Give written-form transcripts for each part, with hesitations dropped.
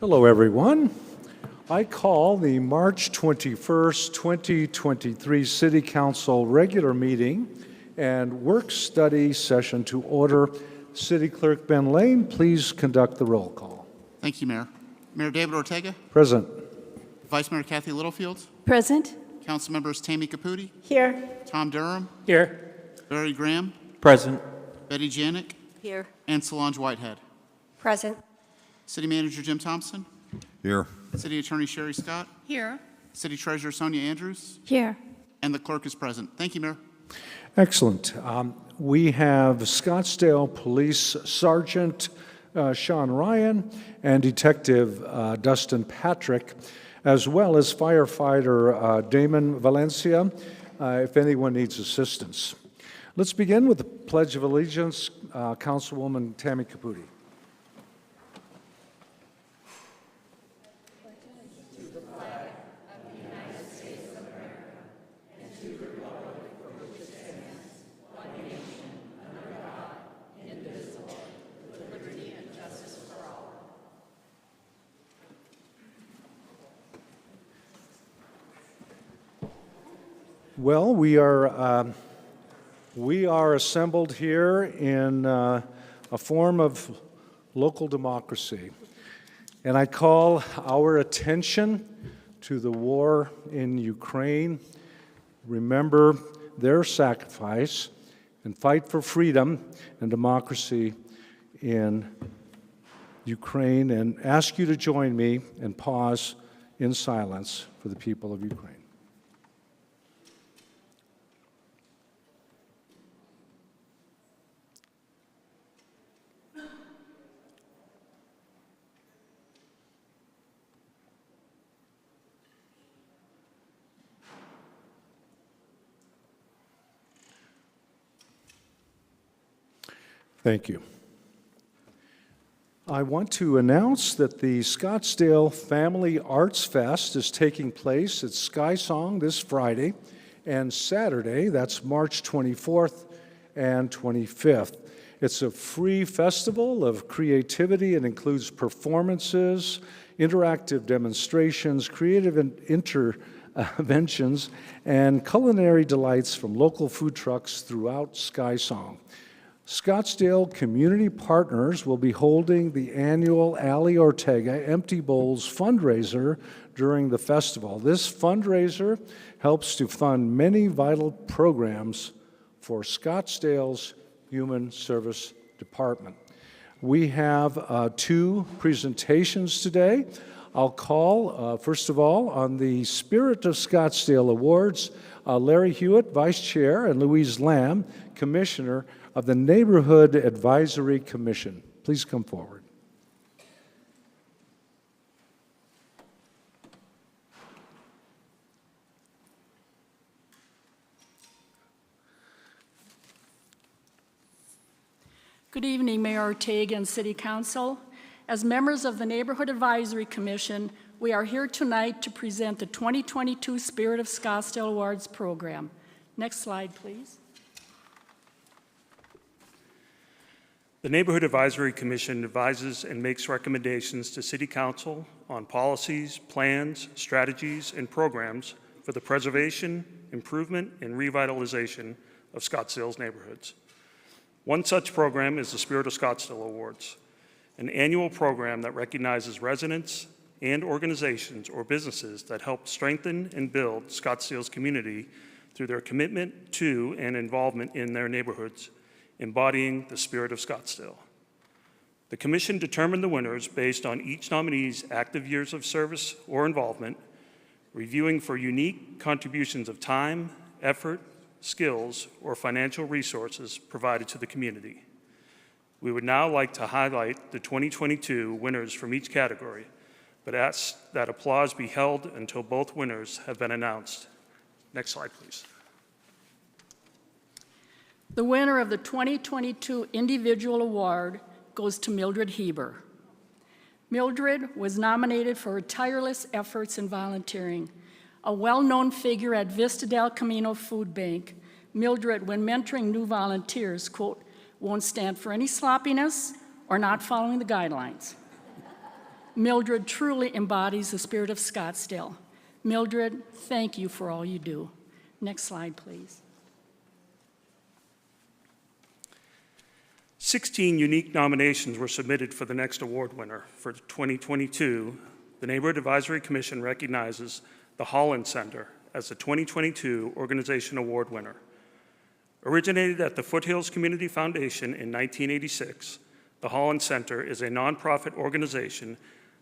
Hello, everyone. I call the March 21st, 2023 City Council regular meeting and work study session to order. City Clerk Ben Lane, please conduct the roll call. Thank you, Mayor. Mayor David Ortega. Present. Vice Mayor Kathy Littlefield. Present. Council members Tammy Caputi. Here. Tom Durham. Here. Barry Graham. Present. Betty Janik. Here. And Solange Whitehead. Present. City Manager Jim Thompson. Here. City Attorney Sherry Scott. Here. City Treasurer Sonia Andrews. Here. And the clerk is present. Thank you, Mayor. Excellent. We have Scottsdale Police Sergeant Sean Ryan and Detective Dustin Patrick, as well as firefighter Damon Valencia, if anyone needs assistance. Let's begin with the Pledge of Allegiance. Councilwoman Tammy Caputi. Well, we are assembled here in a form of local democracy, and I call our attention to the war in Ukraine. Remember their sacrifice and fight for freedom and democracy in Ukraine, and ask you to join me and pause in silence for the people of Ukraine. Thank you. I want to announce that the Scottsdale Family Arts Fest is taking place at Sky Song this Friday and Saturday. That's March 24th and 25th. It's a free festival of creativity and includes performances, interactive demonstrations, creative interventions, and culinary delights from local food trucks throughout Sky Song. Scottsdale Community Partners will be holding the annual Ali Ortega Empty Bowls fundraiser during the festival. This fundraiser helps to fund many vital programs for Scottsdale's Human Service Department. We have two presentations today. I'll call, first of all, on the Spirit of Scottsdale Awards, Larry Hewitt, Vice Chair, and Louise Lamb, Commissioner of the Neighborhood Advisory Commission. Please come forward. Good evening, Mayor Ortega and City Council. As members of the Neighborhood Advisory Commission, we are here tonight to present the 2022 Spirit of Scottsdale Awards program. Next slide, please. The Neighborhood Advisory Commission advises and makes recommendations to City Council on policies, plans, strategies, and programs for the preservation, improvement, and revitalization of Scottsdale's neighborhoods. One such program is the Spirit of Scottsdale Awards, an annual program that recognizes residents and organizations or businesses that help strengthen and build Scottsdale's community through their commitment to and involvement in their neighborhoods, embodying the spirit of Scottsdale. The Commission determined the winners based on each nominee's active years of service or involvement, reviewing for unique contributions of time, effort, skills, or financial resources provided to the community. We would now like to highlight the 2022 winners from each category, but ask that applause be held until both winners have been announced. Next slide, please. The winner of the 2022 Individual Award goes to Mildred Heber. Mildred was nominated for her tireless efforts in volunteering. A well-known figure at Vista del Camino Food Bank, Mildred, when mentoring new volunteers, quote, won't stand for any sloppiness or not following the guidelines. Mildred truly embodies the spirit of Scottsdale. Mildred, thank you for all you do. Next slide, please. 16 unique nominations were submitted for the next award winner. For 2022, the Neighborhood Advisory Commission recognizes the Holland Center as the 2022 Organization Award winner. Originated at the Foothills Community Foundation in 1986, the Holland Center is a nonprofit organization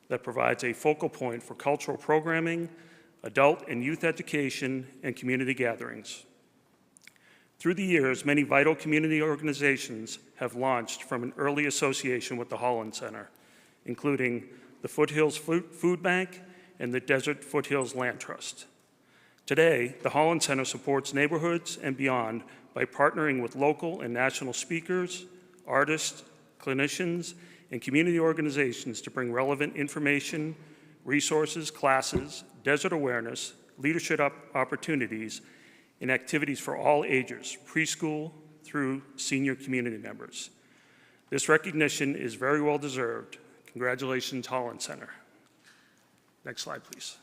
that provides a focal point for cultural programming, adult and youth education, and community gatherings. Through the years, many vital community organizations have launched from an early association with the Holland Center, including the Foothills Food Bank and the Desert Foothills Land Trust. Today, the Holland Center supports neighborhoods and beyond by partnering with local and national speakers, artists, clinicians, and community organizations to bring relevant information, resources, classes, desert awareness, leadership opportunities, and activities for all ages, preschool through senior community members. This recognition is very well deserved. Congratulations, Holland Center. Next slide, please.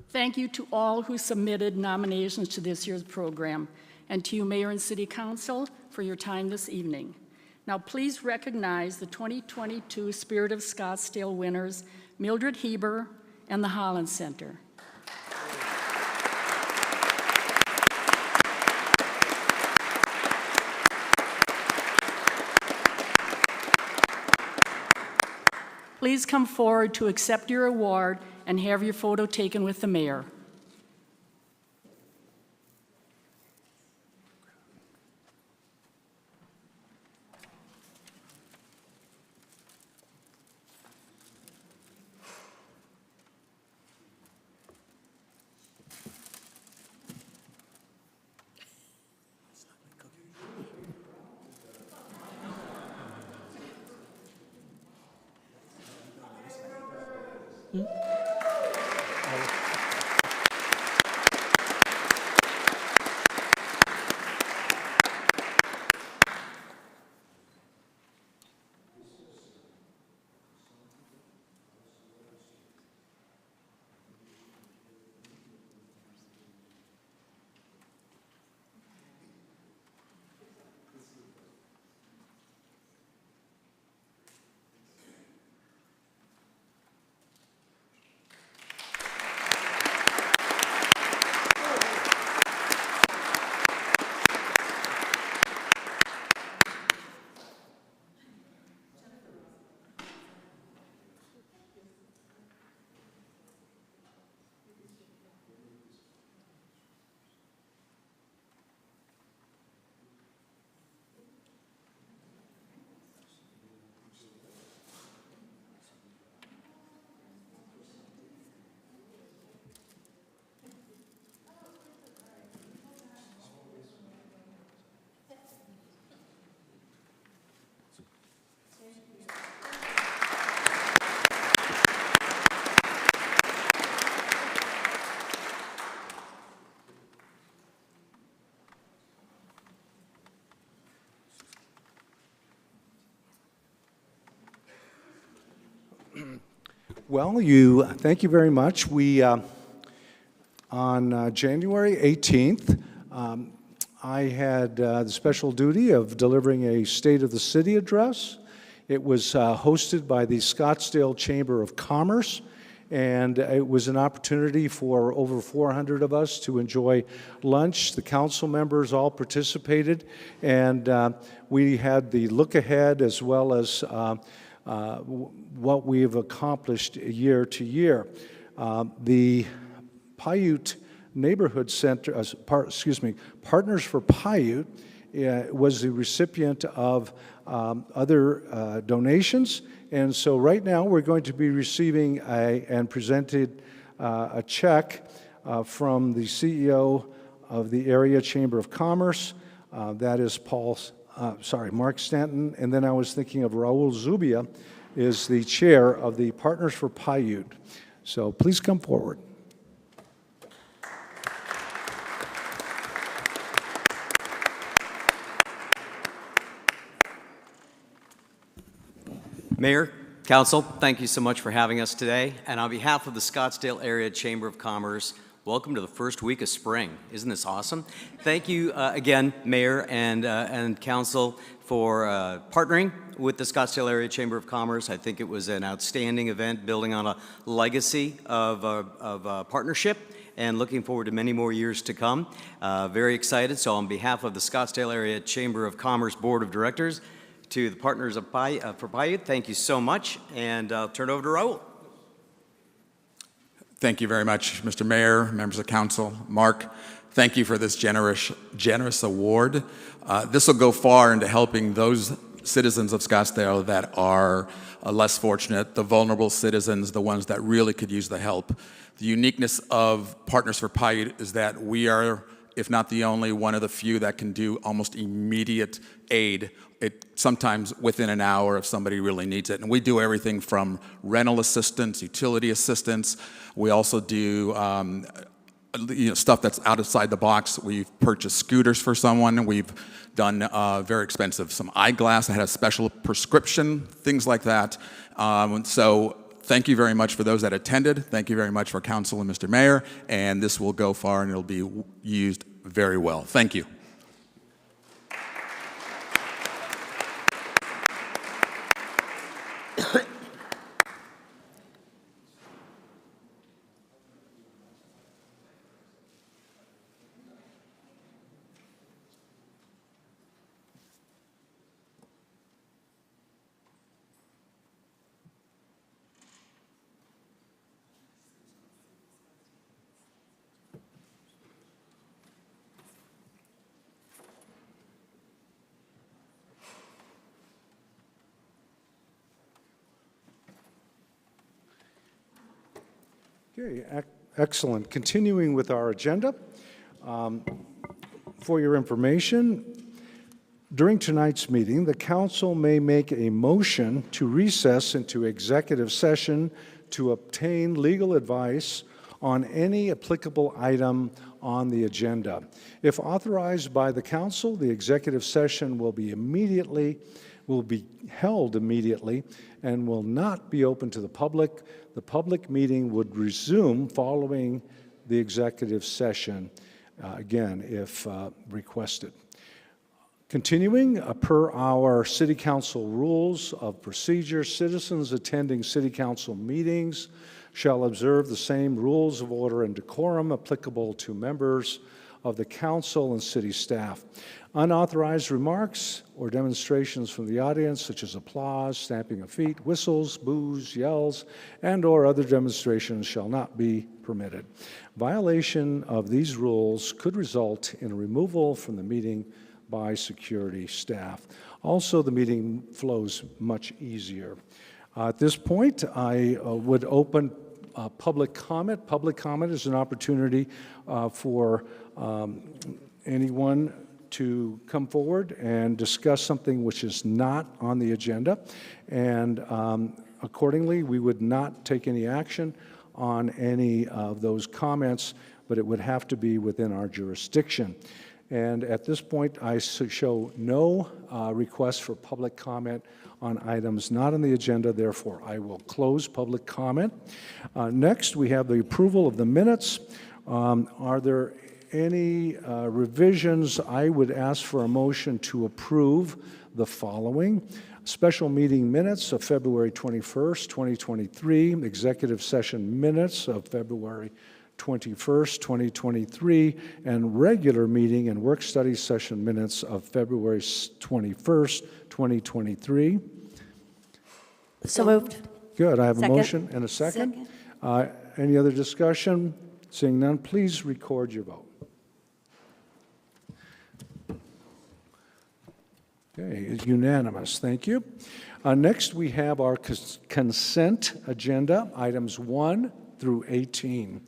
Thank you to all who submitted nominations to this year's program, and to you, Mayor and City Council, for your time this evening. Now, please recognize the 2022 Spirit of Scottsdale winners, Mildred Heber and the Holland Center. Please come forward to accept your award and have your photo taken with the mayor. Well, thank you very much. On January 18th, I had the special duty of delivering a State of the City address. It was hosted by the Scottsdale Chamber of Commerce, and it was an opportunity for over 400 of us to enjoy lunch. The council members all participated, and we had the look ahead as well as what we have accomplished year to year. The Paiute Neighborhood Center, Partners for Paiute, was the recipient of other donations. And so right now we're going to be receiving and presented a check from the CEO of the Area Chamber of Commerce. That is Mark Stanton. And then I was thinking of Raul Zubia is the chair of the Partners for Paiute. So please come forward. Mayor, Council, thank you so much for having us today. And on behalf of the Scottsdale Area Chamber of Commerce, welcome to the first week of spring. Isn't this awesome? Thank you again, Mayor and Council, for partnering with the Scottsdale Area Chamber of Commerce. I think it was an outstanding event, building on a legacy of partnership, and looking forward to many more years to come. Very excited. So on behalf of the Scottsdale Area Chamber of Commerce Board of Directors, to the partners of for Paiute, thank you so much, and I'll turn it over to Raul. Thank you very much, Mr. Mayor, members of council. Mark, thank you for this generous award. This will go far into helping those citizens of Scottsdale that are less fortunate, the vulnerable citizens, the ones that really could use the help. The uniqueness of Partners for Paiute is that we are, if not the only, one of the few that can do almost immediate aid, sometimes within an hour if somebody really needs it. And we do everything from rental assistance, utility assistance. We also do stuff that's outside the box. We've purchased scooters for someone. We've done very expensive, some eyeglass. I had a special prescription, things like that. So thank you very much for those that attended. Thank you very much for council and Mr. Mayor. And this will go far and it'll be used very well. Thank you. Okay, excellent. Continuing with our agenda, for your information, during tonight's meeting, the council may make a motion to recess into executive session to obtain legal advice on any applicable item on the agenda. If authorized by the council, the executive session will be held immediately and will not be open to the public. The public meeting would resume following the executive session, again, if requested. Continuing, per our City Council rules of procedure, citizens attending City Council meetings shall observe the same rules of order and decorum applicable to members of the council and city staff. Unauthorized remarks or demonstrations from the audience, such as applause, stamping of feet, whistles, boos, yells, and/or other demonstrations shall not be permitted. Violation of these rules could result in removal from the meeting by security staff. Also, the meeting flows much easier. At this point, I would open public comment. Public comment is an opportunity for anyone to come forward and discuss something which is not on the agenda. And accordingly, we would not take any action on any of those comments, but it would have to be within our jurisdiction. And at this point, I show no requests for public comment on items not on the agenda. Therefore, I will close public comment. Next, we have the approval of the minutes. Are there any revisions? I would ask for a motion to approve the following. Special meeting minutes of February 21st, 2023, executive session minutes of February 21st, 2023, and regular meeting and work study session minutes of February 21st, 2023. So moved. Good. I have a Second. motion and a second. Any other discussion? Seeing none, please record your vote. Okay, it's unanimous. Thank you. Next, we have our consent agenda, items 1 through 18.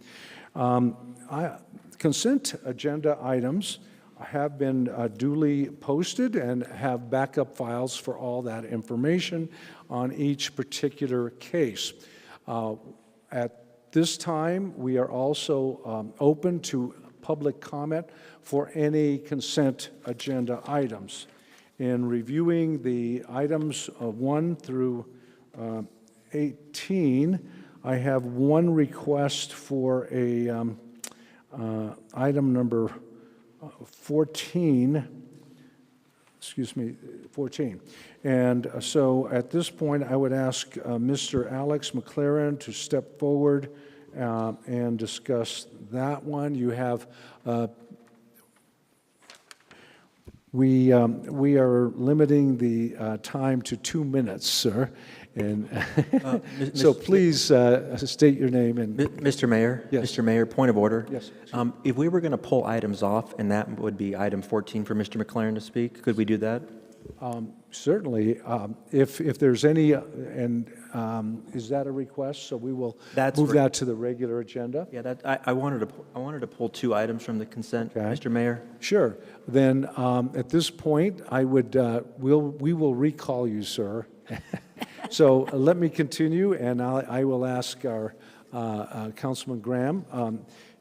Consent agenda items have been duly posted and have backup files for all that information on each particular case. At this time, we are also open to public comment for any consent agenda items. In reviewing the items of 1 through 18, I have one request for a item number 14. Excuse me, 14. And so at this point, I would ask Mr. Alex McLaren to step forward and discuss that one. You have, we are limiting the time to 2 minutes, sir. And so please state your name and. Mr. Mayor? Yes. Mr. Mayor, point of order. Yes. If we were going to pull items off, and that would be item 14 for Mr. McLaren to speak, could we do that? Certainly, if there's any, and is that a request? So we will move that to the regular agenda? Yeah, I wanted to pull 2 items from the consent, Okay. Mr. Mayor. Sure. Then at this point, I would, we will recall you, sir. So let me continue, and I will ask our Councilman Graham.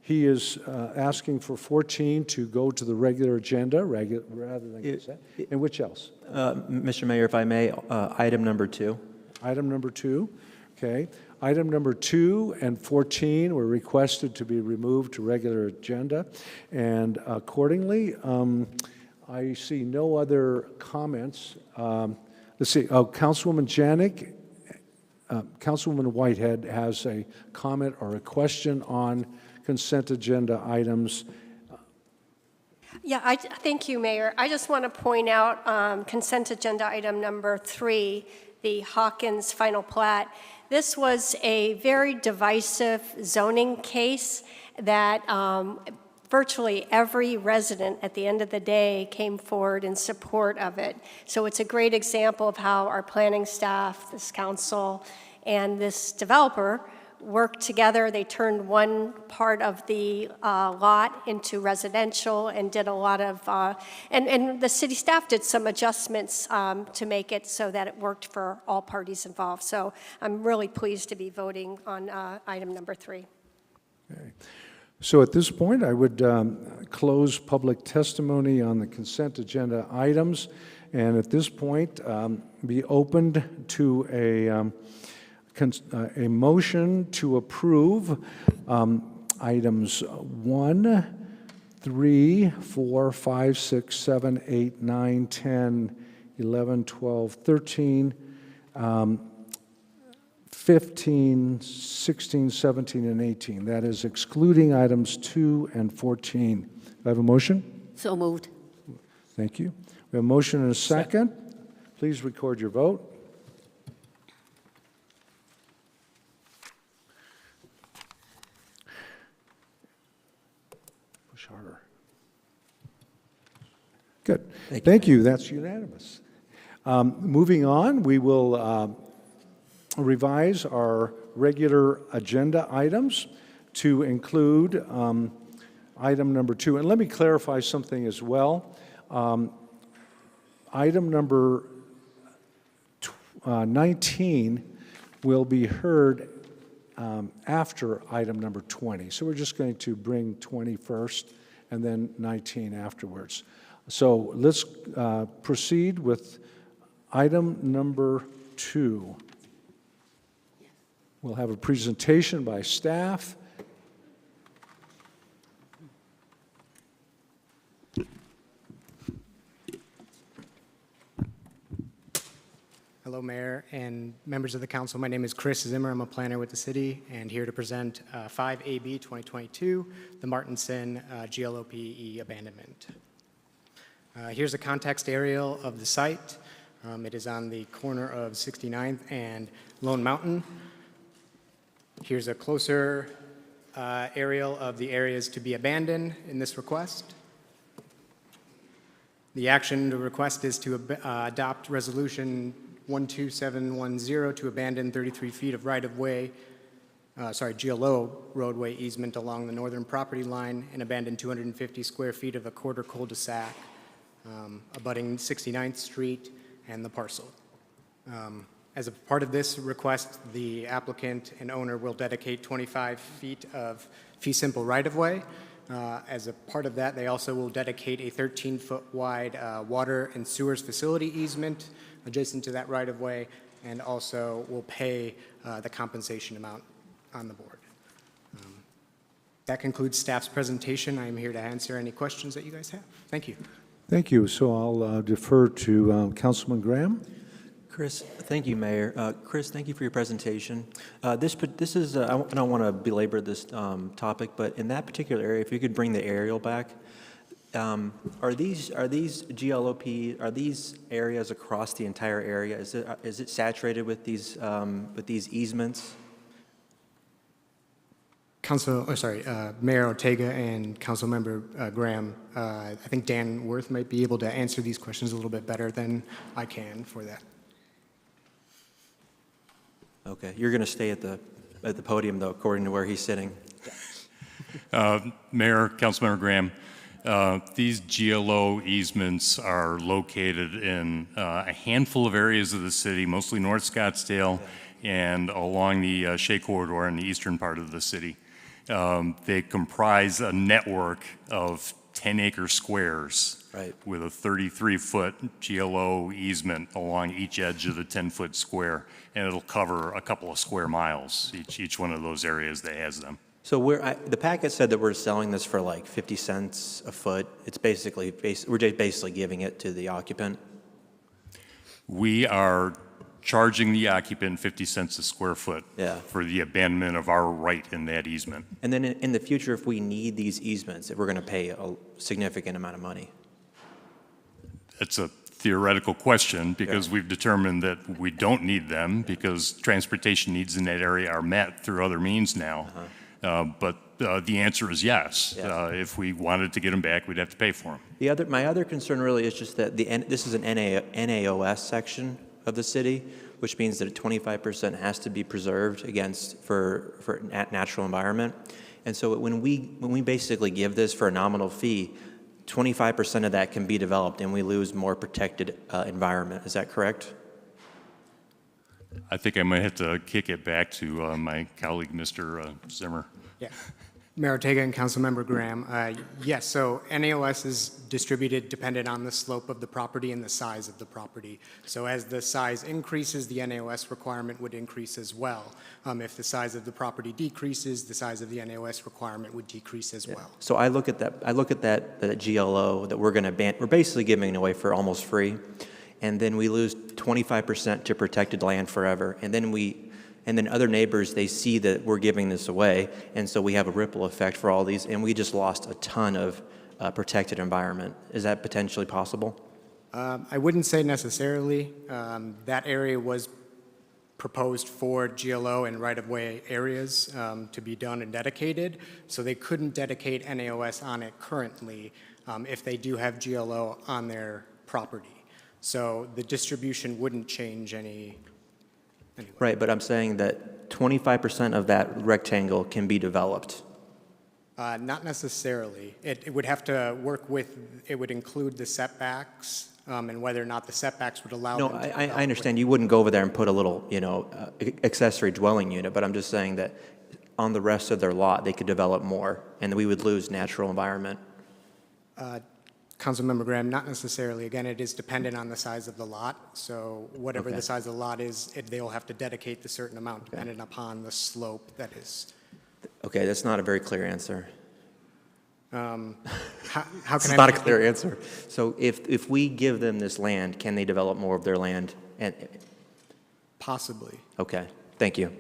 He is asking for 14 to go to the regular agenda rather than consent. And which else? Mr. Mayor, if I may, item number 2. Item number 2, okay. Item number 2 and 14 were requested to be removed to regular agenda, and accordingly, I see no other comments. Let's see, Councilwoman Janik, Councilwoman Whitehead has a comment or a question on consent agenda items. Yeah, thank you, Mayor. I just want to point out consent agenda item number 3, the Hawkins final plat. This was a very divisive zoning case that virtually every resident at the end of the day came forward in support of it. So it's a great example of how our planning staff, this council, and this developer worked together. They turned one part of the lot into residential and did a lot of, and the city staff did some adjustments to make it so that it worked for all parties involved. So I'm really pleased to be voting on item number 3. Okay. So at this point, I would close public testimony on the consent agenda items, and at this point, be opened to a motion to approve items 1, 3, 4, 5, 6, 7, 8, 9, 10, 11, 12, 13, 15, 16, 17, and 18. That is excluding items 2 and 14. Do I have a motion? So moved. Thank you. We have a motion and a second. Please record your vote. Push harder. Good. Thank you. That's unanimous. Moving on, we will revise our regular agenda items to include item number 2. And let me clarify something as well. Item number 19 will be heard after item number 20. So we're just going to bring 20 first and then 19 afterwards. So let's proceed with item number 2. We'll have a presentation by staff. Hello, Mayor and members of the council. My name is Chris Zimmer. I'm a planner with the city and here to present 5AB 2022, the Martinson GLOPE abandonment. Here's a context aerial of the site. It is on the corner of 69th and Lone Mountain. Here's a closer aerial of the areas to be abandoned in this request. The action to request is to adopt resolution 12710 to abandon 33 feet of right-of-way, GLO roadway easement along the northern property line and abandon 250 square feet of a quarter cul-de-sac abutting 69th Street and the parcel. As a part of this request, the applicant and owner will dedicate 25 feet of fee simple right-of-way. As a part of that, they also will dedicate a 13-foot wide water and sewers facility easement adjacent to that right-of-way, and also will pay the compensation amount on the board. That concludes staff's presentation. I am here to answer any questions that you guys have. Thank you. Thank you. So I'll defer to Councilman Graham. Chris, thank you, Mayor. Chris, thank you for your presentation. This is, I don't want to belabor this topic, but in that particular area, if you could bring the aerial back, are these GLOP, are these areas across the entire area? Is it saturated with these easements? Mayor Ortega and Councilmember Graham, I think Dan Worth might be able to answer these questions a little bit better than I can for that. Okay, you're going to stay at the podium, though, according to where he's sitting. Mayor, Councilmember Graham, these GLO easements are located in a handful of areas of the city, mostly North Scottsdale and along the Shea Corridor in the eastern part of the city. They comprise a network of 10-acre squares with a 33-foot GLO easement along each edge of the 10-foot square, and it'll cover a couple of square miles, each one of those areas that has them. So the packet said that we're selling this for like 50 cents a foot. It's basically, we're just basically giving it to the occupant. We are charging the occupant 50 cents a square foot for the abandonment of our right in that easement. And then in the future, if we need these easements, if we're going to pay a significant amount of money. It's a theoretical question because we've determined that we don't need them because transportation needs in that area are met through other means now. But the answer is yes. If we wanted to get them back, we'd have to pay for them. My other concern really is just that this is an NAOS section of the city, which means that 25% has to be preserved for natural environment. And so when we basically give this for a nominal fee, 25% of that can be developed and we lose more protected environment. Is that correct? I think I might have to kick it back to my colleague, Mr. Zimmer. Yeah. Mayor Ortega and Councilmember Graham, yes, so NAOS is distributed dependent on the slope of the property and the size of the property. So as the size increases, the NAOS requirement would increase as well. If the size of the property decreases, the size of the NAOS requirement would decrease as well. So I look at that GLO that we're going to ban. We're basically giving it away for almost free, and then we lose 25% to protected land forever, and then other neighbors, they see that we're giving this away, and so we have a ripple effect for all these, and we just lost a ton of protected environment. Is that potentially possible? I wouldn't say necessarily. That area was proposed for GLO and right-of-way areas to be done and dedicated, so they couldn't dedicate NAOS on it currently if they do have GLO on their property. So the distribution wouldn't change any. Anyway. Right, but I'm saying that 25% of that rectangle can be developed. Not necessarily. It would have to work with, it would include the setbacks and whether or not the setbacks would allow them to I understand you wouldn't go over there and put a little, accessory dwelling unit, but I'm just saying that on the rest of their lot, they could develop more, and we would lose natural environment. Councilmember Graham, not necessarily. Again, it is dependent on the size of the lot. So whatever the size of the lot is, they'll have to dedicate the certain amount dependent upon the slope that is. Okay, that's not a very clear answer. How can It's I not a clear answer. So if we give them this land, can they develop more of their land? Possibly. Okay, thank you.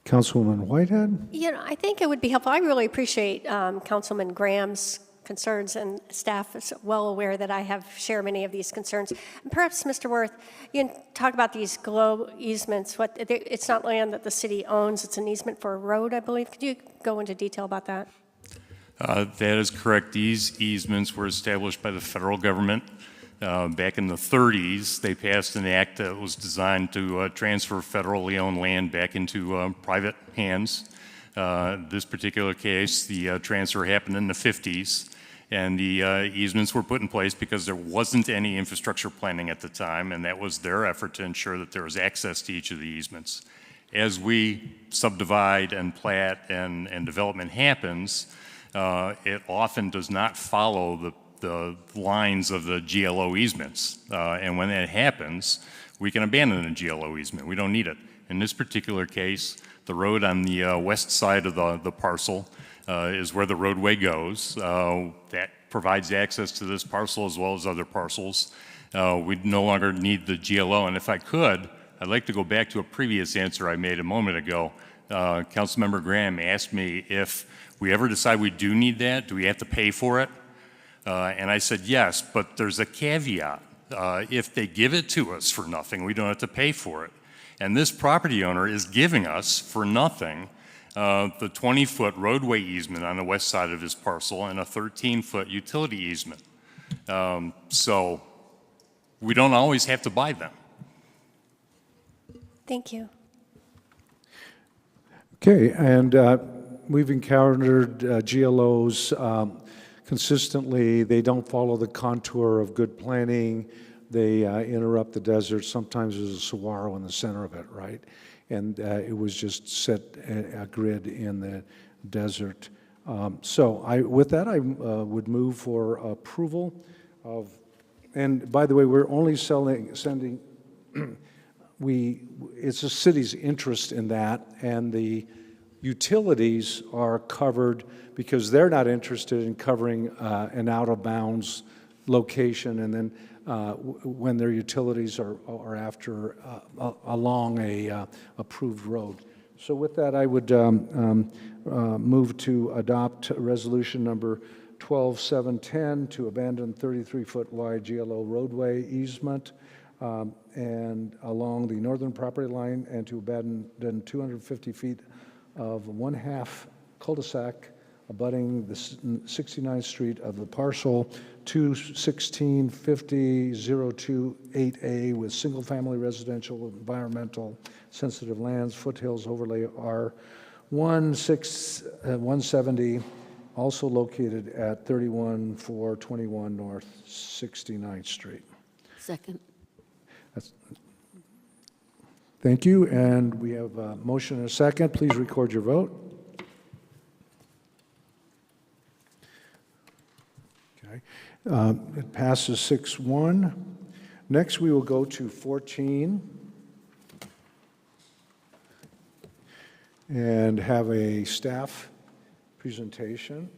Councilwoman Whitehead? I think it would be helpful. I really appreciate Councilman Graham's concerns, and staff is well aware that I have shared many of these concerns. And perhaps, Mr. Worth, you can talk about these GLO easements. It's not land that the city owns. It's an easement for a road, I believe. Could you go into detail about that? That is correct. These easements were established by the federal government. Back in the 30s, they passed an act that was designed to transfer federally owned land back into private hands. This particular case, the transfer happened in the 50s, and the easements were put in place because there wasn't any infrastructure planning at the time, and that was their effort to ensure that there was access to each of the easements. As we subdivide and plat and development happens, it often does not follow the lines of the GLO easements. And when that happens, we can abandon a GLO easement. We don't need it. In this particular case, the road on the west side of the parcel is where the roadway goes. That provides access to this parcel as well as other parcels. We no longer need the GLO. And if I could, I'd like to go back to a previous answer I made a moment ago. Councilmember Graham asked me if we ever decide we do need that, do we have to pay for it? And I said yes, but there's a caveat. If they give it to us for nothing, we don't have to pay for it. And this property owner is giving us for nothing the 20-foot roadway easement on the west side of his parcel and a 13-foot utility easement. So we don't always have to buy them. Thank you. Okay, and we've encountered GLOs consistently. They don't follow the contour of good planning. They interrupt the desert. Sometimes there's a saguaro in the center of it, right? And it was just set a grid in the desert. With that, I would move for approval of, and by the way, we're only sending, it's the city's interest in that, and the utilities are covered because they're not interested in covering an out-of-bounds location, and then when their utilities are after along a approved road. So with that, I would move to adopt resolution number 12710 to abandon 33-foot wide GLO roadway easement and along the northern property line, and to abandon 250 feet of one-half cul-de-sac abutting the 69th Street of the parcel 21650-028A with single-family residential, environmental, sensitive lands, foothills overlay R170, also located at 31421 North 69th Street. Second. Thank you, and we have a motion and a second. Please record your vote. Okay, it passes 6-1. Next, we will go to 14 and have a staff presentation.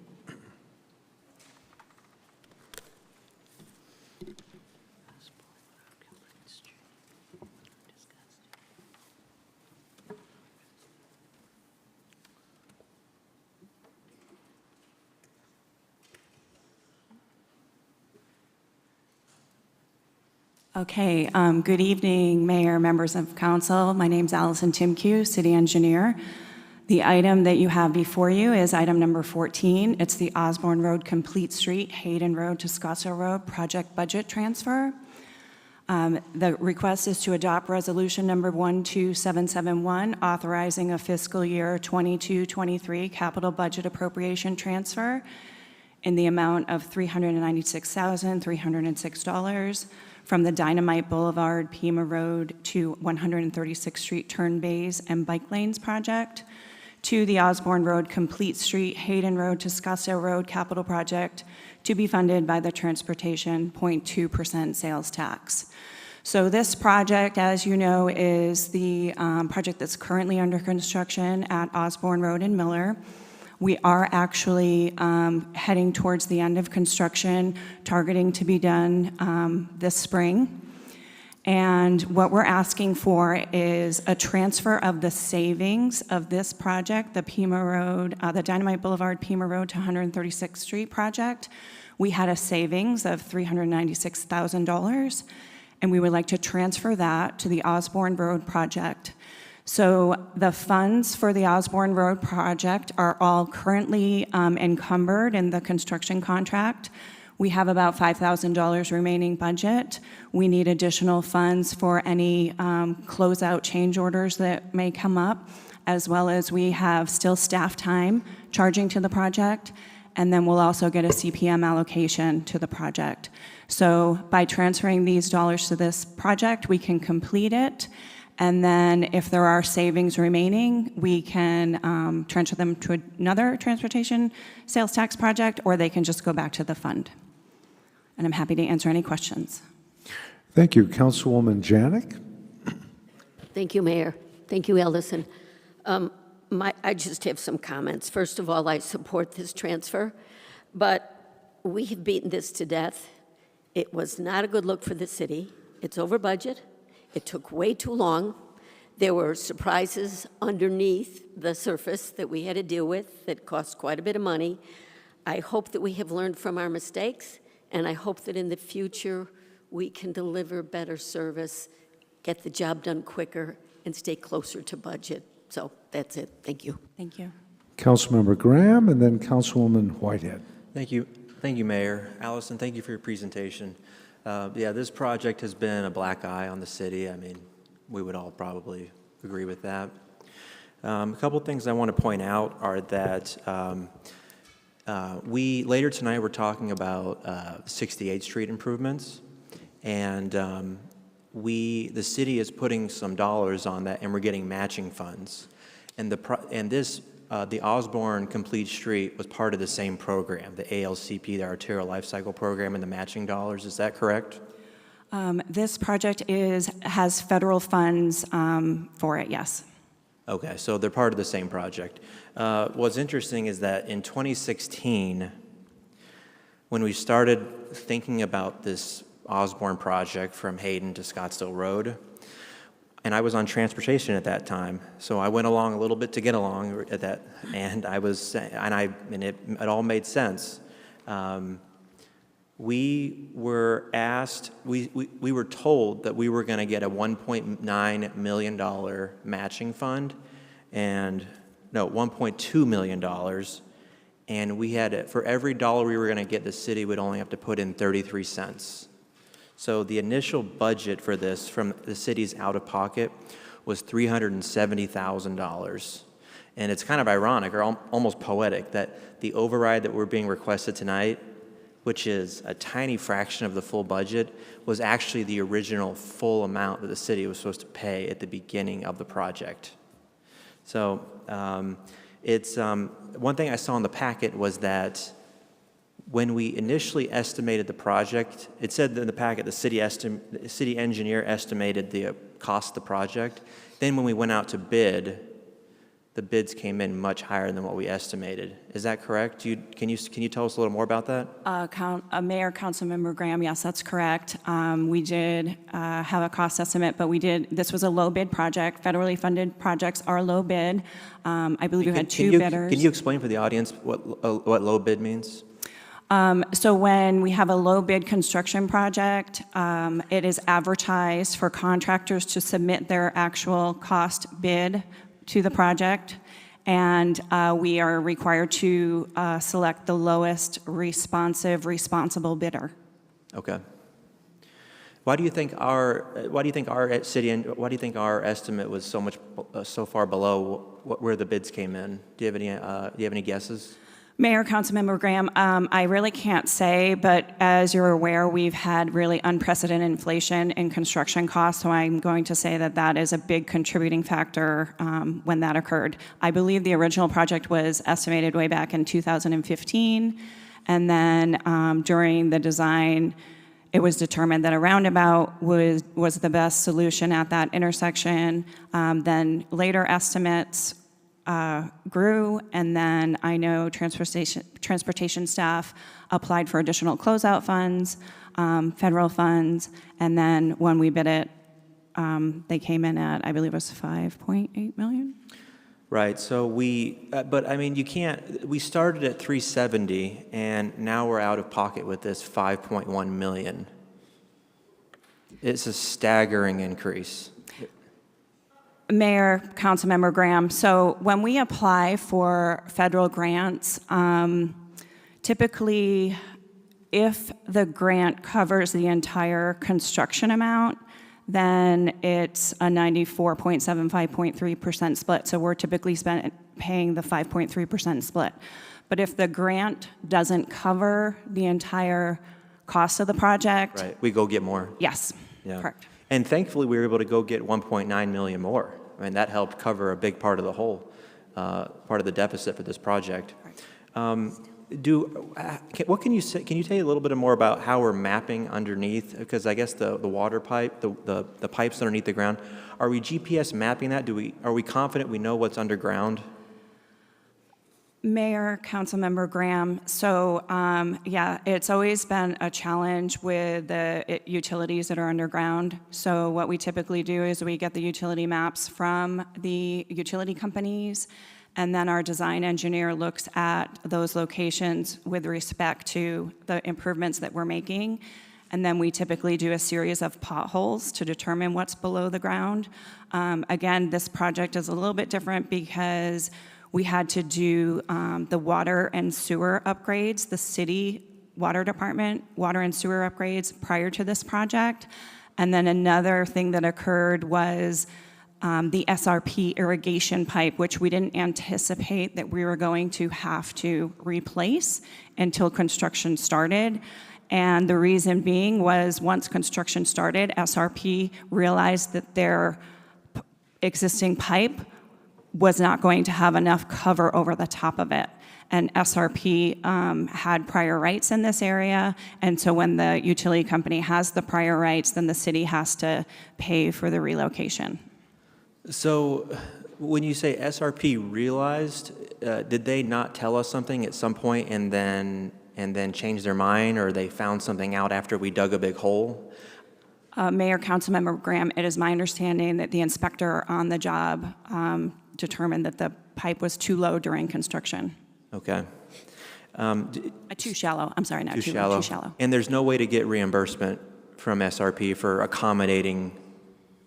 Okay, good evening, Mayor, members of council. My name's Allison Timke, City Engineer. The item that you have before you is item number 14. It's the Osborne Road Complete Street, Hayden Road to Scottsdale Road project budget transfer. The request is to adopt resolution number 12771, authorizing a fiscal year 22-23 capital budget appropriation transfer in the amount of $396,306 from the Dynamite Boulevard, Pima Road to 136th Street Turn Bays and Bike Lanes project to the Osborne Road Complete Street, Hayden Road to Scottsdale Road capital project to be funded by the Transportation 0.2% sales tax. So this project, as you know, is the project that's currently under construction at Osborne Road in Miller. We are actually heading towards the end of construction, targeting to be done this spring. And what we're asking for is a transfer of the savings of this project, the Pima Road, the Dynamite Boulevard, Pima Road to 136th Street project. We had a savings of $396,000, and we would like to transfer that to the Osborne Road project. So the funds for the Osborne Road project are all currently encumbered in the construction contract. We have about $5,000 remaining budget. We need additional funds for any closeout change orders that may come up, as well as we have still staff time charging to the project, and then we'll also get a CPM allocation to the project. So by transferring these dollars to this project, we can complete it. And then if there are savings remaining, we can transfer them to another transportation sales tax project, or they can just go back to the fund. And I'm happy to answer any questions. Thank you. Councilwoman Janik? Thank you, Mayor. Thank you, Ellison. I just have some comments. First of all, I support this transfer, but we have beaten this to death. It was not a good look for the city. It's over budget. It took way too long. There were surprises underneath the surface that we had to deal with that cost quite a bit of money. I hope that we have learned from our mistakes, and I hope that in the future we can deliver better service, get the job done quicker, and stay closer to budget. So that's it. Thank you. Thank you. Councilmember Graham and then Councilwoman Whitehead. Thank you. Thank you, Mayor. Allison, thank you for your presentation. Yeah, this project has been a black eye on the city. I mean, we would all probably agree with that. A couple things I want to point out are that later tonight we're talking about 68th Street improvements, and the city is putting some dollars on that, and we're getting matching funds. And the Osborne Complete Street was part of the same program, the ALCP, the Arterial Life Cycle Program, and the matching dollars. Is that correct? This project has federal funds for it, yes. Okay, so they're part of the same project. What's interesting is that in 2016, when we started thinking about this Osborne project from Hayden to Scottsdale Road, and I was on transportation at that time, so I went along a little bit to get along at that, and it all made sense. We were asked, we were told that we were going to get a $1.9 million matching fund, and no, $1.2 million, and we had, for every dollar we were going to get, the city would only have to put in 33 cents. So the initial budget for this from the city's out-of-pocket was $370,000. And it's kind of ironic or almost poetic that the override that we're being requested tonight, which is a tiny fraction of the full budget, was actually the original full amount that the city was supposed to pay at the beginning of the project. So one thing I saw in the packet was that when we initially estimated the project, it said in the packet the city engineer estimated the cost of the project. Then when we went out to bid, the bids came in much higher than what we estimated. Is that correct? Can you tell us a little more about that? Mayor, Councilmember Graham, yes, that's correct. We did have a cost estimate, but this was a low bid project. Federally funded projects are low bid. I believe you had two bidders. Can you explain for the audience what low bid means? So when we have a low bid construction project, it is advertised for contractors to submit their actual cost bid to the project, and we are required to select the lowest responsible bidder. Okay. Why do you think our estimate was so far below where the bids came in? Do you have any guesses? Mayor, Councilmember Graham, I really can't say, but as you're aware, we've had really unprecedented inflation in construction costs, so I'm going to say that that is a big contributing factor when that occurred. I believe the original project was estimated way back in 2015, and then during the design, it was determined that a roundabout was the best solution at that intersection. Then later estimates grew, and then I know transportation staff applied for additional closeout funds, federal funds, and then when we bid it, they came in at, I believe it was $5.8 million. Right, so but I mean, we started at 370, and now we're out of pocket with this 5.1 million. It's a staggering increase. Mayor, Councilmember Graham, so when we apply for federal grants, typically if the grant covers the entire construction amount, then it's a 94.75.3% split. So we're typically paying the 5.3% split. But if the grant doesn't cover the entire cost of the project, right, we go get more. Yes, yeah. Correct. And thankfully, we were able to go get 1.9 million more. I mean, that helped cover a big part of the whole, part of the deficit for this project. What can you say? Can you tell you a little bit more about how we're mapping underneath? Because I guess the water pipe, the pipes underneath the ground, are we GPS mapping that? Are we confident we know what's underground? Mayor, Councilmember Graham, so yeah, it's always been a challenge with the utilities that are underground. So what we typically do is we get the utility maps from the utility companies, and then our design engineer looks at those locations with respect to the improvements that we're making. And then we typically do a series of potholes to determine what's below the ground. Again, this project is a little bit different because we had to do the water and sewer upgrades, the city water department water and sewer upgrades prior to this project. And then another thing that occurred was the SRP irrigation pipe, which we didn't anticipate that we were going to have to replace until construction started. And the reason being was once construction started, SRP realized that their existing pipe was not going to have enough cover over the top of it. And SRP had prior rights in this area, and so when the utility company has the prior rights, then the city has to pay for the relocation. So when you say SRP realized, did they not tell us something at some point and then change their mind, or they found something out after we dug a big hole? Mayor, Councilmember Graham, it is my understanding that the inspector on the job determined that the pipe was too low during construction. Okay. Too shallow. I'm sorry, not Too too shallow. low, too shallow. And there's no way to get reimbursement from SRP for accommodating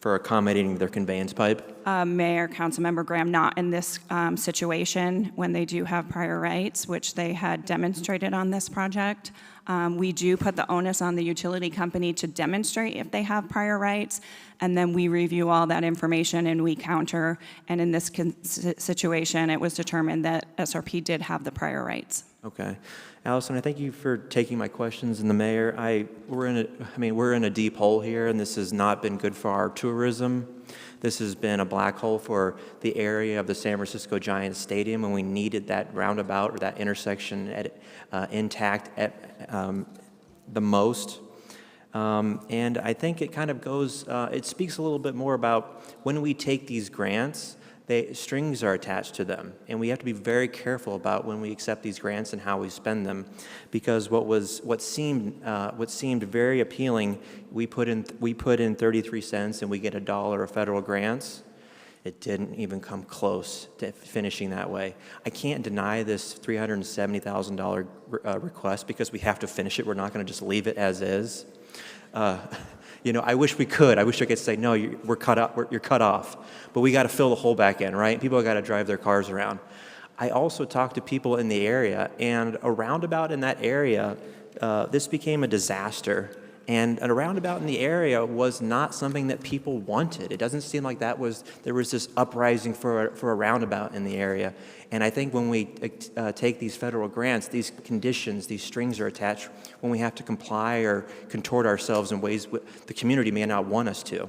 their conveyance pipe? Mayor, Councilmember Graham, not in this situation when they do have prior rights, which they had demonstrated on this project. We do put the onus on the utility company to demonstrate if they have prior rights, and then we review all that information and we counter. And in this situation, it was determined that SRP did have the prior rights. Okay. Allison, I thank you for taking my questions. And the mayor, we're in a deep hole here, and this has not been good for our tourism. This has been a black hole for the area of the San Francisco Giants Stadium, and we needed that roundabout or that intersection intact at the most. And I think it kind of goes, it speaks a little bit more about when we take these grants, strings are attached to them, and we have to be very careful about when we accept these grants and how we spend them, because what seemed very appealing, we put in 33 cents and we get $1 of federal grants. It didn't even come close to finishing that way. I can't deny this $370,000 request because we have to finish it. We're not going to just leave it as is. I wish we could. I wish I could say, no, you're cut off. But we got to fill the hole back in, right? People got to drive their cars around. I also talked to people in the area, and a roundabout in that area, this became a disaster. And a roundabout in the area was not something that people wanted. It doesn't seem like there was this uprising for a roundabout in the area. And I think when we take these federal grants, these conditions, these strings are attached when we have to comply or contort ourselves in ways the community may not want us to.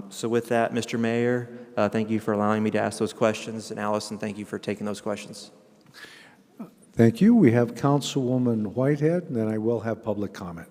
So with that, Mr. Mayor, thank you for allowing me to ask those questions. And Allison, thank you for taking those questions. Thank you. We have Councilwoman Whitehead, and then I will have public comment.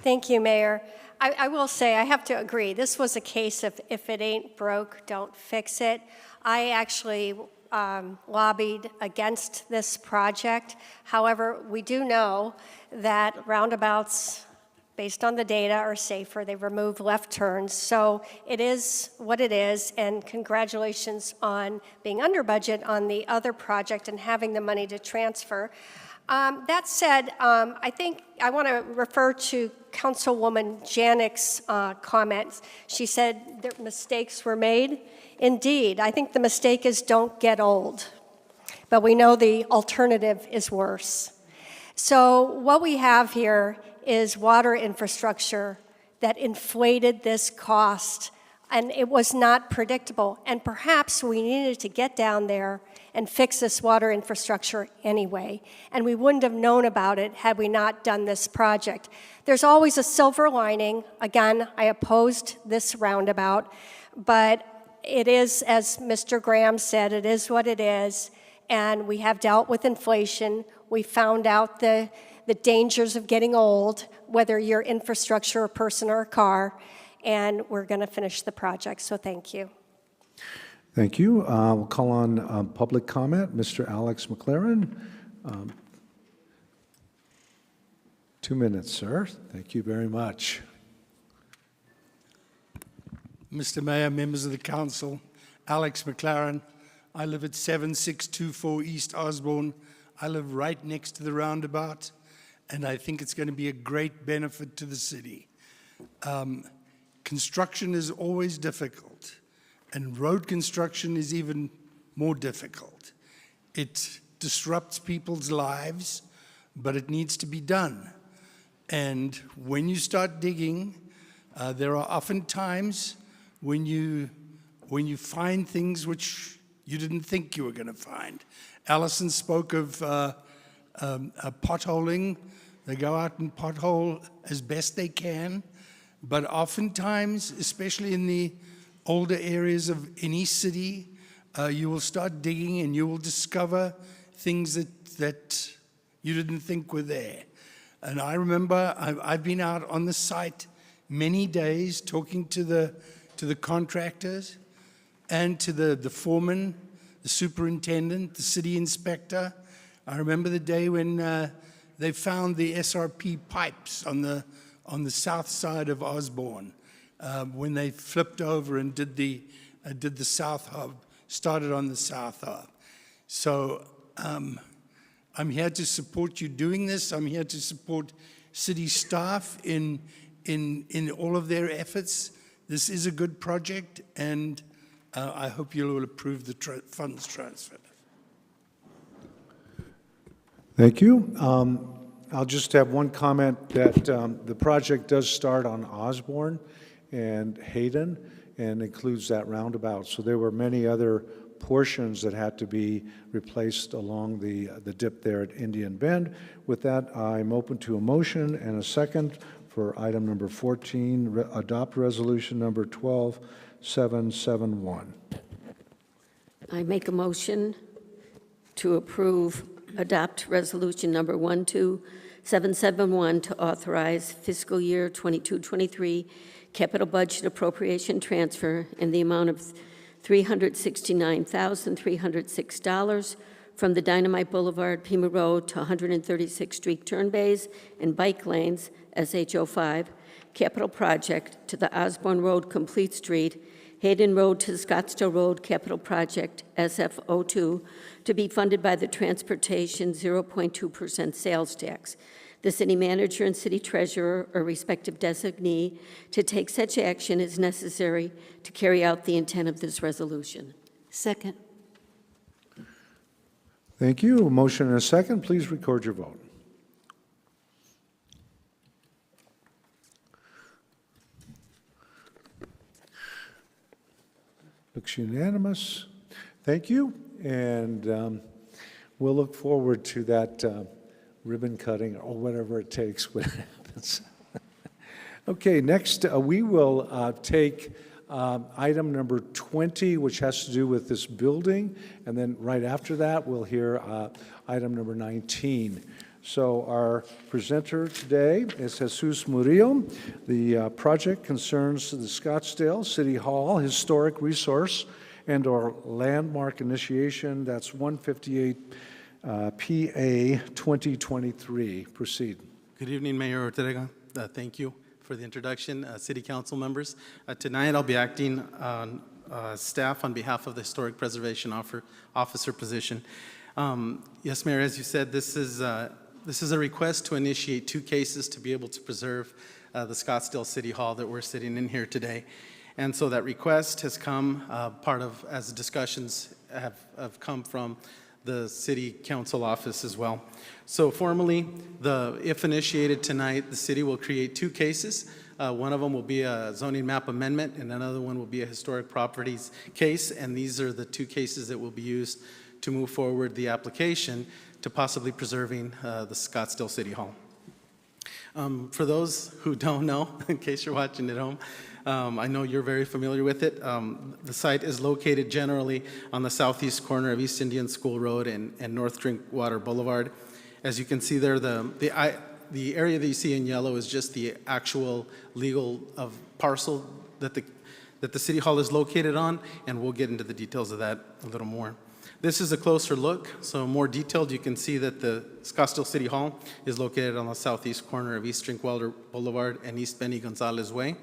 Thank you, Mayor. I will say, I have to agree, this was a case of if it ain't broke, don't fix it. I actually lobbied against this project. However, we do know that roundabouts, based on the data, are safer. They remove left turns. So it is what it is, and congratulations on being under budget on the other project and having the money to transfer. That said, I think I want to refer to Councilwoman Janik's comments. She said that mistakes were made. Indeed, I think the mistake is don't get old. But we know the alternative is worse. So what we have here is water infrastructure that inflated this cost, and it was not predictable. And perhaps we needed to get down there and fix this water infrastructure anyway. And we wouldn't have known about it had we not done this project. There's always a silver lining. Again, I opposed this roundabout, but it is, as Mr. Graham said, it is what it is. And we have dealt with inflation. We found out the dangers of getting old, whether you're infrastructure, a person, or a car, and we're going to finish the project, so thank you. Thank you. We'll call on public comment. Mr. Alex McLaren. 2 minutes, sir. Thank you very much. Mr. Mayor, members of the council, Alex McLaren. I live at 7624 East Osborne. I live right next to the roundabout, and I think it's going to be a great benefit to the city. Construction is always difficult, and road construction is even more difficult. It disrupts people's lives, but it needs to be done. And when you start digging, there are often times when you find things which you didn't think you were going to find. Allison spoke of potholing. They go out and pothole as best they can, but oftentimes, especially in the older areas of any city, you will start digging and you will discover things that you didn't think were there. And I remember I've been out on the site many days talking to the contractors and to the foreman, the superintendent, the city inspector. I remember the day when they found the SRP pipes on the south side of Osborne, when they flipped over and did the south hub, started on the south hub. So I'm here to support you doing this. I'm here to support city staff in all of their efforts. This is a good project, and I hope you will approve the funds transfer. Thank you. I'll just have one comment that the project does start on Osborne and Hayden and includes that roundabout. So there were many other portions that had to be replaced along the dip there at Indian Bend. With that, I'm open to a motion and a second for item number 14, adopt resolution number 12771. I make a motion to approve, adopt resolution number 12771 to authorize fiscal year 22-23 capital budget appropriation transfer in the amount of $369,306 from the Dynamite Boulevard, Pima Road to 136th Street turn bays and bike lanes, SH05, capital project to the Osborne Road, Complete Street, Hayden Road to Scottsdale Road, capital project, SF02, to be funded by the Transportation 0.2% sales tax. The city manager and city treasurer or respective designee to take such action as necessary to carry out the intent of this resolution. Second. Thank you. A motion and a second. Please record your vote. Looks unanimous. Thank you. And we'll look forward to that ribbon cutting or whatever it takes when it happens. Okay, next we will take item number 20, which has to do with this building, and then right after that we'll hear item number 19. So our presenter today is Jesus Murillo. The project concerns the Scottsdale City Hall Historic Resource and or Landmark Initiation. That's 158 PA 2023. Proceed. Good evening, Mayor Ortega. Thank you for the introduction. City Council members, tonight I'll be acting on staff on behalf of the Historic Preservation Officer position. Yes, Mayor, as you said, this is a request to initiate 2 cases to be able to preserve the Scottsdale City Hall that we're sitting in here today. And so that request has come as discussions have come from the City Council office as well. So formally, if initiated tonight, the city will create 2 cases. One of them will be a zoning map amendment, and another one will be a historic properties case, and these are the 2 cases that will be used to move forward the application to possibly preserving the Scottsdale City Hall. For those who don't know, in case you're watching at home, I know you're very familiar with it. The site is located generally on the southeast corner of East Indian School Road and North Drinkwater Boulevard. As you can see there, the area that you see in yellow is just the actual legal of parcel that the City Hall is located on, and we'll get into the details of that a little more. This is a closer look, so more detailed. You can see that the Scottsdale City Hall is located on the southeast corner of East Drinkwalder Boulevard and East Benny Gonzalez Way.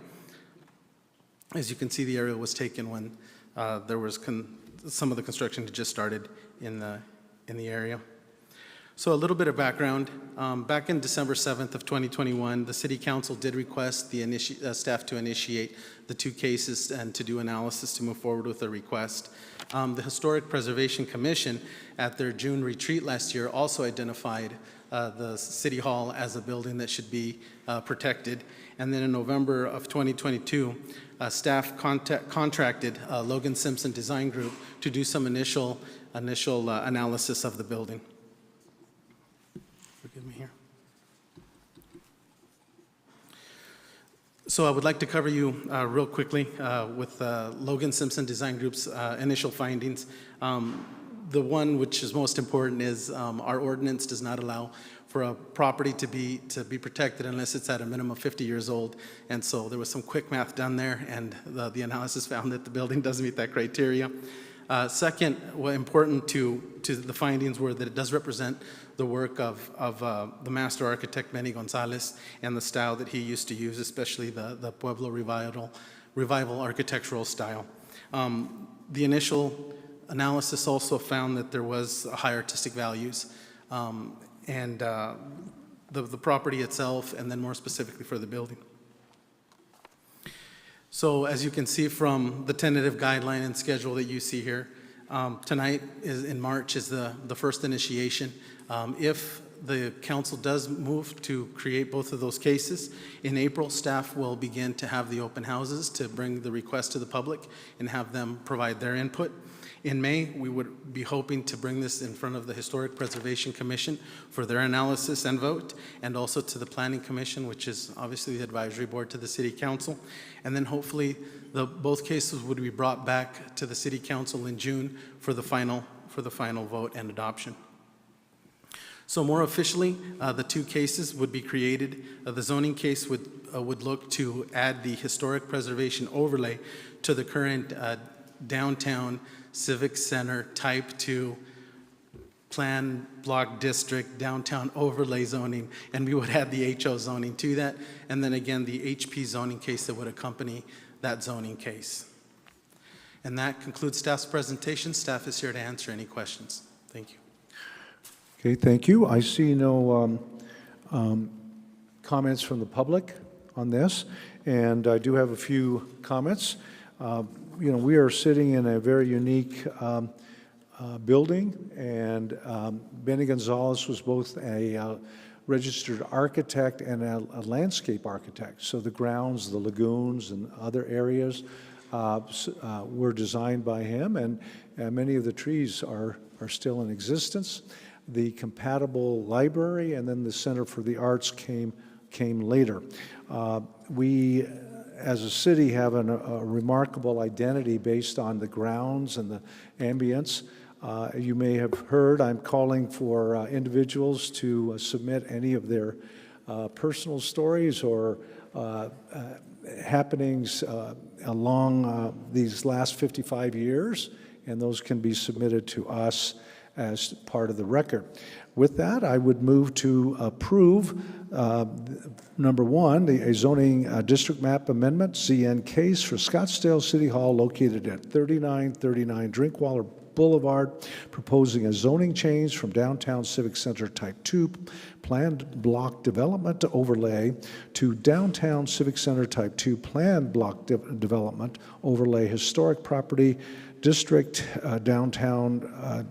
As you can see, the area was taken when there was some of the construction had just started in the area. So a little bit of background. Back in December 7th of 2021, the City Council did request the staff to initiate the 2 cases and to do analysis to move forward with the request. The Historic Preservation Commission, at their June retreat last year, also identified the City Hall as a building that should be protected. And then in November of 2022, staff contracted Logan Simpson Design Group to do some initial analysis of the building. Forgive me here. So I would like to cover you real quickly with Logan Simpson Design Group's initial findings. The one which is most important is our ordinance does not allow for a property to be protected unless it's at a minimum of 50 years old. And so there was some quick math done there, and the analysis found that the building doesn't meet that criteria. Second, important to the findings were that it does represent the work of the master architect Benny Gonzalez and the style that he used to use, especially the Pueblo revival architectural style. The initial analysis also found that there was high artistic values, and the property itself, and then more specifically for the building. So as you can see from the tentative guideline and schedule that you see here, tonight in March is the first initiation. If the council does move to create both of those cases, in April, staff will begin to have the open houses to bring the request to the public and have them provide their input. In May, we would be hoping to bring this in front of the Historic Preservation Commission for their analysis and vote, and also to the Planning Commission, which is obviously the advisory board to the City Council. And then hopefully both cases would be brought back to the City Council in June for the final vote and adoption. So more officially, the 2 cases would be created. The zoning case would look to add the historic preservation overlay to the current downtown Civic Center Type 2 Plan Block District Downtown Overlay zoning, and we would add the HO zoning to that, and then again the HP zoning case that would accompany that zoning case. And that concludes staff's presentation. Staff is here to answer any questions. Thank you. Okay, thank you. I see no comments from the public on this, and I do have a few comments. We are sitting in a very unique building, and Benny Gonzalez was both a registered architect and a landscape architect. So the grounds, the lagoons, and other areas were designed by him, and many of the trees are still in existence. The compatible library and then the Center for the Arts came later. We, as a city, have a remarkable identity based on the grounds and the ambience. You may have heard I'm calling for individuals to submit any of their personal stories or happenings along these last 55 years, and those can be submitted to us as part of the record. With that, I would move to approve number 1, a zoning district map amendment, ZN case for Scottsdale City Hall located at 3939 Drinkwalder Boulevard, proposing a zoning change from downtown Civic Center Type 2 planned block development to overlay to downtown Civic Center Type 2 planned block development overlay historic property district downtown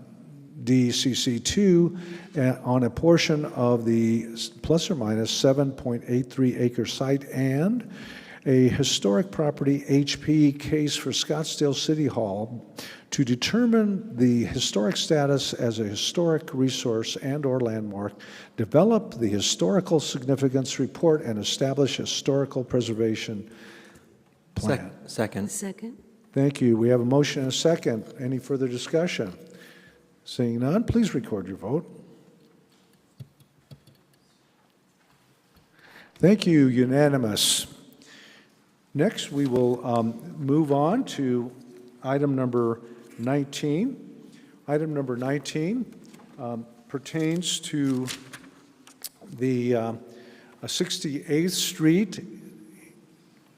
DCC2 on a portion of the plus or minus 7.83 acre site, and a historic property HP case for Scottsdale City Hall to determine the historic status as a historic resource and/or landmark, develop the historical significance report, and establish historical preservation plan. Second. Thank you. We have a motion and a second. Any further discussion? Seeing none, please record your vote. Thank you, unanimous. Next, we will move on to item number 19. Item number 19 pertains to the 68th Street,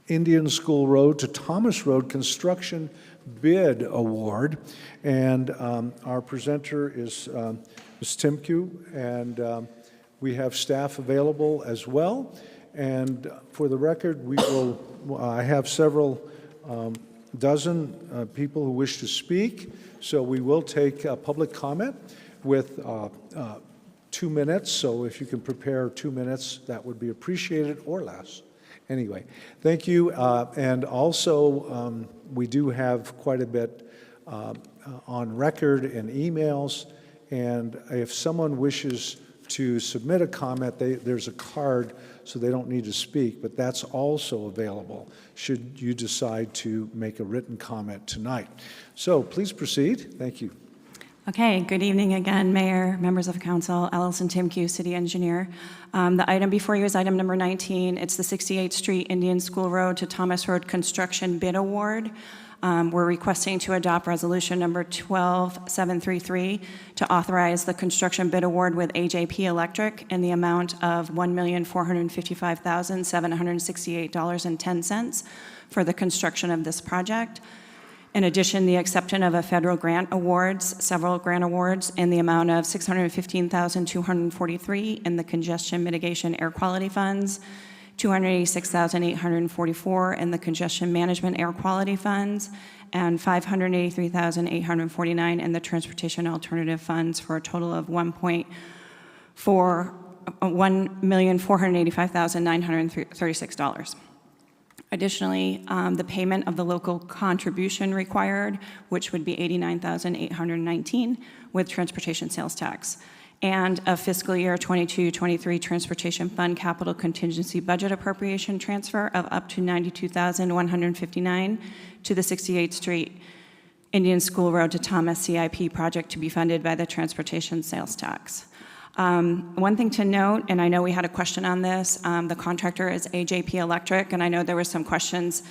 Indian School Road to Thomas Road Construction Bid Award. And our presenter is Ms. Timku, and we have staff available as well. And for the record, I have several dozen people who wish to speak, so we will take public comment with 2 minutes. So if you can prepare 2 minutes, that would be appreciated, or less. Anyway, thank you. And also, we do have quite a bit on record and emails. And if someone wishes to submit a comment, there's a card, so they don't need to speak, but that's also available should you decide to make a written comment tonight. So please proceed. Thank you. Okay, good evening again, Mayor, members of Council, Allison Timku, City Engineer. The item before you is item number 19. It's the 68th Street, Indian School Road to Thomas Road Construction Bid Award. We're requesting to adopt resolution number 12733 to authorize the construction bid award with AJP Electric in the amount of $1,455,768.10 for the construction of this project. In addition, the acceptance of a federal grant awards, several grant awards in the amount of $615,243 in the congestion mitigation air quality funds, $286,844 in the congestion management air quality funds, and $583,849 in the transportation alternative funds, for a total of $1,485,936. Additionally, the payment of the local contribution required, which would be $89,819 with transportation sales tax, and a fiscal year 22-23 Transportation Fund Capital Contingency Budget Appropriation transfer of up to $92,159 to the 68th Street Indian School Road to Thomas CIP project to be funded by the transportation sales tax. One thing to note, and I know we had a question on this, the contractor is AJP Electric, and I know there were some questions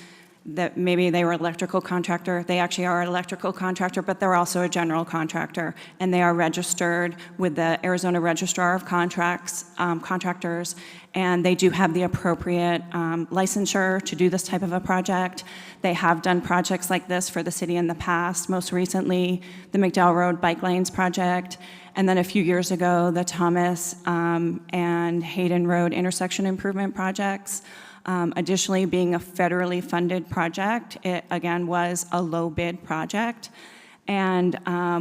that maybe they were electrical contractor. They actually are an electrical contractor, but they're also a general contractor, and they are registered with the Arizona Registrar of Contractors, and they do have the appropriate licensure to do this type of a project. They have done projects like this for the city in the past, most recently the McDowell Road Bike Lanes project, and then a few years ago, the Thomas and Hayden Road intersection improvement projects. Additionally, being a federally funded project, it again was a low bid project. And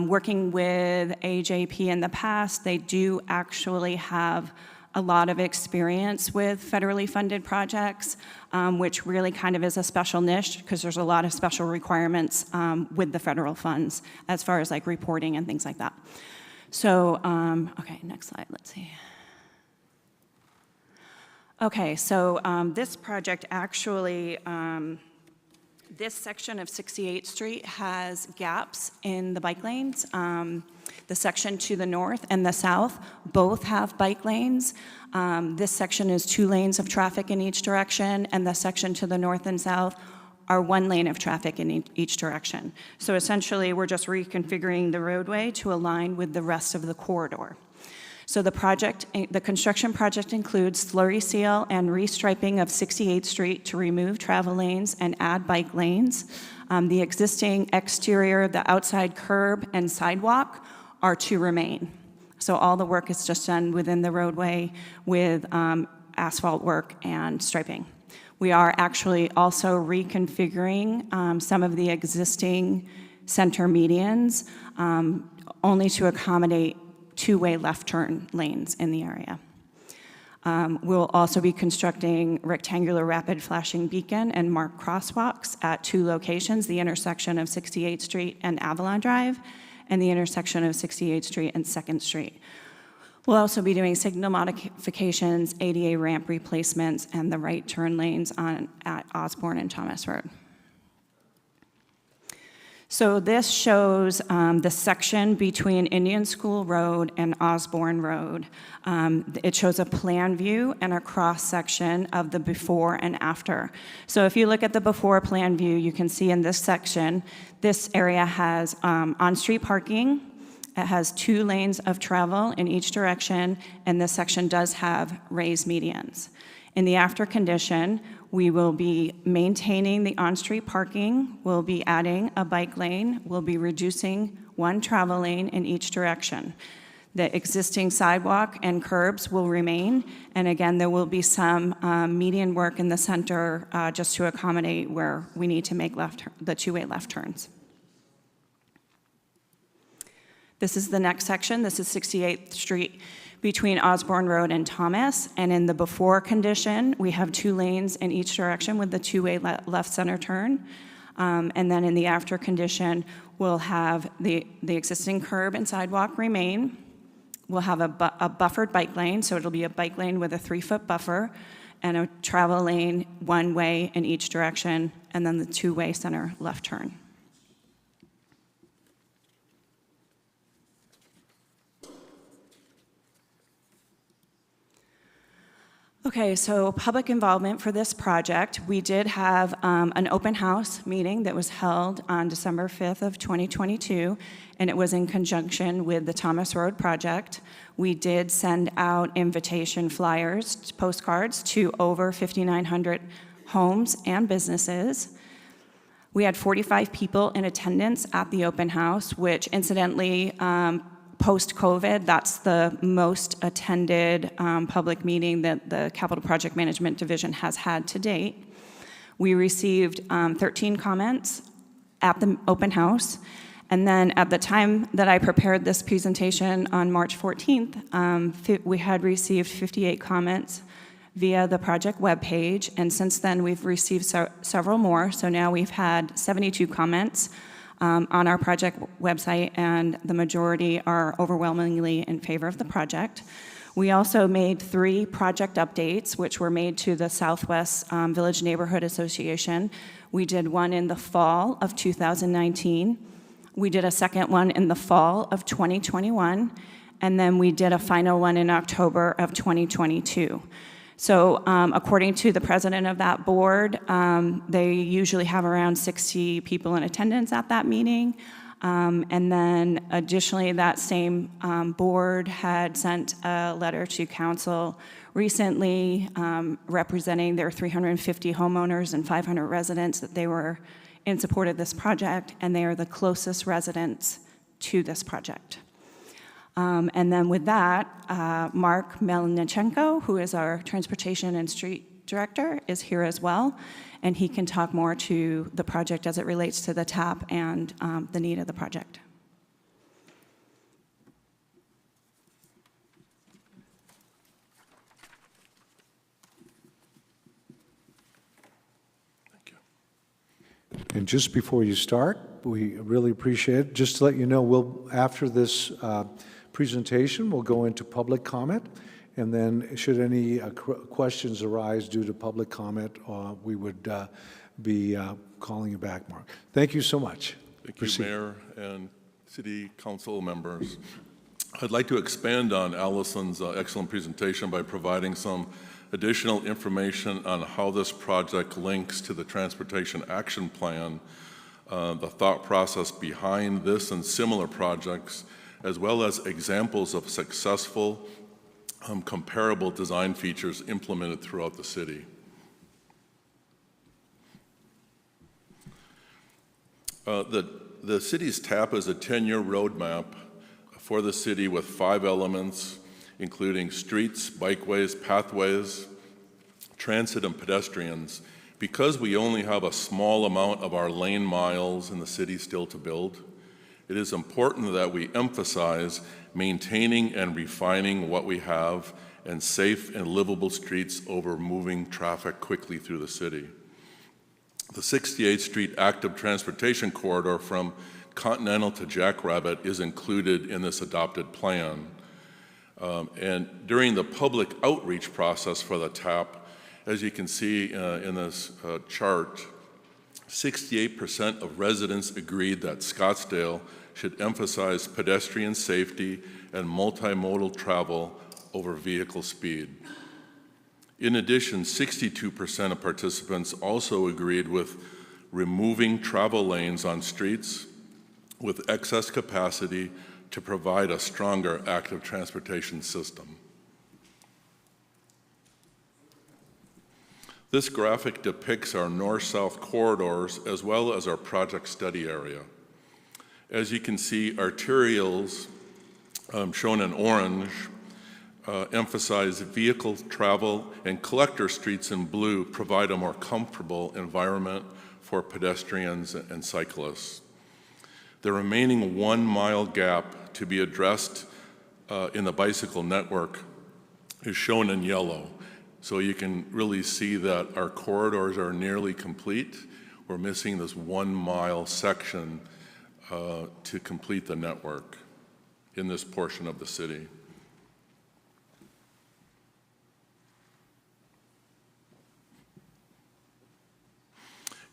working with AJP in the past, they do actually have a lot of experience with federally funded projects, which really kind of is a special niche because there's a lot of special requirements with the federal funds as far as like reporting and things like that. So, okay, next slide, let's see. Okay, so this project actually, this section of 68th Street has gaps in the bike lanes. The section to the north and the south both have bike lanes. This section is 2 lanes of traffic in each direction, and the section to the north and south are 1 lane of traffic in each direction. So essentially, we're just reconfiguring the roadway to align with the rest of the corridor. So the construction project includes slurry seal and restriping of 68th Street to remove travel lanes and add bike lanes. The existing exterior, the outside curb and sidewalk are to remain. So all the work is just done within the roadway with asphalt work and striping. We are actually also reconfiguring some of the existing center medians only to accommodate 2-way left turn lanes in the area. We'll also be constructing rectangular rapid flashing beacon and marked crosswalks at 2 locations, the intersection of 68th Street and Avalon Drive, and the intersection of 68th Street and 2nd Street. We'll also be doing signal modifications, ADA ramp replacements, and the right turn lanes at Osborne and Thomas Road. So this shows the section between Indian School Road and Osborne Road. It shows a plan view and a cross-section of the before and after. So if you look at the before plan view, you can see in this section, this area has on-street parking. It has 2 lanes of travel in each direction, and this section does have raised medians. In the after condition, we will be maintaining the on-street parking, we'll be adding a bike lane, we'll be reducing 1 travel lane in each direction. The existing sidewalk and curbs will remain, and again, there will be some median work in the center just to accommodate where we need to make the 2-way left turns. This is the next section. This is 68th Street between Osborne Road and Thomas. And in the before condition, we have 2 lanes in each direction with the 2-way left center turn. And then in the after condition, we'll have the existing curb and sidewalk remain. We'll have a buffered bike lane, so it'll be a bike lane with a 3-foot buffer and a travel lane 1 way in each direction, and then the 2-way center left turn. Okay, so public involvement for this project. We did have an open house meeting that was held on December 5th of 2022, and it was in conjunction with the Thomas Road project. We did send out invitation flyers, postcards, to over 5,900 homes and businesses. We had 45 people in attendance at the open house, which incidentally, post-COVID, that's the most attended public meeting that the Capital Project Management Division has had to date. We received 13 comments at the open house, and then at the time that I prepared this presentation on March 14th, we had received 58 comments via the project webpage, and since then we've received several more, so now we've had 72 comments on our project website, and the majority are overwhelmingly in favor of the project. We also made 3 project updates, which were made to the Southwest Village Neighborhood Association. We did one in the fall of 2019. We did a second one in the fall of 2021, and then we did a final one in October of 2022. So according to the president of that board, they usually have around 60 people in attendance at that meeting. And then additionally, that same board had sent a letter to council recently representing their 350 homeowners and 500 residents that they were in support of this project, and they are the closest residents to this project. And then with that, Mark Melnichenko, who is our Transportation and Street Director, is here as well, and he can talk more to the project as it relates to the TAP and the need of the project. And just before you start, we really appreciate it. Just to let you know, after this presentation, we'll go into public comment, and then should any questions arise due to public comment, we would be calling you back, Mark. Thank you so much. Thank you, Mayor and City Council members. I'd like to expand on Allison's excellent presentation by providing some additional information on how this project links to the Transportation Action Plan, the thought process behind this and similar projects, as well as examples of successful, comparable design features implemented throughout the city. The city's TAP is a 10-year roadmap for the city with 5 elements, including streets, bikeways, pathways, transit, and pedestrians. Because we only have a small amount of our lane miles in the city still to build, it is important that we emphasize maintaining and refining what we have and safe and livable streets over moving traffic quickly through the city. The 68th Street Active Transportation Corridor from Continental to Jackrabbit is included in this adopted plan. And during the public outreach process for the TAP, as you can see in this chart, 68% of residents agreed that Scottsdale should emphasize pedestrian safety and multimodal travel over vehicle speed. In addition, 62% of participants also agreed with removing travel lanes on streets with excess capacity to provide a stronger active transportation system. This graphic depicts our north-south corridors as well as our project study area. As you can see, arterials, shown in orange, emphasize vehicle travel, and collector streets in blue provide a more comfortable environment for pedestrians and cyclists. The remaining 1 mile gap to be addressed in the bicycle network is shown in yellow. So you can really see that our corridors are nearly complete. We're missing this 1 mile section to complete the network in this portion of the city.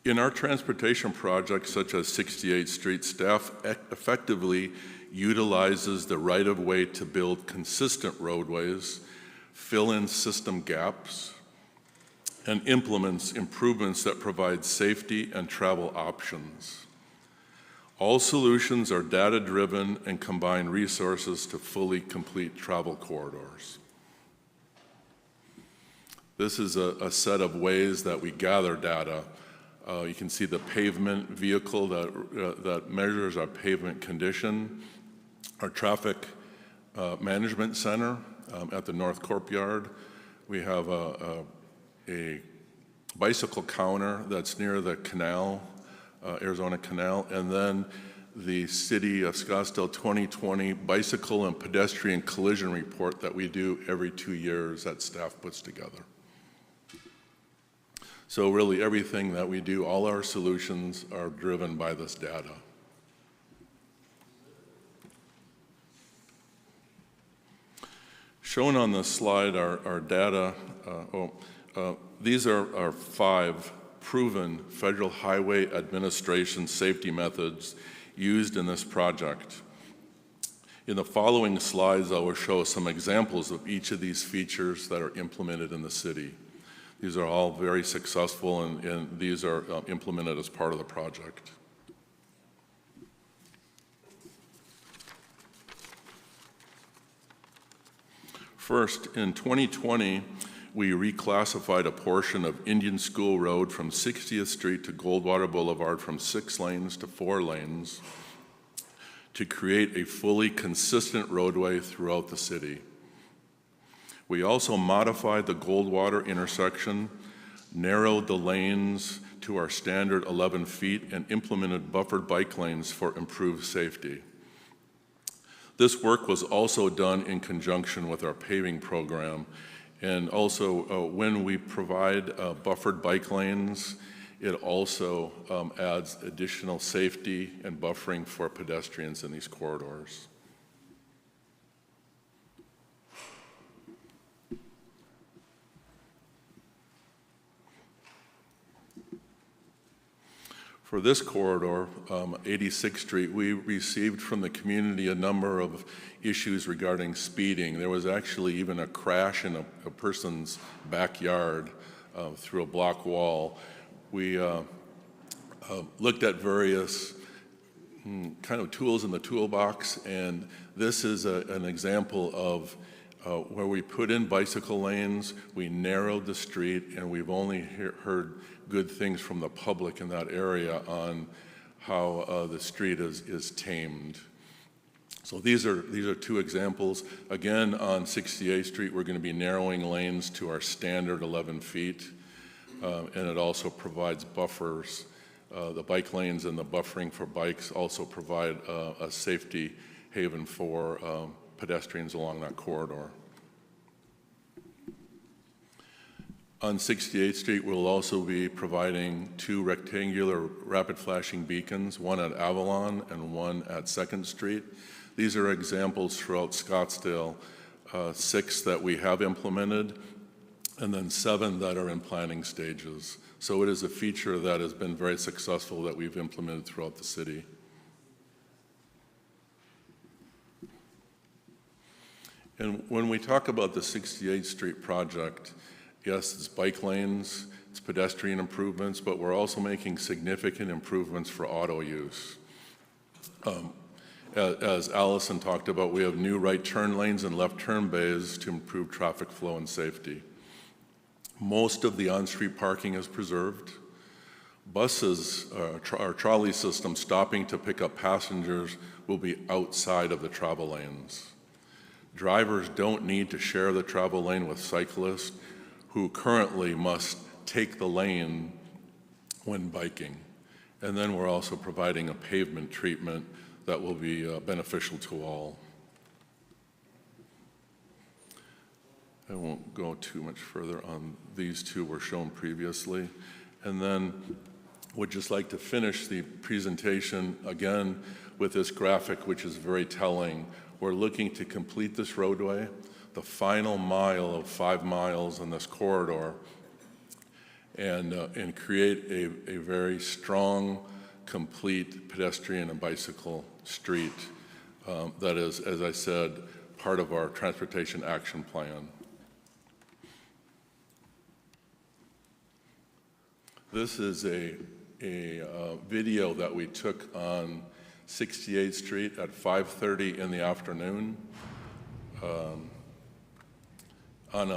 In our transportation projects, such as 68th Street, staff effectively utilizes the right-of-way to build consistent roadways, fill in system gaps, and implements improvements that provide safety and travel options. All solutions are data-driven and combine resources to fully complete travel corridors. This is a set of ways that we gather data. You can see the pavement vehicle that measures our pavement condition, our traffic management center at the North Courtyard. We have a bicycle counter that's near the canal, Arizona Canal, and then the City of Scottsdale 2020 Bicycle and Pedestrian Collision Report that we do every 2 years that staff puts together. So really everything that we do, all our solutions are driven by this data. Shown on this slide are our data. These are our 5 proven Federal Highway Administration safety methods used in this project. In the following slides, I will show some examples of each of these features that are implemented in the city. These are all very successful, and these are implemented as part of the project. First, in 2020, we reclassified a portion of Indian School Road from 60th Street to Goldwater Boulevard from 6 lanes to 4 lanes to create a fully consistent roadway throughout the city. We also modified the Goldwater intersection, narrowed the lanes to our standard 11 feet, and implemented buffered bike lanes for improved safety. This work was also done in conjunction with our paving program, and also when we provide buffered bike lanes, it also adds additional safety and buffering for pedestrians in these corridors. For this corridor, 86th Street, we received from the community a number of issues regarding speeding. There was actually even a crash in a person's backyard through a block wall. We looked at various kind of tools in the toolbox, and this is an example of where we put in bicycle lanes, we narrowed the street, and we've only heard good things from the public in that area on how the street is tamed. So these are 2 examples. Again, on 68th Street, we're going to be narrowing lanes to our standard 11 feet, and it also provides buffers. The bike lanes and the buffering for bikes also provide a safety haven for pedestrians along that corridor. On 68th Street, we'll also be providing 2 rectangular rapid flashing beacons, one at Avalon and one at 2nd Street. These are examples throughout Scottsdale, 6 that we have implemented, and then 7 that are in planning stages. So it is a feature that has been very successful that we've implemented throughout the city. And when we talk about the 68th Street project, yes, it's bike lanes, it's pedestrian improvements, but we're also making significant improvements for auto use. As Allison talked about, we have new right turn lanes and left turn bays to improve traffic flow and safety. Most of the on-street parking is preserved. Buses, our trolley system stopping to pick up passengers will be outside of the travel lanes. Drivers don't need to share the travel lane with cyclists who currently must take the lane when biking. And then we're also providing a pavement treatment that will be beneficial to all. I won't go too much further on these two were shown previously. And then would just like to finish the presentation again with this graphic, which is very telling. We're looking to complete this roadway, the final mile of 5 miles in this corridor, and create a very strong, complete pedestrian and bicycle street that is, as I said, part of our transportation action plan. This is a video that we took on 68th Street at 5:30 in the afternoon on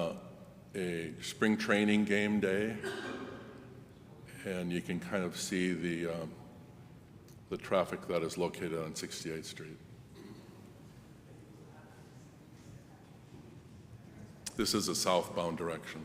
a spring training game day, and you can kind of see the traffic that is located on 68th Street. This is a southbound direction.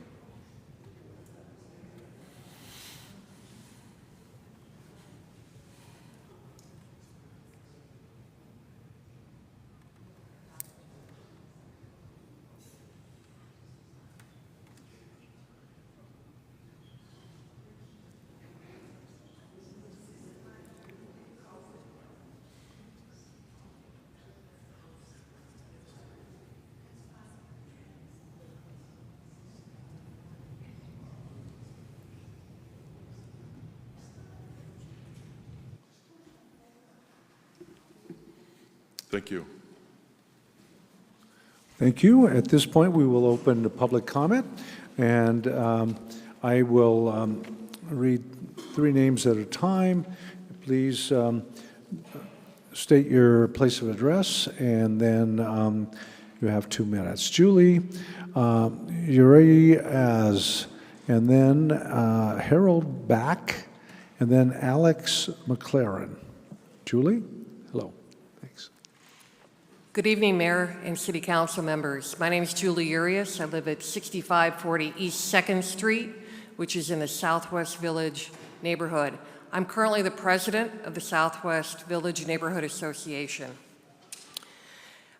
Thank you. Thank you. At this point, we will open to public comment, and I will read 3 names at a time. Please state your place of address, and then you have 2 minutes. Julie Urias, and then Harold Back, and then Alex McLaren. Julie, hello. Good evening, Mayor and City Council members. My name is Julie Urias. I live at 6540 East 2nd Street, which is in the Southwest Village neighborhood. I'm currently the president of the Southwest Village Neighborhood Association.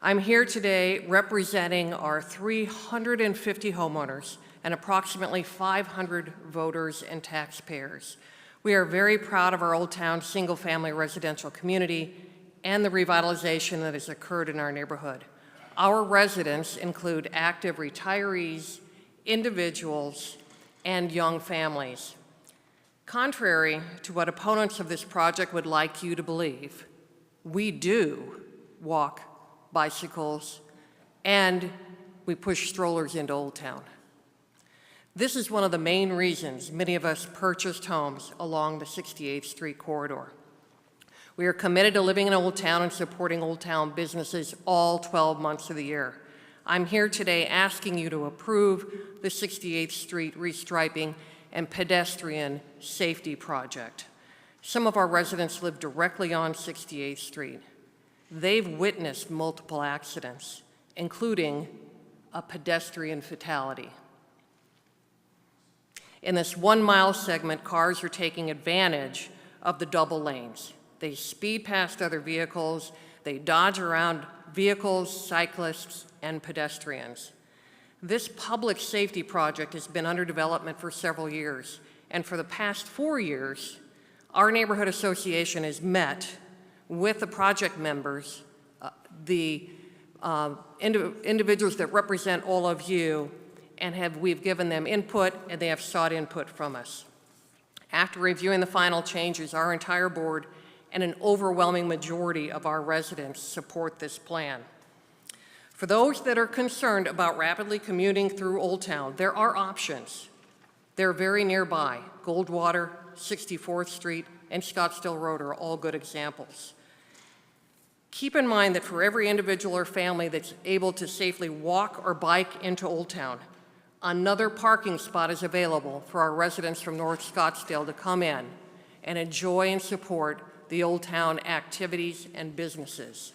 I'm here today representing our 350 homeowners and approximately 500 voters and taxpayers. We are very proud of our Old Town single-family residential community and the revitalization that has occurred in our neighborhood. Our residents include active retirees, individuals, and young families. Contrary to what opponents of this project would like you to believe, we do walk bicycles and we push strollers into Old Town. This is one of the main reasons many of us purchased homes along the 68th Street corridor. We are committed to living in Old Town and supporting Old Town businesses all 12 months of the year. I'm here today asking you to approve the 68th Street restriping and pedestrian safety project. Some of our residents live directly on 68th Street. They've witnessed multiple accidents, including a pedestrian fatality. In this 1-mile segment, cars are taking advantage of the double lanes. They speed past other vehicles, they dodge around vehicles, cyclists, and pedestrians. This public safety project has been under development for several years, and for the past 4 years, our neighborhood association has met with the project members, the individuals that represent all of you, and we've given them input, and they have sought input from us. After reviewing the final changes, our entire board and an overwhelming majority of our residents support this plan. For those that are concerned about rapidly commuting through Old Town, there are options. They're very nearby. Goldwater, 64th Street, and Scottsdale Road are all good examples. Keep in mind that for every individual or family that's able to safely walk or bike into Old Town, another parking spot is available for our residents from North Scottsdale to come in and enjoy and support the Old Town activities and businesses.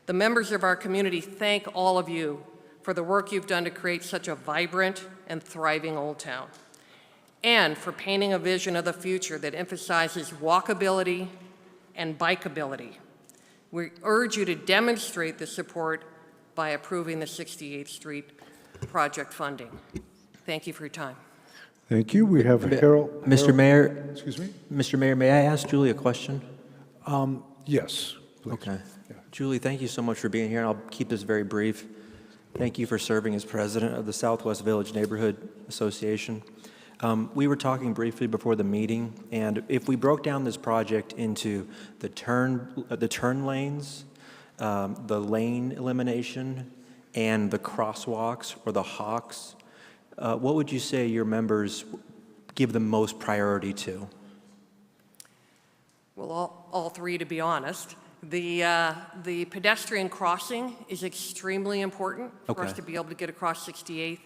The members of our community thank all of you for the work you've done to create such a vibrant and thriving Old Town, and for painting a vision of the future that emphasizes walkability and bikeability. We urge you to demonstrate the support by approving the 68th Street project funding. Thank you for your time. Thank you. We have Harold. Mr. Mayor. Excuse me? Mr. Mayor, may I ask Julie a question? Yes, please. Okay. Julie, thank you so much for being here, and I'll keep this very brief. Thank you for serving as president of the Southwest Village Neighborhood Association. We were talking briefly before the meeting, and if we broke down this project into the turn lanes, the lane elimination, and the crosswalks or the hawks, what would you say your members give the most priority to? Well, all three, to be honest. The pedestrian crossing is extremely important for us to be able to get across 68th,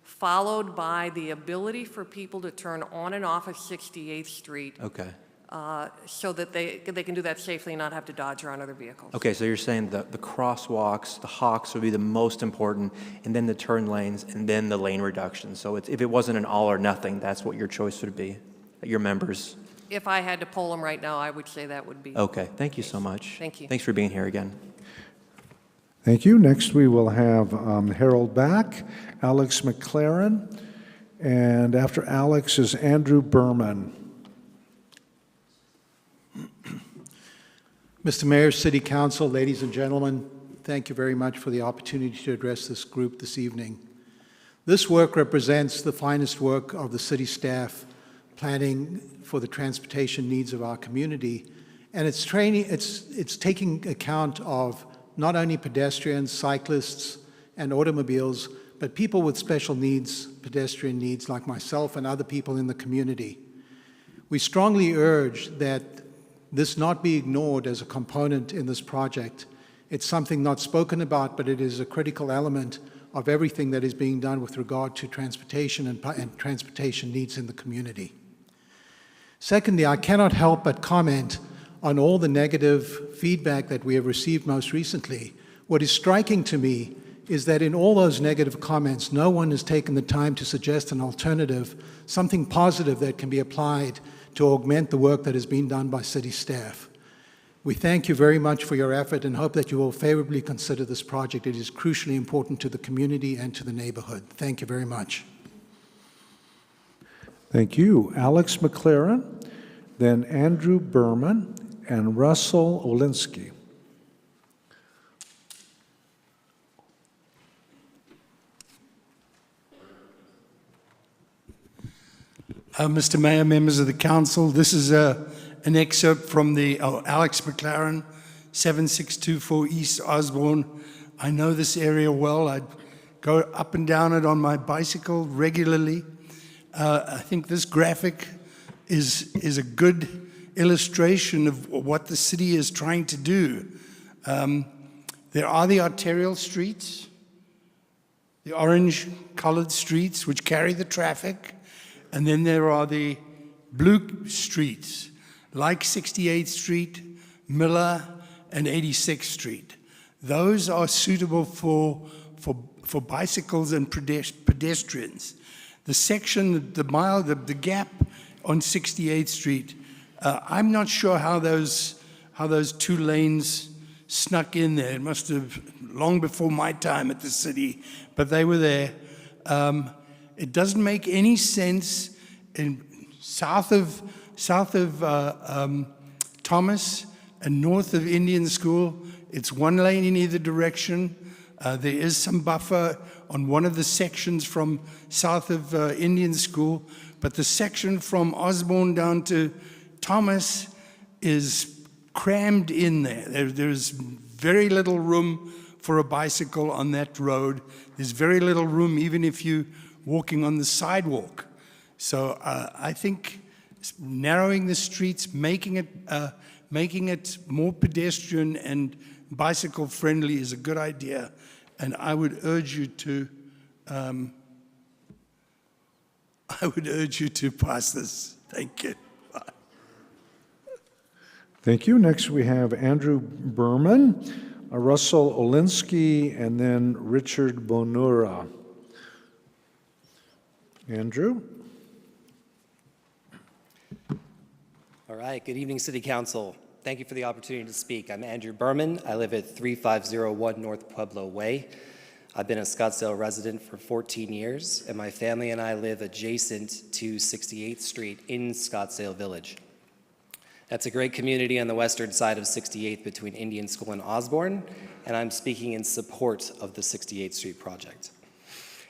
followed by the ability for people to turn on and off of 68th Street. Okay. So that they can do that safely and not have to dodge around other vehicles. Okay, so you're saying the crosswalks, the hawks would be the most important, and then the turn lanes, and then the lane reduction. So if it wasn't an all or nothing, that's what your choice would be, your members. If I had to poll them right now, I would say that would be. Okay, thank you so much. Thank you. Thanks for being here again. Thank you. Next, we will have Harold Back, Alex McLaren, and after Alex is Andrew Berman. Mr. Mayor, City Council, ladies and gentlemen, thank you very much for the opportunity to address this group this evening. This work represents the finest work of the city staff planning for the transportation needs of our community, and it's taking account of not only pedestrians, cyclists, and automobiles, but people with special needs, pedestrian needs like myself and other people in the community. We strongly urge that this not be ignored as a component in this project. It's something not spoken about, but it is a critical element of everything that is being done with regard to transportation and transportation needs in the community. Secondly, I cannot help but comment on all the negative feedback that we have received most recently. What is striking to me is that in all those negative comments, no one has taken the time to suggest an alternative, something positive that can be applied to augment the work that has been done by city staff. We thank you very much for your effort and hope that you will favorably consider this project. It is crucially important to the community and to the neighborhood. Thank you very much. Thank you. Alex McLaren, then Andrew Berman, and Russell Olinsky. Mr. Mayor, members of the council, this is an excerpt from the Alex McLaren, 7624 East Osborne. I know this area well. I go up and down it on my bicycle regularly. I think this graphic is a good illustration of what the city is trying to do. There are the arterial streets, the orange-colored streets which carry the traffic, and then there are the blue streets, like 68th Street, Miller, and 86th Street. Those are suitable for bicycles and pedestrians. The section, the gap on 68th Street, I'm not sure how those two lanes snuck in there. It must have long before my time at the city, but they were there. It doesn't make any sense in south of Thomas and north of Indian School. It's one lane in either direction. There is some buffer on one of the sections from south of Indian School, but the section from Osborne down to Thomas is crammed in there. There's very little room for a bicycle on that road. There's very little room even if you're walking on the sidewalk. So I think narrowing the streets, making it more pedestrian and bicycle friendly is a good idea. And I would urge you to pass this. Thank you. Thank you. Next, we have Andrew Berman, Russell Olinsky, and then Richard Bonura. Andrew? All right. Good evening, City Council. Thank you for the opportunity to speak. I'm Andrew Berman. I live at 3501 North Pueblo Way. I've been a Scottsdale resident for 14 years, and my family and I live adjacent to 68th Street in Scottsdale Village. That's a great community on the western side of 68th between Indian School and Osborne, and I'm speaking in support of the 68th Street project.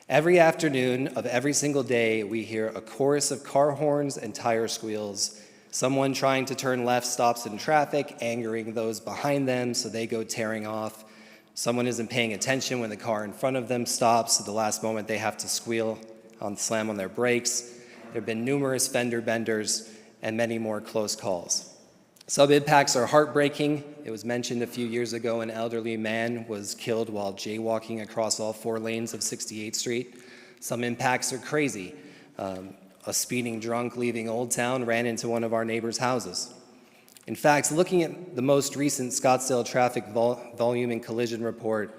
Every afternoon of every single day, we hear a chorus of car horns and tire squeals. Someone trying to turn left stops in traffic, angering those behind them, so they go tearing off. Someone isn't paying attention when the car in front of them stops. At the last moment, they have to slam on their brakes. There have been numerous fender benders and many more close calls. Some impacts are heartbreaking. It was mentioned a few years ago an elderly man was killed while jaywalking across all 4 lanes of 68th Street. Some impacts are crazy. A speeding drunk leaving Old Town ran into one of our neighbors' houses. In fact, looking at the most recent Scottsdale traffic volume and collision report,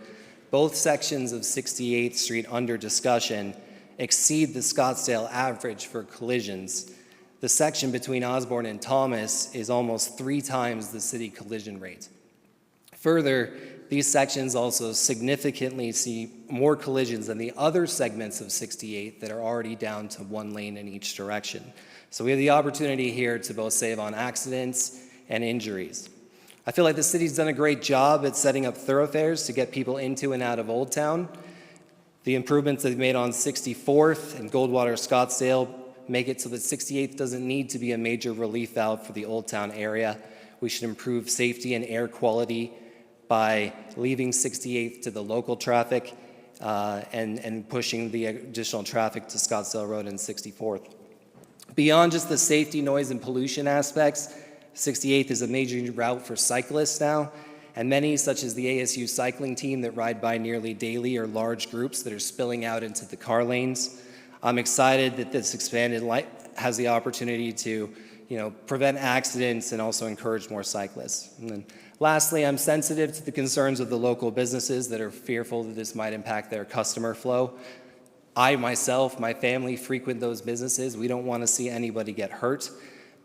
both sections of 68th Street under discussion exceed the Scottsdale average for collisions. The section between Osborne and Thomas is almost 3 times the city collision rate. Further, these sections also significantly see more collisions than the other segments of 68 that are already down to 1 lane in each direction. So we have the opportunity here to both save on accidents and injuries. I feel like the city's done a great job at setting up thoroughfares to get people into and out of Old Town. The improvements they've made on 64th and Goldwater Scottsdale make it so that 68th doesn't need to be a major relief valve for the Old Town area. We should improve safety and air quality by leaving 68th to the local traffic and pushing the additional traffic to Scottsdale Road and 64th. Beyond just the safety, noise, and pollution aspects, 68th is a major route for cyclists now, and many, such as the ASU cycling team that ride by nearly daily, are large groups that are spilling out into the car lanes. I'm excited that this expanded light has the opportunity to, prevent accidents and also encourage more cyclists. And then lastly, I'm sensitive to the concerns of the local businesses that are fearful that this might impact their customer flow. I myself, my family frequent those businesses. We don't want to see anybody get hurt.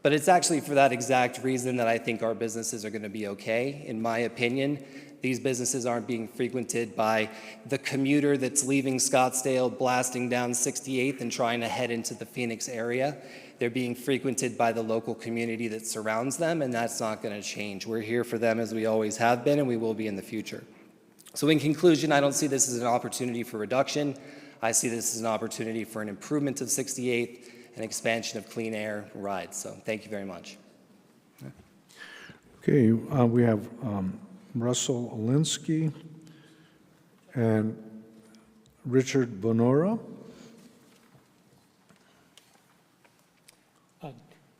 But it's actually for that exact reason that I think our businesses are going to be okay. In my opinion, these businesses aren't being frequented by the commuter that's leaving Scottsdale, blasting down 68th and trying to head into the Phoenix area. They're being frequented by the local community that surrounds them, and that's not going to change. We're here for them as we always have been, and we will be in the future. So in conclusion, I don't see this as an opportunity for reduction. I see this as an opportunity for an improvement of 68th and expansion of clean air rides. So thank you very much. Okay, we have Russell Olinsky and Richard Bonora.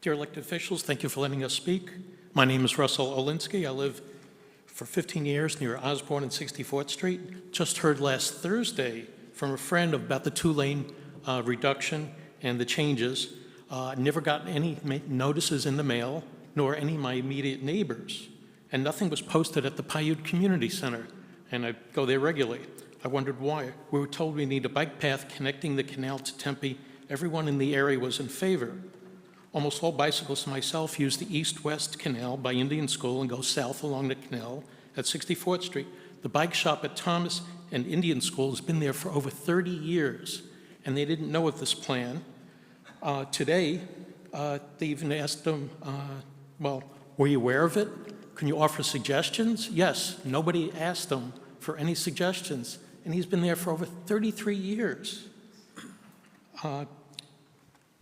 Dear elected officials, thank you for letting us speak. My name is Russell Olinsky. I live for 15 years near Osborne and 64th Street. Just heard last Thursday from a friend about the 2-lane reduction and the changes. Never got any notices in the mail, nor any of my immediate neighbors. And nothing was posted at the Paiute Community Center, and I go there regularly. I wondered why. We were told we need a bike path connecting the canal to Tempe. Everyone in the area was in favor. Almost all bicyclists, myself, use the east-west canal by Indian School and go south along the canal at 64th Street. The bike shop at Thomas and Indian School has been there for over 30 years, and they didn't know of this plan. Today, they even asked them, well, were you aware of it? Can you offer suggestions? Yes, nobody asked him for any suggestions, and he's been there for over 33 years.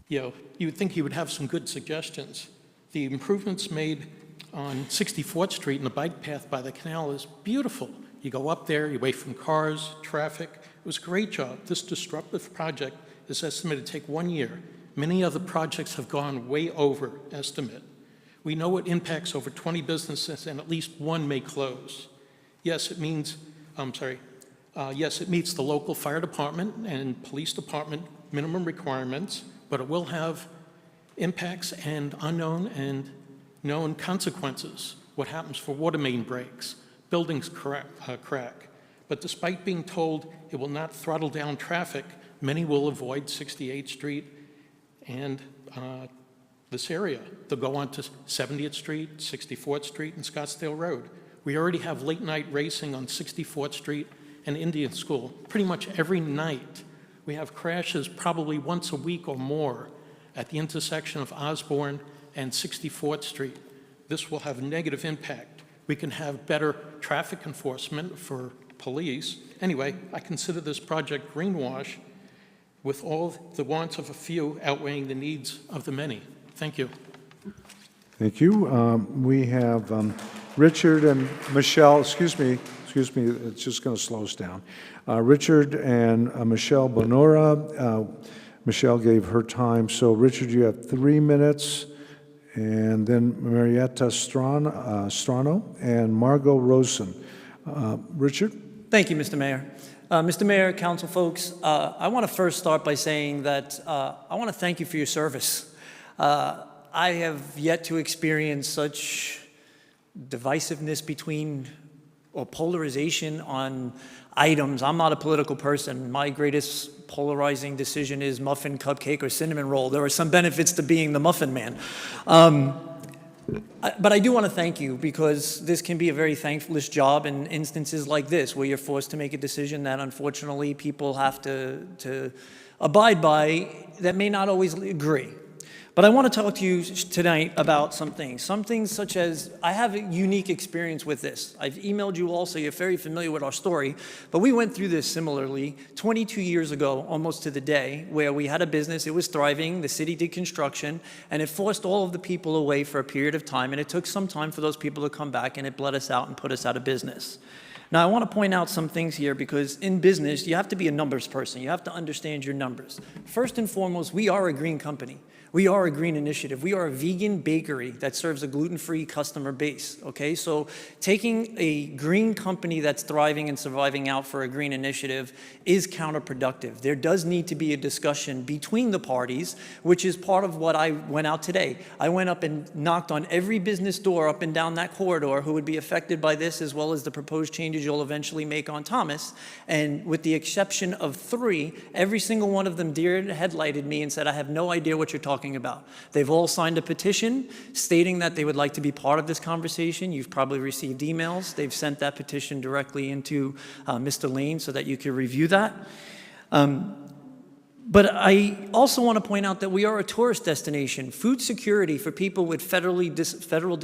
you know, you would think he would have some good suggestions. The improvements made on 64th Street and the bike path by the canal is beautiful. You go up there, you're away from cars, traffic. It was a great job. This disruptive project is estimated to take 1 year. Many other projects have gone way over estimate. We know it impacts over 20 businesses and at least one may close. Yes, it means, yes, it meets the local fire department and police department minimum requirements, but it will have impacts and unknown and known consequences. What happens for water main breaks, buildings crack. But despite being told it will not throttle down traffic, many will avoid 68th Street and this area. They'll go on to 70th Street, 64th Street, and Scottsdale Road. We already have late night racing on 64th Street and Indian School. Pretty much every night, we have crashes probably once a week or more at the intersection of Osborne and 64th Street. This will have a negative impact. We can have better traffic enforcement for police. Anyway, I consider this project greenwash with all the wants of a few outweighing the needs of the many. Thank you. Thank you. We have Richard and Michelle, excuse me, it's just going to slow us down. Richard and Michelle Bonora. Michelle gave her time. So, Richard, you have 3 minutes. And then Marietta Strano and Margot Rosen. Richard? Thank you, Mr. Mayor. Mr. Mayor, council folks, I want to first start by saying that I want to thank you for your service. I have yet to experience such divisiveness between or polarization on items. I'm not a political person. My greatest polarizing decision is muffin, cupcake, or cinnamon roll. There are some benefits to being the muffin man. But I do want to thank you because this can be a very thankless job in instances like this where you're forced to make a decision that unfortunately people have to abide by that may not always agree. But I want to talk to you tonight about some things such as I have a unique experience with this. I've emailed you all, so you're very familiar with our story, but we went through this similarly 22 years ago, almost to the day, where we had a business, it was thriving, the city did construction, and it forced all of the people away for a period of time, and it took some time for those people to come back, and it bled us out and put us out of business. Now, I want to point out some things here because in business, you have to be a numbers person. You have to understand your numbers. First and foremost, we are a green company. We are a green initiative. We are a vegan bakery that serves a gluten-free customer base, okay? So taking a green company that's thriving and surviving out for a green initiative is counterproductive. There does need to be a discussion between the parties, which is part of what I went out today. I went up and knocked on every business door up and down that corridor who would be affected by this, as well as the proposed changes you'll eventually make on Thomas. And with the exception of 3, every single one of them deer-headlighted me and said, I have no idea what you're talking about. They've all signed a petition stating that they would like to be part of this conversation. You've probably received emails. They've sent that petition directly into Mr. Lane so that you can review that. But I also want to point out that we are a tourist destination. Food security for people with federal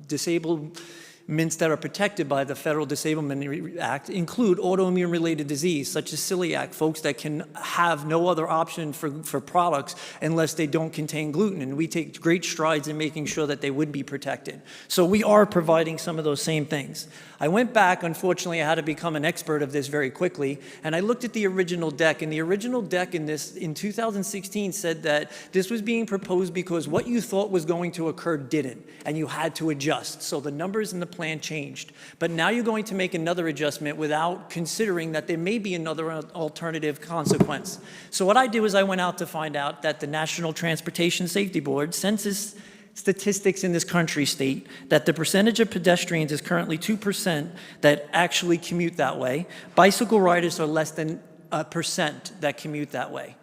disablements that are protected by the Federal Disablement Act include autoimmune-related disease, such as celiac, folks that can have no other option for products unless they don't contain gluten. And we take great strides in making sure that they would be protected. So we are providing some of those same things. I went back, unfortunately, I had to become an expert of this very quickly, and I looked at the original deck, and the original deck in 2016 said that this was being proposed because what you thought was going to occur didn't, and you had to adjust. So the numbers in the plan changed. But now you're going to make another adjustment without considering that there may be another alternative consequence. So what I did was I went out to find out that the National Transportation Safety Board, census statistics in this country state that the percentage of pedestrians is currently 2% that actually commute that way. Bicycle riders are less than 1% that commute that way.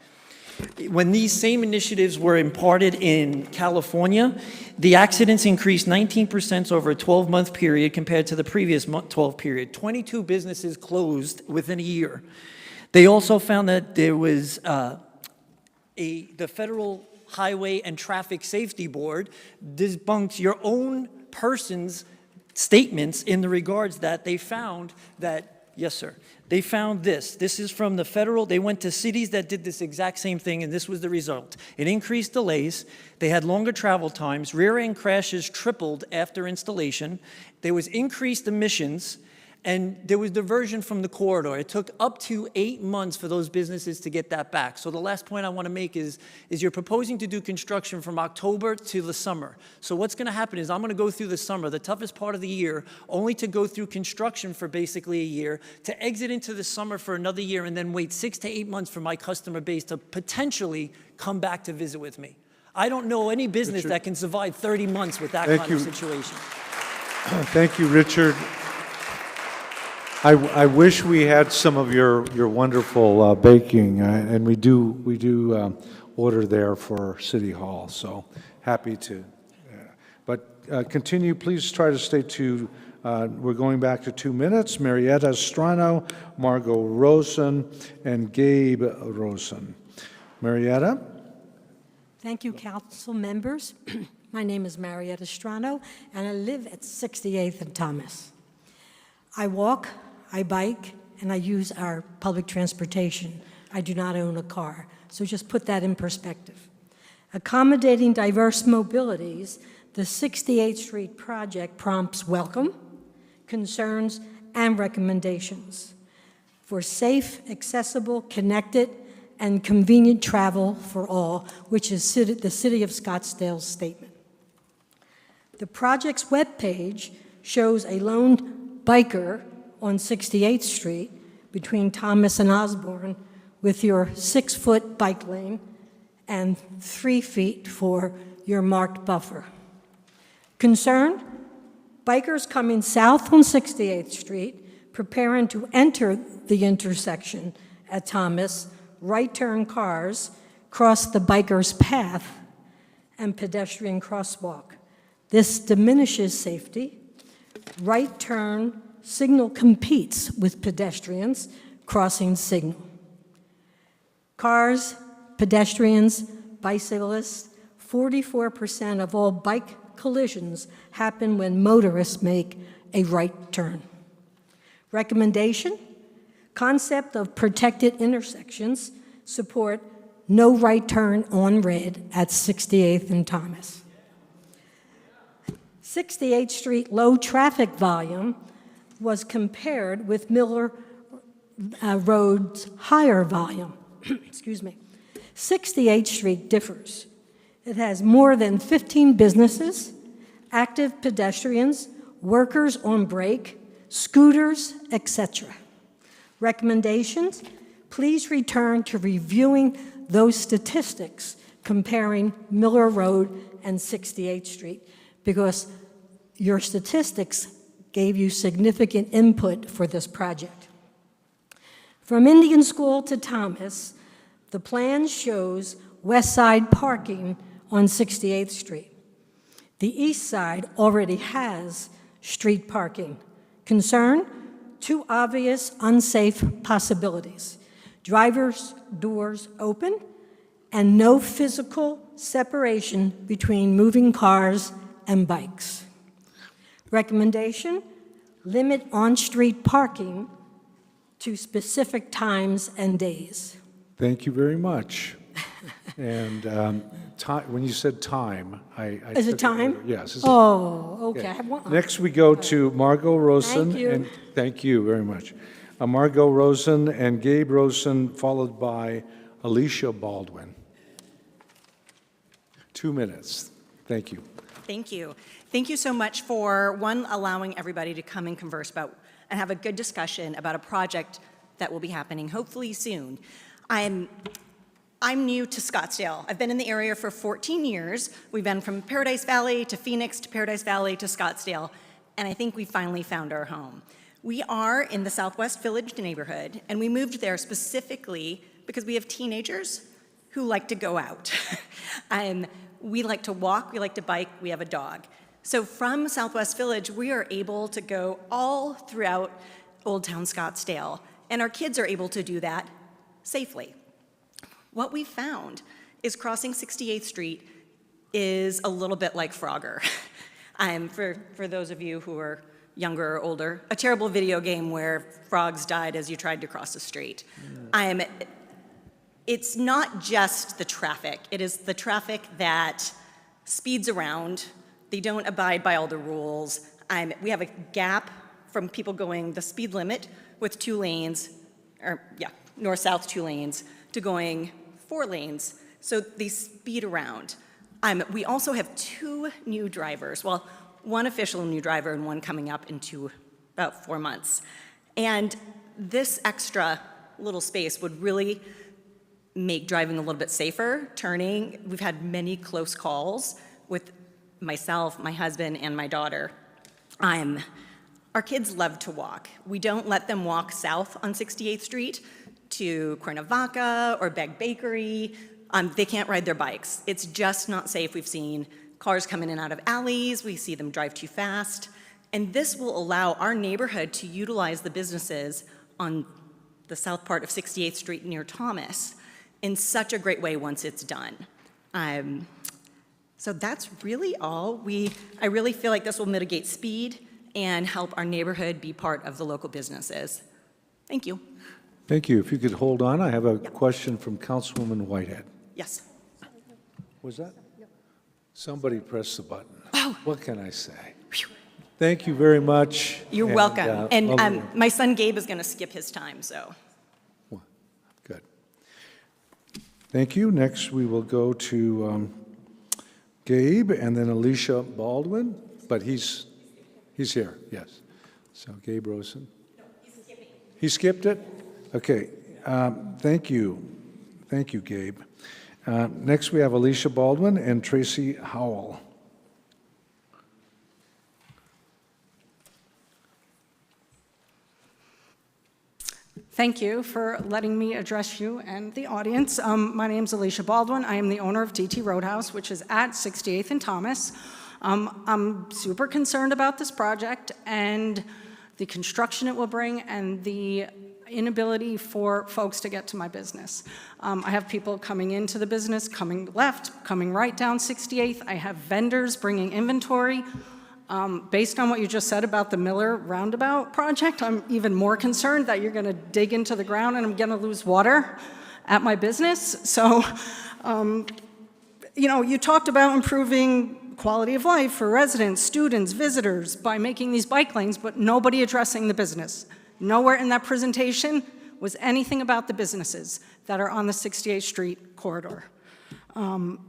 When these same initiatives were imparted in California, the accidents increased 19% over a 12-month period compared to the previous 12 period. 22 businesses closed within a year. They also found that there was the Federal Highway and Traffic Safety Board debunks your own person's statements in the regards that they found that Yes, sir. They found this. This is from the federal. They went to cities that did this exact same thing, and this was the result. It increased delays. They had longer travel times. Rear-end crashes tripled after installation. There was increased emissions, and there was diversion from the corridor. It took up to 8 months for those businesses to get that back. So the last point I want to make is you're proposing to do construction from October to the summer. So what's going to happen is I'm going to go through the summer, the toughest part of the year, only to go through construction for basically a year, to exit into the summer for another year, and then wait 6 to 8 months for my customer base to potentially come back to visit with me. I don't know any business that can survive 30 months with that kind of situation. Thank you, Richard. I wish we had some of your wonderful baking, and we do order there for City Hall, so happy to. But continue, please try to stay to, we're going back to 2 minutes. Marietta Strano, Margot Rosen, and Gabe Rosen. Marietta? Thank you, council members. My name is Marietta Strano, and I live at 68th and Thomas. I walk, I bike, and I use our public transportation. I do not own a car, so just put that in perspective. Accommodating diverse mobilities, the 68th Street project prompts welcome, concerns, and recommendations for safe, accessible, connected, and convenient travel for all, which is the City of Scottsdale's statement. The project's webpage shows a lone biker on 68th Street between Thomas and Osborne with your 6-foot bike lane and 3 feet for your marked buffer. Concerned? Bikers coming south on 68th Street, preparing to enter the intersection at Thomas, right-turn cars cross the biker's path and pedestrian crosswalk. This diminishes safety. Right-turn signal competes with pedestrians crossing signal. Cars, pedestrians, bicyclists, 44% of all bike collisions happen when motorists make a right turn. Recommendation: concept of protected intersections support no right turn on red at 68th and Thomas. 68th Street low traffic volume was compared with Miller Road's higher volume. Excuse me. 68th Street differs. It has more than 15 businesses, active pedestrians, workers on break, scooters, etc. Recommendations: please return to reviewing those statistics comparing Miller Road and 68th Street, because your statistics gave you significant input for this project. From Indian School to Thomas, the plan shows west side parking on 68th Street. The east side already has street parking. Concern? Two obvious unsafe possibilities: driver's doors open and no physical separation between moving cars and bikes. Recommendation: limit on-street parking to specific times and days. Thank you very much. And when you said time, I Is it took time? Yes. Oh, okay. I have one. Next, we go to Margot Rosen. Thank you. And thank you very much. Margot Rosen and Gabe Rosen, followed by Alicia Baldwin. 2 minutes. Thank you. Thank you. Thank you so much for, one, allowing everybody to come and converse about and have a good discussion about a project that will be happening hopefully soon. I'm new to Scottsdale. I've been in the area for 14 years. We've been from Paradise Valley to Phoenix to Paradise Valley to Scottsdale, and I think we finally found our home. We are in the Southwest Village neighborhood, and we moved there specifically because we have teenagers who like to go out. We like to walk, we like to bike, we have a dog. So from Southwest Village, we are able to go all throughout Old Town Scottsdale, and our kids are able to do that safely. What we found is crossing 68th Street is a little bit like Frogger. For those of you who are younger or older, a terrible video game where frogs died as you tried to cross the street. It's not just the traffic. It is the traffic that speeds around. They don't abide by all the rules. We have a gap from people going the speed limit with 2 lanes, or north-south 2 lanes, to going 4 lanes. So they speed around. We also have 2 new drivers. Well, 1 official new driver and 1 coming up into about 4 months. And this extra little space would really make driving a little bit safer, turning. We've had many close calls with myself, my husband, and my daughter. Our kids love to walk. We don't let them walk south on 68th Street to Cuernavaca or Begg Bakery. They can't ride their bikes. It's just not safe. We've seen cars come in and out of alleys. We see them drive too fast. And this will allow our neighborhood to utilize the businesses on the south part of 68th Street near Thomas in such a great way once it's done. So that's really all. I really feel like this will mitigate speed and help our neighborhood be part of the local businesses. Thank you. Thank you. If you could hold on, I have a question from Councilwoman Whitehead. Yes. Was that? Somebody pressed the button. Oh. What can I say? Thank you very much. You're welcome. And my son Gabe is going to skip his time, so. Good. Thank you. Next, we will go to Gabe and then Alicia Baldwin, but he's here, yes. So Gabe Rosen. No, he's skipping. He skipped it? Okay. Thank you. Thank you, Gabe. Next, we have Alicia Baldwin and Tracy Howell. Thank you for letting me address you and the audience. My name is Alicia Baldwin. I am the owner of DT Roadhouse, which is at 68th and Thomas. I'm super concerned about this project and the construction it will bring and the inability for folks to get to my business. I have people coming into the business, coming left, coming right down 68th. I have vendors bringing inventory. Based on what you just said about the Miller Roundabout project, I'm even more concerned that you're going to dig into the ground and I'm going to lose water at my business. So, you talked about improving quality of life for residents, students, visitors by making these bike lanes, but nobody addressing the business. Nowhere in that presentation was anything about the businesses that are on the 68th Street corridor.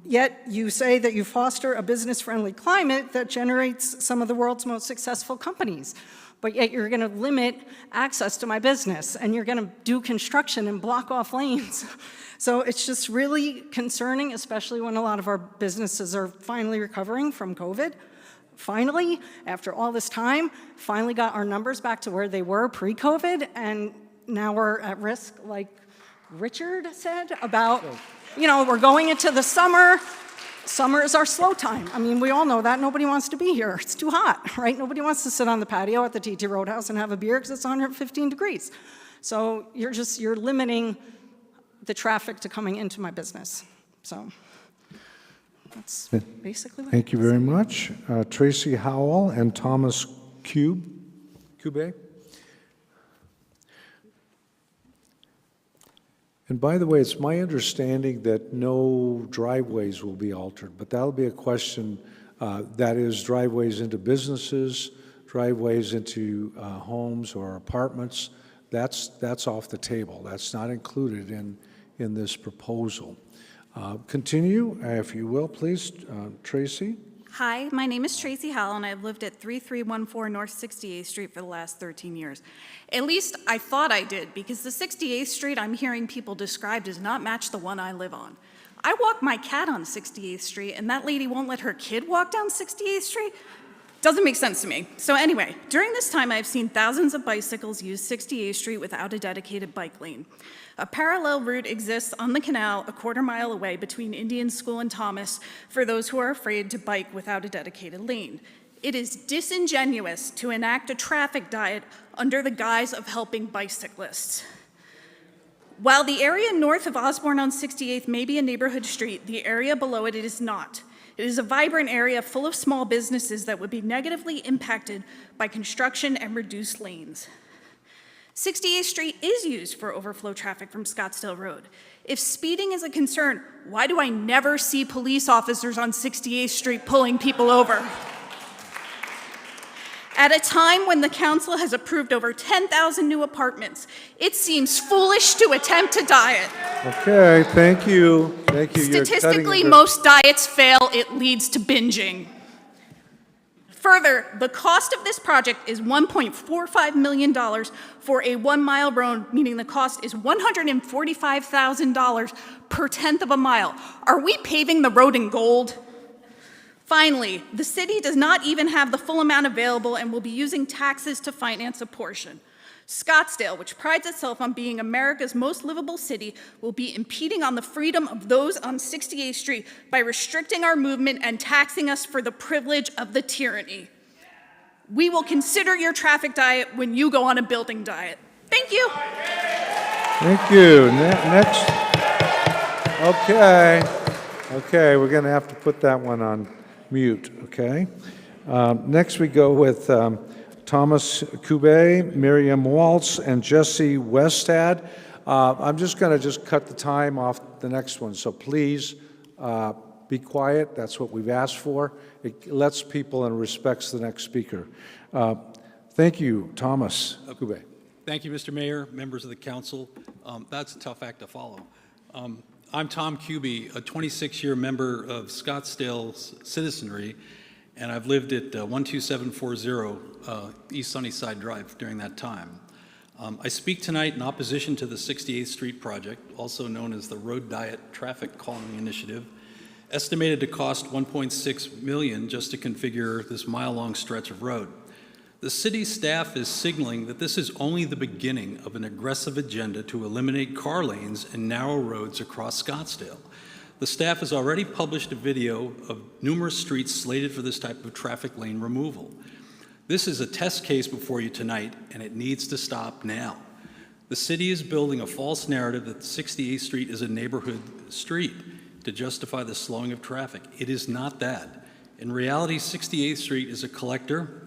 Yet you say that you foster a business-friendly climate that generates some of the world's most successful companies, but yet you're going to limit access to my business, and you're going to do construction and block off lanes. So it's just really concerning, especially when a lot of our businesses are finally recovering from COVID. Finally, after all this time, finally got our numbers back to where they were pre-COVID, and now we're at risk, like Richard said, about, we're going into the summer. Summer is our slow time. I mean, we all know that. Nobody wants to be here. It's too hot, right? Nobody wants to sit on the patio at the TT Roadhouse and have a beer because it's 115 degrees. So you're limiting the traffic to coming into my business. So that's basically what Thank you very much. Tracy Howell and Thomas Cube. And by the way, it's my understanding that no driveways will be altered, but that'll be a question, that is driveways into businesses, driveways into homes or apartments. That's off the table. That's not included in this proposal. Continue, if you will, please, Tracy. Hi, my name is Tracy Howell, and I've lived at 3314 North 68th Street for the last 13 years. At least I thought I did, because the 68th Street I'm hearing people describe does not match the one I live on. I walk my cat on 68th Street, and that lady won't let her kid walk down 68th Street? Doesn't make sense to me. So anyway, during this time, I've seen thousands of bicycles use 68th Street without a dedicated bike lane. A parallel route exists on the canal a quarter mile away between Indian School and Thomas for those who are afraid to bike without a dedicated lane. It is disingenuous to enact a traffic diet under the guise of helping bicyclists. While the area north of Osborne on 68th may be a neighborhood street, the area below it is not. It is a vibrant area full of small businesses that would be negatively impacted by construction and reduced lanes. 68th Street is used for overflow traffic from Scottsdale Road. If speeding is a concern, why do I never see police officers on 68th Street pulling people over? At a time when the council has approved over 10,000 new apartments, it seems foolish to attempt to diet. Okay, thank you. Thank you. You're Statistically, cutting it. most diets fail. It leads to binging. Further, the cost of this project is $1.45 million for a 1 mile road, meaning the cost is $145,000 per tenth of a mile. Are we paving the road in gold? Finally, the city does not even have the full amount available and will be using taxes to finance a portion. Scottsdale, which prides itself on being America's most livable city, will be impeding on the freedom of those on 68th Street by restricting our movement and taxing us for the privilege of the tyranny. We will consider your traffic diet when you go on a building diet. Thank you. Thank you. Next. Okay. Okay, we're going to have to put that one on mute, okay? Next we go with Thomas Kube, Miriam Waltz, and Jesse Westad. I'm just going to cut the time off the next one, so please be quiet. That's what we've asked for. It lets people and respects the next speaker. Thank you, Thomas Kube. Thank you, Mr. Mayor, members of the council. That's a tough act to follow. I'm Tom Kuby, a 26-year member of Scottsdale's citizenry, and I've lived at 12740 East Sunnyside Drive during that time. I speak tonight in opposition to the 68th Street project, also known as the Road Diet Traffic Calming Initiative, estimated to cost $1.6 million just to configure this mile-long stretch of road. The city staff is signaling that this is only the beginning of an aggressive agenda to eliminate car lanes and narrow roads across Scottsdale. The staff has already published a video of numerous streets slated for this type of traffic lane removal. This is a test case before you tonight, and it needs to stop now. The city is building a false narrative that 68th Street is a neighborhood street to justify the slowing of traffic. It is not that. In reality, 68th Street is a collector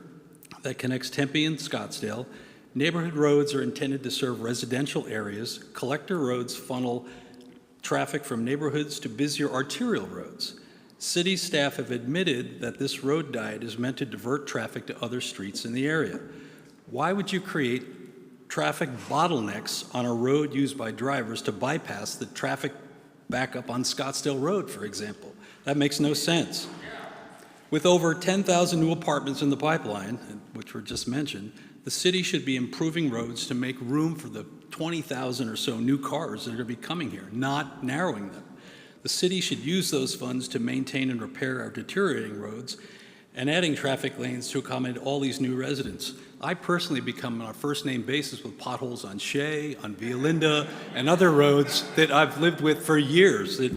that connects Tempe and Scottsdale. Neighborhood roads are intended to serve residential areas. Collector roads funnel traffic from neighborhoods to busier arterial roads. City staff have admitted that this road diet is meant to divert traffic to other streets in the area. Why would you create traffic bottlenecks on a road used by drivers to bypass the traffic backup on Scottsdale Road, for example? That makes no sense. With over 10,000 new apartments in the pipeline, which were just mentioned, the city should be improving roads to make room for the 20,000 or so new cars that are going to be coming here, not narrowing them. The city should use those funds to maintain and repair our deteriorating roads and adding traffic lanes to accommodate all these new residents. I personally become on a first-name basis with potholes on Shea, on Via Linda, and other roads that I've lived with for years. That,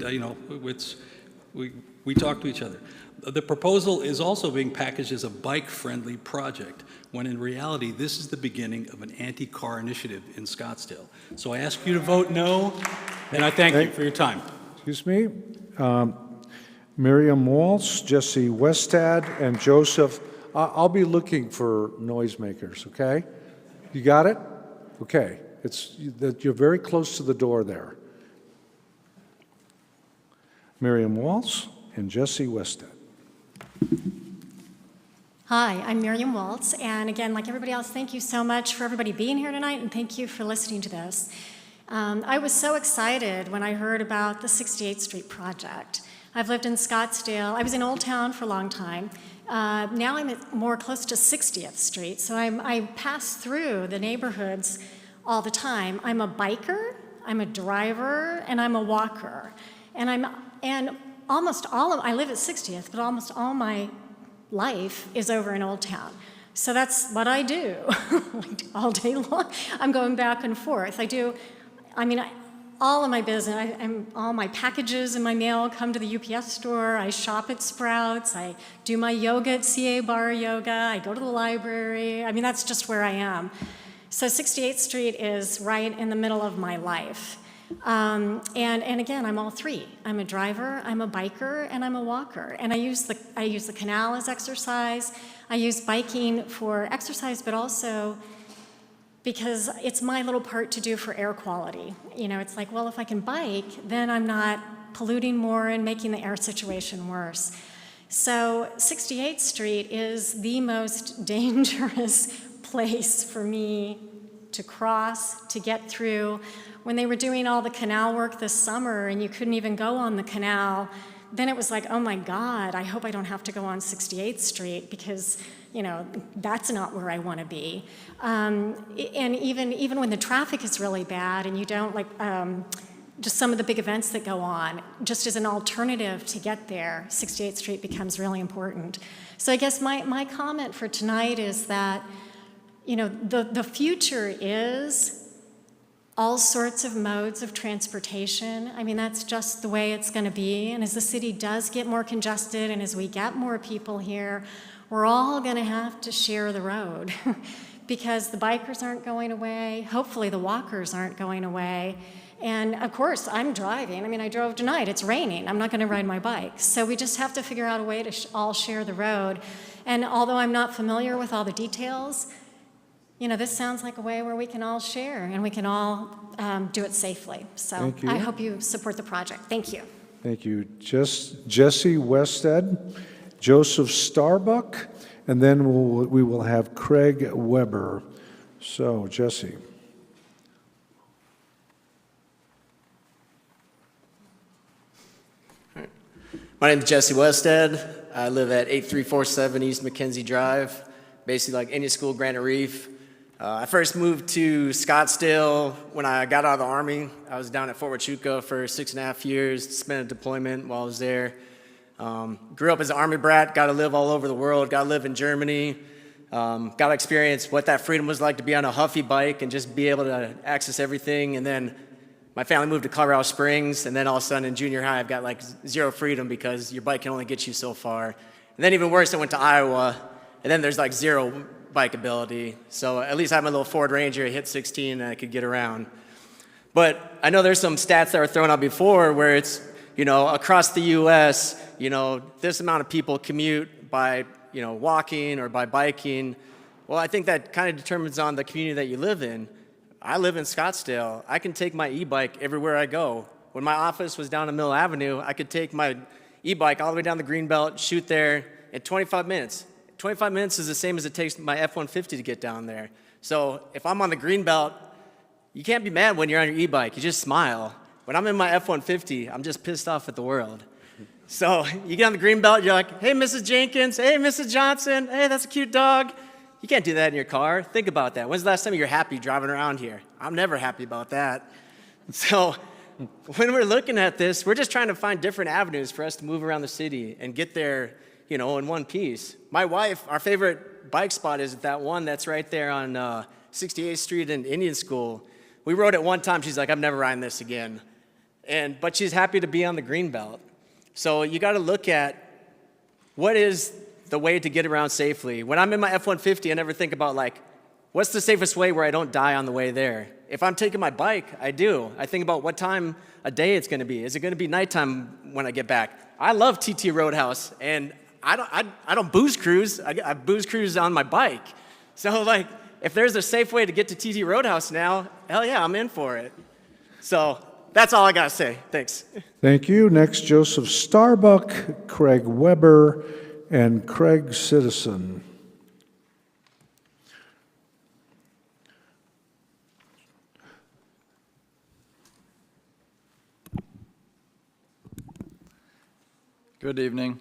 we talk to each other. The proposal is also being packaged as a bike-friendly project, when in reality, this is the beginning of an anti-car initiative in Scottsdale. So I ask you to vote no, and I thank you for your time. Excuse me. Miriam Waltz, Jesse Westad, and Joseph. I'll be looking for noisemakers, okay? You got it? Okay. You're very close to the door there. Miriam Waltz and Jesse Westad. Hi, I'm Miriam Waltz, and again, like everybody else, thank you so much for everybody being here tonight, and thank you for listening to this. I was so excited when I heard about the 68th Street project. I've lived in Scottsdale. I was in Old Town for a long time. Now I'm more close to 60th Street, so I pass through the neighborhoods all the time. I'm a biker, I'm a driver, and I'm a walker. And almost all of, I live at 60th, but almost all my life is over in Old Town. So that's what I do all day long. I'm going back and forth. All of my business, all my packages in my mail come to the UPS store. I shop at Sprouts. I do my yoga at CA Bar Yoga. I go to the library. That's just where I am. So 68th Street is right in the middle of my life. And again, I'm all three. I'm a driver, I'm a biker, and I'm a walker. And I use the canal as exercise. I use biking for exercise, but also because it's my little part to do for air quality. You know, it's like, well, if I can bike, then I'm not polluting more and making the air situation worse. So 68th Street is the most dangerous place for me to cross, to get through. When they were doing all the canal work this summer and you couldn't even go on the canal, then it was like, oh my God, I hope I don't have to go on 68th Street because, you know, that's not where I want to be. And even when the traffic is really bad and you don't like, just some of the big events that go on, just as an alternative to get there, 68th Street becomes really important. So I guess my comment for tonight is that, you know, the future is all sorts of modes of transportation. I mean, that's just the way it's going to be. And as the city does get more congested and as we get more people here, we're all going to have to share the road because the bikers aren't going away. Hopefully the walkers aren't going away. And of course, I'm driving. I mean, I drove tonight. It's raining. I'm not going to ride my bike. So we just have to figure out a way to all share the road. And although I'm not familiar with all the details, you know, this sounds like a way where we can all share and we can all do it safely. So Thank you. I hope you support the project. Thank you. Thank you. Jesse Wested, Joseph Starbuck, and then we will have Craig Weber. So, Jesse. My name is Jesse Wested. I live at 8347 East Mackenzie Drive, basically like any school, Granite Reef. I first moved to Scottsdale when I got out of the Army. I was down at Fort Huachuca for 6.5 years, spent a deployment while I was there. Grew up as an Army brat, got to live all over the world, got to live in Germany, got to experience what that freedom was like to be on a Huffy bike and just be able to access everything. And then my family moved to Colorado Springs, and then all of a sudden in junior high, I've got like zero freedom because your bike can only get you so far. And then even worse, I went to Iowa, and then there's like zero bike ability. So at least I have my little Ford Ranger, it hit 16 and I could get around. But I know there's some stats that were thrown out before where it's, you know, across the US, you know, this amount of people commute by, you know, walking or by biking. Well, I think that kind of determines on the community that you live in. I live in Scottsdale. I can take my e-bike everywhere I go. When my office was down on Mill Avenue, I could take my e-bike all the way down the Greenbelt, shoot there in 25 minutes. 25 minutes is the same as it takes my F-150 to get down there. So if I'm on the Greenbelt, you can't be mad when you're on your e-bike. You just smile. When I'm in my F-150, I'm just pissed off at the world. So you get on the Greenbelt, you're like, hey, Mrs. Jenkins, hey, Mrs. Johnson, hey, that's a cute dog. You can't do that in your car. Think about that. When's the last time you're happy driving around here? I'm never happy about that. So when we're looking at this, we're just trying to find different avenues for us to move around the city and get there, you know, in one piece. My wife, our favorite bike spot is that one that's right there on 68th Street in Indian School. We rode it one time. She's like, I'm never riding this again. But she's happy to be on the Greenbelt. So you got to look at what is the way to get around safely. When I'm in my F-150, I never think about, like, what's the safest way where I don't die on the way there? If I'm taking my bike, I do. I think about what time of day it's going to be. Is it going to be nighttime when I get back? I love TT Roadhouse, and I don't booze cruise. I booze cruise on my bike. So, like, if there's a safe way to get to TT Roadhouse now, hell yeah, I'm in for it. So that's all I got to say. Thanks. Thank you. Next, Joseph Starbuck, Craig Weber, and Craig Citizen. Good evening.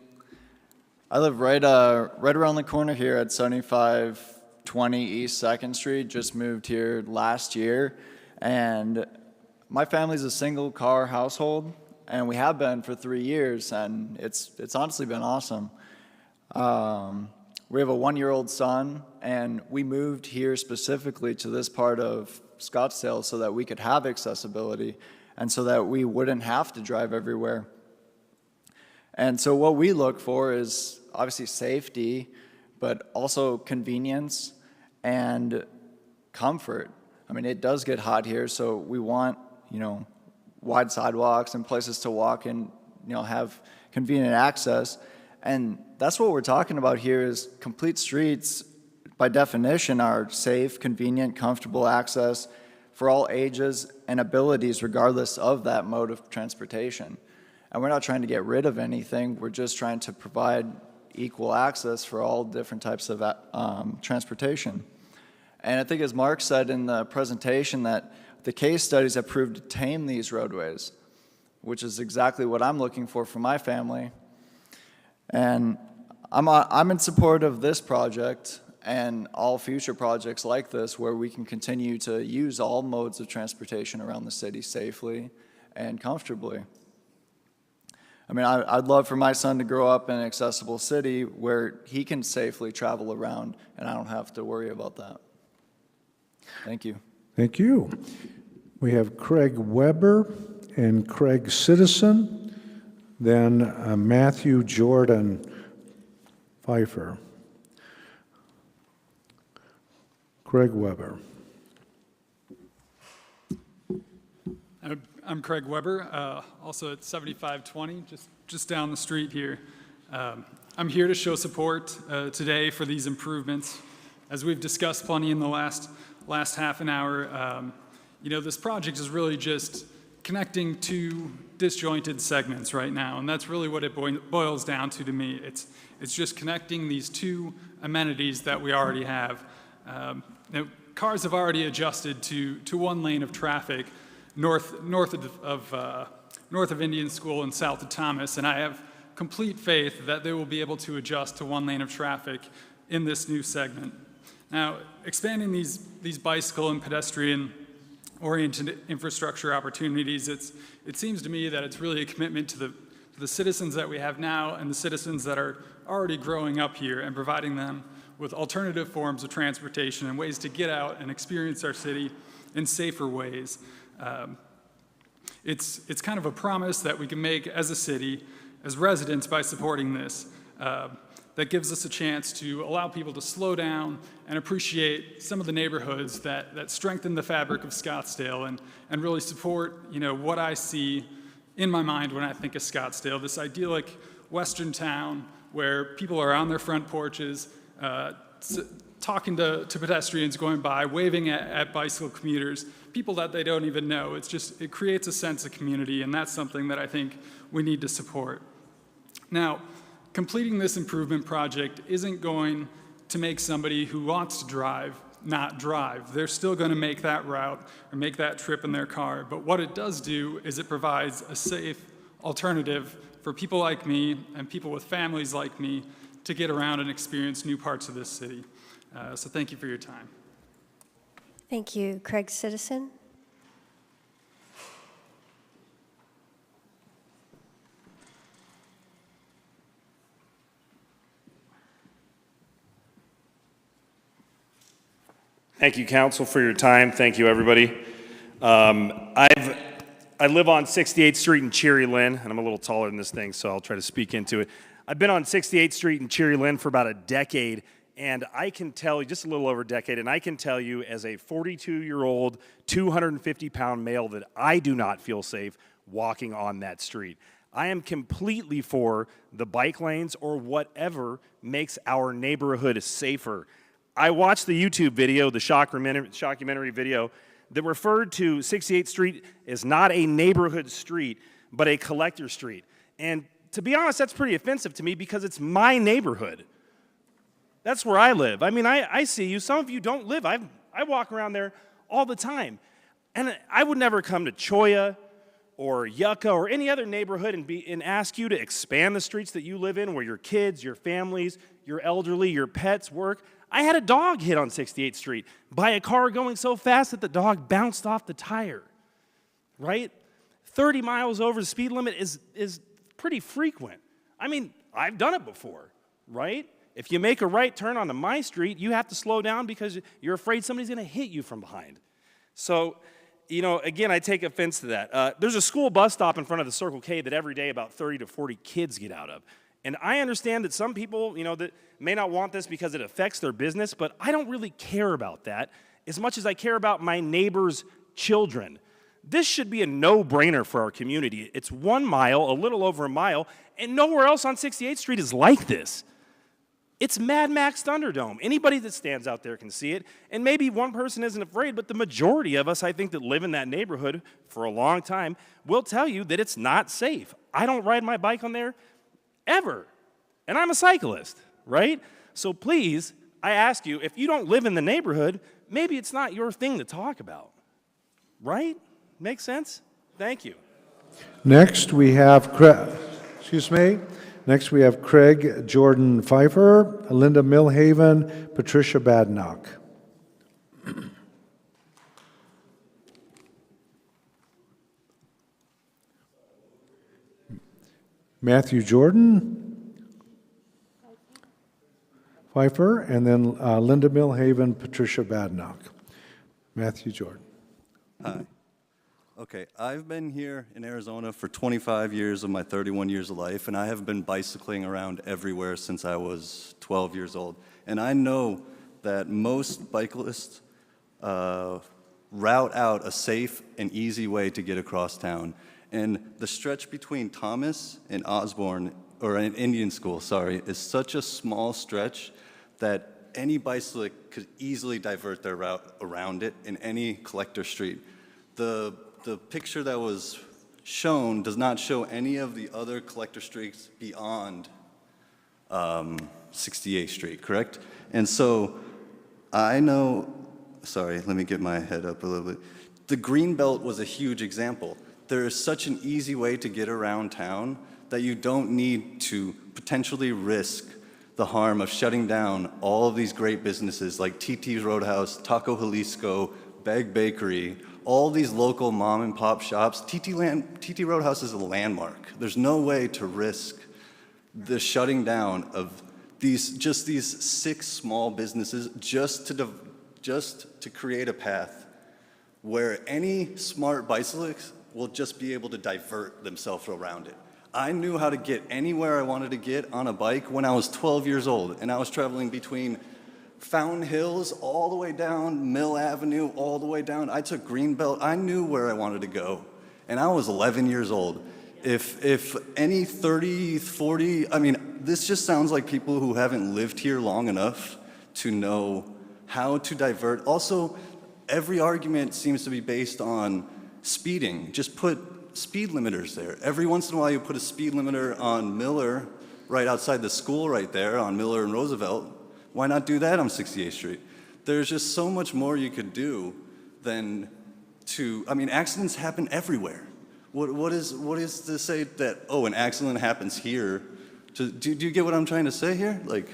I live right around the corner here at 7520 East 2nd Street. Just moved here last year, and my family's a single car household, and we have been for 3 years, and it's honestly been awesome. We have a 1-year-old son, and we moved here specifically to this part of Scottsdale so that we could have accessibility and so that we wouldn't have to drive everywhere. And so what we look for is obviously safety, but also convenience and comfort. I mean, it does get hot here, so we want, wide sidewalks and places to walk and, have convenient access. And that's what we're talking about here is complete streets, by definition, are safe, convenient, comfortable access for all ages and abilities, regardless of that mode of transportation. And we're not trying to get rid of anything. We're just trying to provide equal access for all different types of transportation. And I think as Mark said in the presentation that the case studies have proved to tame these roadways, which is exactly what I'm looking for my family. And I'm in support of this project and all future projects like this where we can continue to use all modes of transportation around the city safely and comfortably. I mean, I'd love for my son to grow up in an accessible city where he can safely travel around and I don't have to worry about that. Thank you. Thank you. We have Craig Weber and Craig Citizen, then Matthew Jordan Pfeiffer. Craig Weber. I'm Craig Weber, also at 7520, just down the street here. I'm here to show support today for these improvements. As we've discussed plenty in the last half an hour, this project is really just connecting two disjointed segments right now, and that's really what it boils down to me. It's just connecting these two amenities that we already have. Cars have already adjusted to one lane of traffic north of Indian School and south of Thomas, and I have complete faith that they will be able to adjust to one lane of traffic in this new segment. Now, expanding these bicycle and pedestrian-oriented infrastructure opportunities, it seems to me that it's really a commitment to the citizens that we have now and the citizens that are already growing up here and providing them with alternative forms of transportation and ways to get out and experience our city in safer ways. It's kind of a promise that we can make as a city, as residents, by supporting this. That gives us a chance to allow people to slow down and appreciate some of the neighborhoods that strengthen the fabric of Scottsdale and really support, what I see in my mind when I think of Scottsdale, this idyllic western town where people are on their front porches, talking to pedestrians going by, waving at bicycle commuters, people that they don't even know. It creates a sense of community, and that's something that I think we need to support. Now, completing this improvement project isn't going to make somebody who wants to drive not drive. They're still going to make that route or make that trip in their car. But what it does do is it provides a safe alternative for people like me and people with families like me to get around and experience new parts of this city. So thank you for your time. Thank you. Craig Citizen. Thank you, Council, for your time. Thank you, everybody. I live on 68th Street in Cherry Lynn, and I'm a little taller than this thing, so I'll try to speak into it. I've been on 68th Street in Cherry Lynn for about a decade, and I can tell you, just a little over a decade, and I can tell you as a 42-year-old, 250-pound male that I do not feel safe walking on that street. I am completely for the bike lanes or whatever makes our neighborhood safer. I watched the YouTube video, the shockumentary video, that referred to 68th Street as not a neighborhood street, but a collector street. And to be honest, that's pretty offensive to me because it's my neighborhood. That's where I live. I mean, I see you. Some of you don't live. I walk around there all the time. And I would never come to Choya or Yucca or any other neighborhood and ask you to expand the streets that you live in where your kids, your families, your elderly, your pets work. I had a dog hit on 68th Street by a car going so fast that the dog bounced off the tire, right? 30 miles over the speed limit is pretty frequent. I mean, I've done it before, right? If you make a right turn onto my street, you have to slow down because you're afraid somebody's going to hit you from behind. So, again, I take offense to that. There's a school bus stop in front of the Circle K that every day about 30 to 40 kids get out of. And I understand that some people, that may not want this because it affects their business, but I don't really care about that as much as I care about my neighbor's children. This should be a no-brainer for our community. It's 1 mile, a little over a mile, and nowhere else on 68th Street is like this. It's Mad Max Thunderdome. Anybody that stands out there can see it, and maybe one person isn't afraid, but the majority of us, I think, that live in that neighborhood for a long time will tell you that it's not safe. I don't ride my bike on there ever, and I'm a cyclist, right? So please, I ask you, if you don't live in the neighborhood, maybe it's not your thing to talk about, right? Makes sense? Thank you. Next, we have Next, we have Craig Jordan Pfeiffer, Linda Milhaven, Patricia Badnock. Matthew Jordan, Pfeiffer, and then Linda Milhaven, Patricia Badnock. Matthew Jordan. Hi. Okay, I've been here in Arizona for 25 years of my 31 years of life, and I have been bicycling around everywhere since I was 12 years old. And I know that most cyclists route out a safe and easy way to get across town. And the stretch between Thomas and Osborne, or an Indian School, sorry, is such a small stretch that any bicyclist could easily divert their route around it in any collector street. The picture that was shown does not show any of the other collector streets beyond 68th Street, correct? And so I know, sorry, let me get my head up a little bit. The Greenbelt was a huge example. There is such an easy way to get around town that you don't need to potentially risk the harm of shutting down all of these great businesses like TT's Roadhouse, Taco Jalisco, Beg Bakery, all these local mom and pop shops. TT Roadhouse is a landmark. There's no way to risk the shutting down of these 6 small businesses just to create a path where any smart bicyclist will just be able to divert themselves around it. I knew how to get anywhere I wanted to get on a bike when I was 12 years old, and I was traveling between Fountain Hills all the way down Mill Avenue, all the way down. I took Greenbelt. I knew where I wanted to go, and I was 11 years old. If any 30, 40, I mean, this just sounds like people who haven't lived here long enough to know how to divert. Also, every argument seems to be based on speeding. Just put speed limiters there. Every once in a while, you put a speed limiter on Miller, right outside the school right there, on Miller and Roosevelt. Why not do that on 68th Street? There's just so much more you could do than to, I mean, accidents happen everywhere. What is to say that, oh, an accident happens here? Do you get what I'm trying to say here? Like,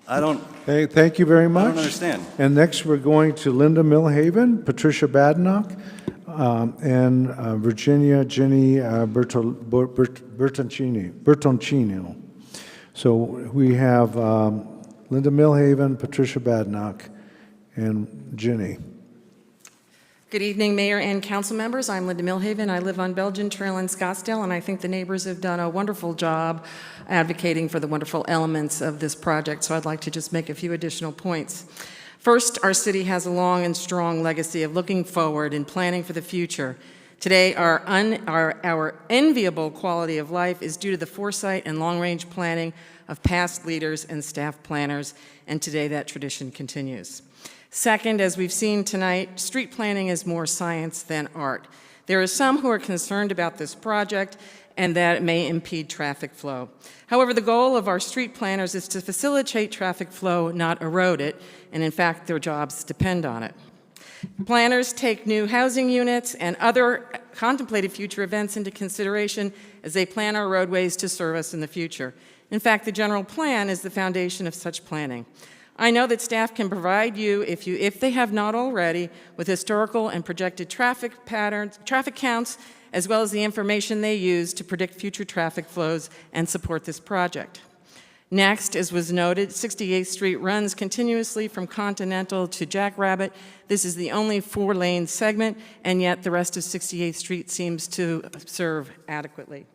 I don't. Hey, thank you very much. I don't understand. And next, we're going to Linda Milhaven, Patricia Badnock, and Virginia Ginny Bertoncino. So we have Linda Milhaven, Patricia Badnock, and Ginny. Good evening, Mayor and council members. I'm Linda Milhaven. I live on Belgian Trail in Scottsdale, and I think the neighbors have done a wonderful job advocating for the wonderful elements of this project, so I'd like to just make a few additional points. First, our city has a long and strong legacy of looking forward and planning for the future. Today, our enviable quality of life is due to the foresight and long-range planning of past leaders and staff planners, and today that tradition continues. Second, as we've seen tonight, street planning is more science than art. There are some who are concerned about this project and that it may impede traffic flow. However, the goal of our street planners is to facilitate traffic flow, not erode it, and in fact, their jobs depend on it. Planners take new housing units and other contemplated future events into consideration as they plan our roadways to serve us in the future. In fact, the general plan is the foundation of such planning. I know that staff can provide you, if they have not already, with historical and projected traffic patterns, traffic counts, as well as the information they use to predict future traffic flows and support this project. Next, as was noted, 68th Street runs continuously from Continental to Jackrabbit. This is the only 4-lane segment, and yet the rest of 68th Street seems to serve adequately.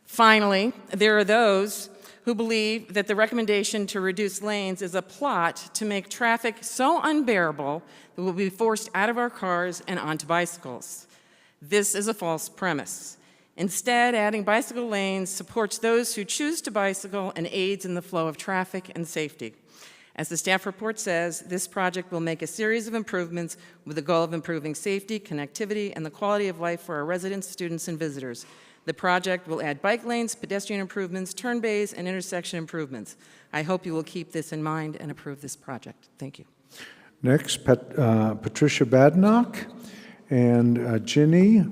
Finally, there are those who believe that the recommendation to reduce lanes is a plot to make traffic so unbearable that we'll be forced out of our cars and onto bicycles. This is a false premise. Instead, adding bicycle lanes supports those who choose to bicycle and aids in the flow of traffic and safety. As the staff report says, this project will make a series of improvements with the goal of improving safety, connectivity, and the quality of life for our residents, students, and visitors. The project will add bike lanes, pedestrian improvements, turn bays, and intersection improvements. I hope you will keep this in mind and approve this project. Thank you. Next, Patricia Badenoch and Ginny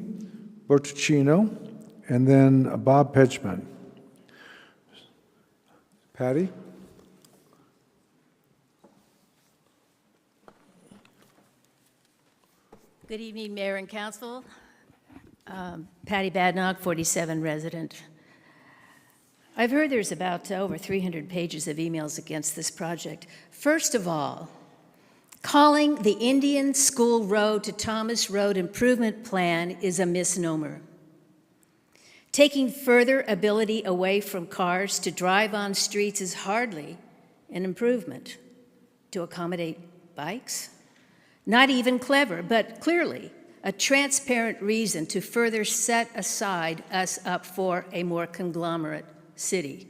Bertuccino, and then Bob Pedgman. Patty? Good evening, Mayor and Council. Patty Badenoch, 47 resident. I've heard there's about over 300 pages of emails against this project. First of all, calling the Indian School Road to Thomas Road Improvement Plan is a misnomer. Taking further ability away from cars to drive on streets is hardly an improvement to accommodate bikes. Not even clever, but clearly a transparent reason to further set aside us up for a more conglomerate city.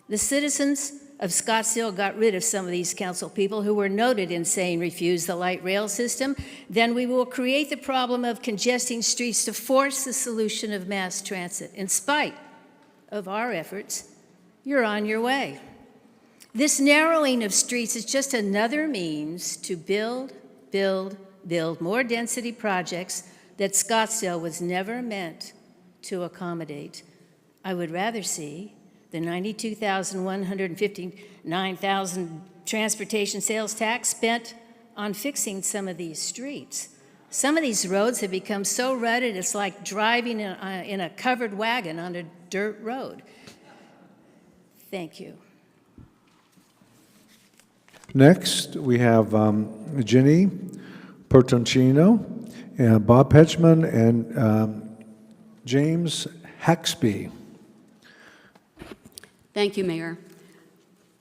The citizens of Scottsdale got rid of some of these council people who were noted in saying refuse the light rail system. Then we will create the problem of congesting streets to force the solution of mass transit. In spite of our efforts, you're on your way. This narrowing of streets is just another means to build more density projects that Scottsdale was never meant to accommodate. I would rather see the $92,159,000 transportation sales tax spent on fixing some of these streets. Some of these roads have become so rutted it's like driving in a covered wagon on a dirt road. Thank you. Next, we have Ginny Bertuccino, and Bob Pedgman, and James Haxby. Thank you, Mayor.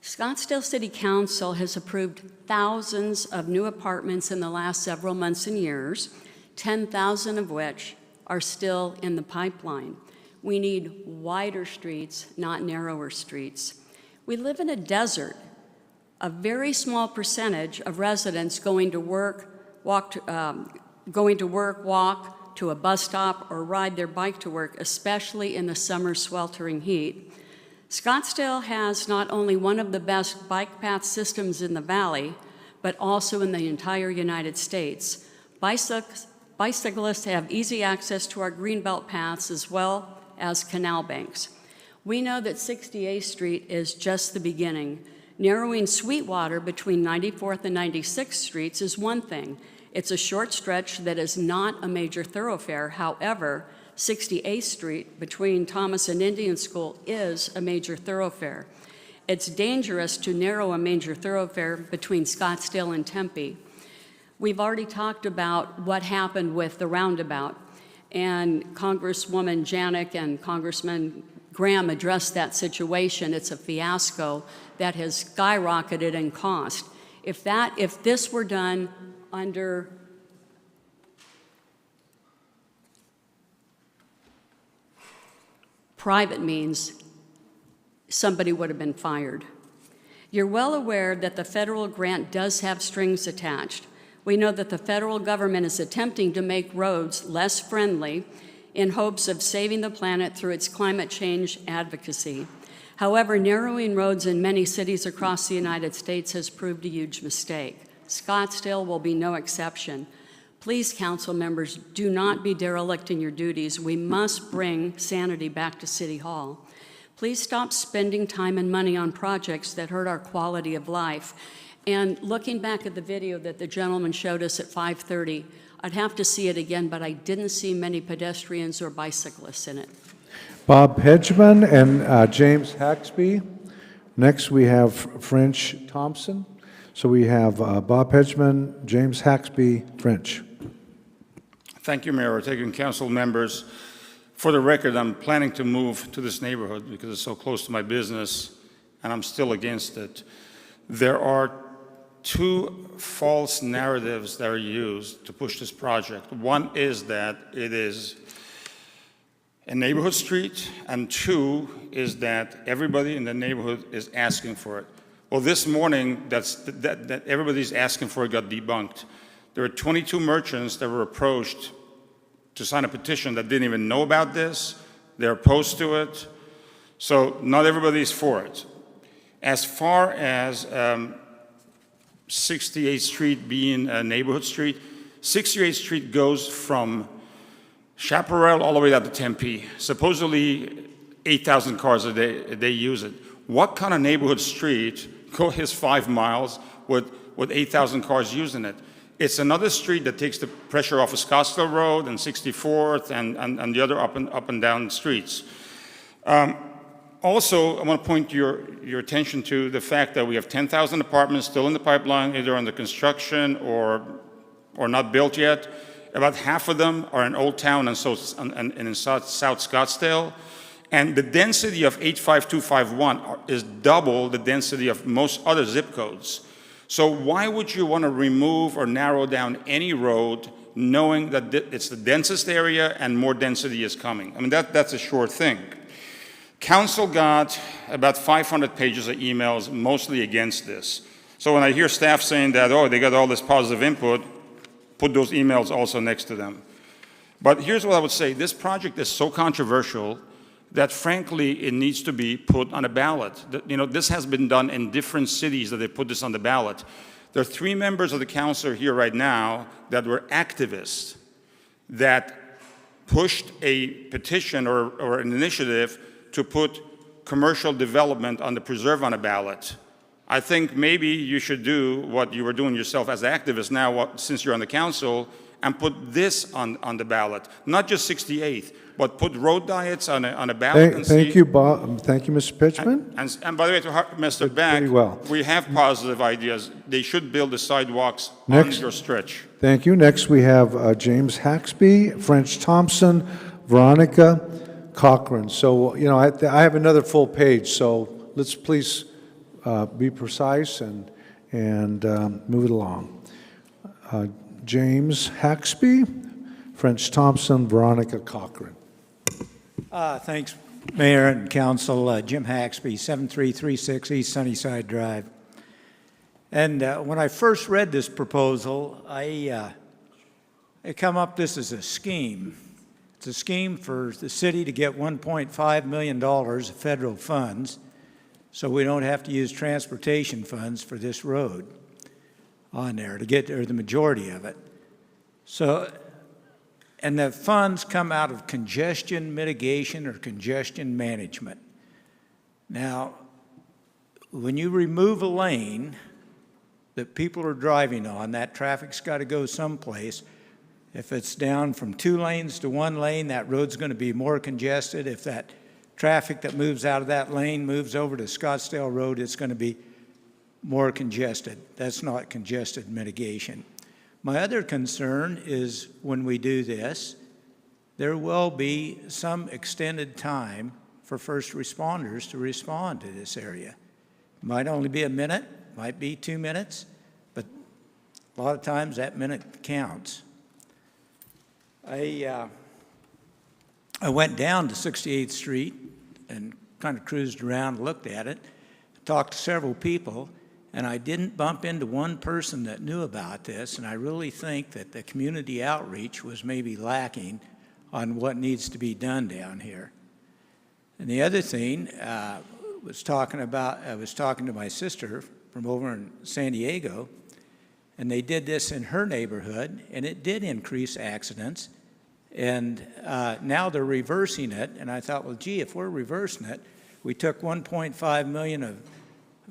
Scottsdale City Council has approved thousands of new apartments in the last several months and years, 10,000 of which are still in the pipeline. We need wider streets, not narrower streets. We live in a desert. A very small percentage of residents going to work, walk to a bus stop, or ride their bike to work, especially in the summer sweltering heat. Scottsdale has not only one of the best bike path systems in the valley, but also in the entire United States. Bicyclists have easy access to our greenbelt paths as well as canal banks. We know that 68th Street is just the beginning. Narrowing Sweetwater between 94th and 96th Streets is one thing. It's a short stretch that is not a major thoroughfare. However, 68th Street between Thomas and Indian School is a major thoroughfare. It's dangerous to narrow a major thoroughfare between Scottsdale and Tempe. We've already talked about what happened with the roundabout, and Congresswoman Janik and Congressman Graham addressed that situation. It's a fiasco that has skyrocketed in cost. If this were done under private means, somebody would have been fired. You're well aware that the federal grant does have strings attached. We know that the federal government is attempting to make roads less friendly in hopes of saving the planet through its climate change advocacy. However, narrowing roads in many cities across the United States has proved a huge mistake. Scottsdale will be no exception. Please, council members, do not be derelict in your duties. We must bring sanity back to City Hall. Please stop spending time and money on projects that hurt our quality of life. And looking back at the video that the gentleman showed us at 5:30, I'd have to see it again, but I didn't see many pedestrians or bicyclists in it. Bob Pedgman and James Haxby. Next, we have French Thompson. So we have Bob Pedgman, James Haxby, French. Thank you, Mayor. Taking council members. For the record, I'm planning to move to this neighborhood because it's so close to my business, and I'm still against it. There are two false narratives that are used to push this project. One is that it is a neighborhood street, and two is that everybody in the neighborhood is asking for it. Well, this morning, that everybody's asking for it got debunked. There were 22 merchants that were approached to sign a petition that didn't even know about this. They're opposed to it. So not everybody's for it. As far as 68th Street being a neighborhood street, 68th Street goes from Chaparral all the way down to Tempe. Supposedly 8,000 cars a day, they use it. What kind of neighborhood street goes 5 miles with 8,000 cars using it? It's another street that takes the pressure off of Scottsdale Road and 64th and the other up and down streets. Also, I want to point your attention to the fact that we have 10,000 apartments still in the pipeline, either under construction or not built yet. About half of them are in Old Town and in South Scottsdale. And the density of 85251 is double the density of most other zip codes. So why would you want to remove or narrow down any road knowing that it's the densest area and more density is coming? I mean, that's a sure thing. Council got about 500 pages of emails, mostly against this. So when I hear staff saying that, oh, they got all this positive input, put those emails also next to them. But here's what I would say. This project is so controversial that, frankly, it needs to be put on a ballot. You know, this has been done in different cities that they put this on the ballot. There are 3 members of the council here right now that were activists that pushed a petition or an initiative to put commercial development on the preserve on a ballot. I think maybe you should do what you were doing yourself as activists now, since you're on the council, and put this on the ballot. Not just 68th, but put road diets on a ballot. Thank you, Bob. Thank you, Mr. Pitchman. And by the way, to Mr. Beck, we have positive ideas. They should build the sidewalks on your stretch. Thank you. Next, we have James Haxby, French Thompson, Veronica Cochran. So, you know, I have another full page, so let's please be precise and move it along. James Haxby, French Thompson, Veronica Cochran. Thanks, Mayor and Council. Jim Haxby, 7336 East Sunnyside Drive. And when I first read this proposal, I come up this as a scheme. It's a scheme for the city to get $1.5 million of federal funds so we don't have to use transportation funds for this road on there to get the majority of it. So, and the funds come out of congestion mitigation or congestion management. Now, when you remove a lane that people are driving on, that traffic's got to go someplace. If it's down from 2 lanes to 1 lane, that road's going to be more congested. If that traffic that moves out of that lane moves over to Scottsdale Road, it's going to be more congested. That's not congested mitigation. My other concern is when we do this, there will be some extended time for first responders to respond to this area. It might only be a minute, might be 2 minutes, but a lot of times that minute counts. I went down to 68th Street and kind of cruised around and looked at it, talked to several people, and I didn't bump into one person that knew about this, and I really think that the community outreach was maybe lacking on what needs to be done down here. And the other thing, I was talking to my sister from over in San Diego, and they did this in her neighborhood, and it did increase accidents. And now they're reversing it, and I thought, well, gee, if we're reversing it, we took $1.5 million of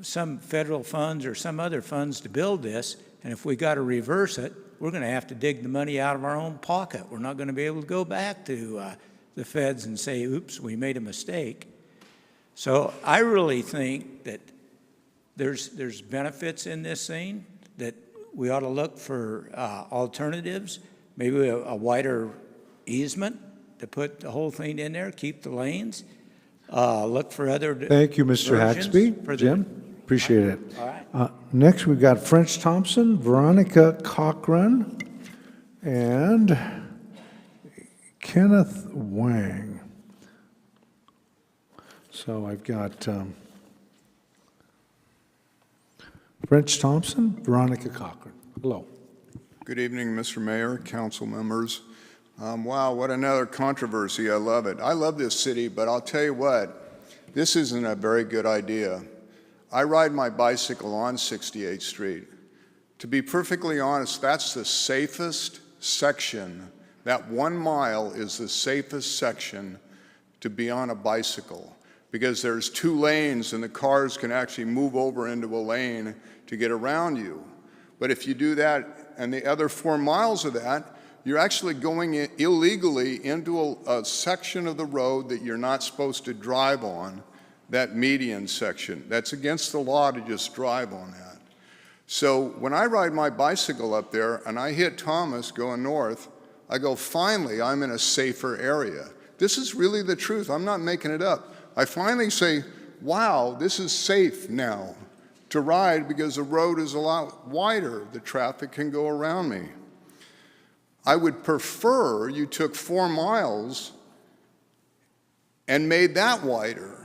some federal funds or some other funds to build this, and if we got to reverse it, we're going to have to dig the money out of our own pocket. We're not going to be able to go back to the feds and say, oops, we made a mistake. So I really think that there's benefits in this thing, that we ought to look for alternatives, maybe a wider easement to put the whole thing in there, keep the lanes, look for other Thank you, Mr. Haxby. Jim, appreciate it. All right. Next, we've got French Thompson, Veronica Cochran, and Kenneth Wang. So I've got French Thompson, Veronica Cochran. Hello. Good evening, Mr. Mayor, council members. Wow, what another controversy. I love it. I love this city, but I'll tell you what, this isn't a very good idea. I ride my bicycle on 68th Street. To be perfectly honest, that's the safest section. That 1 mile is the safest section to be on a bicycle because there's 2 lanes and the cars can actually move over into a lane to get around you. But if you do that and the other 4 miles of that, you're actually going illegally into a section of the road that you're not supposed to drive on, that median section. That's against the law to just drive on that. So when I ride my bicycle up there and I hit Thomas going north, I go, finally, I'm in a safer area. This is really the truth. I'm not making it up. I finally say, wow, this is safe now to ride because the road is a lot wider. The traffic can go around me. I would prefer you took 4 miles and made that wider.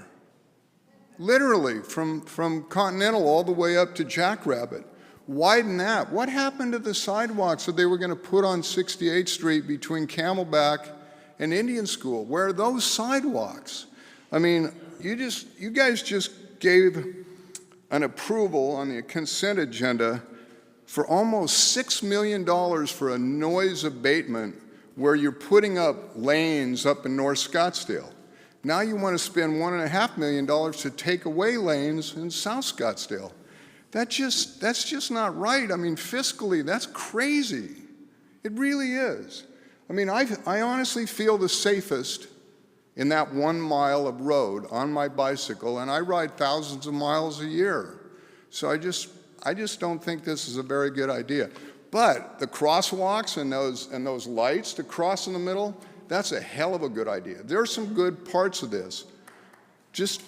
Literally, from Continental all the way up to Jackrabbit. Widen that. What happened to the sidewalks that they were going to put on 68th Street between Camelback and Indian School? Where are those sidewalks? I mean, you guys just gave an approval on the consent agenda for almost $6 million for a noise abatement where you're putting up lanes up in North Scottsdale. Now you want to spend $1.5 million to take away lanes in South Scottsdale. That's just not right. I mean, fiscally, that's crazy. It really is. I mean, I honestly feel the safest in that 1 mile of road on my bicycle, and I ride thousands of miles a year. So I just don't think this is a very good idea. But the crosswalks and those lights to cross in the middle, that's a hell of a good idea. There are some good parts of this. Just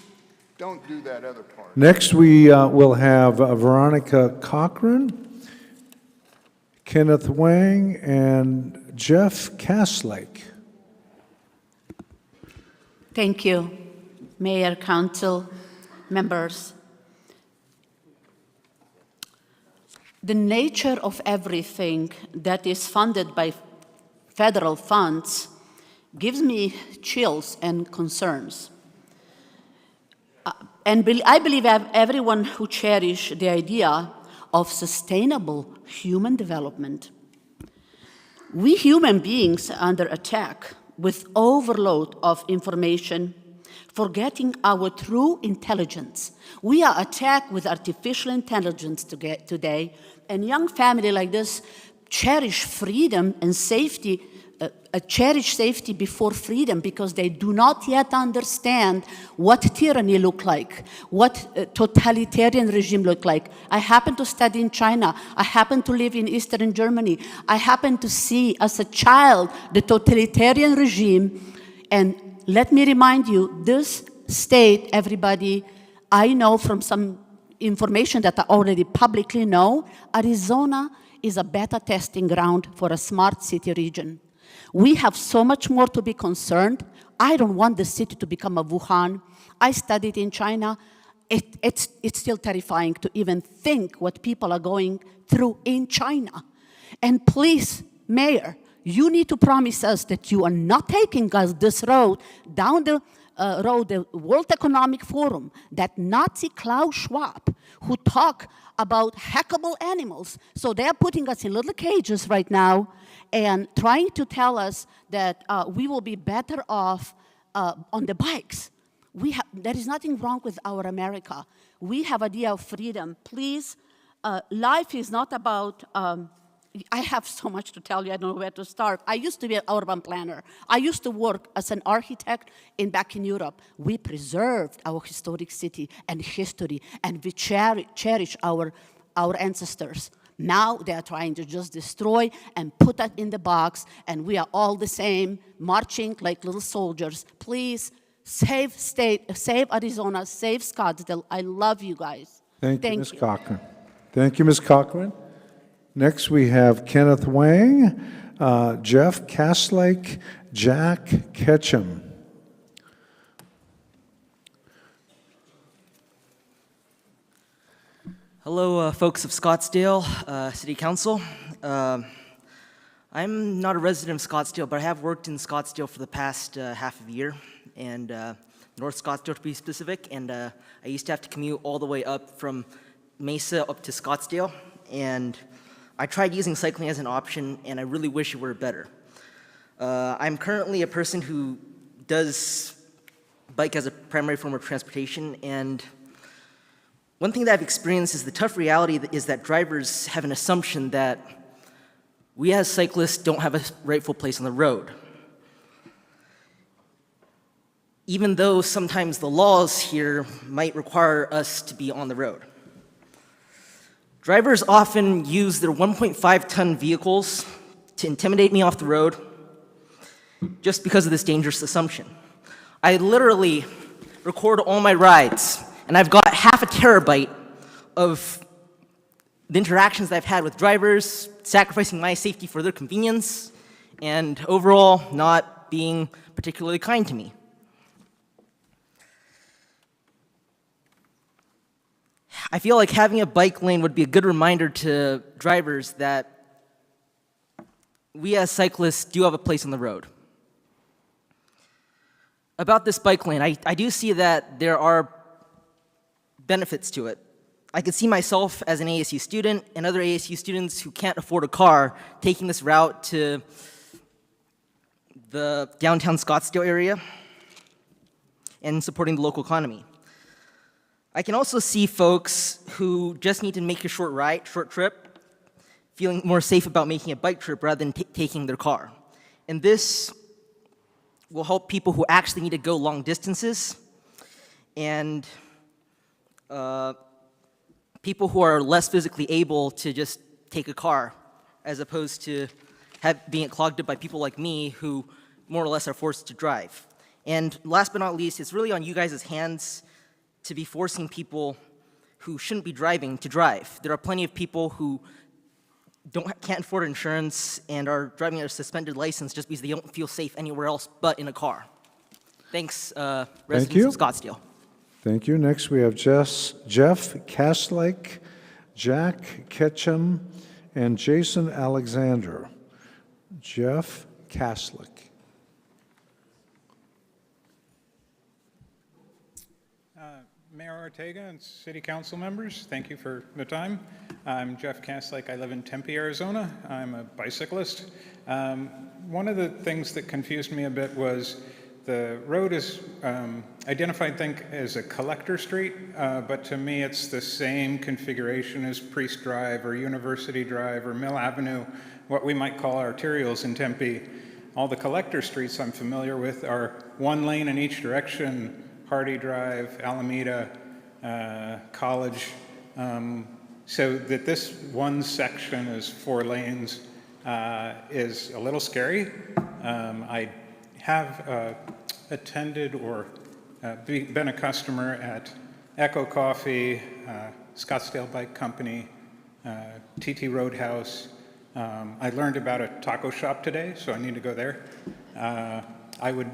don't do that other part. Next, we will have Veronica Cochran, Kenneth Wang, and Jeff Castlake. Thank you, Mayor, Council, members. The nature of everything that is funded by federal funds gives me chills and concerns. And I believe everyone who cherishes the idea of sustainable human development. We human beings are under attack with overload of information, forgetting our true intelligence. We are attacked with artificial intelligence today, and young families like this cherish freedom and safety, cherish safety before freedom because they do not yet understand what tyranny look like, what totalitarian regime look like. I happen to study in China. I happen to live in Eastern Germany. I happen to see as a child the totalitarian regime. And let me remind you, this state, everybody, I know from some information that I already publicly know, Arizona is a beta testing ground for a smart city region. We have so much more to be concerned. I don't want the city to become a Wuhan. I studied in China. It's still terrifying to even think what people are going through in China. And please, Mayor, you need to promise us that you are not taking us this road, down the road, the World Economic Forum, that Nazi Klaus Schwab, who talk about hackable animals. So they're putting us in little cages right now and trying to tell us that we will be better off on the bikes. There is nothing wrong with our America. We have idea of freedom. Please, life is not about, I have so much to tell you, I don't know where to start. I used to be an urban planner. I used to work as an architect back in Europe. We preserved our historic city and history, and we cherish our ancestors. Now they are trying to just destroy and put that in the box, and we are all the same, marching like little soldiers. Please, save Arizona, save Scottsdale. I love you guys. Thank you, Ms. Cochran. Thank you, Ms. Cochran. Next, we have Kenneth Wang, Jeff Castlake, Jack Ketchum. Hello, folks of Scottsdale City Council. I'm not a resident of Scottsdale, but I have worked in Scottsdale for the past half of a year, and North Scottsdale to be specific, and I used to have to commute all the way up from Mesa up to Scottsdale, and I tried using cycling as an option, and I really wish it were better. I'm currently a person who does bike as a primary form of transportation, and one thing that I've experienced is the tough reality is that drivers have an assumption that we as cyclists don't have a rightful place on the road. Even though sometimes the laws here might require us to be on the road. Drivers often use their 1.5-ton vehicles to intimidate me off the road just because of this dangerous assumption. I literally record all my rides, and I've got half a terabyte of the interactions that I've had with drivers, sacrificing my safety for their convenience, and overall not being particularly kind to me. I feel like having a bike lane would be a good reminder to drivers that we as cyclists do have a place on the road. About this bike lane, I do see that there are benefits to it. I could see myself as an ASU student and other ASU students who can't afford a car taking this route to the downtown Scottsdale area and supporting the local economy. I can also see folks who just need to make a short trip, feeling more safe about making a bike trip rather than taking their car. And this will help people who actually need to go long distances and people who are less physically able to just take a car, as opposed to being clogged up by people like me who more or less are forced to drive. And last but not least, it's really on you guys' hands to be forcing people who shouldn't be driving to drive. There are plenty of people who can't afford insurance and are driving a suspended license just because they don't feel safe anywhere else but in a car. Thanks, residents of Scottsdale. Thank you. Next, we have Jeff Castlake, Jack Ketchum, and Jason Alexander. Jeff Castlake. Mayor Ortega and City Council members, thank you for the time. I'm Jeff Castlake. I live in Tempe, Arizona. I'm a bicyclist. One of the things that confused me a bit was the road is identified, I think, as a collector street, but to me it's the same configuration as Priest Drive or University Drive or Mill Avenue, what we might call arterials in Tempe. All the collector streets I'm familiar with are one lane in each direction: Hardy Drive, Alameda, College. So that this one section is 4 lanes is a little scary. I have attended or been a customer at Echo Coffee, Scottsdale Bike Company, TT Roadhouse. I learned about a taco shop today, so I need to go there. I would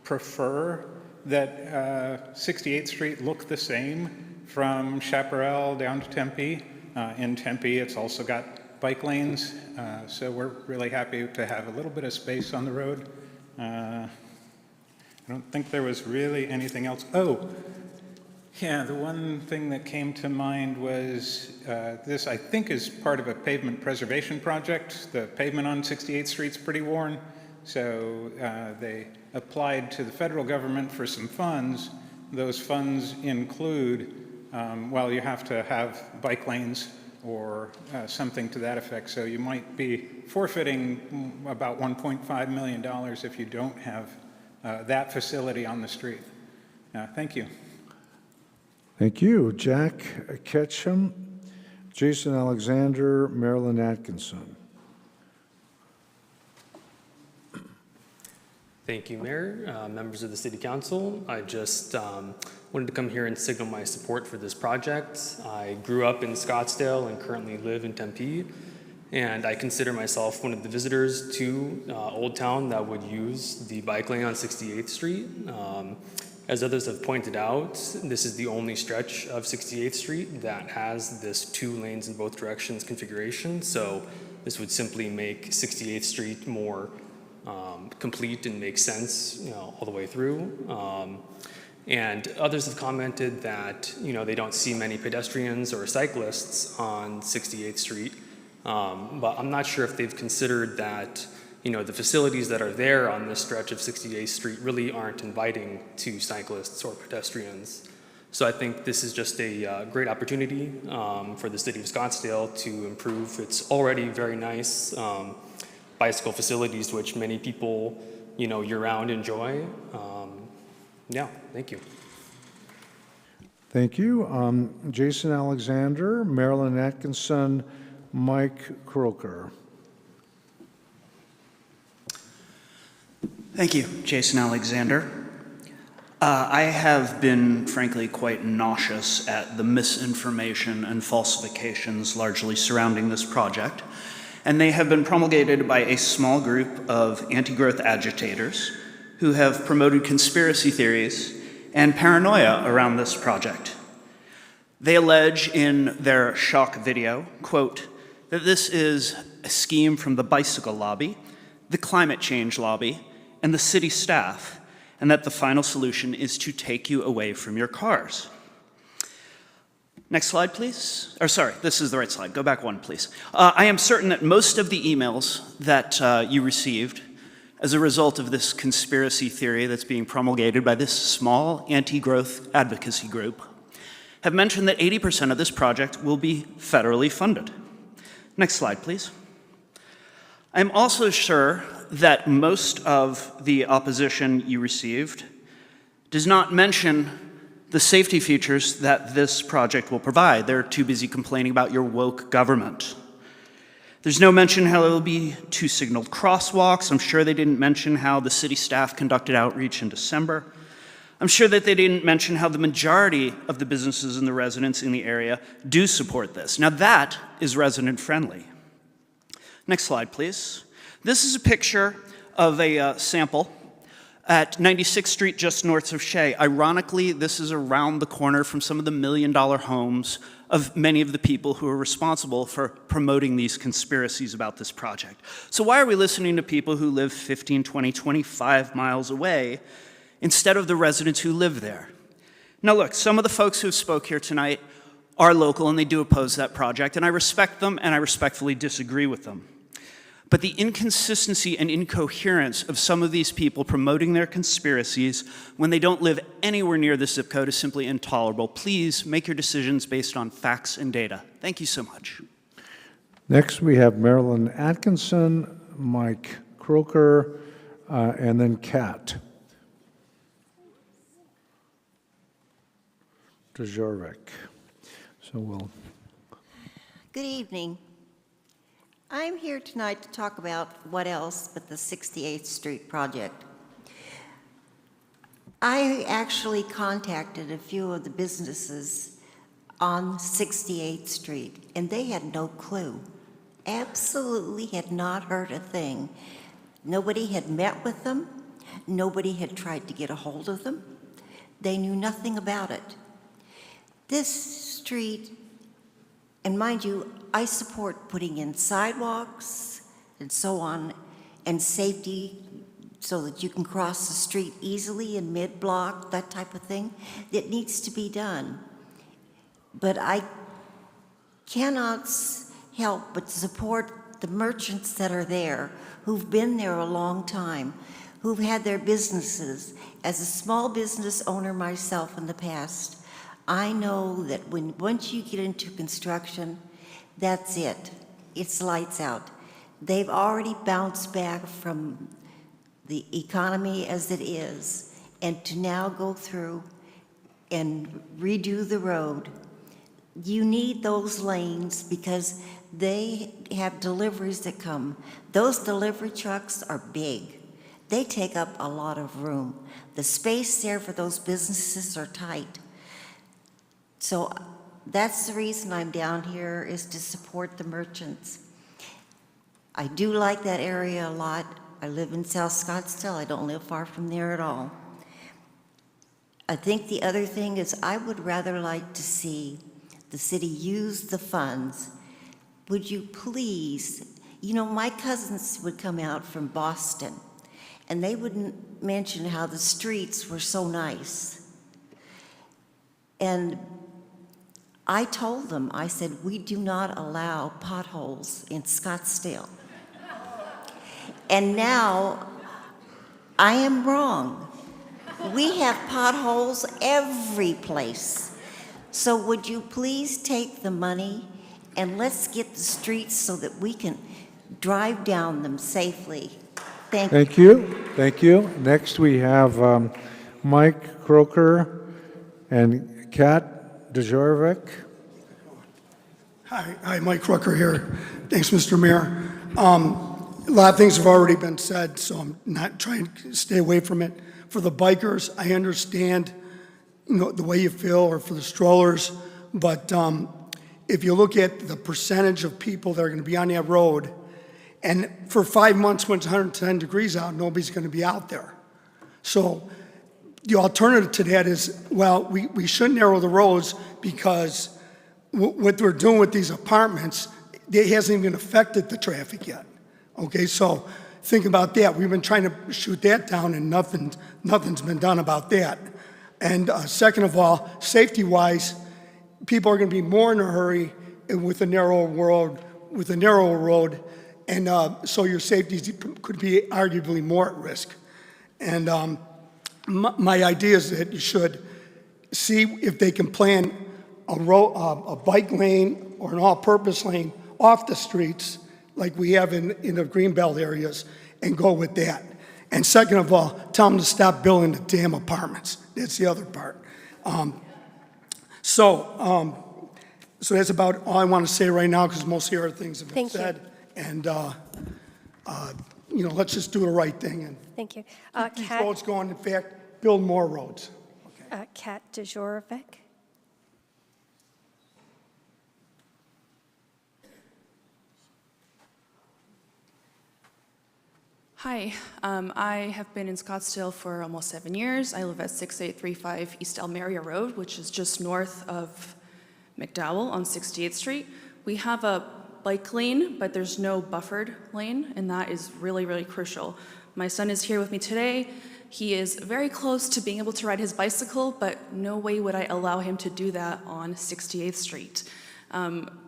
prefer that 68th Street look the same from Chaparral down to Tempe. In Tempe, it's also got bike lanes, so we're really happy to have a little bit of space on the road. I don't think there was really anything else. Oh, yeah, the one thing that came to mind was this, I think, is part of a pavement preservation project. The pavement on 68th Street's pretty worn, so they applied to the federal government for some funds. Those funds include, well, you have to have bike lanes or something to that effect. So you might be forfeiting about $1.5 million if you don't have that facility on the street. Thank you. Thank you. Jack Ketchum, Jason Alexander, Marilyn Atkinson. Thank you, Mayor, members of the City Council. I just wanted to come here and signal my support for this project. I grew up in Scottsdale and currently live in Tempe, and I consider myself one of the visitors to Old Town that would use the bike lane on 68th Street. As others have pointed out, this is the only stretch of 68th Street that has this 2 lanes in both directions configuration, so this would simply make 68th Street more complete and make sense, all the way through. And others have commented that, they don't see many pedestrians or cyclists on 68th Street, but I'm not sure if they've considered that, the facilities that are there on this stretch of 68th Street really aren't inviting to cyclists or pedestrians. So I think this is just a great opportunity for the city of Scottsdale to improve its already very nice bicycle facilities, which many people, year-round enjoy. Yeah, thank you. Thank you. Jason Alexander, Marilyn Atkinson, Mike Croker. Thank you, Jason Alexander. I have been, frankly, quite nauseous at the misinformation and falsifications largely surrounding this project, and they have been promulgated by a small group of anti-growth agitators who have promoted conspiracy theories and paranoia around this project. They allege in their shock video, quote, that this is a scheme from the bicycle lobby, the climate change lobby, and the city staff, and that the final solution is to take you away from your cars. Next slide, please. Or sorry, this is the right slide. Go back one, please. I am certain that most of the emails that you received as a result of this conspiracy theory that's being promulgated by this small anti-growth advocacy group have mentioned that 80% of this project will be federally funded. Next slide, please. I'm also sure that most of the opposition you received does not mention the safety features that this project will provide. They're too busy complaining about your woke government. There's no mention how there will be 2 signaled crosswalks. I'm sure they didn't mention how the city staff conducted outreach in December. I'm sure that they didn't mention how the majority of the businesses and the residents in the area do support this. Now that is resident friendly. Next slide, please. This is a picture of a sample at 96th Street, just north of Shea. Ironically, this is around the corner from some of the $1 million homes of many of the people who are responsible for promoting these conspiracies about this project. So why are we listening to people who live 15, 20, 25 miles away instead of the residents who live there? Now look, some of the folks who spoke here tonight are local and they do oppose that project, and I respect them and I respectfully disagree with them. But the inconsistency and incoherence of some of these people promoting their conspiracies when they don't live anywhere near this zip code is simply intolerable. Please make your decisions based on facts and data. Thank you so much. Next, we have Marilyn Atkinson, Mike Croker, and then Kat Djurek. So we'll. Good evening. I'm here tonight to talk about what else but the 68th Street project. I actually contacted a few of the businesses on 68th Street, and they had no clue. Absolutely had not heard a thing. Nobody had met with them. Nobody had tried to get a hold of them. They knew nothing about it. This street, and mind you, I support putting in sidewalks and so on, and safety so that you can cross the street easily in mid-block, that type of thing. It needs to be done. But I cannot help but support the merchants that are there, who've been there a long time, who've had their businesses. As a small business owner myself in the past, I know that once you get into construction, that's it. It's lights out. They've already bounced back from the economy as it is, and to now go through and redo the road, you need those lanes because they have deliveries that come. Those delivery trucks are big. they take up a lot of room. The space there for those businesses are tight. So that's the reason I'm down here, is to support the merchants. I do like that area a lot. I live in South Scottsdale. I don't live far from there at all. I think the other thing is I would rather like to see the city use the funds. Would you please, you know, my cousins would come out from Boston and they wouldn't mention how the streets were so nice. And I told them, I said, we do not allow potholes in Scottsdale. And now I am wrong. We have potholes every place. So would you please take the money and let's get the streets so that we can drive down them safely. Thank you. Thank you. Thank you. Next we have Mike Croker and Kat Djorovic. Hi, Mike Croker here. Thanks, Mr. Mayor. A lot of things have already been said, so I'm not trying to stay away from it. For the bikers, I understand, you know, the way you feel, or for the strollers, but if you look at the percentage of people that are going to be on that road, and for 5 months when it's 110 degrees out, nobody's going to be out there. So the alternative to that is, well, we shouldn't narrow the roads because what we're doing with these apartments, it hasn't even affected the traffic yet. Okay, so think about that. We've been trying to shoot that down and nothing's been done about that. And second of all, safety-wise, people are going to be more in a hurry with a narrow road, and so your safety could be arguably more at risk. And my idea is that you should see if they can plan a bike lane or an all-purpose lane off the streets like we have in the Greenbelt areas, and go with that. And second of all, tell them to stop building the damn apartments. That's the other part. So that's about all I want to say right now, because most of the other things have been said. And you know, let's just do the right thing and Thank you. keep these roads going. In fact, build more roads. Kat Djorovic. Hi, I have been in Scottsdale for almost 7 years. I live at 6835 East Elmeria Road, which is just north of McDowell on 68th Street. We have a bike lane, but there's no buffered lane, and that is really, really crucial. My son is here with me today. He is very close to being able to ride his bicycle, but no way would I allow him to do that on 68th Street.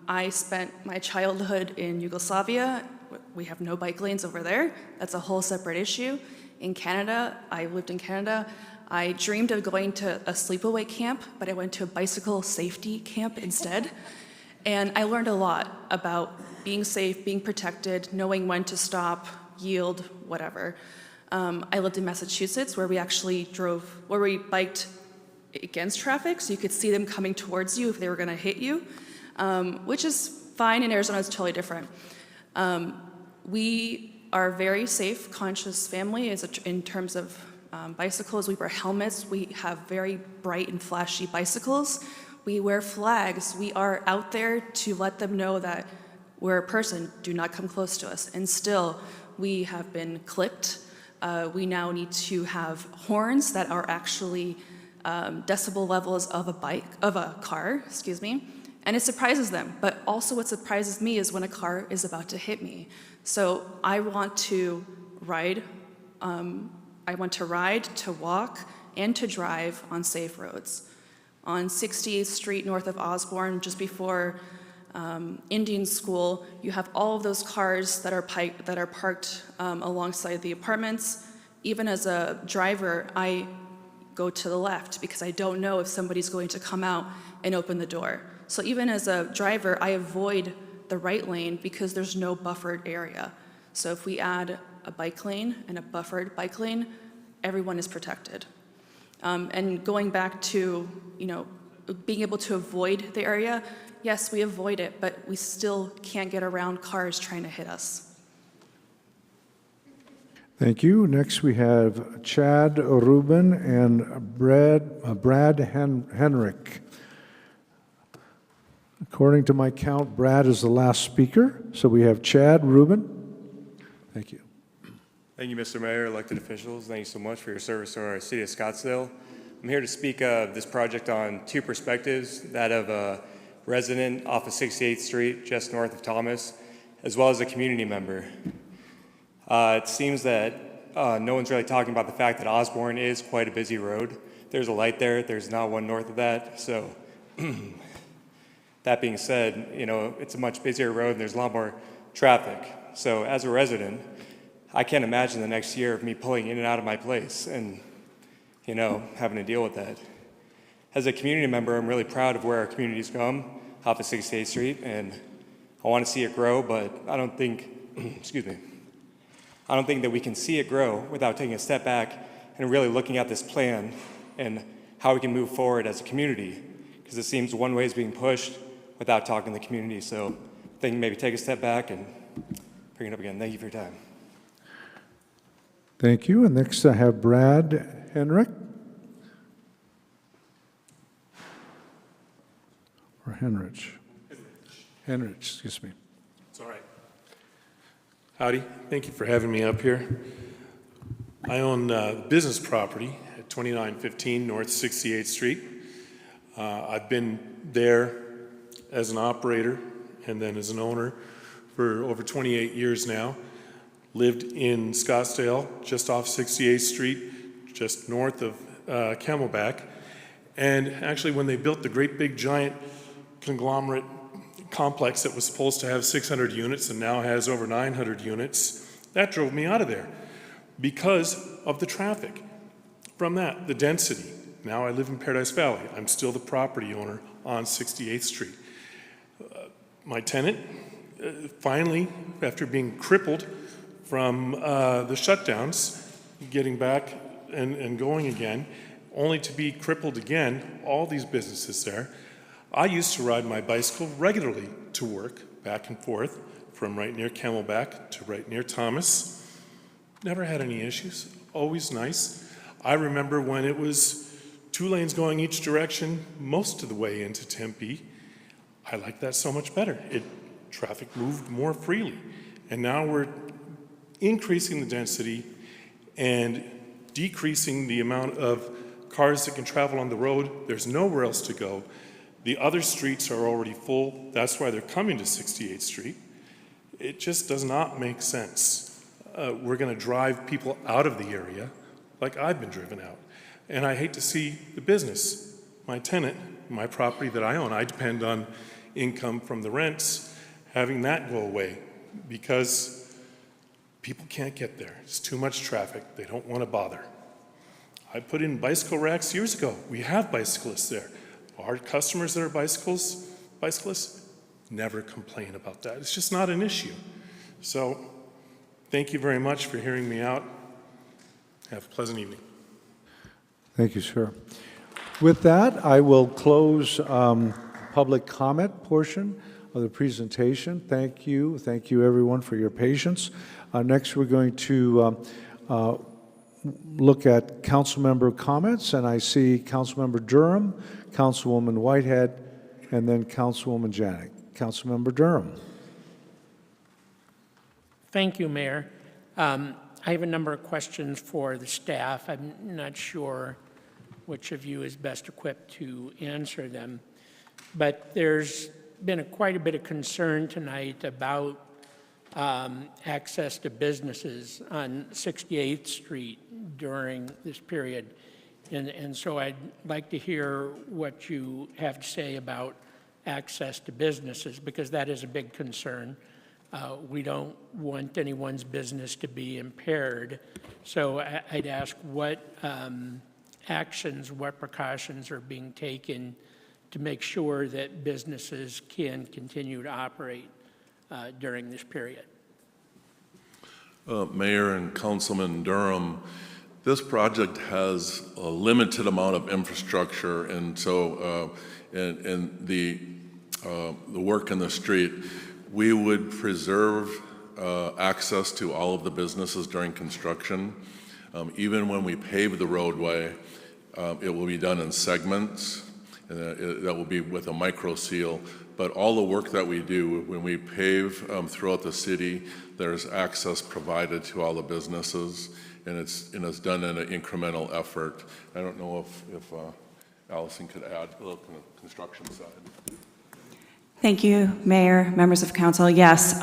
I spent my childhood in Yugoslavia. We have no bike lanes over there. That's a whole separate issue. In Canada, I lived in Canada. I dreamed of going to a sleepaway camp, but I went to a bicycle safety camp instead. And I learned a lot about being safe, being protected, knowing when to stop, yield, whatever. I lived in Massachusetts, where we actually biked against traffic, so you could see them coming towards you if they were gonna hit you, which is fine. In Arizona, it's totally different. We are a very safe, conscious family in terms of bicycles. We wear helmets. We have very bright and flashy bicycles. We wear flags. We are out there to let them know that we're a person. Do not come close to us. And still, we have been clipped. We now need to have horns that are actually decibel levels of a car, excuse me. And it surprises them, but also what surprises me is when a car is about to hit me. So I want to ride, to walk, and to drive on safe roads. On 68th Street north of Osborne, just before Indian School, you have all of those cars that are parked alongside the apartments. Even as a driver, I go to the left because I don't know if somebody's going to come out and open the door. So even as a driver, I avoid the right lane because there's no buffered area. So if we add a bike lane and a buffered bike lane, everyone is protected. And going back to, you know, being able to avoid the area, yes, we avoid it, but we still can't get around cars trying to hit us. Thank you. Next, we have Chad Rubin and Brad Henrik. According to my count, Brad is the last speaker. So we have Chad Rubin. Thank you. Thank you, Mr. Mayor, elected officials. Thank you so much for your service to our city of Scottsdale. I'm here to speak of this project on two perspectives, that of a resident off of 68th Street, just north of Thomas, as well as a community member. It seems that no one's really talking about the fact that Osborne is quite a busy road. There's a light there. There's not one north of that. So that being said, you know, it's a much busier road and there's a lot more traffic. So as a resident, I can't imagine the next year of me pulling in and out of my place and, you know, having to deal with that. As a community member, I'm really proud of where our community's come off of 68th Street, and I want to see it grow, but I don't think, excuse me, I don't think that we can see it grow without taking a step back and really looking at this plan and how we can move forward as a community, because it seems one way is being pushed without talking to the community. So I think maybe take a step back and bring it up again. Thank you for your time. Thank you. And next, I have Brad Henrik. Or Henrich. Henrich, excuse me. It's all right. Howdy. Thank you for having me up here. I own business property at 2915 North 68th Street. I've been there as an operator and then as an owner for over 28 years now. Lived in Scottsdale, just off 68th Street, just north of Camelback. And actually, when they built the great big giant conglomerate complex that was supposed to have 600 units and now has over 900 units, that drove me out of there because of the traffic. From that, the density. Now I live in Paradise Valley. I'm still the property owner on 68th Street. My tenant, finally, after being crippled from the shutdowns, getting back and going again, only to be crippled again, all these businesses there. I used to ride my bicycle regularly to work, back and forth, from right near Camelback to right near Thomas. Never had any issues, always nice. I remember when it was 2 lanes going each direction most of the way into Tempe. I liked that so much better. Traffic moved more freely. And now we're increasing the density and decreasing the amount of cars that can travel on the road. There's nowhere else to go. The other streets are already full. That's why they're coming to 68th Street. It just does not make sense. We're going to drive people out of the area like I've been driven out. And I hate to see the business, my tenant, my property that I own. I depend on income from the rents, having that go away because people can't get there. It's too much traffic. They don't want to bother. I put in bicycle racks years ago. We have bicyclists there. Our customers that are bicyclists never complain about that. It's just not an issue. So thank you very much for hearing me out. Have a pleasant evening. Thank you, sir. With that, I will close public comment portion of the presentation. Thank you everyone for your patience. Next, we're going to look at council member comments, and I see Councilmember Durham, Councilwoman Whitehead, and then Councilwoman Janik. Councilmember Durham. Thank you, Mayor. I have a number of questions for the staff. I'm not sure which of you is best equipped to answer them, but there's been quite a bit of concern tonight about access to businesses on 68th Street during this period. And so I'd like to hear what you have to say about access to businesses, because that is a big concern. We don't want anyone's business to be impaired. So I'd ask what actions, what precautions are being taken to make sure that businesses can continue to operate during this period. Mayor and Councilman Durham, this project has a limited amount of infrastructure, and so the work in the street, we would preserve access to all of the businesses during construction. Even when we pave the roadway, it will be done in segments, and that will be with a micro seal. But all the work that we do, when we pave throughout the city, there's access provided to all the businesses, and it's done in an incremental effort. I don't know if Allison could add a little construction side. Thank you, Mayor, members of council. Yes,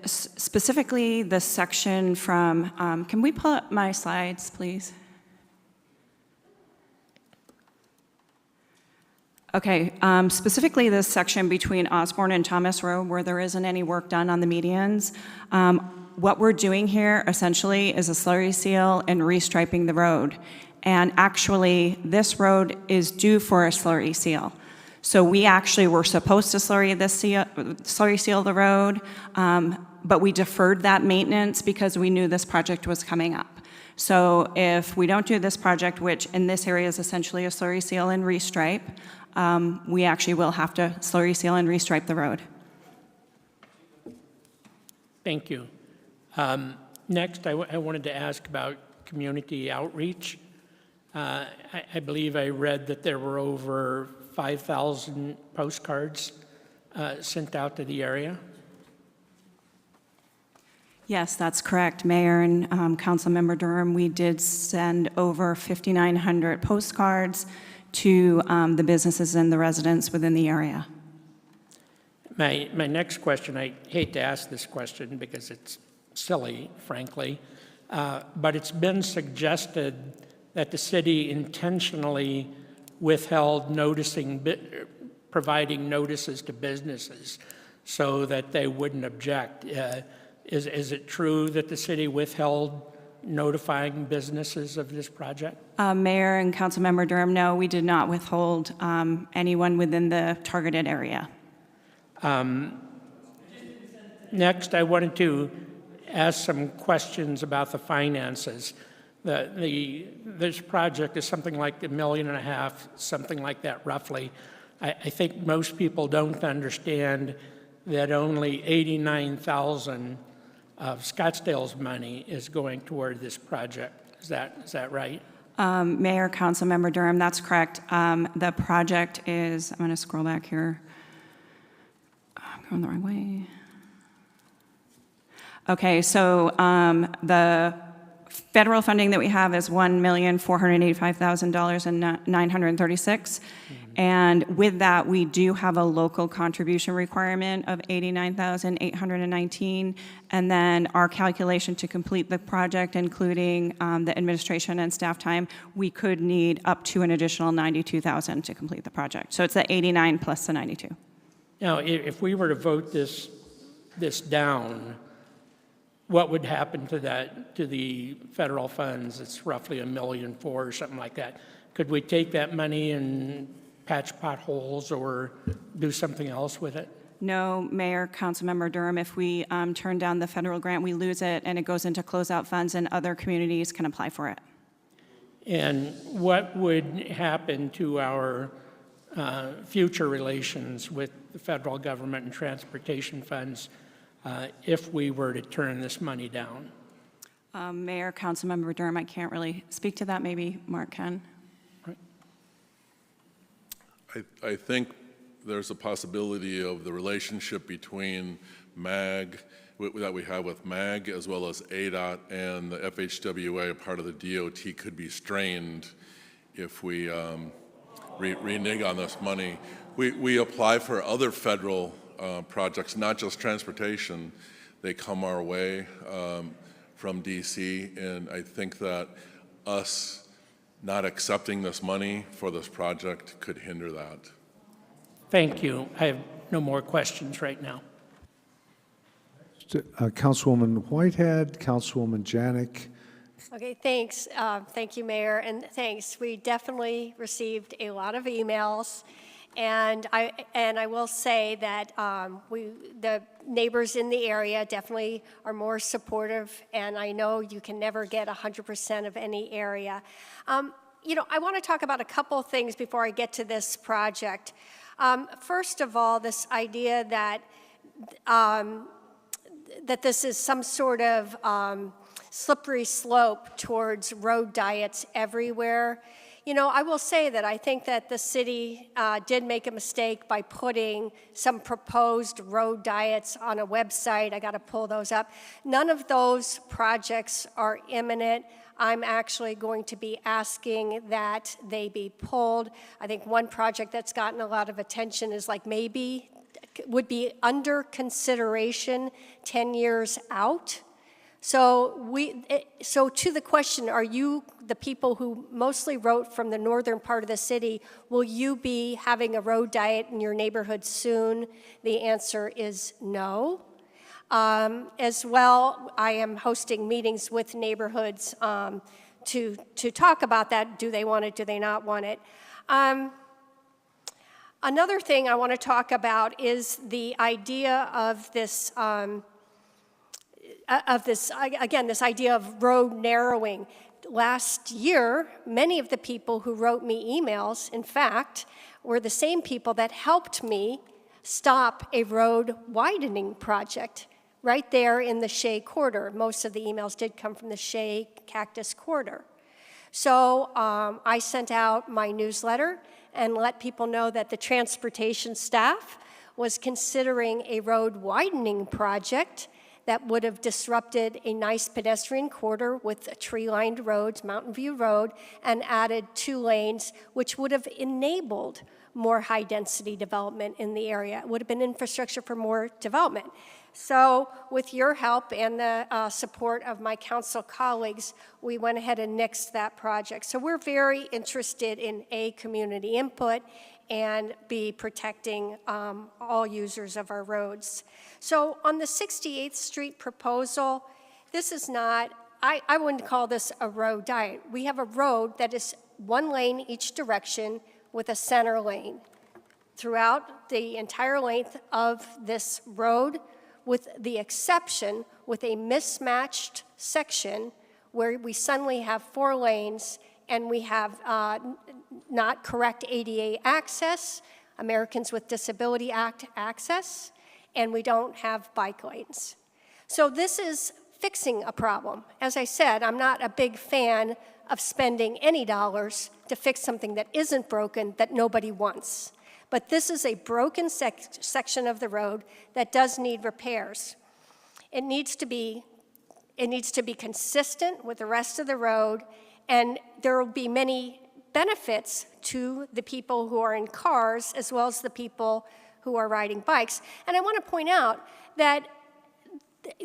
specifically the section from, can we pull up my slides, please? Okay, specifically this section between Osborne and Thomas Road where there isn't any work done on the medians. What we're doing here essentially is a slurry seal and restriping the road. And actually, this road is due for a slurry seal. So we actually were supposed to slurry seal the road, but we deferred that maintenance because we knew this project was coming up. So if we don't do this project, which in this area is essentially a slurry seal and restripe, we actually will have to slurry seal and restripe the road. Thank you. Next, I wanted to ask about community outreach. I believe I read that there were over 5,000 postcards sent out to the area. Yes, that's correct, Mayor and Councilmember Durham. We did send over 5,900 postcards to the businesses and the residents within the area. My next question, I hate to ask this question because it's silly, frankly, but it's been suggested that the city intentionally withheld providing notices to businesses so that they wouldn't object. Is it true that the city withheld notifying businesses of this project? Mayor and Councilmember Durham, no, we did not withhold anyone within the targeted area. Next, I wanted to ask some questions about the finances. This project is something like $1.5 million, something like that roughly. I think most people don't understand that only $89,000 of Scottsdale's money is going toward this project. Is that right? Mayor, Councilmember Durham, that's correct. The project is, I'm going to scroll back here. I'm going the wrong way. Okay, so the federal funding that we have is $1,485,936. And with that, we do have a local contribution requirement of $89,819. And then our calculation to complete the project, including the administration and staff time, we could need up to an additional $92,000 to complete the project. So it's the 89 plus the 92. Now, if we were to vote this down, what would happen to the federal funds? It's roughly $1.4 million or something like that. Could we take that money and patch potholes or do something else with it? No, Mayor, Councilmember Durham, if we turn down the federal grant, we lose it and it goes into closeout funds and other communities can apply for it. And what would happen to our future relations with the federal government and transportation funds if we were to turn this money down? Mayor, Councilmember Durham, I can't really speak to that. Maybe Mark can. I think there's a possibility of the relationship between MAG, that we have with MAG, as well as ADOT and the FHWA, part of the DOT, could be strained if we renege on this money. We apply for other federal projects, not just transportation. They come our way from DC, and I think that us not accepting this money for this project could hinder that. Thank you. I have no more questions right now. Councilwoman Whitehead, Councilwoman Janik. Okay, thanks. Thank you, Mayor, and thanks. We definitely received a lot of emails, and I will say that the neighbors in the area definitely are more supportive, and I know you can never get 100% of any area. You know, I want to talk about a couple of things before I get to this project. First of all, this idea that that this is some sort of slippery slope towards road diets everywhere. You know, I will say that I think that the city did make a mistake by putting some proposed road diets on a website. I got to pull those up. None of those projects are imminent. I'm actually going to be asking that they be pulled. I think one project that's gotten a lot of attention is like maybe would be under consideration 10 years out. So to the question, are you the people who mostly wrote from the northern part of the city, will you be having a road diet in your neighborhood soon? The answer is no. As well, I am hosting meetings with neighborhoods to talk about that. Do they want it? Do they not want it? Another thing I want to talk about is the idea of this, this idea of road narrowing. Last year, many of the people who wrote me emails, in fact, were the same people that helped me stop a road widening project right there in the Shea Corridor. Most of the emails did come from the Shea Cactus Corridor. So I sent out my newsletter and let people know that the transportation staff was considering a road widening project that would have disrupted a nice pedestrian corridor with tree-lined roads, Mountain View Road, and added 2 lanes, which would have enabled more high-density development in the area. It would have been infrastructure for more development. So with your help and the support of my council colleagues, we went ahead and nixed that project. So we're very interested in A, community input, and B, protecting all users of our roads. So on the 68th Street proposal, this is not, I wouldn't call this a road diet. We have a road that is 1 lane each direction with a center lane throughout the entire length of this road, with the exception with a mismatched section where we suddenly have 4 lanes and we have not correct ADA access, Americans with Disability Act access, and we don't have bike lanes. So this is fixing a problem. As I said, I'm not a big fan of spending any dollars to fix something that isn't broken, that nobody wants. But this is a broken section of the road that does need repairs. It needs to be consistent with the rest of the road, and there will be many benefits to the people who are in cars as well as the people who are riding bikes. And I want to point out that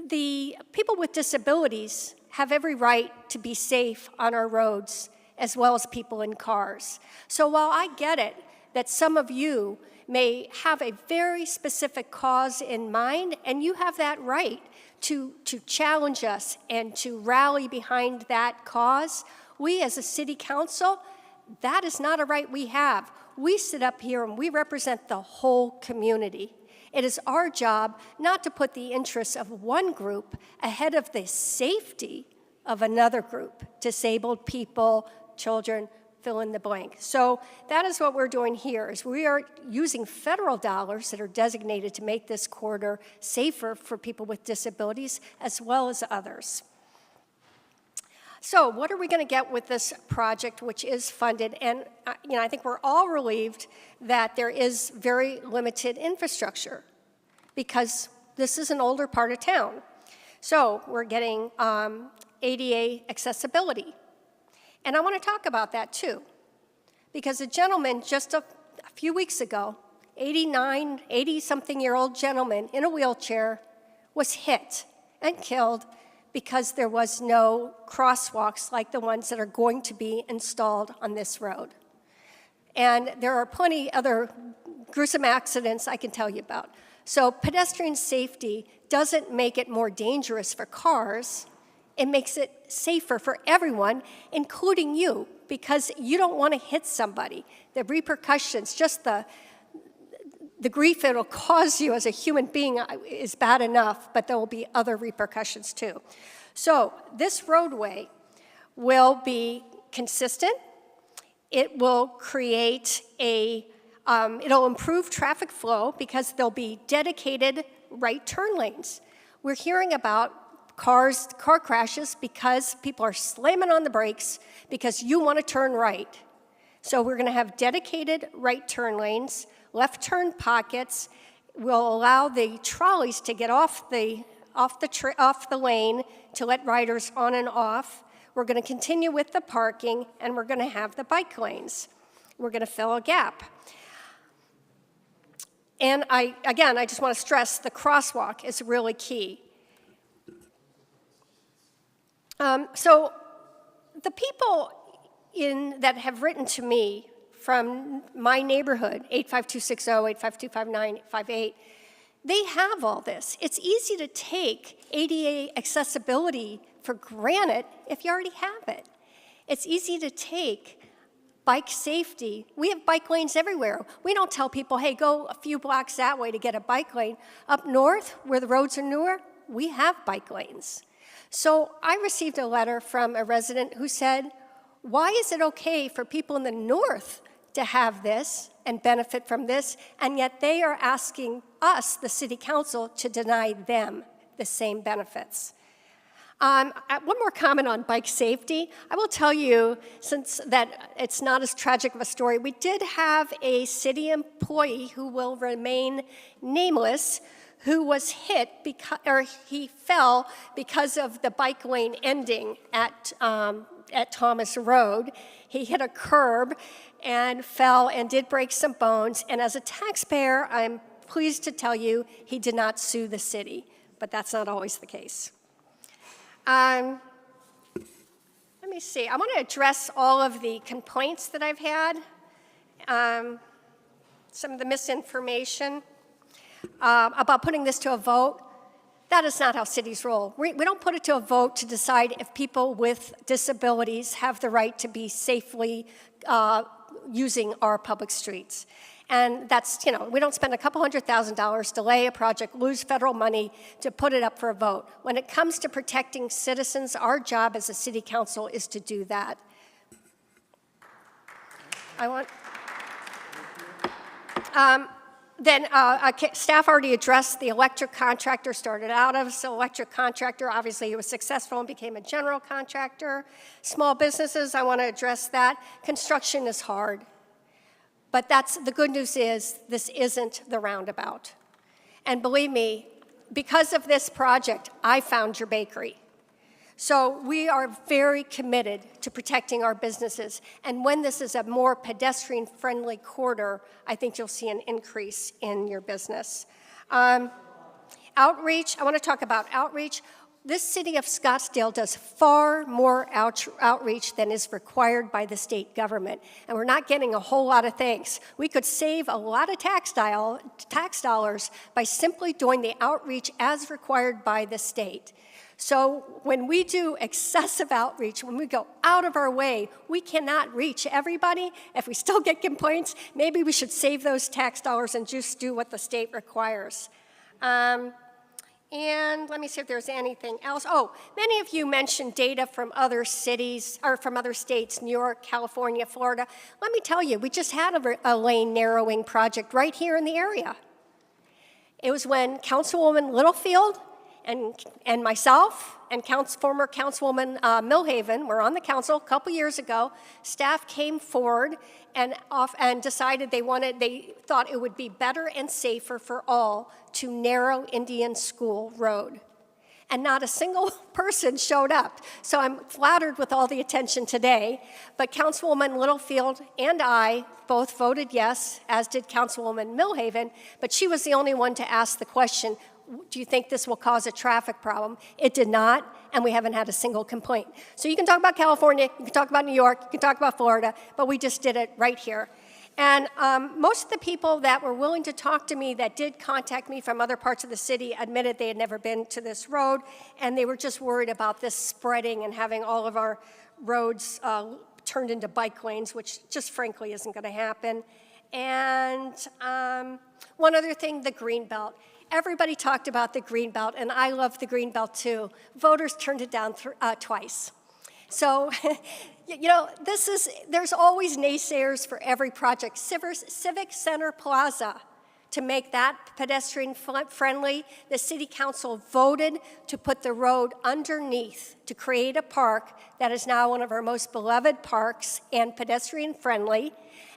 the people with disabilities have every right to be safe on our roads as well as people in cars. So while I get it that some of you may have a very specific cause in mind, and you have that right to challenge us and to rally behind that cause, we as a city council, that is not a right we have. We sit up here and we represent the whole community. It is our job not to put the interests of one group ahead of the safety of another group, disabled people, children, fill in the blank. So that is what we're doing here, is we are using federal dollars that are designated to make this corridor safer for people with disabilities as well as others. So what are we going to get with this project, which is funded? And I think we're all relieved that there is very limited infrastructure because this is an older part of town. So we're getting ADA accessibility. And I want to talk about that too, because a gentleman just a few weeks ago, 80-something-year-old gentleman in a wheelchair was hit and killed because there was no crosswalks like the ones that are going to be installed on this road. And there are plenty other gruesome accidents I can tell you about. So pedestrian safety doesn't make it more dangerous for cars. It makes it safer for everyone, including you, because you don't want to hit somebody. The repercussions, just the grief it'll cause you as a human being is bad enough, but there will be other repercussions too. So this roadway will be consistent. It will create it'll improve traffic flow because there'll be dedicated right turn lanes. We're hearing about car crashes because people are slamming on the brakes because you want to turn right. So we're going to have dedicated right turn lanes, left turn pockets. We'll allow the trolleys to get off the lane to let riders on and off. We're going to continue with the parking, and we're going to have the bike lanes. We're going to fill a gap. And I just want to stress the crosswalk is really key. So the people that have written to me from my neighborhood, 85260, 8525958, they have all this. It's easy to take ADA accessibility for granted if you already have it. It's easy to take bike safety. We have bike lanes everywhere. We don't tell people, hey, go a few blocks that way to get a bike lane. Up north, where the roads are newer, we have bike lanes. So I received a letter from a resident who said, why is it okay for people in the north to have this and benefit from this, and yet they are asking us, the city council, to deny them the same benefits? One more comment on bike safety. I will tell you, since that it's not as tragic of a story, we did have a city employee who will remain nameless, who was hit he fell because of the bike lane ending at Thomas Road. He hit a curb and fell and did break some bones. And as a taxpayer, I'm pleased to tell you he did not sue the city, but that's not always the case. Let me see. I want to address all of the complaints that I've had, some of the misinformation about putting this to a vote. That is not how cities roll. We don't put it to a vote to decide if people with disabilities have the right to be safely using our public streets. And that's, we don't spend a couple $100,000, delay a project, lose federal money to put it up for a vote. When it comes to protecting citizens, our job as a city council is to do that. Staff already addressed the electric contractor, started out as an electric contractor. Obviously, he was successful and became a general contractor. Small businesses, I want to address that. Construction is hard. But the good news is this isn't the roundabout. And believe me, because of this project, I found your bakery. So we are very committed to protecting our businesses. And when this is a more pedestrian-friendly corridor, I think you'll see an increase in your business. Outreach, I want to talk about outreach. This city of Scottsdale does far more outreach than is required by the state government, and we're not getting a whole lot of thanks. We could save a lot of tax dollars by simply doing the outreach as required by the state. So when we do excessive outreach, when we go out of our way, we cannot reach everybody. If we still get complaints, maybe we should save those tax dollars and just do what the state requires. And let me see if there's anything else. Oh, many of you mentioned data from other cities, or from other states, New York, California, Florida. Let me tell you, we just had a lane narrowing project right here in the area. It was when Councilwoman Littlefield and myself and former Councilwoman Millhaven were on the council a couple years ago. Staff came forward and decided they thought it would be better and safer for all to narrow Indian School Road. And not a single person showed up. So I'm flattered with all the attention today. But Councilwoman Littlefield and I both voted yes, as did Councilwoman Millhaven, but she was the only one to ask the question, do you think this will cause a traffic problem? It did not, and we haven't had a single complaint. So you can talk about California, you can talk about New York, you can talk about Florida, but we just did it right here. And most of the people that were willing to talk to me that did contact me from other parts of the city admitted they had never been to this road, and they were just worried about this spreading and having all of our roads turned into bike lanes, which just frankly isn't going to happen. And one other thing, the Greenbelt. Everybody talked about the Greenbelt, and I love the Greenbelt too. Voters turned it down twice. So, there's always naysayers for every project. Civic Center Plaza, to make that pedestrian friendly. The city council voted to put the road underneath to create a park that is now one of our most beloved parks and pedestrian friendly.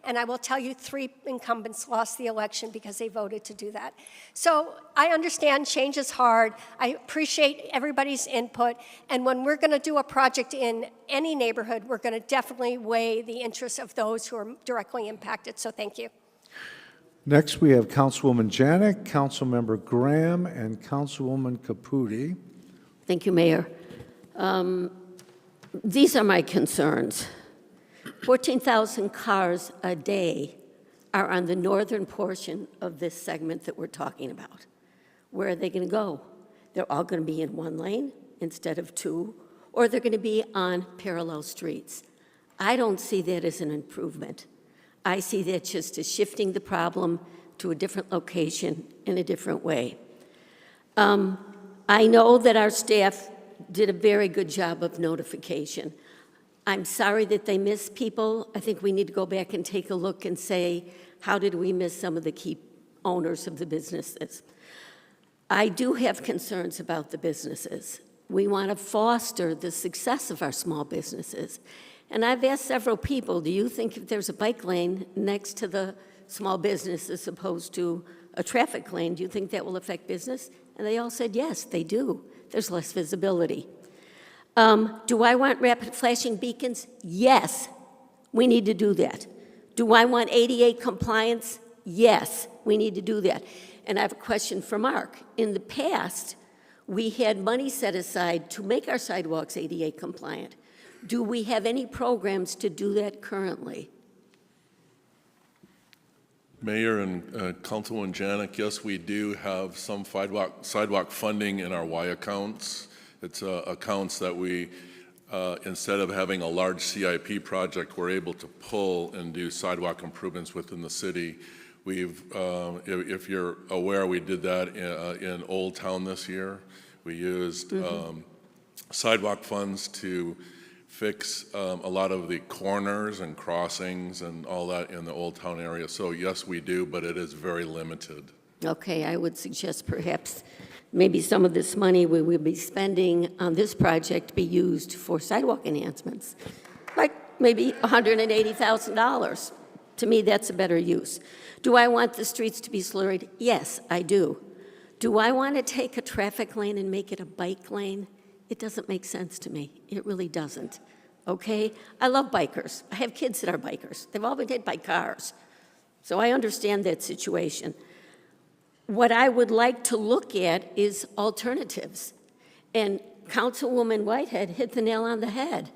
And I will tell you, 3 incumbents lost the election because they voted to do that. So I understand change is hard. I appreciate everybody's input. And when we're going to do a project in any neighborhood, we're going to definitely weigh the interests of those who are directly impacted. So thank you. Next, we have Councilwoman Janik, Councilmember Graham, and Councilwoman Caputi. Thank you, Mayor. These are my concerns. 14,000 cars a day are on the northern portion of this segment that we're talking about. Where are they going to go? They're all going to be in 1 lane instead of 2, or they're going to be on parallel streets. I don't see that as an improvement. I see that just as shifting the problem to a different location in a different way. I know that our staff did a very good job of notification. I'm sorry that they missed people. I think we need to go back and take a look and say, how did we miss some of the key owners of the businesses? I do have concerns about the businesses. We want to foster the success of our small businesses. And I've asked several people, do you think if there's a bike lane next to the small business as opposed to a traffic lane, do you think that will affect business? And they all said, yes, they do. There's less visibility. Do I want rapid flashing beacons? Yes, we need to do that. Do I want ADA compliance? Yes, we need to do that. And I have a question for Mark. In the past, we had money set aside to make our sidewalks ADA compliant. Do we have any programs to do that currently? Mayor and Councilwoman Janik, yes, we do have some sidewalk funding in our Y accounts. It's accounts that we, instead of having a large CIP project, we're able to pull and do sidewalk improvements within the city. We've, if you're aware, we did that in Old Town this year. We used sidewalk funds to fix a lot of the corners and crossings and all that in the Old Town area. So yes, we do, but it is very limited. Okay, I would suggest perhaps maybe some of this money we will be spending on this project be used for sidewalk enhancements, like maybe $180,000. To me, that's a better use. Do I want the streets to be slurried? Yes, I do. Do I want to take a traffic lane and make it a bike lane? It doesn't make sense to me. It really doesn't, okay? I love bikers. I have kids that are bikers. They've all been hit by cars. So I understand that situation. What I would like to look at is alternatives. And Councilwoman Whitehead hit the nail on the head.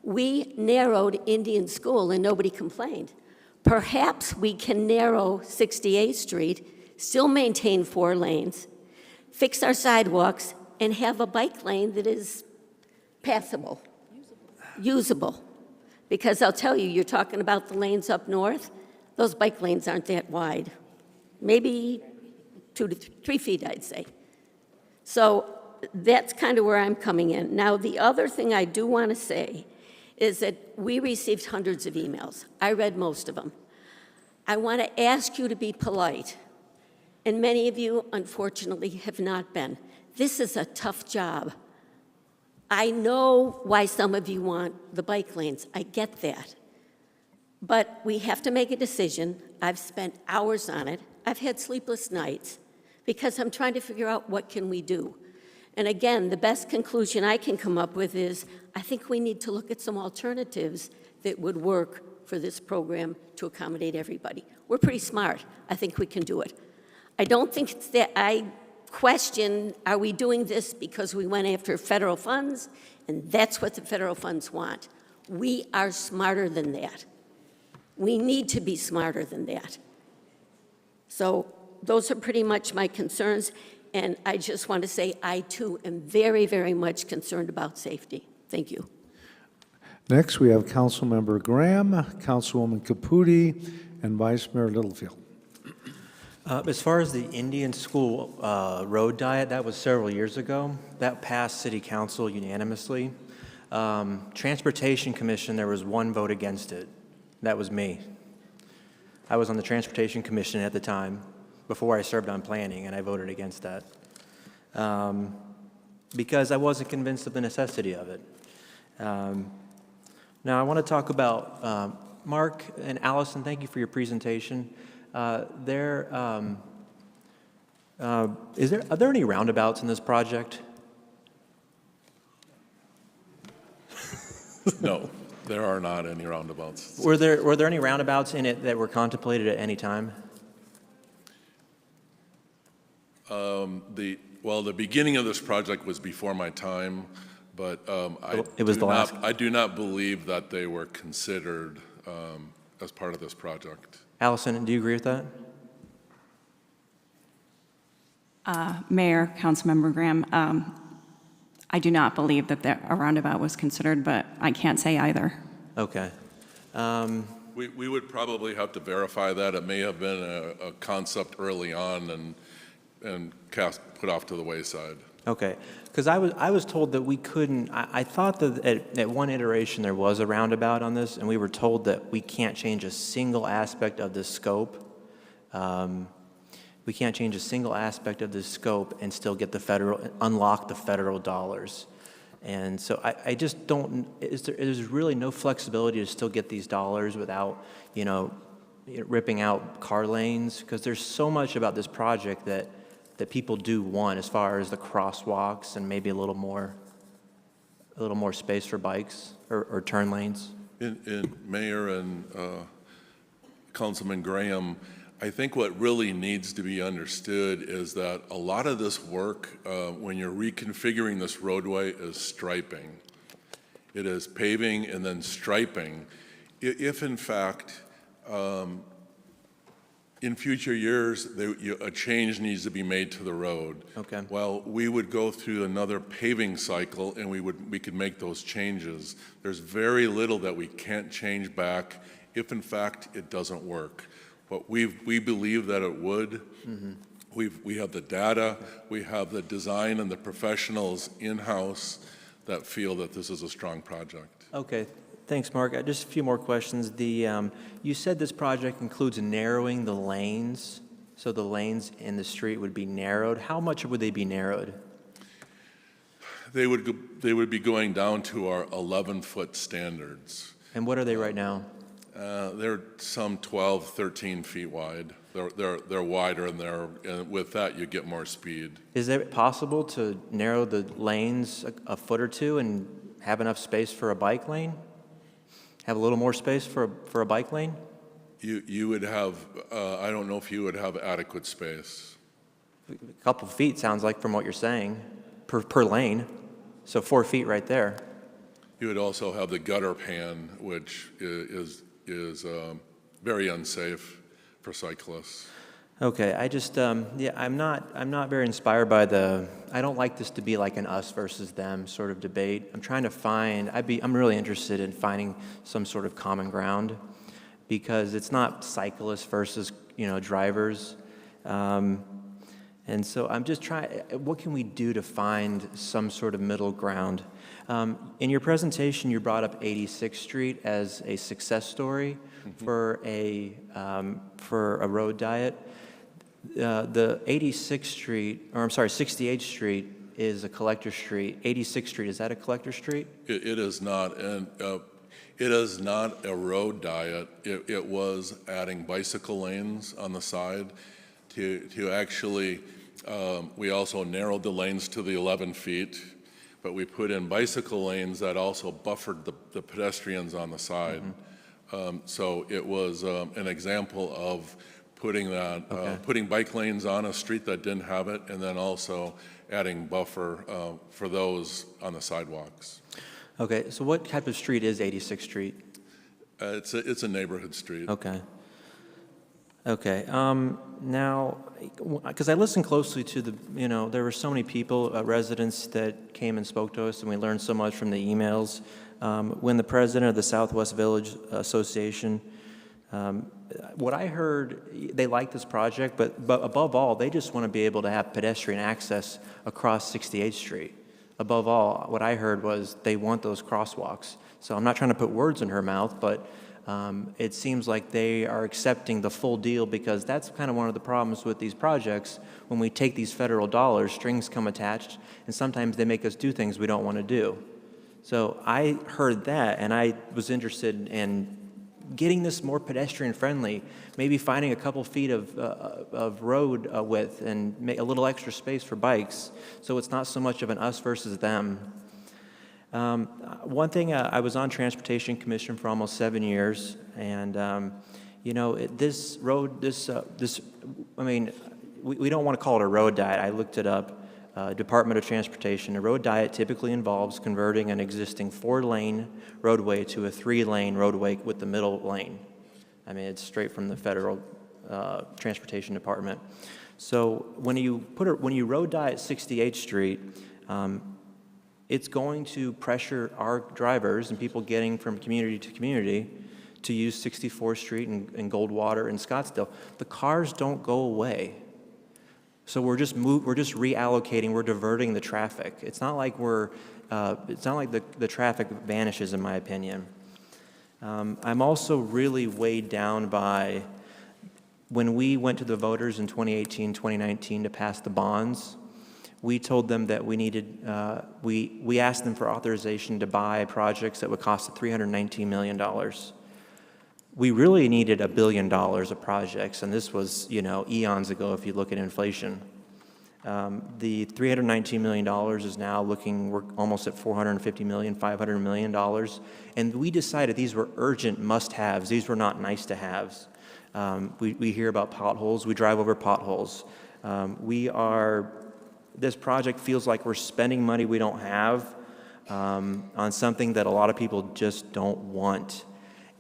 We narrowed Indian School and nobody complained. Perhaps we can narrow 68th Street, still maintain 4 lanes, fix our sidewalks, and have a bike lane that is passable, usable. Because I'll tell you, you're talking about the lanes up north, those bike lanes aren't that wide. Maybe 2 to 3 feet, I'd say. So that's kind of where I'm coming in. Now, the other thing I do want to say is that we received hundreds of emails. I read most of them. I want to ask you to be polite, and many of you, unfortunately, have not been. This is a tough job. I know why some of you want the bike lanes. I get that. But we have to make a decision. I've spent hours on it. I've had sleepless nights because I'm trying to figure out what can we do. And again, the best conclusion I can come up with is I think we need to look at some alternatives that would work for this program to accommodate everybody. We're pretty smart. I think we can do it. I don't think it's that I question, are we doing this because we went after federal funds and that's what the federal funds want? We are smarter than that. We need to be smarter than that. So those are pretty much my concerns. And I just want to say I, too, am very, very much concerned about safety. Thank you. Next, we have Councilmember Graham, Councilwoman Caputi, and Vice Mayor Littlefield. As far as the Indian School road diet, that was several years ago. That passed City Council unanimously. Transportation Commission, there was 1 vote against it. That was me. I was on the Transportation Commission at the time. before I served on planning, and I voted against that because I wasn't convinced of the necessity of it. Now, I want to talk about Mark and Allison. Thank you for your presentation. Are there any roundabouts in this project? No, there are not any roundabouts. Were there any roundabouts in it that were contemplated at any time? The beginning of this project was before my time, but I do not believe that they were considered as part of this project. Allison, do you agree with that? Mayor, Councilmember Graham, I do not believe that a roundabout was considered, but I can't say either. Okay. We would probably have to verify that. It may have been a concept early on and put off to the wayside. Okay, because I was told that we couldn't, I thought that at one iteration there was a roundabout on this, and we were told that we can't change a single aspect of the scope. We can't change a single aspect of the scope and still get unlock the federal dollars. And so I just don't, there's really no flexibility to still get these dollars without, ripping out car lanes, because there's so much about this project that people do want, as far as the crosswalks and maybe a little more space for bikes or turn lanes. In Mayor and Councilman Graham, I think what really needs to be understood is that a lot of this work, when you're reconfiguring this roadway, is striping. It is paving and then striping. If in fact, in future years, a change needs to be made to the road. Okay. Well, we would go through another paving cycle, and we could make those changes. There's very little that we can't change back if, in fact, it doesn't work. But we believe that it would. Mm-hmm. We have the data, we have the design and the professionals in-house that feel that this is a strong project. Okay. Thanks, Mark. Just a few more questions. You said this project includes narrowing the lanes, so the lanes in the street would be narrowed. How much would they be narrowed? They would be going down to our 11-foot standards. And what are they right now? They're some 12, 13 feet wide. They're wider, and with that, you get more speed. Is it possible to narrow the lanes a foot or two and have enough space for a bike lane? Have a little more space for a bike lane? You would have, I don't know if you would have adequate space. A couple feet sounds like, from what you're saying, per lane. So 4 feet right there. You would also have the gutter pan, which is very unsafe for cyclists. Okay, I just, I'm not very inspired by I don't like this to be like an us versus them sort of debate. I'm trying to I'm really interested in finding some sort of common ground, because it's not cyclists versus, drivers. And so I'm just trying, what can we do to find some sort of middle ground? In your presentation, you brought up 86th Street as a success story for a road diet. The 86th Street, or I'm sorry, 68th Street is a collector street. 86th Street, is that a collector street? It is not, and it is not a road diet. It was adding bicycle lanes on the side to actually, we also narrowed the lanes to the 11 feet, but we put in bicycle lanes that also buffered the pedestrians on the side. So it was an example of putting bike lanes on a street that didn't have it, and then also adding buffer for those on the sidewalks. Okay, so what type of street is 86th Street? It's a neighborhood street. Okay. Okay. Now, because I listened closely to there were so many people, residents that came and spoke to us, and we learned so much from the emails. When the president of the Southwest Village Association, what I heard, they like this project, but above all, they just want to be able to have pedestrian access across 68th Street. Above all, what I heard was they want those crosswalks. So I'm not trying to put words in her mouth, but It seems like they are accepting the full deal because that's kind of one of the problems with these projects. When we take these federal dollars, strings come attached, and sometimes they make us do things we don't want to do. So I heard that, and I was interested in getting this more pedestrian friendly, maybe finding a couple feet of road width and make a little extra space for bikes, so it's not so much of an us versus them. One thing, I was on Transportation Commission for almost 7 years, and you know, this road, I mean, we don't want to call it a road diet. I looked it up. Department of Transportation. A road diet typically involves converting an existing 4-lane roadway to a 3-lane roadway with the middle lane. I mean, it's straight from the federal Transportation Department. So when you road diet 68th Street, it's going to pressure our drivers and people getting from community to community to use 64th Street and Goldwater and Scottsdale. The cars don't go away. So we're just reallocating, we're diverting the traffic. It's not like the traffic vanishes, in my opinion. I'm also really weighed down by when we went to the voters in 2018, 2019 to pass the bonds. We told them that we needed, we asked them for authorization to buy projects that would cost $319 million. We really needed $1 billion of projects, and this was, you know, eons ago if you look at inflation. The $319 million is now we're almost at $450 million, $500 million, and we decided these were urgent must-haves. These were not nice-to-haves. We hear about potholes. We drive over potholes. This project feels like we're spending money we don't have on something that a lot of people just don't want.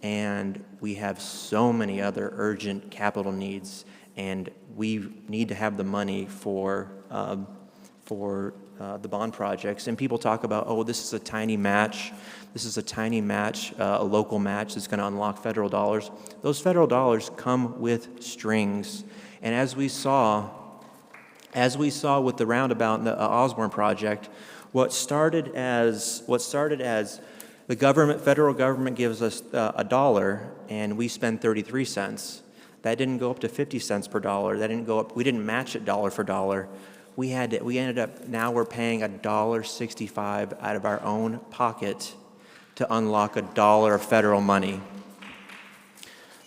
And we have so many other urgent capital needs, and we need to have the money for the bond projects. And people talk about, oh, this is a tiny match. This is a tiny match, a local match that's going to unlock federal dollars. Those federal dollars come with strings. And as we saw with the roundabout and the Osborne project, what started as the federal government gives us $1 and we spend 33 cents. That didn't go up to 50 cents per dollar. That didn't go up. We didn't match it dollar for dollar. We ended up, now we're paying $1.65 out of our own pocket to unlock $1 of federal money.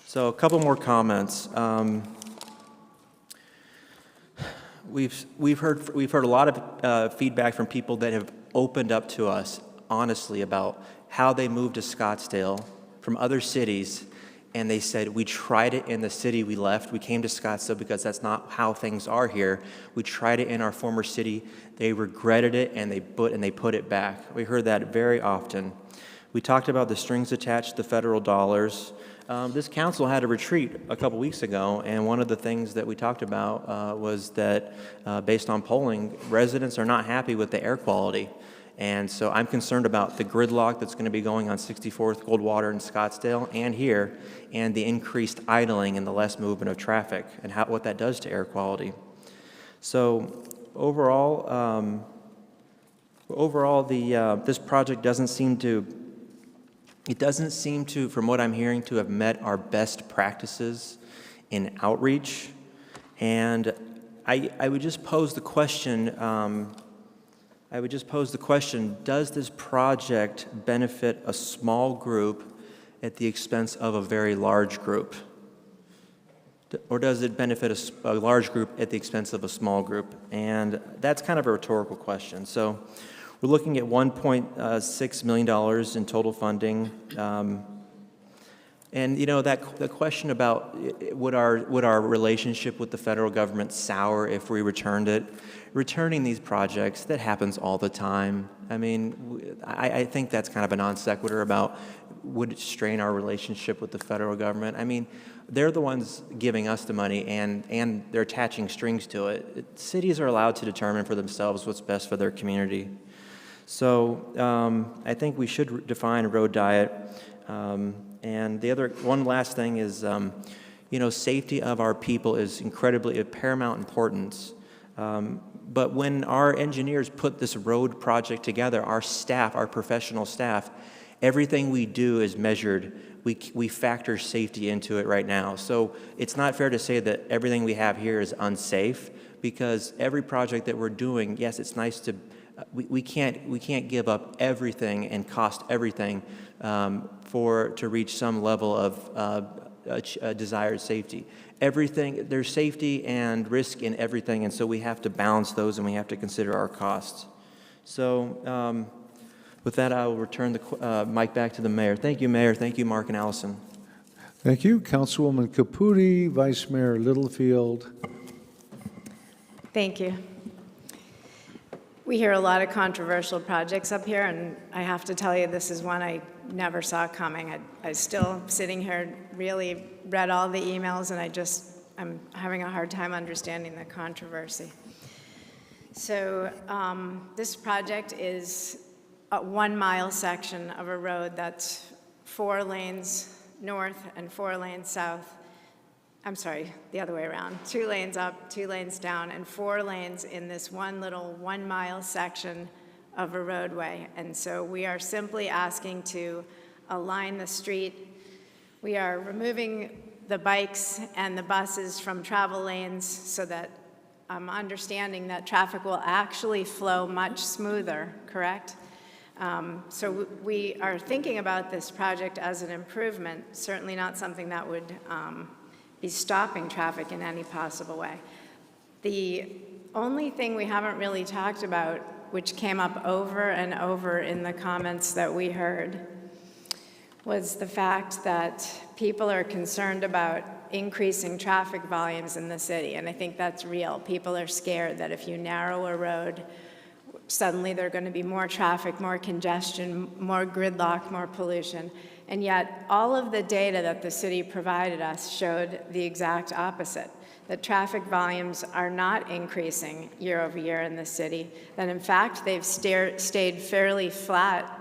So a couple more comments. We've heard a lot of feedback from people that have opened up to us honestly about how they moved to Scottsdale from other cities, and they said, we tried it in the city we left. We came to Scottsdale because that's not how things are here. We tried it in our former city. They regretted it, and they put it back. We heard that very often. We talked about the strings attached to federal dollars. This council had a retreat a couple weeks ago, and one of the things that we talked about was that based on polling, residents are not happy with the air quality. And so I'm concerned about the gridlock that's going to be going on 64th, Goldwater, and Scottsdale, and here, and the increased idling and the less movement of traffic, and what that does to air quality. So overall, this project doesn't seem to, from what I'm hearing, to have met our best practices in outreach. And I would just pose the question. Does this project benefit a small group at the expense of a very large group? Or does it benefit a large group at the expense of a small group? And that's kind of a rhetorical question. So we're looking at $1.6 million in total funding. And you know, the question about would our relationship with the federal government sour if we returned it? Returning these projects, that happens all the time. I mean, I think that's kind of a non sequitur about would it strain our relationship with the federal government. I mean, they're the ones giving us the money, and they're attaching strings to it. Cities are allowed to determine for themselves what's best for their community. So I think we should define a road diet. And one last thing is, safety of our people is incredibly of paramount importance. But when our engineers put this road project together, our staff, our professional staff, Everything we do is measured. We factor safety into it right now. So it's not fair to say that everything we have here is unsafe, because every project that we're doing, yes, it's nice to, we can't give up everything and cost everything to reach some level of desired safety. Everything, there's safety and risk in everything, and so we have to balance those and we have to consider our costs. So with that, I will return the mic back to the mayor. Thank you, Mayor. Thank you, Mark and Allison. Thank you. Councilwoman Caputi, Vice Mayor Littlefield. Thank you. We hear a lot of controversial projects up here, and I have to tell you, this is one I never saw coming. I still, sitting here, really read all the emails, and I'm having a hard time understanding the controversy. So this project is a 1 mile section of a road that's 4 lanes north and 4 lanes south. I'm sorry, the other way around. 2 lanes up, 2 lanes down, and 4 lanes in this one little 1 mile section of a roadway. And so we are simply asking to align the street. We are removing the bikes and the buses from travel lanes so that I'm understanding that traffic will actually flow much smoother, correct? So we are thinking about this project as an improvement, certainly not something that would be stopping traffic in any possible way. The only thing we haven't really talked about, which came up over and over in the comments that we heard, was the fact that people are concerned about increasing traffic volumes in the city, and I think that's real. People are scared that if you narrow a road, suddenly there are going to be more traffic, more congestion, more gridlock, more pollution. And yet, all of the data that the city provided us showed the exact opposite, that traffic volumes are not increasing year over year in the city, that in fact, they've stayed fairly flat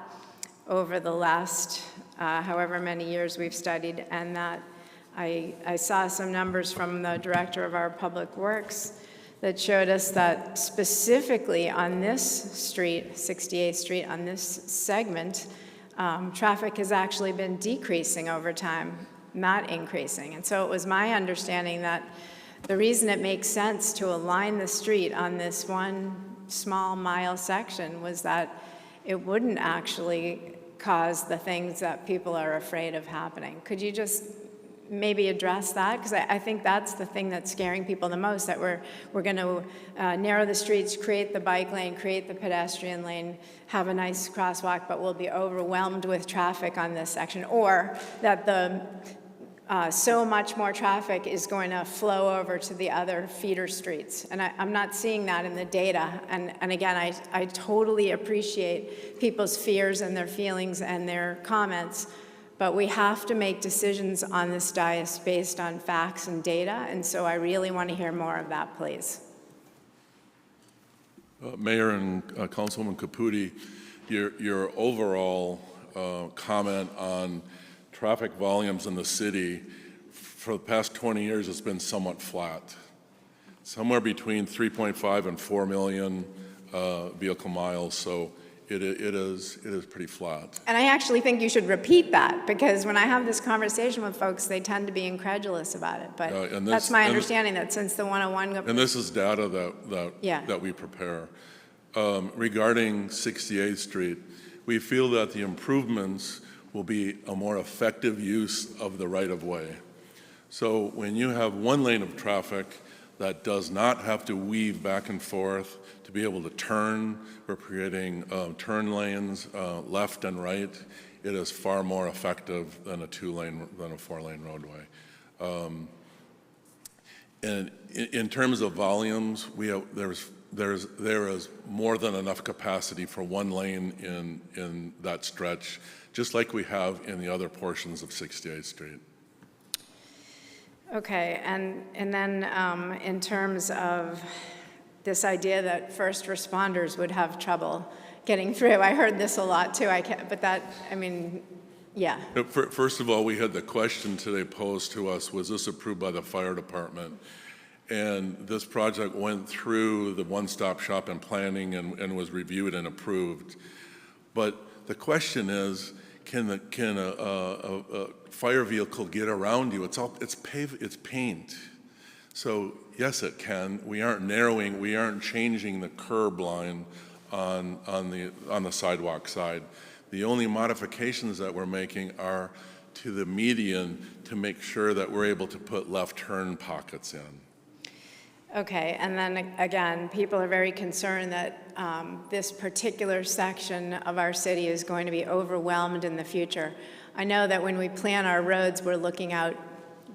over the last however many years we've studied, and that I saw some numbers from the director of our public works that showed us that specifically on this street, 68th Street, on this segment, traffic has actually been decreasing over time, not increasing. And so it was my understanding that the reason it makes sense to align the street on this one small mile section was that it wouldn't actually cause the things that people are afraid of happening. Could you just maybe address that? Because I think that's the thing that's scaring people the most, that we're going to narrow the streets, create the bike lane, create the pedestrian lane, have a nice crosswalk, but we'll be overwhelmed with traffic on this section, or that so much more traffic is going to flow over to the other feeder streets. And I'm not seeing that in the data. And again, I totally appreciate people's fears and their feelings and their comments, but we have to make decisions on this dais based on facts and data, and so I really want to hear more of that, please. Mayor and Councilwoman Caputi, your overall comment on traffic volumes in the city for the past 20 years has been somewhat flat, somewhere between 3.5 and 4 million vehicle miles. So it is pretty flat. And I actually think you should repeat that, because when I have this conversation with folks, they tend to be incredulous about it. But that's my understanding, that since the 101... And this is data that we prepare. Regarding 68th Street, we feel that the improvements will be a more effective use of the right-of-way. So when you have one lane of traffic that does not have to weave back and forth to be able to turn, we're creating turn lanes left and right. It is far more effective than a 4-lane roadway. And in terms of volumes, there is more than enough capacity for one lane in that stretch, just like we have in the other portions of 68th Street. Okay, and then in terms of this idea that first responders would have trouble getting through, I heard this a lot too, yeah. First of all, we had the question today posed to us, was this approved by the fire department? And this project went through the one-stop shop in planning and was reviewed and approved. But the question is, can a fire vehicle get around you? It's paint. So yes, it can. We aren't changing the curb line on the sidewalk side. The only modifications that we're making are to the median to make sure that we're able to put left turn pockets in. Okay, and then again, people are very concerned that this particular section of our city is going to be overwhelmed in the future. I know that when we plan our roads, we're looking out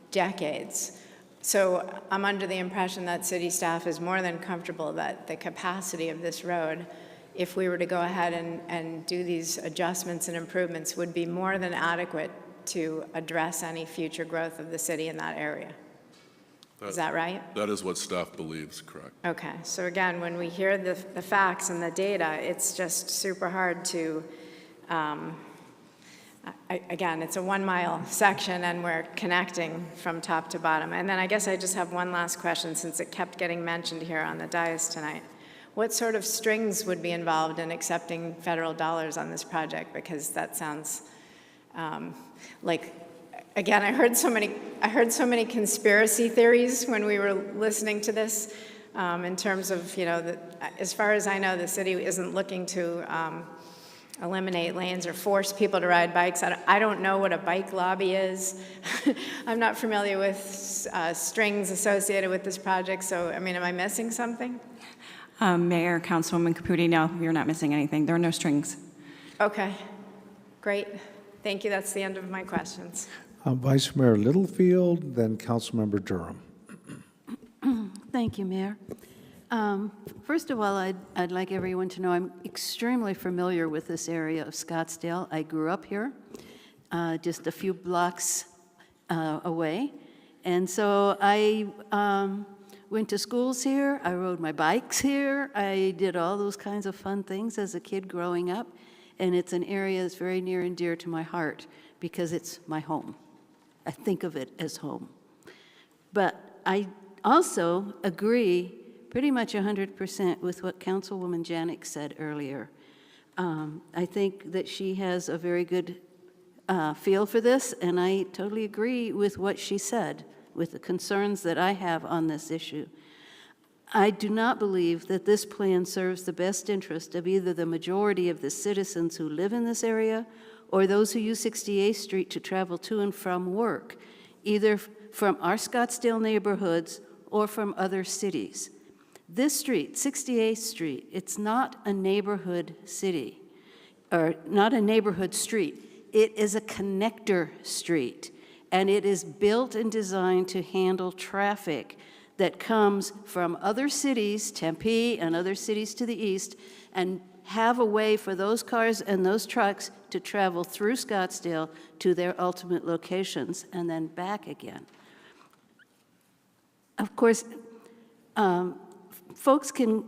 decades. So I'm under the impression that city staff is more than comfortable that the capacity of this road, if we were to go ahead and do these adjustments and improvements, would be more than adequate to address any future growth of the city in that area. Is that right? That is what staff believes, correct. Okay, so again, when we hear the facts and the data, it's just super hard to, again, it's a 1 mile section and we're connecting from top to bottom. And then I guess I just have one last question since it kept getting mentioned here on the dais tonight. What sort of strings would be involved in accepting federal dollars on this project? Because that sounds like, again, I heard so many conspiracy theories when we were listening to this in terms of, as far as I know, the city isn't looking to eliminate lanes or force people to ride bikes. I don't know what a bike lobby is. I'm not familiar with strings associated with this project, so, I mean, am I missing something? Mayor, Councilwoman Caputi, no, you're not missing anything. There are no strings. Okay, great. Thank you. That's the end of my questions. Vice Mayor Littlefield, then Councilmember Durham. Thank you, Mayor. First of all, I'd like everyone to know I'm extremely familiar with this area of Scottsdale. I grew up here, just a few blocks away. And so I went to schools here, I rode my bikes here, I did all those kinds of fun things as a kid growing up. And it's an area that's very near and dear to my heart because it's my home. I think of it as home. But I also agree pretty much 100% with what Councilwoman Janik said earlier. I think that she has a very good feel for this, and I totally agree with what she said, with the concerns that I have on this issue. I do not believe that this plan serves the best interest of either the majority of the citizens who live in this area or those who use 68th Street to travel to and from work, either from our Scottsdale neighborhoods or from other cities. This street, 68th Street, it's not a neighborhood city, or not a neighborhood street. It is a connector street, and it is built and designed to handle traffic that comes from other cities, Tempe and other cities to the east, and have a way for those cars and those trucks to travel through Scottsdale to their ultimate locations and then back again. Of course, folks can,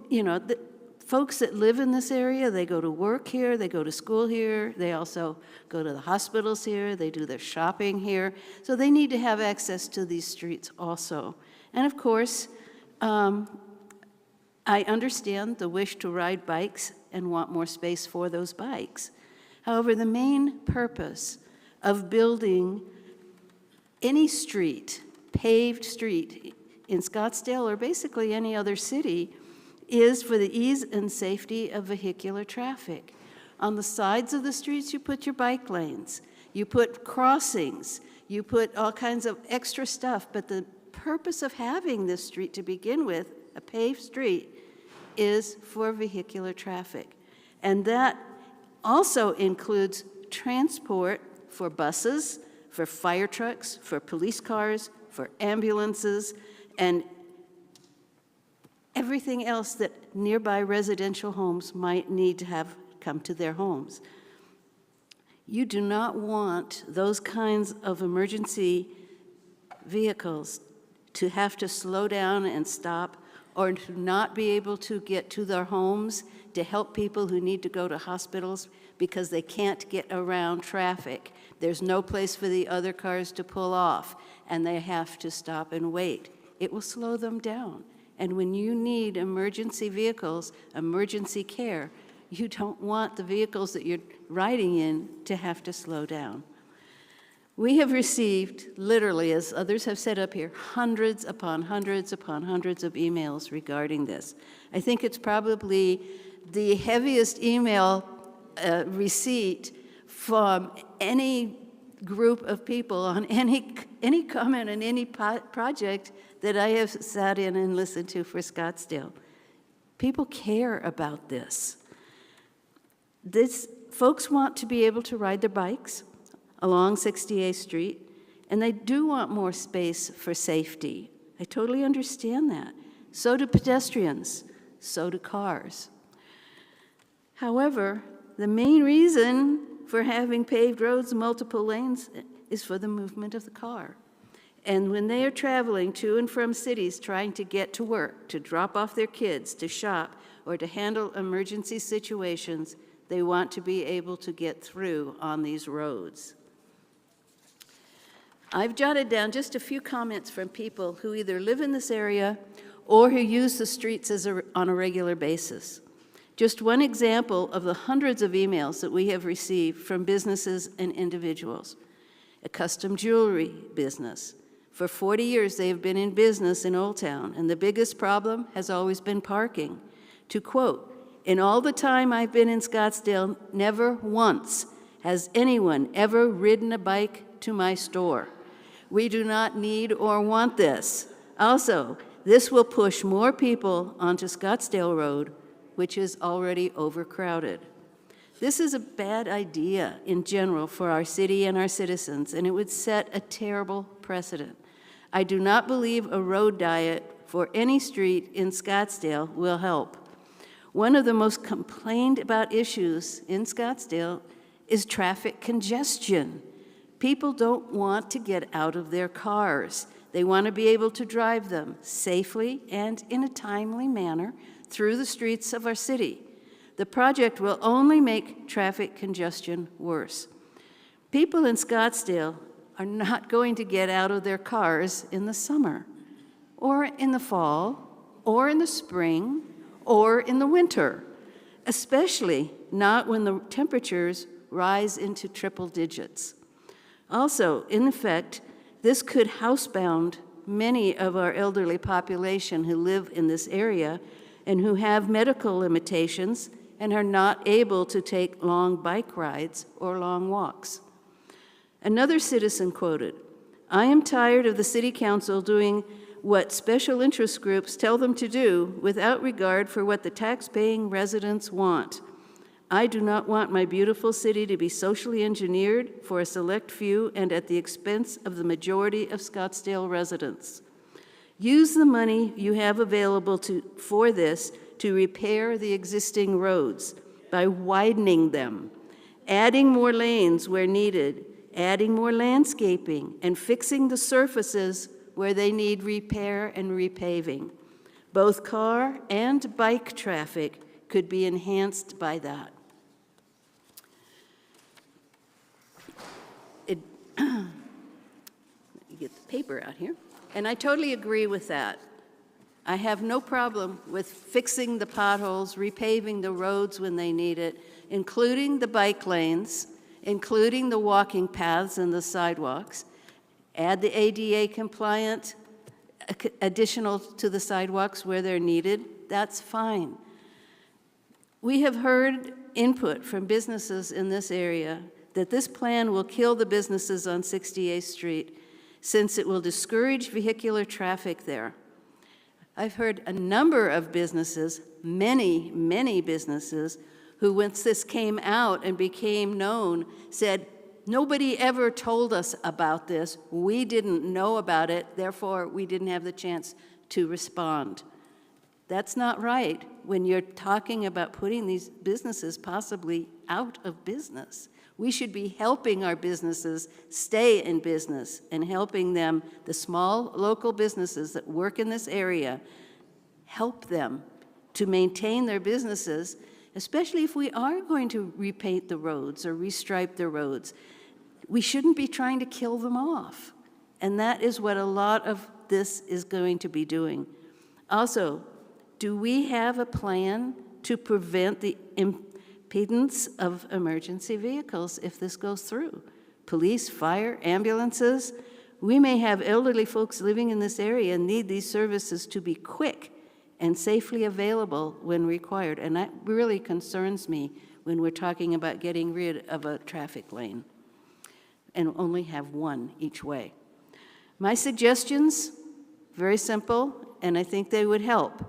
folks that live in this area, they go to work here, they go to school here, they also go to the hospitals here, they do their shopping here, so they need to have access to these streets also. And of course, I understand the wish to ride bikes and want more space for those bikes. However, the main purpose of building any street, paved street in Scottsdale or basically any other city is for the ease and safety of vehicular traffic. On the sides of the streets, you put your bike lanes, you put crossings, you put all kinds of extra stuff, but the purpose of having this street to begin with, a paved street, is for vehicular traffic. And that also includes transport for buses, for fire trucks, for police cars, for ambulances, and everything else that nearby residential homes might need to have come to their homes. You do not want those kinds of emergency vehicles to have to slow down and stop or to not be able to get to their homes to help people who need to go to hospitals because they can't get around traffic. There's no place for the other cars to pull off, and they have to stop and wait. It will slow them down. And when you need emergency vehicles, emergency care, You don't want the vehicles that you're riding in to have to slow down. We have received, literally, as others have said up here, hundreds upon hundreds upon hundreds of emails regarding this. I think it's probably the heaviest email receipt from any group of people on any comment on any project that I have sat in and listened to for Scottsdale. People care about this. Folks want to be able to ride their bikes along 68th Street, and they do want more space for safety. I totally understand that. So do pedestrians, so do cars. However, the main reason for having paved roads and multiple lanes is for the movement of the car. And when they are traveling to and from cities trying to get to work, to drop off their kids, to shop, or to handle emergency situations, they want to be able to get through on these roads. I've jotted down just a few comments from people who either live in this area or who use the streets on a regular basis. Just one example of the hundreds of emails that we have received from businesses and individuals. A custom jewelry business. For 40 years, they have been in business in Old Town, and the biggest problem has always been parking. To quote, "In all the time I've been in Scottsdale, never once has anyone ever ridden a bike to my store. We do not need or want this. Also, this will push more people onto Scottsdale Road, which is already overcrowded." This is a bad idea in general for our city and our citizens, and it would set a terrible precedent. I do not believe a road diet for any street in Scottsdale will help. One of the most complained about issues in Scottsdale is traffic congestion. People don't want to get out of their cars. They want to be able to drive them safely and in a timely manner through the streets of our city. The project will only make traffic congestion worse. People in Scottsdale are not going to get out of their cars in the summer, or in the fall, or in the spring, or in the winter, especially not when the temperatures rise into triple digits. Also, in effect, this could housebound many of our elderly population who live in this area and who have medical limitations and are not able to take long bike rides or long walks. Another citizen quoted, "I am tired of the city council doing what special interest groups tell them to do without regard for what the tax-paying residents want. I do not want my beautiful city to be socially engineered for a select few and at the expense of the majority of Scottsdale residents. Use the money you have available for this to repair the existing roads by widening them, adding more lanes where needed, adding more landscaping, and fixing the surfaces where they need repair and repaving. Both car and bike traffic could be enhanced by that." Get the paper out here. And I totally agree with that. I have no problem with fixing the potholes, repaving the roads when they need it, including the bike lanes, including the walking paths and the sidewalks. Add the ADA compliant additional to the sidewalks where they're needed. That's fine. We have heard input from businesses in this area that this plan will kill the businesses on 68th Street since it will discourage vehicular traffic there. I've heard a number of businesses, many, many businesses, who once this came out and became known, said, "Nobody ever told us about this. We didn't know about it, therefore we didn't have the chance to respond." That's not right when you're talking about putting these businesses possibly out of business. We should be helping our businesses stay in business and helping them, the small local businesses that work in this area, help them to maintain their businesses, especially if we are going to repaint the roads or restripe the roads. We shouldn't be trying to kill them off. And that is what a lot of this is going to be doing. Also, do we have a plan to prevent the impedance of emergency vehicles if this goes through. Police, fire, ambulances. We may have elderly folks living in this area and need these services to be quick and safely available when required. And that really concerns me when we're talking about getting rid of a traffic lane and only have one each way. My suggestions, very simple, and I think they would help,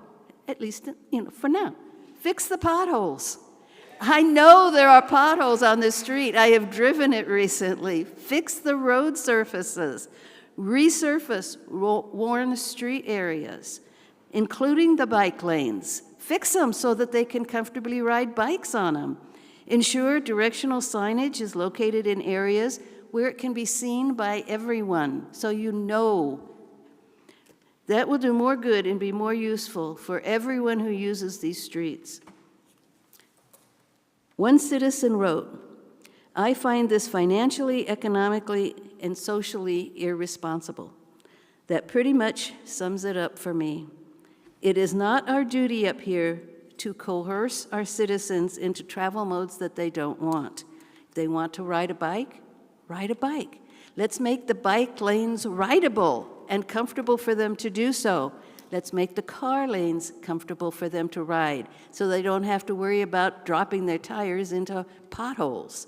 at least, for now. Fix the potholes. I know there are potholes on this street. I have driven it recently. Fix the road surfaces. Resurface worn street areas, including the bike lanes. Fix them so that they can comfortably ride bikes on them. Ensure directional signage is located in areas where it can be seen by everyone, so you know. That will do more good and be more useful for everyone who uses these streets. One citizen wrote, "I find this financially, economically, and socially irresponsible." That pretty much sums it up for me. It is not our duty up here to coerce our citizens into travel modes that they don't want. If they want to ride a bike, ride a bike. Let's make the bike lanes rideable and comfortable for them to do so. Let's make the car lanes comfortable for them to ride so they don't have to worry about dropping their tires into potholes.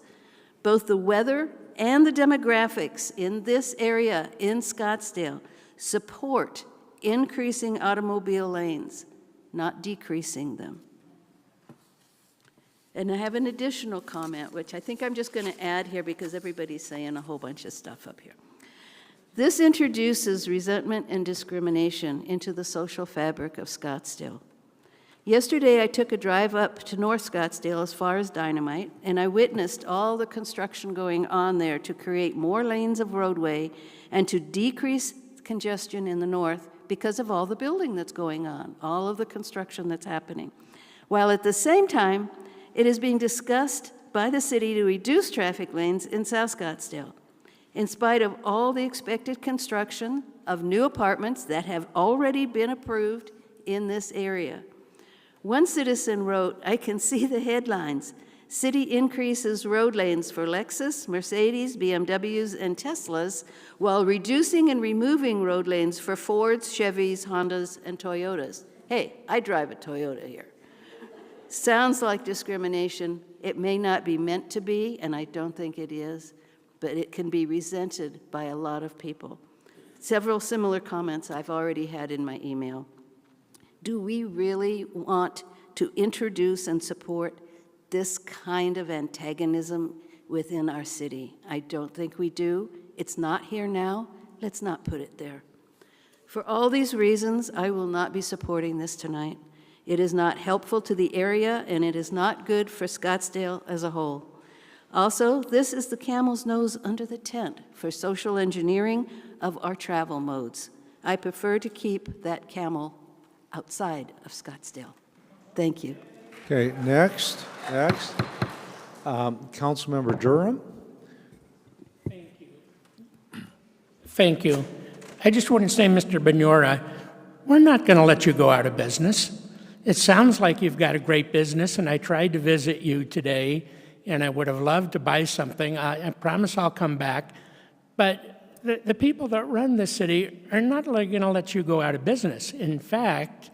Both the weather and the demographics in this area in Scottsdale support increasing automobile lanes, not decreasing them. And I have an additional comment, which I think I'm just going to add here because everybody's saying a whole bunch of stuff up here. This introduces resentment and discrimination into the social fabric of Scottsdale. Yesterday, I took a drive up to North Scottsdale as far as Dynamite, and I witnessed all the construction going on there to create more lanes of roadway and to decrease congestion in the north because of all the building that's going on, all of the construction that's happening. While at the same time, it is being discussed by the city to reduce traffic lanes in South Scottsdale. In spite of all the expected construction of new apartments that have already been approved in this area. One citizen wrote, "I can see the headlines. City increases road lanes for Lexus, Mercedes, BMWs, and Teslas, while reducing and removing road lanes for Fords, Chevys, Hondas, and Toyotas." Hey, I drive a Toyota here. Sounds like discrimination. It may not be meant to be, and I don't think it is, but it can be resented by a lot of people. Several similar comments I've already had in my email. Do we really want to introduce and support this kind of antagonism within our city? I don't think we do. It's not here now. Let's not put it there. For all these reasons, I will not be supporting this tonight. It is not helpful to the area, and it is not good for Scottsdale as a whole. Also, this is the camel's nose under the tent for social engineering of our travel modes. I prefer to keep that camel outside of Scottsdale. Thank you. Okay, next. Councilmember Durham. Thank you. I just want to say, Mr. Benora, we're not going to let you go out of business. It sounds like you've got a great business, and I tried to visit you today, and I would have loved to buy something. I promise I'll come back. But the people that run the city are not going to let you go out of business. In fact,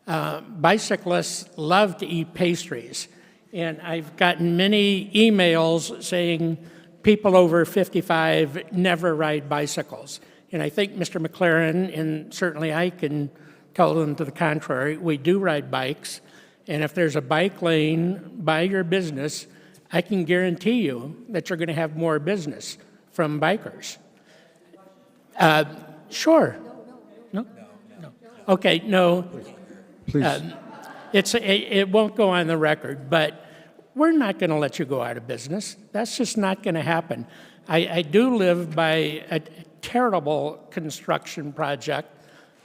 bicyclists love to eat pastries. And I've gotten many emails saying people over 55 never ride bicycles. And I think Mr. McLaren, and certainly I can tell them to the contrary, we do ride bikes. And if there's a bike lane by your business, I can guarantee you that you're going to have more business from bikers. Sure. No? Okay, no. Please. It won't go on the record, but we're not going to let you go out of business. That's just not going to happen. I do live by a terrible construction project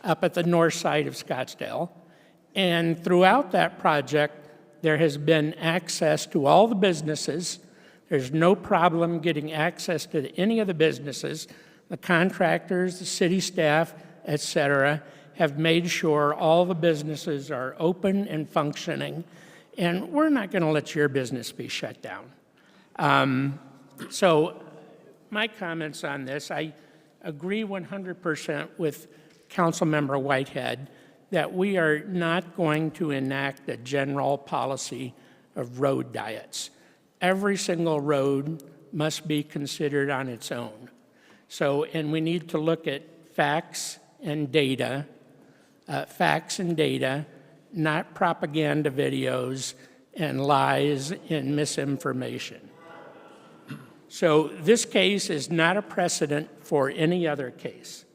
up at the north side of Scottsdale, and throughout that project, there has been access to all the businesses. There's no problem getting access to any of the businesses. The contractors, the city staff, et cetera, have made sure all the businesses are open and functioning. and we're not going to let your business be shut down. So my comments on this, I agree 100% with Councilmember Whitehead that we are not going to enact a general policy of road diets. Every single road must be considered on its own. So, and we need to look at facts and data, not propaganda videos and lies and misinformation. So this case is not a precedent for any other case.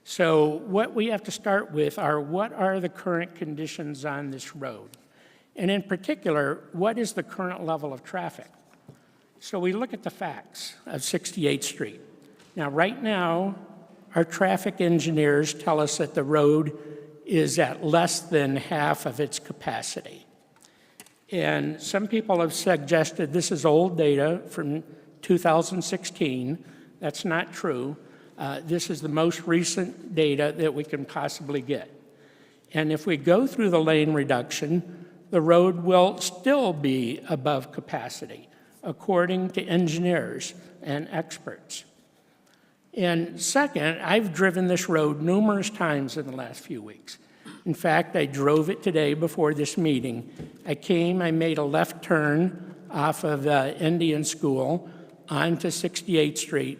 So what we have to start with are what are the current conditions on this road? And in particular, what is the current level of traffic? So we look at the facts of 68th Street. Now, right now, our traffic engineers tell us that the road is at less than half of its capacity. And some people have suggested this is old data from 2016. That's not true. This is the most recent data that we can possibly get. And if we go through the lane reduction, the road will still be above capacity, according to engineers and experts. And second, I've driven this road numerous times in the last few weeks. In fact, I drove it today before this meeting. I made a left turn off of Indian School onto 68th Street.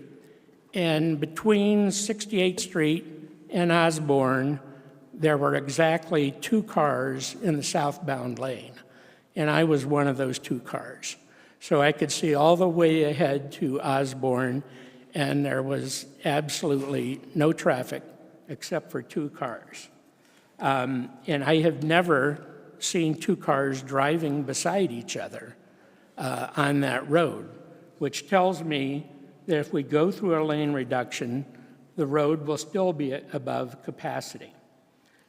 And between 68th Street and Osborne, there were exactly 2 cars in the southbound lane. And I was one of those 2 cars. So I could see all the way ahead to Osborne, and there was absolutely no traffic except for 2 cars. And I have never seen 2 cars driving beside each other on that road, which tells me that if we go through a lane reduction, the road will still be above capacity.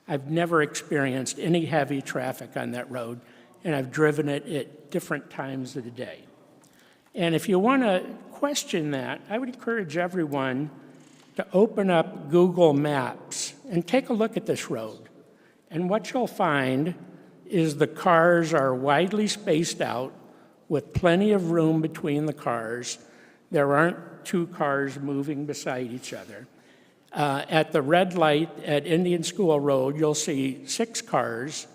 I've never experienced any heavy traffic on that road, and I've driven it at different times of the day. And if you want to question that, I would encourage everyone to open up Google Maps and take a look at this road. And what you'll find is the cars are widely spaced out with plenty of room between the cars. There aren't 2 cars moving beside each other. At the red light at Indian School Road, you'll see 6 cars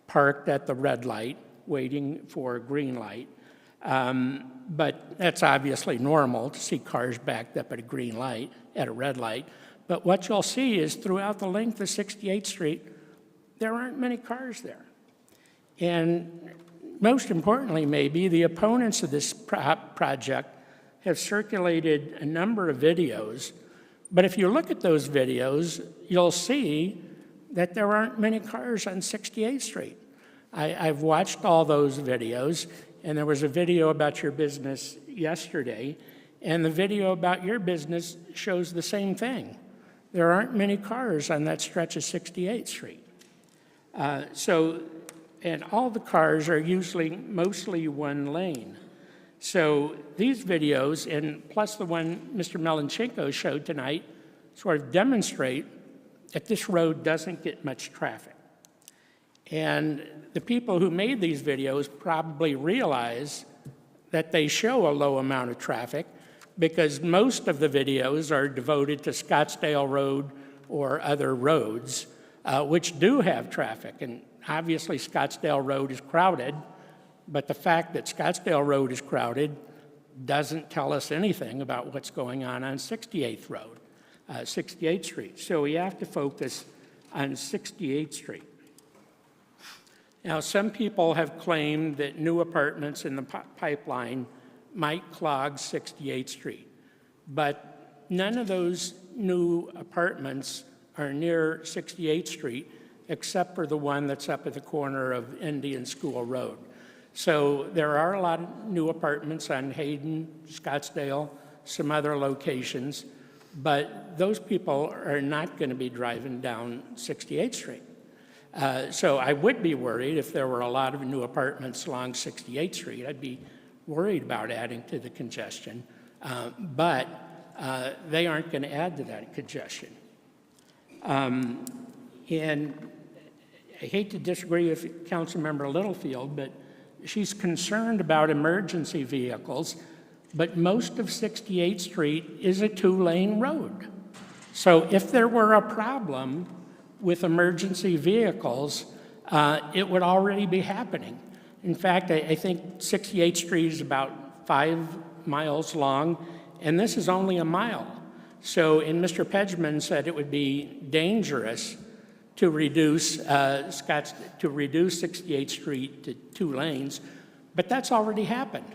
parked at the red light waiting for a green light. But that's obviously normal to see cars backed up at a green light, at a red light. But what you'll see is throughout the length of 68th Street, there aren't many cars there. And most importantly, maybe, the opponents of this project have circulated a number of videos. But if you look at those videos, you'll see that there aren't many cars on 68th Street. I've watched all those videos, and there was a video about your business yesterday, and the video about your business shows the same thing. There aren't many cars on that stretch of 68th Street. And all the cars are usually mostly one lane. So these videos, and plus the one Mr. Melenchenko showed tonight, sort of demonstrate that this road doesn't get much traffic. And the people who made these videos probably realize that they show a low amount of traffic because most of the videos are devoted to Scottsdale Road or other roads, which do have traffic. And obviously Scottsdale Road is crowded, but the fact that Scottsdale Road is crowded doesn't tell us anything about what's going on 68th Street. So we have to focus on 68th Street. Now, some people have claimed that new apartments in the pipeline might clog 68th Street, but none of those new apartments are near 68th Street except for the one that's up at the corner of Indian School Road. So there are a lot of new apartments on Hayden, Scottsdale, some other locations, but those people are not going to be driving down 68th Street. So I would be worried if there were a lot of new apartments along 68th Street. I'd be worried about adding to the congestion, but they aren't going to add to that congestion. And I hate to disagree with Councilmember Littlefield, but She's concerned about emergency vehicles, but most of 68th Street is a two-lane road. So if there were a problem with emergency vehicles, it would already be happening. In fact, I think 68th Street is about 5 miles long, and this is only a mile. So, and Mr. Pedgman said it would be dangerous to reduce 68th Street to 2 lanes, but that's already happened.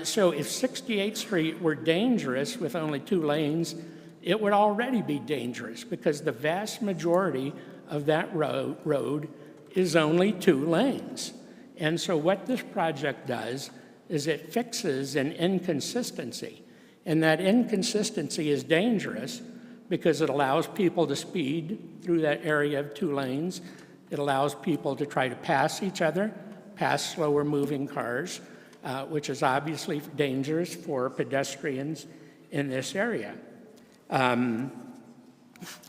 So if 68th Street were dangerous with only 2 lanes, it would already be dangerous because the vast majority of that road is only 2 lanes. And so what this project does is it fixes an inconsistency. And that inconsistency is dangerous because it allows people to speed through that area of 2 lanes. It allows people to try to pass each other, pass slower moving cars, which is obviously dangerous for pedestrians in this area.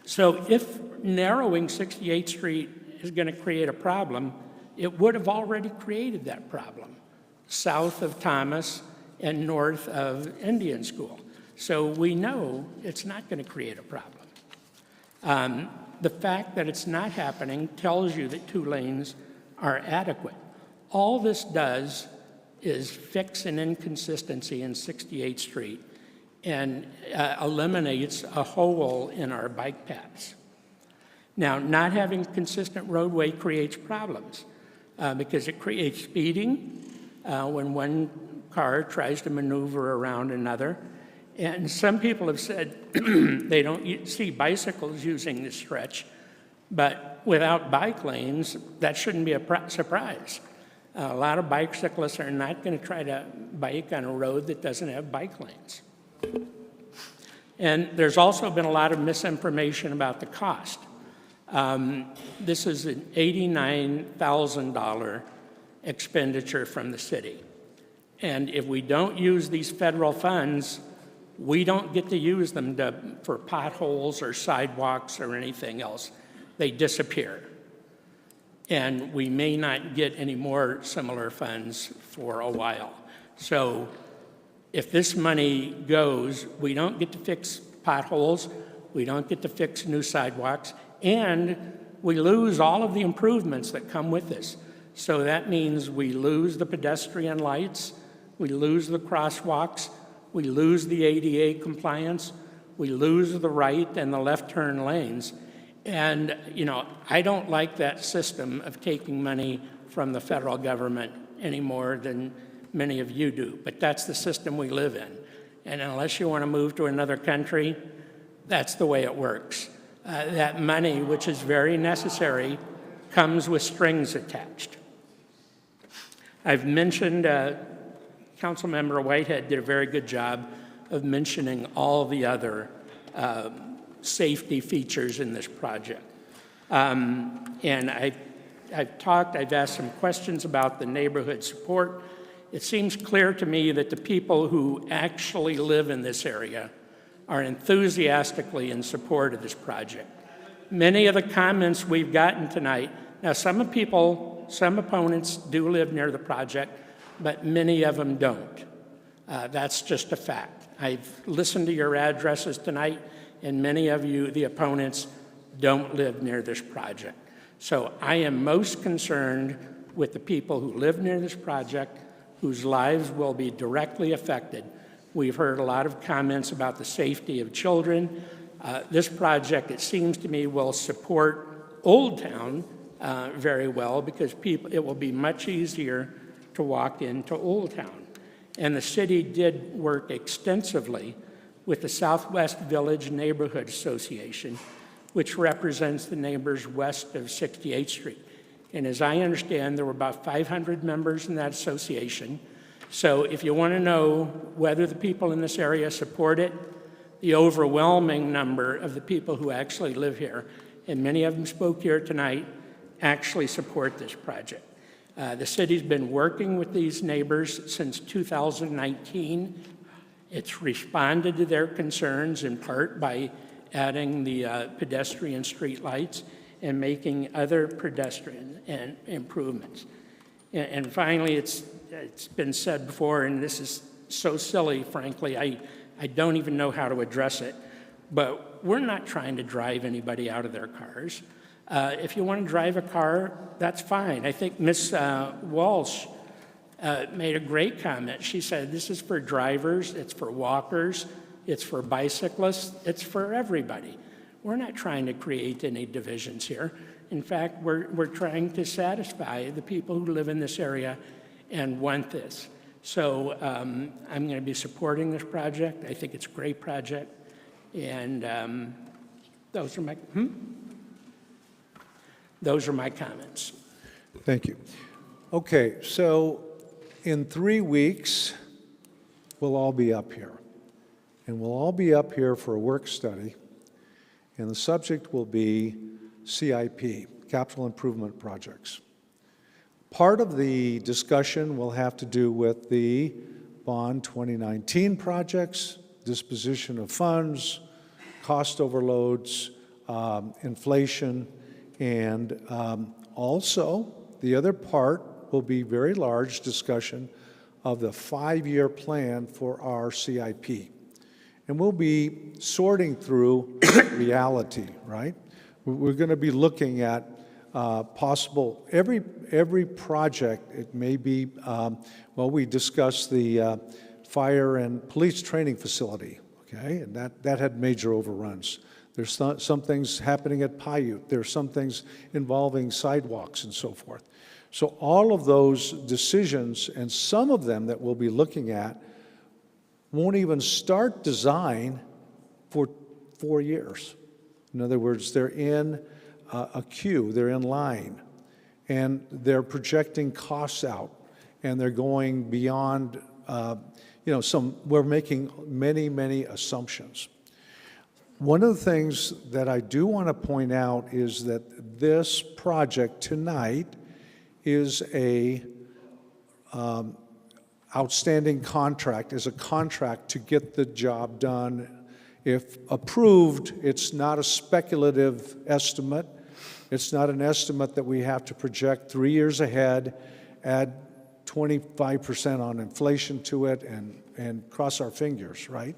So if narrowing 68th Street is going to create a problem, it would have already created that problem south of Thomas and north of Indian School. So we know it's not going to create a problem. The fact that it's not happening tells you that 2 lanes are adequate. All this does is fix an inconsistency in 68th Street and eliminates a hole in our bike paths. Now, not having consistent roadway creates problems because it creates speeding when one car tries to maneuver around another. And some people have said they don't see bicycles using this stretch, but without bike lanes, that shouldn't be a surprise. A lot of bicyclists are not going to try to bike on a road that doesn't have bike lanes. And there's also been a lot of misinformation about the cost. This is an $89,000 expenditure from the city. And if we don't use these federal funds, we don't get to use them for potholes or sidewalks or anything else. They disappear. And we may not get any more similar funds for a while. So if this money goes, we don't get to fix potholes, we don't get to fix new sidewalks, and we lose all of the improvements that come with this. So that means we lose the pedestrian lights, we lose the crosswalks, we lose the ADA compliance, we lose the right and the left turn lanes. And, you know, I don't like that system of taking money from the federal government any more than many of you do, but that's the system we live in. And unless you want to move to another country, that's the way it works. That money, which is very necessary, comes with strings attached. I've mentioned, Councilmember Whitehead did a very good job of mentioning all the other safety features in this project. And I've asked some questions about the neighborhood support. It seems clear to me that the people who actually live in this area are enthusiastically in support of this project. Many of the comments we've gotten tonight, now some opponents do live near the project, but many of them don't. That's just a fact. I've listened to your addresses tonight, and many of you, the opponents, don't live near this project. So I am most concerned with the people who live near this project, whose lives will be directly affected. We've heard a lot of comments about the safety of children. This project, it seems to me, will support Old Town very well because it will be much easier to walk into Old Town. And the city did work extensively with the Southwest Village Neighborhood Association, which represents the neighbors west of 68th Street. And as I understand, there were about 500 members in that association. So if you want to know whether the people in this area support it, the overwhelming number of the people who actually live here, and many of them spoke here tonight, actually support this project. The city's been working with these neighbors since 2019. It's responded to their concerns in part by adding the pedestrian street lights and making other pedestrian improvements. And finally, it's been said before, and this is so silly, frankly, I don't even know how to address it, but we're not trying to drive anybody out of their cars. If you want to drive a car, that's fine. I think Ms. Walsh made a great comment. She said, this is for drivers, it's for walkers, it's for bicyclists, it's for everybody. We're not trying to create any divisions here. In fact, we're trying to satisfy the people who live in this area and want this. So I'm going to be supporting this project. I think it's a great project. And those are my comments. Thank you. Okay, so in 3 weeks, we'll all be up here. And we'll all be up here for a work study. And the subject will be CIP, Capital Improvement Projects. Part of the discussion will have to do with the Bond 2019 projects, disposition of funds, cost overloads, inflation, and also the other part will be very large discussion of the 5-year plan for our CIP. And we'll be sorting through reality, right? We're going to be looking at possible, every project, it may be, well, we discussed the fire and police training facility, okay? And that had major overruns. There's some things happening at Paiute. There's some things involving sidewalks and so forth. So all of those decisions, and some of them that we'll be looking at, won't even start design for 4 years. In other words, they're in a queue, they're in line, and they're projecting costs out, and they're going beyond, we're making many, many assumptions. One of the things that I do want to point out is that this project tonight is a outstanding contract, is a contract to get the job done. If approved, it's not a speculative estimate. It's not an estimate that we have to project 3 years ahead, add 25% on inflation to it, and cross our fingers, right?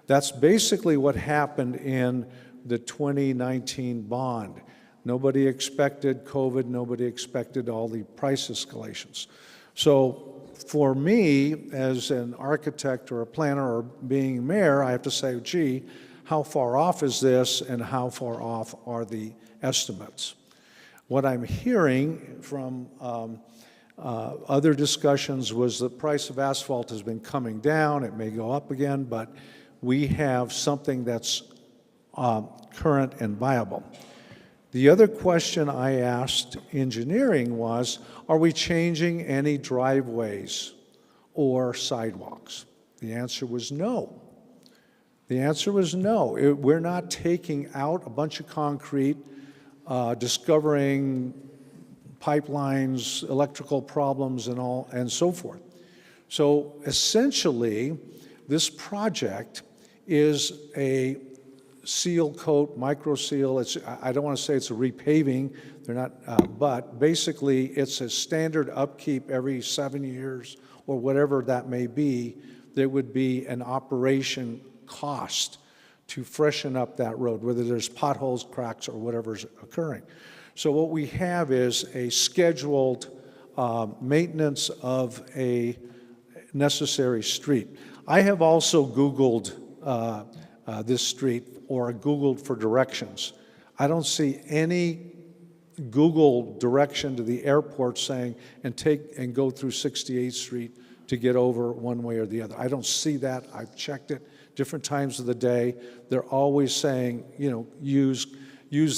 That's basically what happened in the 2019 bond. Nobody expected COVID, nobody expected all the price escalations. So for me, as an architect or a planner or being mayor, I have to say, gee, how far off is this and how far off are the estimates? What I'm hearing from other discussions was the price of asphalt has been coming down. It may go up again, but we have something that's current and viable. The other question I asked engineering was, are we changing any driveways or sidewalks? The answer was no. The answer was no. We're not taking out a bunch of concrete, discovering pipelines, electrical problems, and all, and so forth. So essentially, this project is a seal coat, micro seal. I don't want to say it's a repaving. They're not, but basically it's a standard upkeep every 7 years or whatever that may be. There would be an operation cost to freshen up that road, whether there's potholes, cracks, or whatever's occurring. So what we have is a scheduled maintenance of a necessary street. I have also Googled this street, or Googled for directions. I don't see any Google direction to the airport saying, and go through 68th Street to get over one way or the other. I don't see that. I've checked it different times of the day. They're always saying, use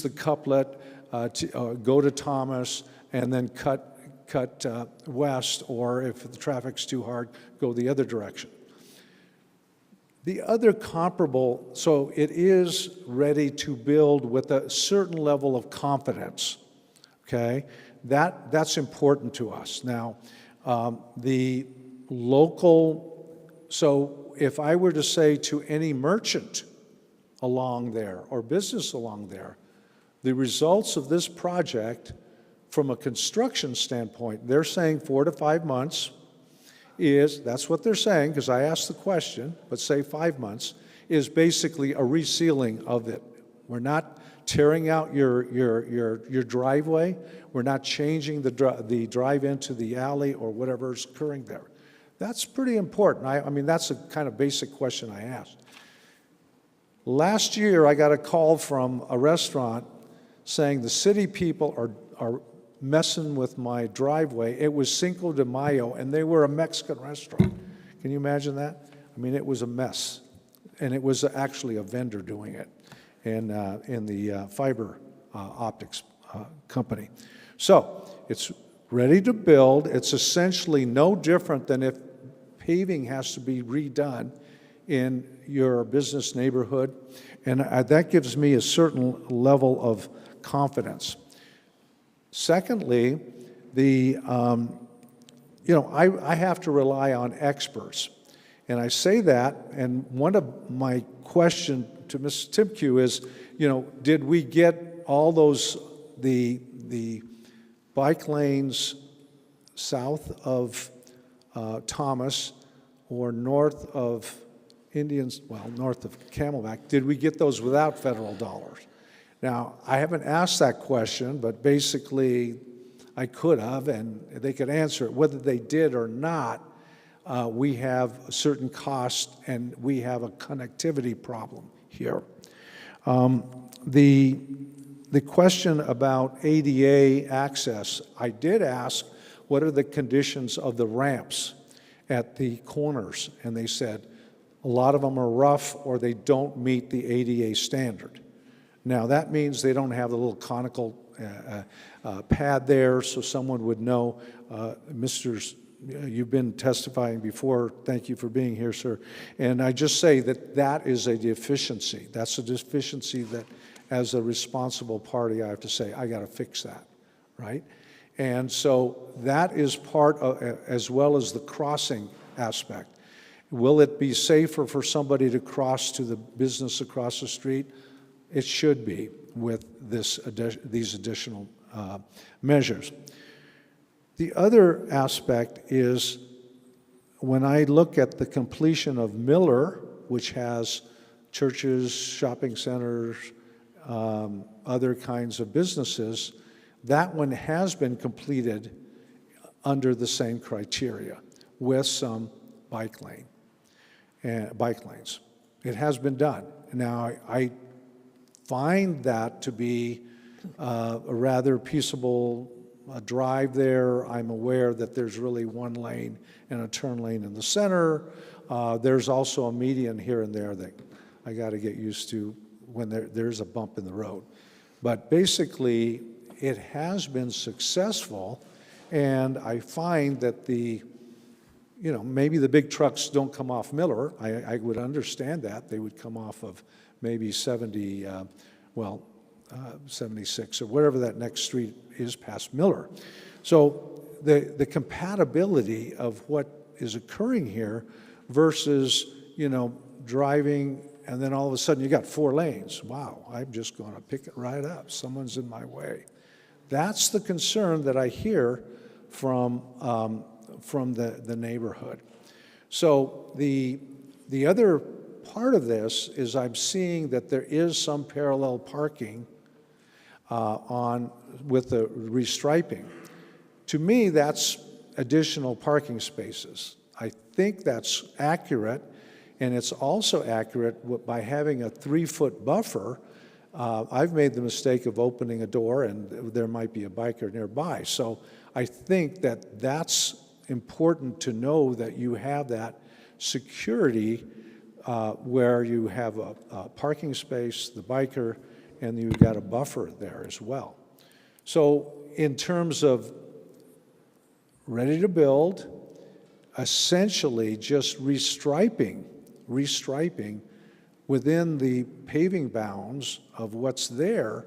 the couplet, go to Thomas, and then cut west, or if the traffic's too hard, go the other direction. The other comparable, so it is ready to build with a certain level of confidence, okay? That's important to us. Now, the local, so if I were to say to any merchant along there or business along there, the results of this project from a construction standpoint, they're saying 4 to 5 months that's what they're saying, because I asked the question, but say 5 months, is basically a resealing of it. We're not tearing out your driveway. We're not changing the drive into the alley or whatever's occurring there. That's pretty important. I mean, that's a kind of basic question I asked. Last year, I got a call from a restaurant saying the city people are messing with my driveway. It was Cinco de Mayo, and they were a Mexican restaurant. Can you imagine that? I mean, it was a mess. And it was actually a vendor doing it in the fiber optics company. So it's ready to build. It's essentially no different than if paving has to be redone in your business neighborhood. And that gives me a certain level of confidence. Secondly, I have to rely on experts. And I say that, and one of my question to Ms. Timke is, did we get all those, the bike lanes south of Thomas or north of north of Camelback, did we get those without federal dollars? Now, I haven't asked that question, but basically I could have, and they could answer it. Whether they did or not, we have a certain cost, and we have a connectivity problem here. The question about ADA access, I did ask, what are the conditions of the ramps at the corners? And they said a lot of them are rough or they don't meet the ADA standard. Now, that means they don't have the little conical pad there, so someone would know. You've been testifying before. Thank you for being here, sir. And I just say that is a deficiency. That's a deficiency that, as a responsible party, I have to say, I got to fix that, right? And so that is part of, as well as the crossing aspect. Will it be safer for somebody to cross to the business across the street? It should be with these additional measures. The other aspect is when I look at the completion of Miller, which has churches, shopping centers, other kinds of businesses, that one has been completed under the same criteria with some bike lanes. It has been done. Now, I find that to be a rather peaceable drive there. I'm aware that there's really one lane and a turn lane in the center. There's also a median here and there that I got to get used to when there's a bump in the road. But basically, it has been successful, and I find that maybe the big trucks don't come off Miller. I would understand that. They would come off of maybe 76 or whatever that next street is past Miller. So the compatibility of what is occurring here versus, driving and then all of a sudden you got 4 lanes. Wow, I'm just going to pick it right up. Someone's in my way. That's the concern that I hear from the neighborhood. So the other part of this is I'm seeing that there is some parallel parking with the restriping. To me, that's additional parking spaces. I think that's accurate, and it's also accurate by having a 3-foot buffer. I've made the mistake of opening a door and there might be a biker nearby. So I think that that's important to know, that you have that security where you have a parking space, the biker, and you've got a buffer there as well. So in terms of ready to build, essentially just restriping within the paving bounds of what's there,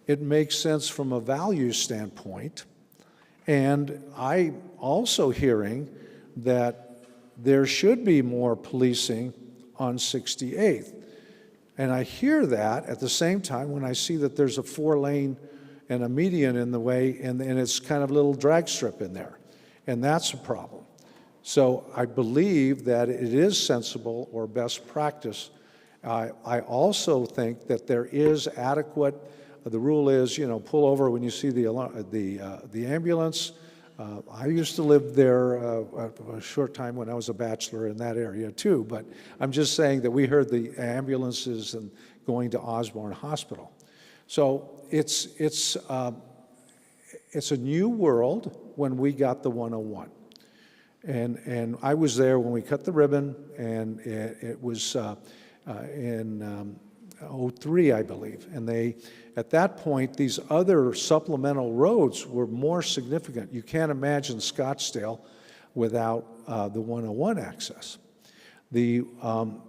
it makes sense from a value standpoint. And I'm also hearing that there should be more policing on 68th. And I hear that at the same time when I see that there's a 4-lane and a median in the way, and it's kind of a little drag strip in there. And that's a problem. So I believe that it is sensible or best practice. I also think that there is adequate, the rule is, pull over when you see the ambulance. I used to live there a short time when I was a bachelor in that area too, but I'm just saying that we heard the ambulances and going to Osborne Hospital. So it's a new world when we got the 101. And I was there when we cut the ribbon, and it was in 03, I believe. And at that point, these other supplemental roads were more significant. You can't imagine Scottsdale without the 101 access. In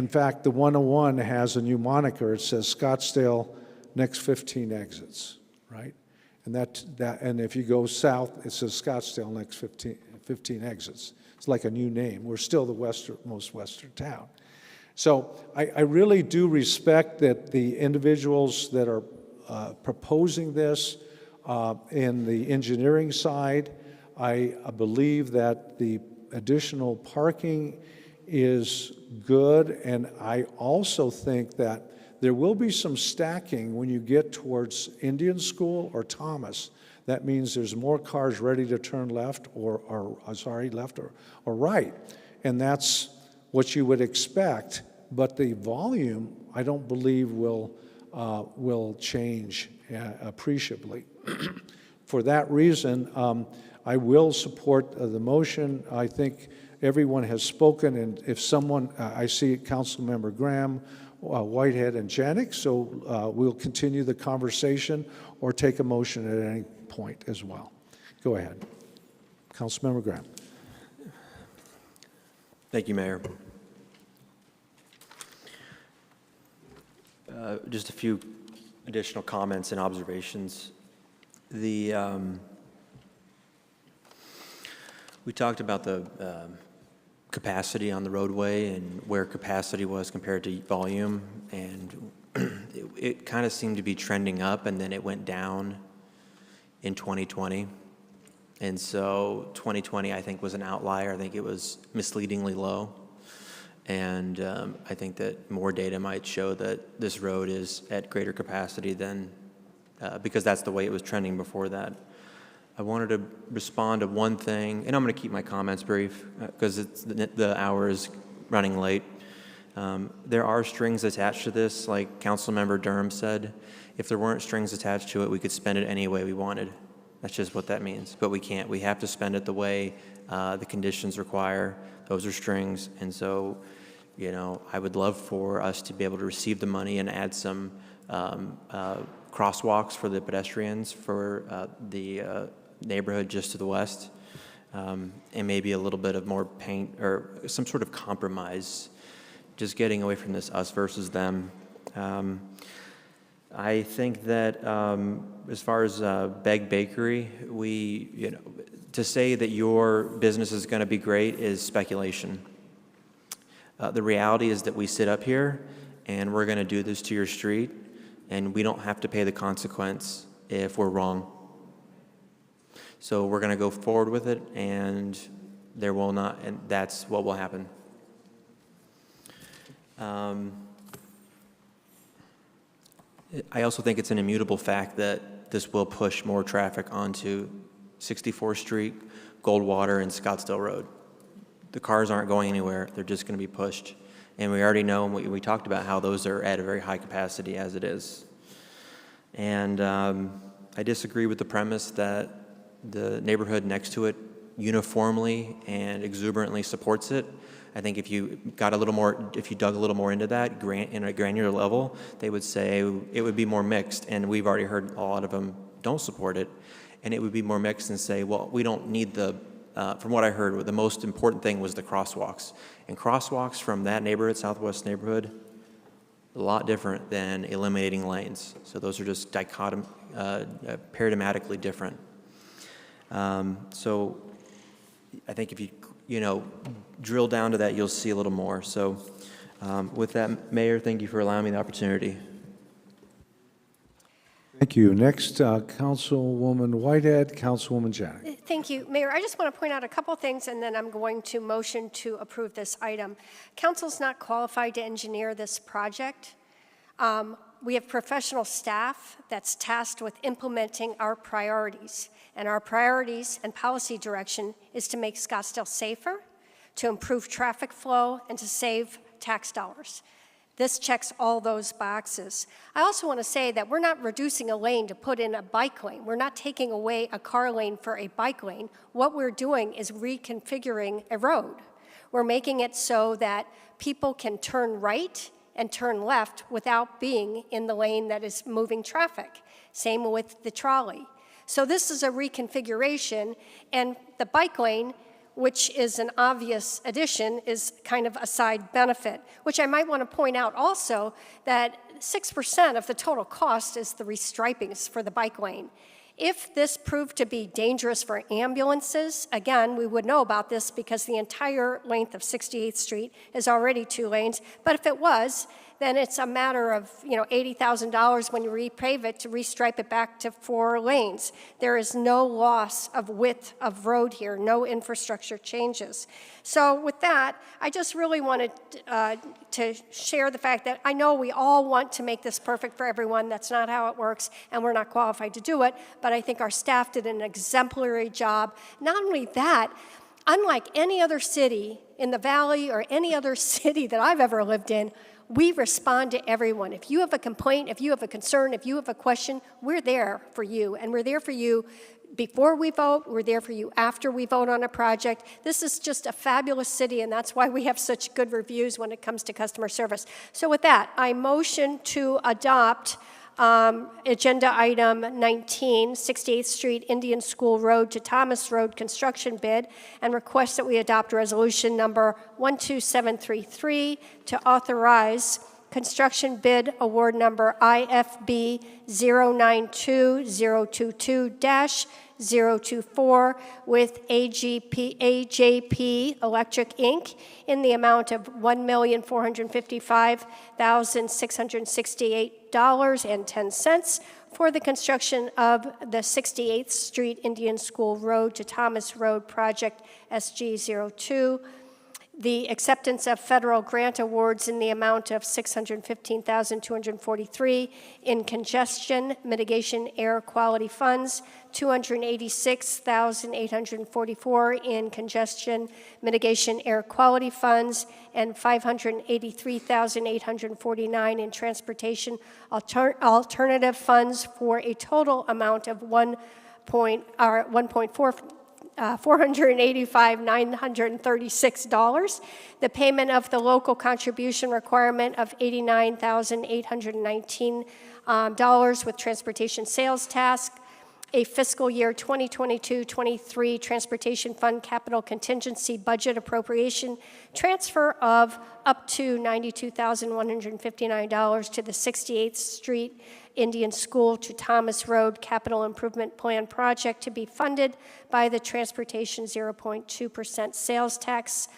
fact, the 101 has a new moniker. It says Scottsdale next 15 exits, right? And and if you go south, it says Scottsdale next 15 exits. It's like a new name. We're still the most western town. So I really do respect that the individuals that are proposing this in the engineering side. I believe that the additional parking is good, and I also think that there will be some stacking when you get towards Indian School or Thomas. That means there's more cars ready to turn left or right. And that's what you would expect. But the volume, I don't believe will change appreciably. For that reason, I will support the motion. I think everyone has spoken, and if someone, I see Councilmember Graham, Whitehead, and Janik, so we'll continue the conversation or take a motion at any point as well. Go ahead. Councilmember Graham. Thank you, Mayor. Just a few additional comments and observations. We talked about the capacity on the roadway and where capacity was compared to volume, and it kind of seemed to be trending up, and then it went down in 2020. And so 2020, I think, was an outlier. I think it was misleadingly low. And I think that more data might show that this road is at greater capacity than, because that's the way it was trending before that. I wanted to respond to one thing, and I'm going to keep my comments brief because the hour is running late. There are strings attached to this, like Councilmember Durham said. If there weren't strings attached to it, we could spend it any way we wanted. That's just what that means. But we can't. We have to spend it the way the conditions require. Those are strings. And so, I would love for us to be able to receive the money and add some crosswalks for the pedestrians for the neighborhood just to the west, and maybe a little bit of more paint or some sort of compromise, just getting away from this us versus them. I think that as far as Begg Bakery, to say that your business is going to be great is speculation. The reality is that we sit up here and we're going to do this to your street, and we don't have to pay the consequence if we're wrong. So we're going to go forward with it, and that's what will happen. I also think it's an immutable fact that this will push more traffic onto 64th Street, Goldwater, and Scottsdale Road. The cars aren't going anywhere. They're just going to be pushed. And we already know, and we talked about how those are at a very high capacity as it is. And I disagree with the premise that the neighborhood next to it uniformly and exuberantly supports it. I think if you dug a little more into that in a granular level, they would say it would be more mixed. And we've already heard a lot of them don't support it. And it would be more mixed and say, well, we don't need from what I heard, the most important thing was the crosswalks. And crosswalks from that neighborhood, Southwest neighborhood, a lot different than eliminating lanes. So those are just paradigmatically different. So I think if you drill down to that, you'll see a little more. So with that, Mayor, thank you for allowing me the opportunity. Thank Thank you. Next, Councilwoman Whitehead, Councilwoman Janik. Thank you, Mayor. I just want to point out a couple things, and then I'm going to motion to approve this item. Council's not qualified to engineer this project. We have professional staff that's tasked with implementing our priorities, and our priorities and policy direction is to make Scottsdale safer, to improve traffic flow, and to save tax dollars. This checks all those boxes. I also want to say that we're not reducing a lane to put in a bike lane. We're not taking away a car lane for a bike lane. What we're doing is reconfiguring a road. We're making it so that people can turn right and turn left without being in the lane that is moving traffic. Same with the trolley. So this is a reconfiguration, and the bike lane, which is an obvious addition, is kind of a side benefit, which I might want to point out also that 6% of the total cost is the restripings for the bike lane. If this proved to be dangerous for ambulances, again, we would know about this because the entire length of 68th Street is already 2 lanes, but if it was, then it's a matter of $80,000 when you repave it to restripe it back to 4 lanes. There is no loss of width of road here, no infrastructure changes. So with that, I just really wanted to share the fact that I know we all want to make this perfect for everyone. That's not how it works, and we're not qualified to do it, but I think our staff did an exemplary job. Not only that, unlike any other city in the valley or any other city that I've ever lived in, we respond to everyone. If you have a complaint, if you have a concern, if you have a question, we're there for you. And we're there for you before we vote. We're there for you after we vote on a project. This is just a fabulous city, and that's why we have such good reviews when it comes to customer service. So with that, I motion to adopt agenda item 19, 68th Street, Indian School Road to Thomas Road construction bid, and request that we adopt resolution number 12733 to authorize construction bid award number IFB 092022-024 with AJP Electric Inc. in the amount of $1,455,668.10 for the construction of the 68th Street Indian School Road to Thomas Road project SG02. The acceptance of federal grant awards in the amount of $615,243 in congestion mitigation air quality funds, $286,844 in congestion mitigation air quality funds, and $583,849 in transportation alternative funds for a total amount of $485,936. The payment of the local contribution requirement of $89,819 with transportation sales tax, a fiscal year 2022-23 transportation fund capital contingency budget appropriation transfer of up to $92,159 to the 68th Street Indian School to Thomas Road Capital Improvement Plan project to be funded by the Transportation 0.2% sales tax,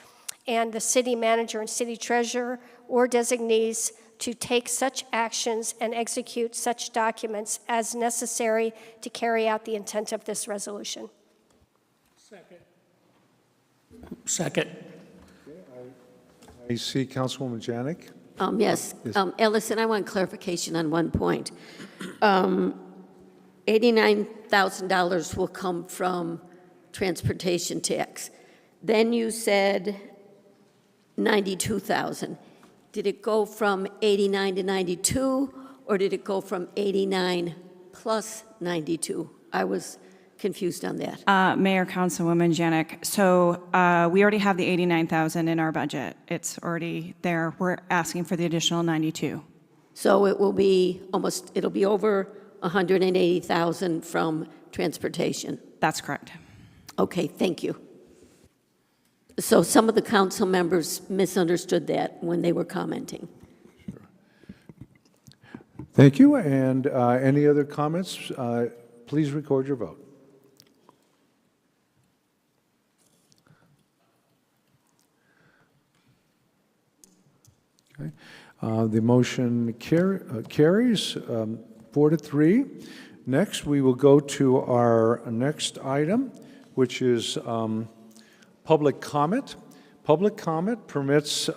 and the city manager and city treasurer or designees to take such actions and execute such documents as necessary to carry out the intent of this resolution. Second. I see Councilwoman Janik. Yes, Ellison, I want clarification on one point. $89,000 will come from transportation tax. Then you said 92,000. Did it go from 89 to 92, or did it go from 89 plus 92? I was confused on that. Mayor, Councilwoman Janik, so we already have the 89,000 in our budget. It's already there. We're asking for the additional 92. So it will be it'll be over 180,000 from transportation. That's correct. Okay, thank you. So some of the council members misunderstood that when they were commenting. Thank you. And any other comments? Please record your vote. Okay. The motion carries. 4-3. Next, we will go to our next item, which is public comment. Public comment permits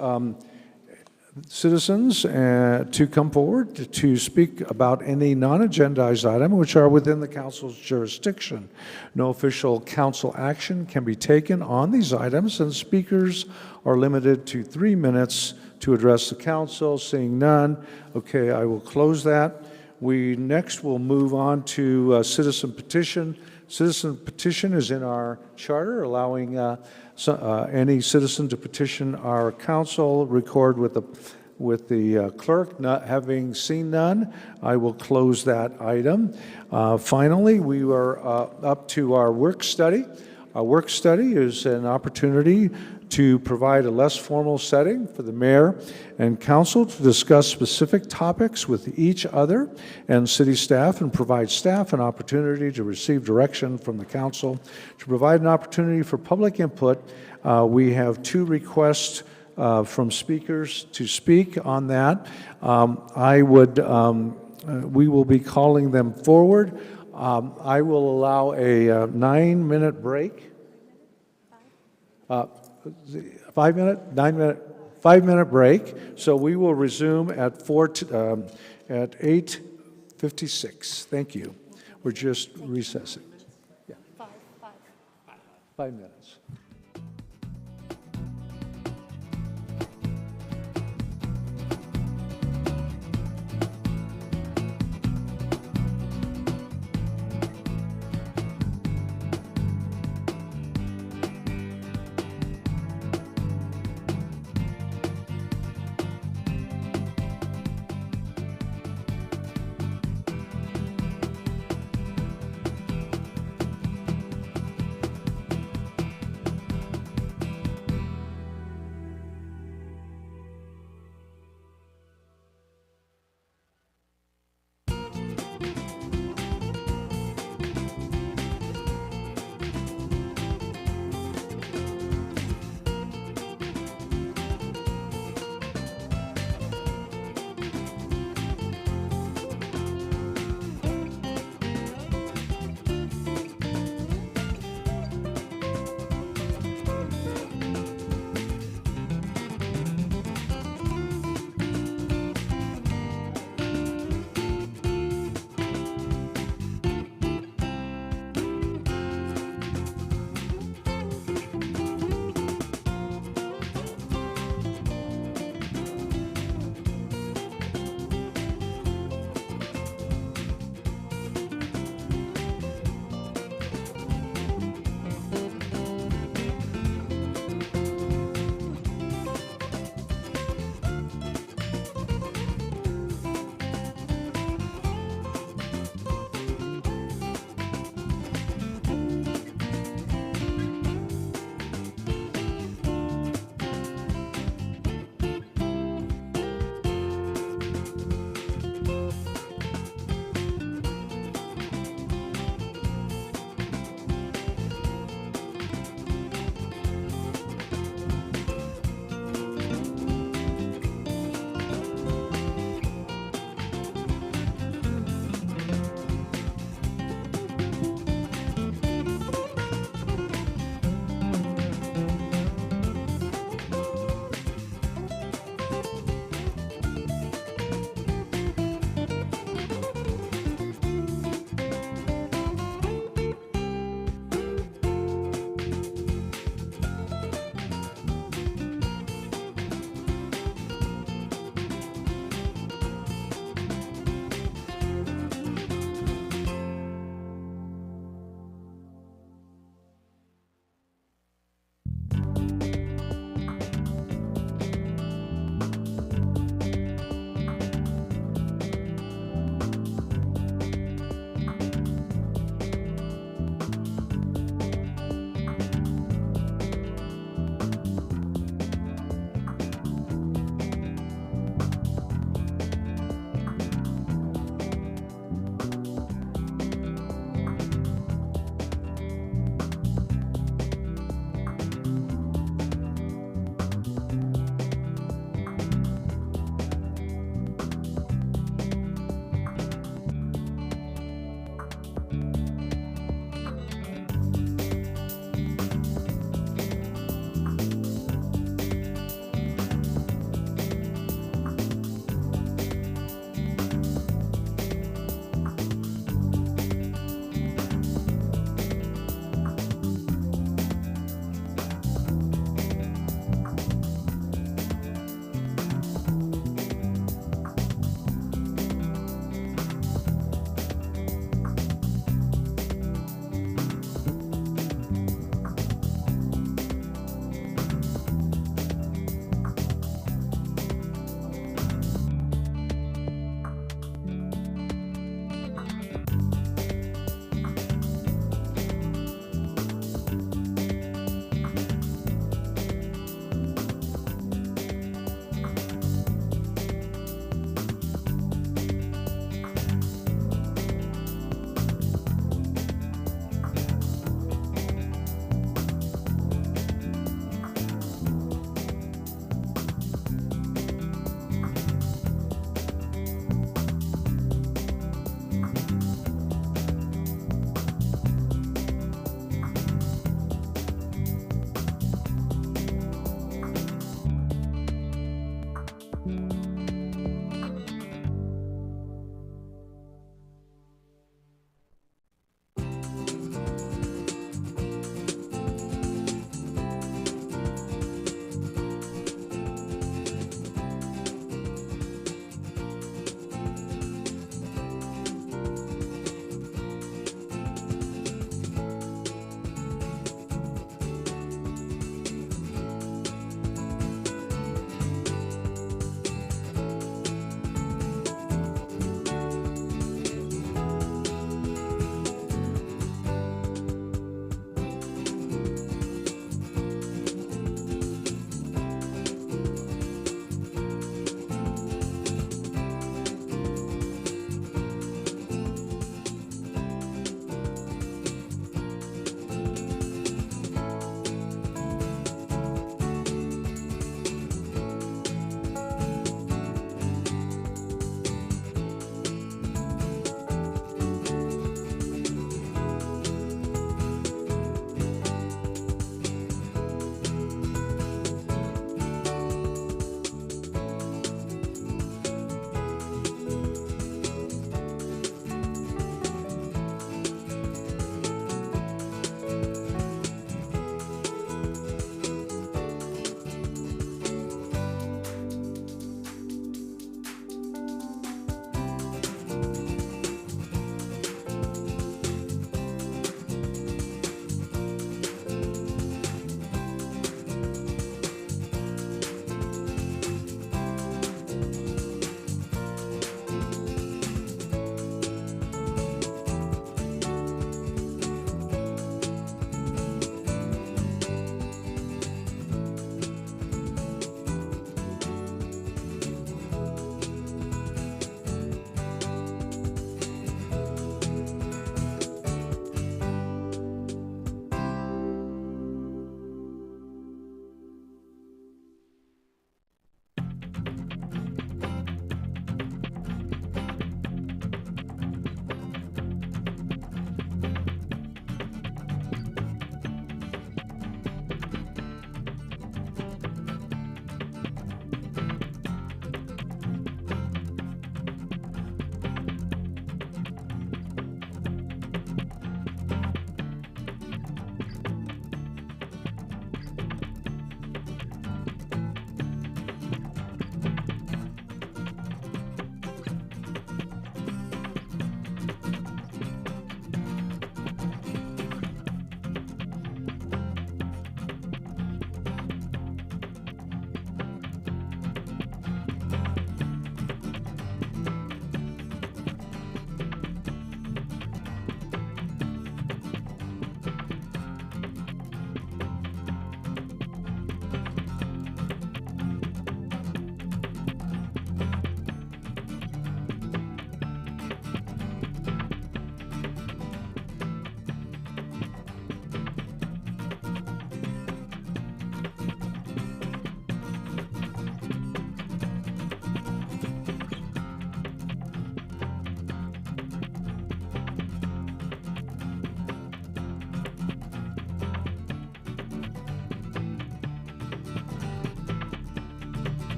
citizens to come forward to speak about any non-agendized item which are within the council's jurisdiction. No official council action can be taken on these items, and speakers are limited to 3 minutes to address the council. Seeing none, okay, I will close that. We next will move on to citizen petition. Citizen petition is in our charter, allowing any citizen to petition our council. Record with the clerk. Not having seen none, I will close that item. Finally, we are up to our work study. Our work study is an opportunity to provide a less formal setting for the mayor and council to discuss specific topics with each other and city staff, and provide staff an opportunity to receive direction from the council. To provide an opportunity for public input, we have 2 requests from speakers to speak on that. We will be calling them forward. I will allow a 9-minute break. 5-minute break. So we will resume at 8:56. Thank you. We're just recessing. Yeah. 5 minutes.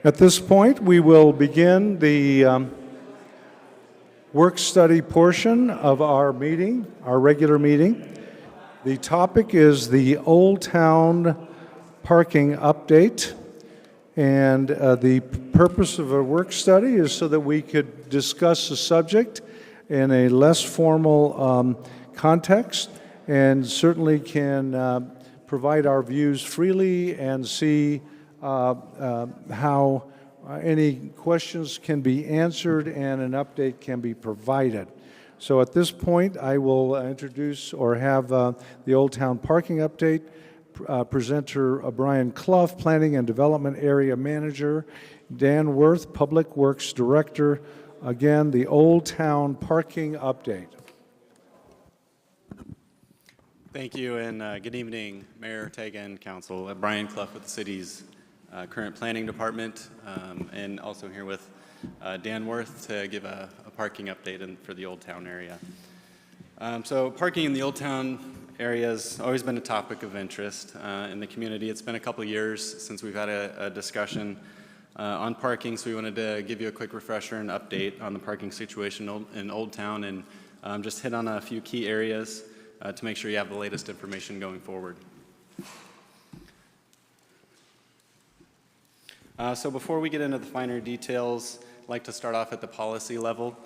At this point, we will begin the work-study portion of our meeting, our regular meeting. The topic is the Old Town parking update. And the purpose of a work study is so that we could discuss the subject in a less formal context, and certainly can provide our views freely and see how any questions can be answered and an update can be provided. So at this point, I will introduce or have the Old Town Parking Update. Presenter Brian Clough, Planning and Development Area Manager, Dan Worth, Public Works Director. Again, the Old Town Parking Update. Thank you, and good evening, Mayor Ortega and Council. Brian Clough with the city's current planning department, and also here with Dan Worth to give a parking update for the Old Town area. So parking in the Old Town area has always been a topic of interest in the community. It's been a couple years since we've had a discussion on parking, so we wanted to give you a quick refresher and update on the parking situation in Old Town, and just hit on a few key areas to make sure you have the latest information going forward. So before we get into the finer details, I'd like to start off at the policy level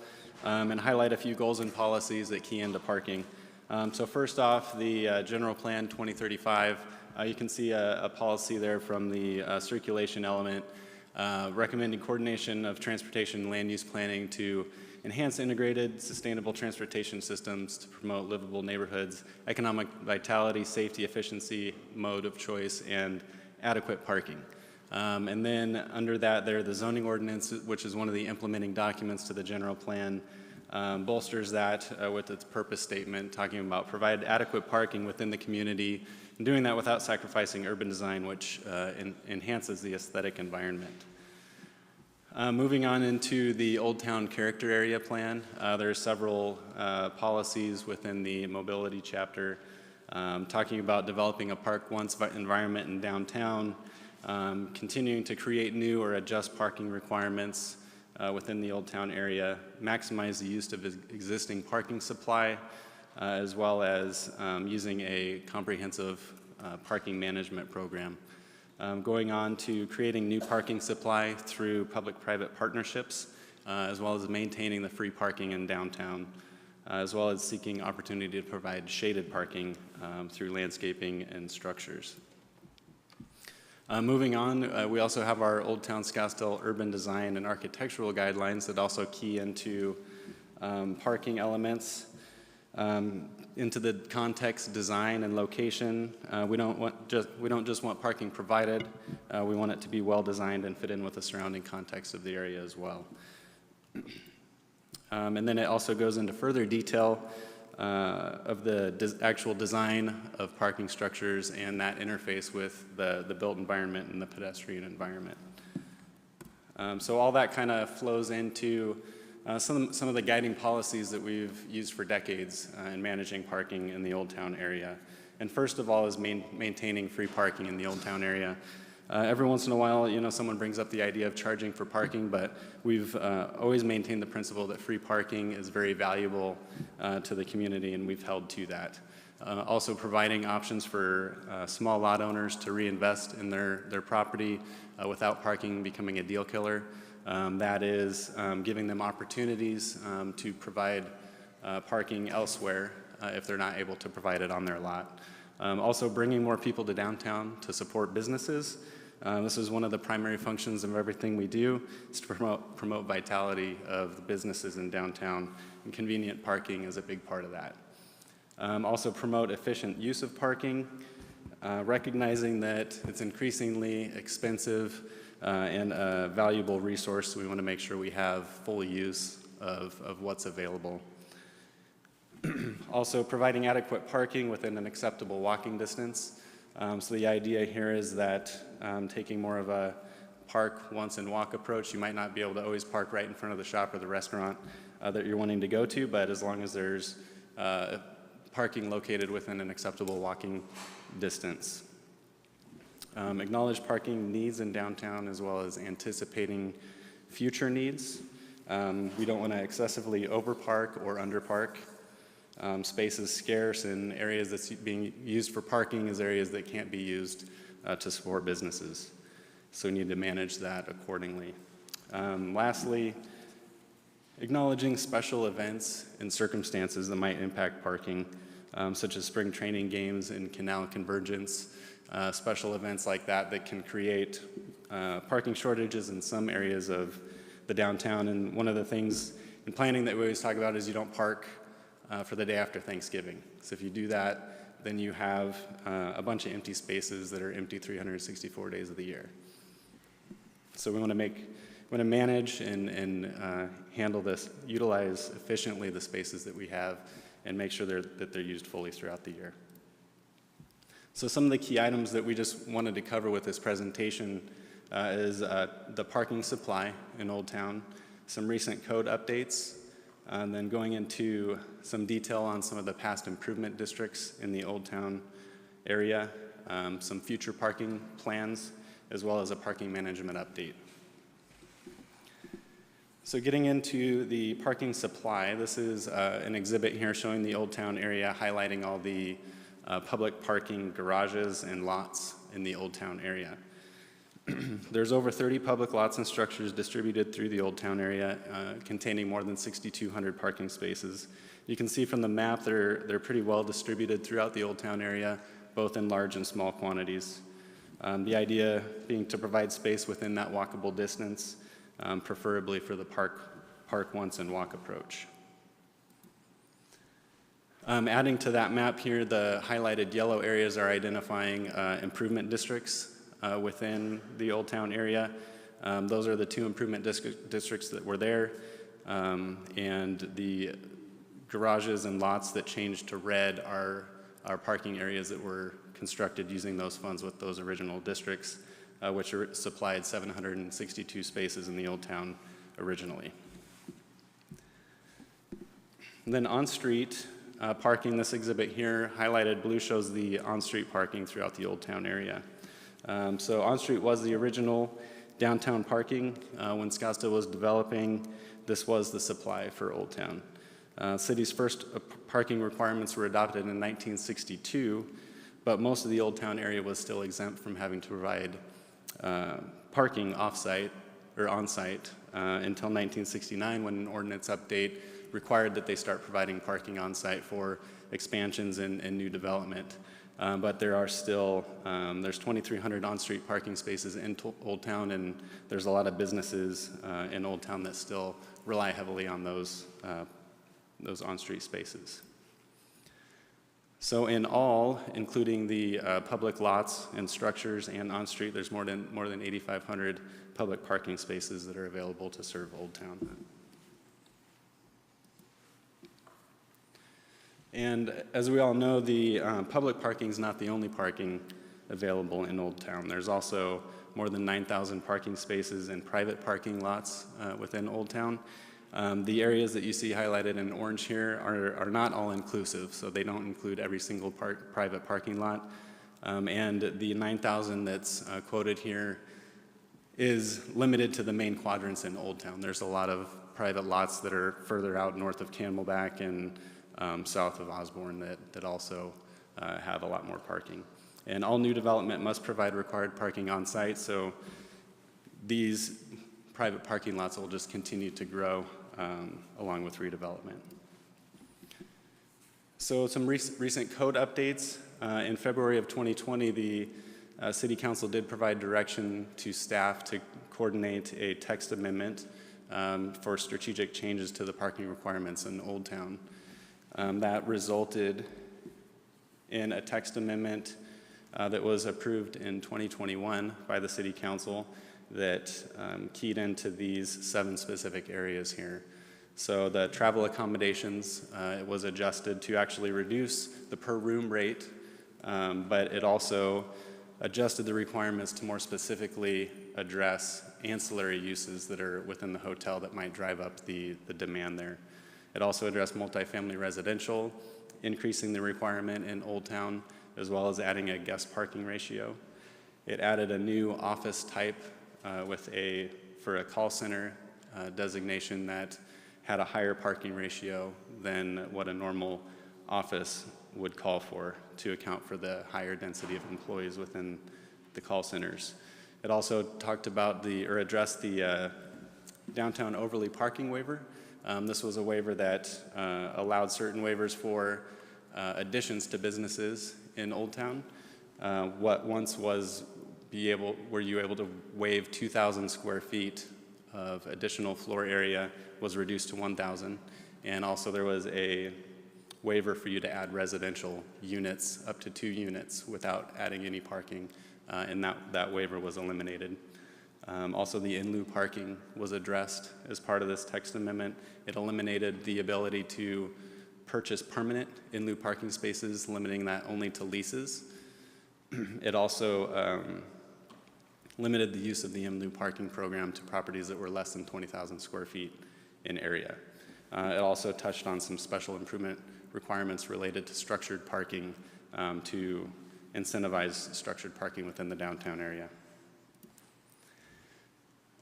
and highlight a few goals and policies that key into parking. So first off, the General Plan 2035, you can see a policy there from the circulation element, recommending coordination of transportation and land use planning to enhance integrated, sustainable transportation systems to promote livable neighborhoods, economic vitality, safety, efficiency, mode of choice, and adequate parking. And then under that there, the zoning ordinance, which is one of the implementing documents to the general plan, bolsters that with its purpose statement, talking about provide adequate parking within the community, and doing that without sacrificing urban design, which enhances the aesthetic environment. Moving on into the Old Town Character Area Plan, there are several policies within the mobility chapter, talking about developing a park once environment in downtown, continuing to create new or adjust parking requirements within the Old Town area, maximize the use of existing parking supply, as well as using a comprehensive parking management program. Going on to creating new parking supply through public-private partnerships, as well as maintaining the free parking in downtown, as well as seeking opportunity to provide shaded parking through landscaping and structures. Moving on, we also have our Old Town Scottsdale urban design and architectural guidelines that also key into parking elements, into the context, design, and location. We don't just want parking provided. We want it to be well designed and fit in with the surrounding context of the area as well. And then it also goes into further detail of the actual design of parking structures and that interface with the built environment and the pedestrian environment. So all that kind of flows into some of the guiding policies that we've used for decades in managing parking in the Old Town area. And first of all is maintaining free parking in the Old Town area. Every once in a while, someone brings up the idea of charging for parking, but we've always maintained the principle that free parking is very valuable to the community, and we've held to that. Also providing options for small lot owners to reinvest in their property without parking becoming a deal killer. That is giving them opportunities to provide parking elsewhere if they're not able to provide it on their lot. Also bringing more people to downtown to support businesses. This is one of the primary functions of everything we do, is to promote vitality of the businesses in downtown, and convenient parking is a big part of that. Also promote efficient use of parking, recognizing that it's increasingly expensive and a valuable resource, so we want to make sure we have full use of what's available. Also providing adequate parking within an acceptable walking distance. So the idea here is that taking more of a park once and walk approach, you might not be able to always park right in front of the shop or the restaurant that you're wanting to go to, but as long as there's parking located within an acceptable walking distance. Acknowledge parking needs in downtown as well as anticipating future needs. We don't want to excessively overpark or underpark. Space is scarce, and areas that's being used for parking is areas that can't be used to support businesses. So we need to manage that accordingly. Lastly, acknowledging special events and circumstances that might impact parking, such as spring training games and canal convergence, special events like that that can create parking shortages in some areas of the downtown. And one of the things in planning that we always talk about is you don't park for the day after Thanksgiving. So if you do that, then you have a bunch of empty spaces that are empty 364 days of the year. So we want to manage and handle this, utilize efficiently the spaces that we have, and make sure that they're used fully throughout the year. So some of the key items that we just wanted to cover with this presentation is the parking supply in Old Town, some recent code updates, and then going into some detail on some of the past improvement districts in the Old Town area, some future parking plans, as well as a parking management update. So getting into the parking supply, this is an exhibit here showing the Old Town area, highlighting all the public parking garages and lots in the Old Town area. There's over 30 public lots and structures distributed through the Old Town area, containing more than 6,200 parking spaces. You can see from the map they're pretty well distributed throughout the Old Town area, both in large and small quantities. The idea being to provide space within that walkable distance, preferably for the park once and walk approach. Adding to that map here, the highlighted yellow areas are identifying improvement districts within the Old Town area. Those are the two improvement districts that were there, and the garages and lots that changed to red are parking areas that were constructed using those funds with those original districts, which supplied 762 spaces in the Old Town originally. And then on-street parking, this exhibit here, highlighted blue, shows the on-street parking throughout the Old Town area. So on-street was the original downtown parking. When Scottsdale was developing, this was the supply for Old Town. City's first parking requirements were adopted in 1962, but most of the Old Town area was still exempt from having to provide parking off-site or on-site until 1969, when an ordinance update required that they start providing parking on-site for expansions and new development. But there are still, there's 2,300 on-street parking spaces in Old Town, and there's a lot of businesses in Old Town that still rely heavily on those on-street spaces. So in all, including the public lots and structures and on-street, there's more than 8,500 public parking spaces that are available to serve Old Town. And as we all know, the public parking is not the only parking available in Old Town. There's also more than 9,000 parking spaces in private parking lots within Old Town. The areas that you see highlighted in orange here are not all inclusive, so they don't include every single private parking lot. And the 9,000 that's quoted here is limited to the main quadrants in Old Town. There's a lot of private lots that are further out north of Camelback and south of Osborne that also have a lot more parking. And all new development must provide required parking on site, so these private parking lots will just continue to grow along with redevelopment. So some recent code updates. In February of 2020, the City Council did provide direction to staff to coordinate a text amendment for strategic changes to the parking requirements in Old Town. That resulted in a text amendment that was approved in 2021 by the City Council that keyed into these 7 specific areas here. So the travel accommodations, it was adjusted to actually reduce the per room rate, but it also adjusted the requirements to more specifically address ancillary uses that are within the hotel that might drive up the demand there. It also addressed multifamily residential, increasing the requirement in Old Town, as well as adding a guest parking ratio. It added a new office type for a call center designation that had a higher parking ratio than what a normal office would call for to account for the higher density of employees within the call centers. It also talked about addressed the downtown overlay parking waiver. This was a waiver that allowed certain waivers for additions to businesses in Old Town. What once was were you able to waive 2,000 square feet of additional floor area was reduced to 1,000. And also there was a waiver for you to add residential units up to 2 units without adding any parking, and that waiver was eliminated. Also, the in lieu parking was addressed as part of this text amendment. It eliminated the ability to purchase permanent in lieu parking spaces, limiting that only to leases. It also limited the use of the in lieu parking program to properties that were less than 20,000 square feet in area. It also touched on some special improvement requirements related to structured parking to incentivize structured parking within the downtown area.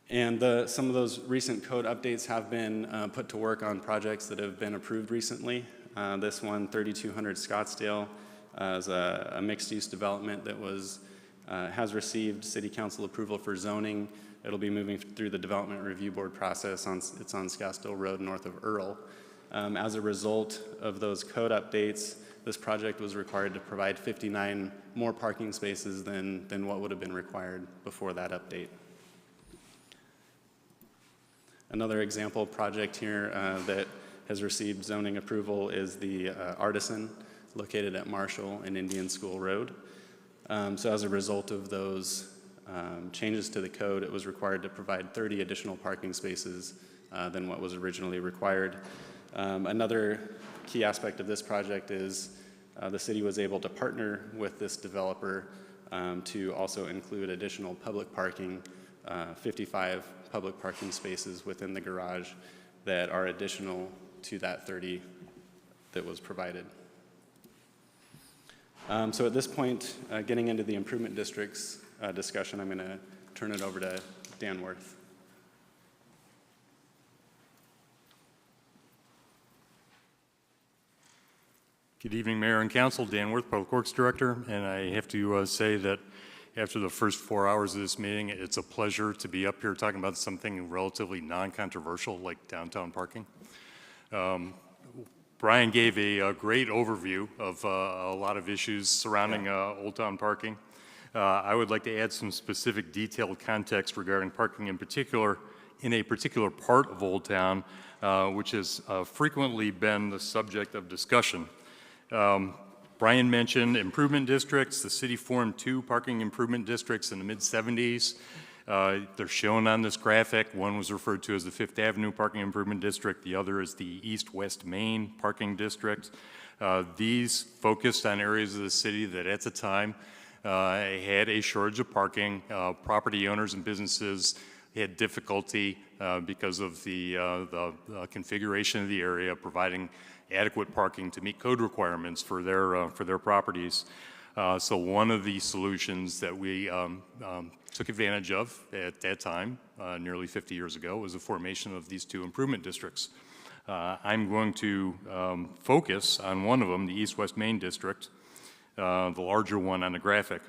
And some of those recent code updates have been put to work on projects that have been approved recently. This one, 3200 Scottsdale, is a mixed-use development that has received City Council approval for zoning. It'll be moving through the Development Review Board process. It's on Scottsdale Road north of Earl. As a result of those code updates, this project was required to provide 59 more parking spaces than what would have been required before that update. Another example project here that has received zoning approval is the Artisan, located at Marshall and Indian School Road. So as a result of those changes to the code, it was required to provide 30 additional parking spaces than what was originally required. Another key aspect of this project is the city was able to partner with this developer to also include additional public parking, 55 public parking spaces within the garage that are additional to that 30 that was provided. So at this point, getting into the improvement districts discussion, I'm going to turn it over to Dan Worth. Good evening, Mayor and Council. Dan Worth, Public Works Director, and I have to say that after the first 4 hours of this meeting, it's a pleasure to be up here talking about something relatively non-controversial like downtown parking. Brian gave a great overview of a lot of issues surrounding Old Town parking. I would like to add some specific detailed context regarding parking in a particular part of Old Town, which has frequently been the subject of discussion. Brian mentioned improvement districts. The city formed 2 parking improvement districts in the mid-70s. They're shown on this graphic. One was referred to as the Fifth Avenue Parking Improvement District. The other is the East-West Main Parking District. These focused on areas of the city that at the time had a shortage of parking. Property owners and businesses had difficulty because of the configuration of the area, providing adequate parking to meet code requirements for their properties. So one of the solutions that we took advantage of at that time, nearly 50 years ago, was the formation of these 2 improvement districts. I'm going to focus on one of them, the East-West Main District, the larger one on the graphic.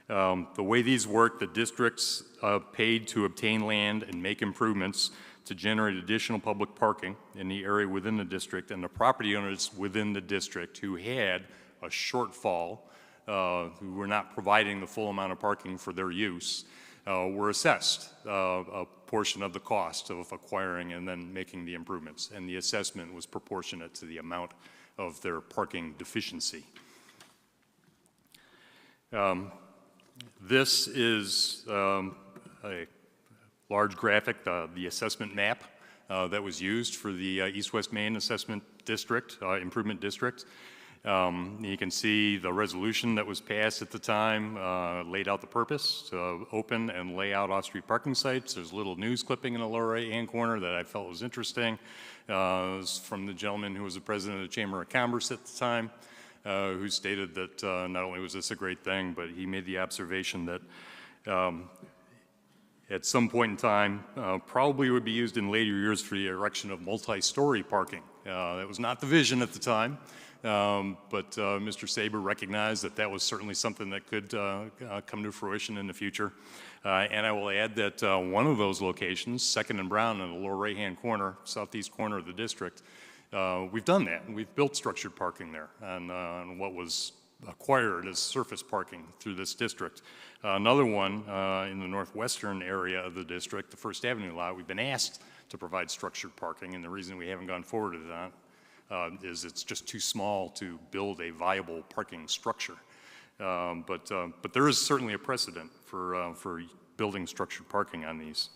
The way these work, the districts paid to obtain land and make improvements to generate additional public parking in the area within the district, and the property owners within the district who had a shortfall, who were not providing the full amount of parking for their use, were assessed a portion of the cost of acquiring and then making the improvements, and the assessment was proportionate to the amount of their parking deficiency. This is a large graphic, the assessment map that was used for the East-West Main Assessment District, Improvement District. You can see the resolution that was passed at the time laid out the purpose to open and lay out off-street parking sites. There's a little news clipping in the lower right-hand corner that I felt was interesting. It was from the gentleman who was the president of the Chamber of Commerce at the time, who stated that not only was this a great thing, but he made the observation that At some point in time, probably would be used in later years for the erection of multi-story parking. That was not the vision at the time, but Mr. Saber recognized that that was certainly something that could come to fruition in the future. And I will add that one of those locations, Second and Brown in the lower right-hand corner, southeast corner of the district, we've done that. We've built structured parking there on what was acquired as surface parking through this district. Another one in the northwestern area of the district, the First Avenue lot, we've been asked to provide structured parking, and the reason we haven't gone forward with that is it's just too small to build a viable parking structure. But there is certainly a precedent for building structured parking on these.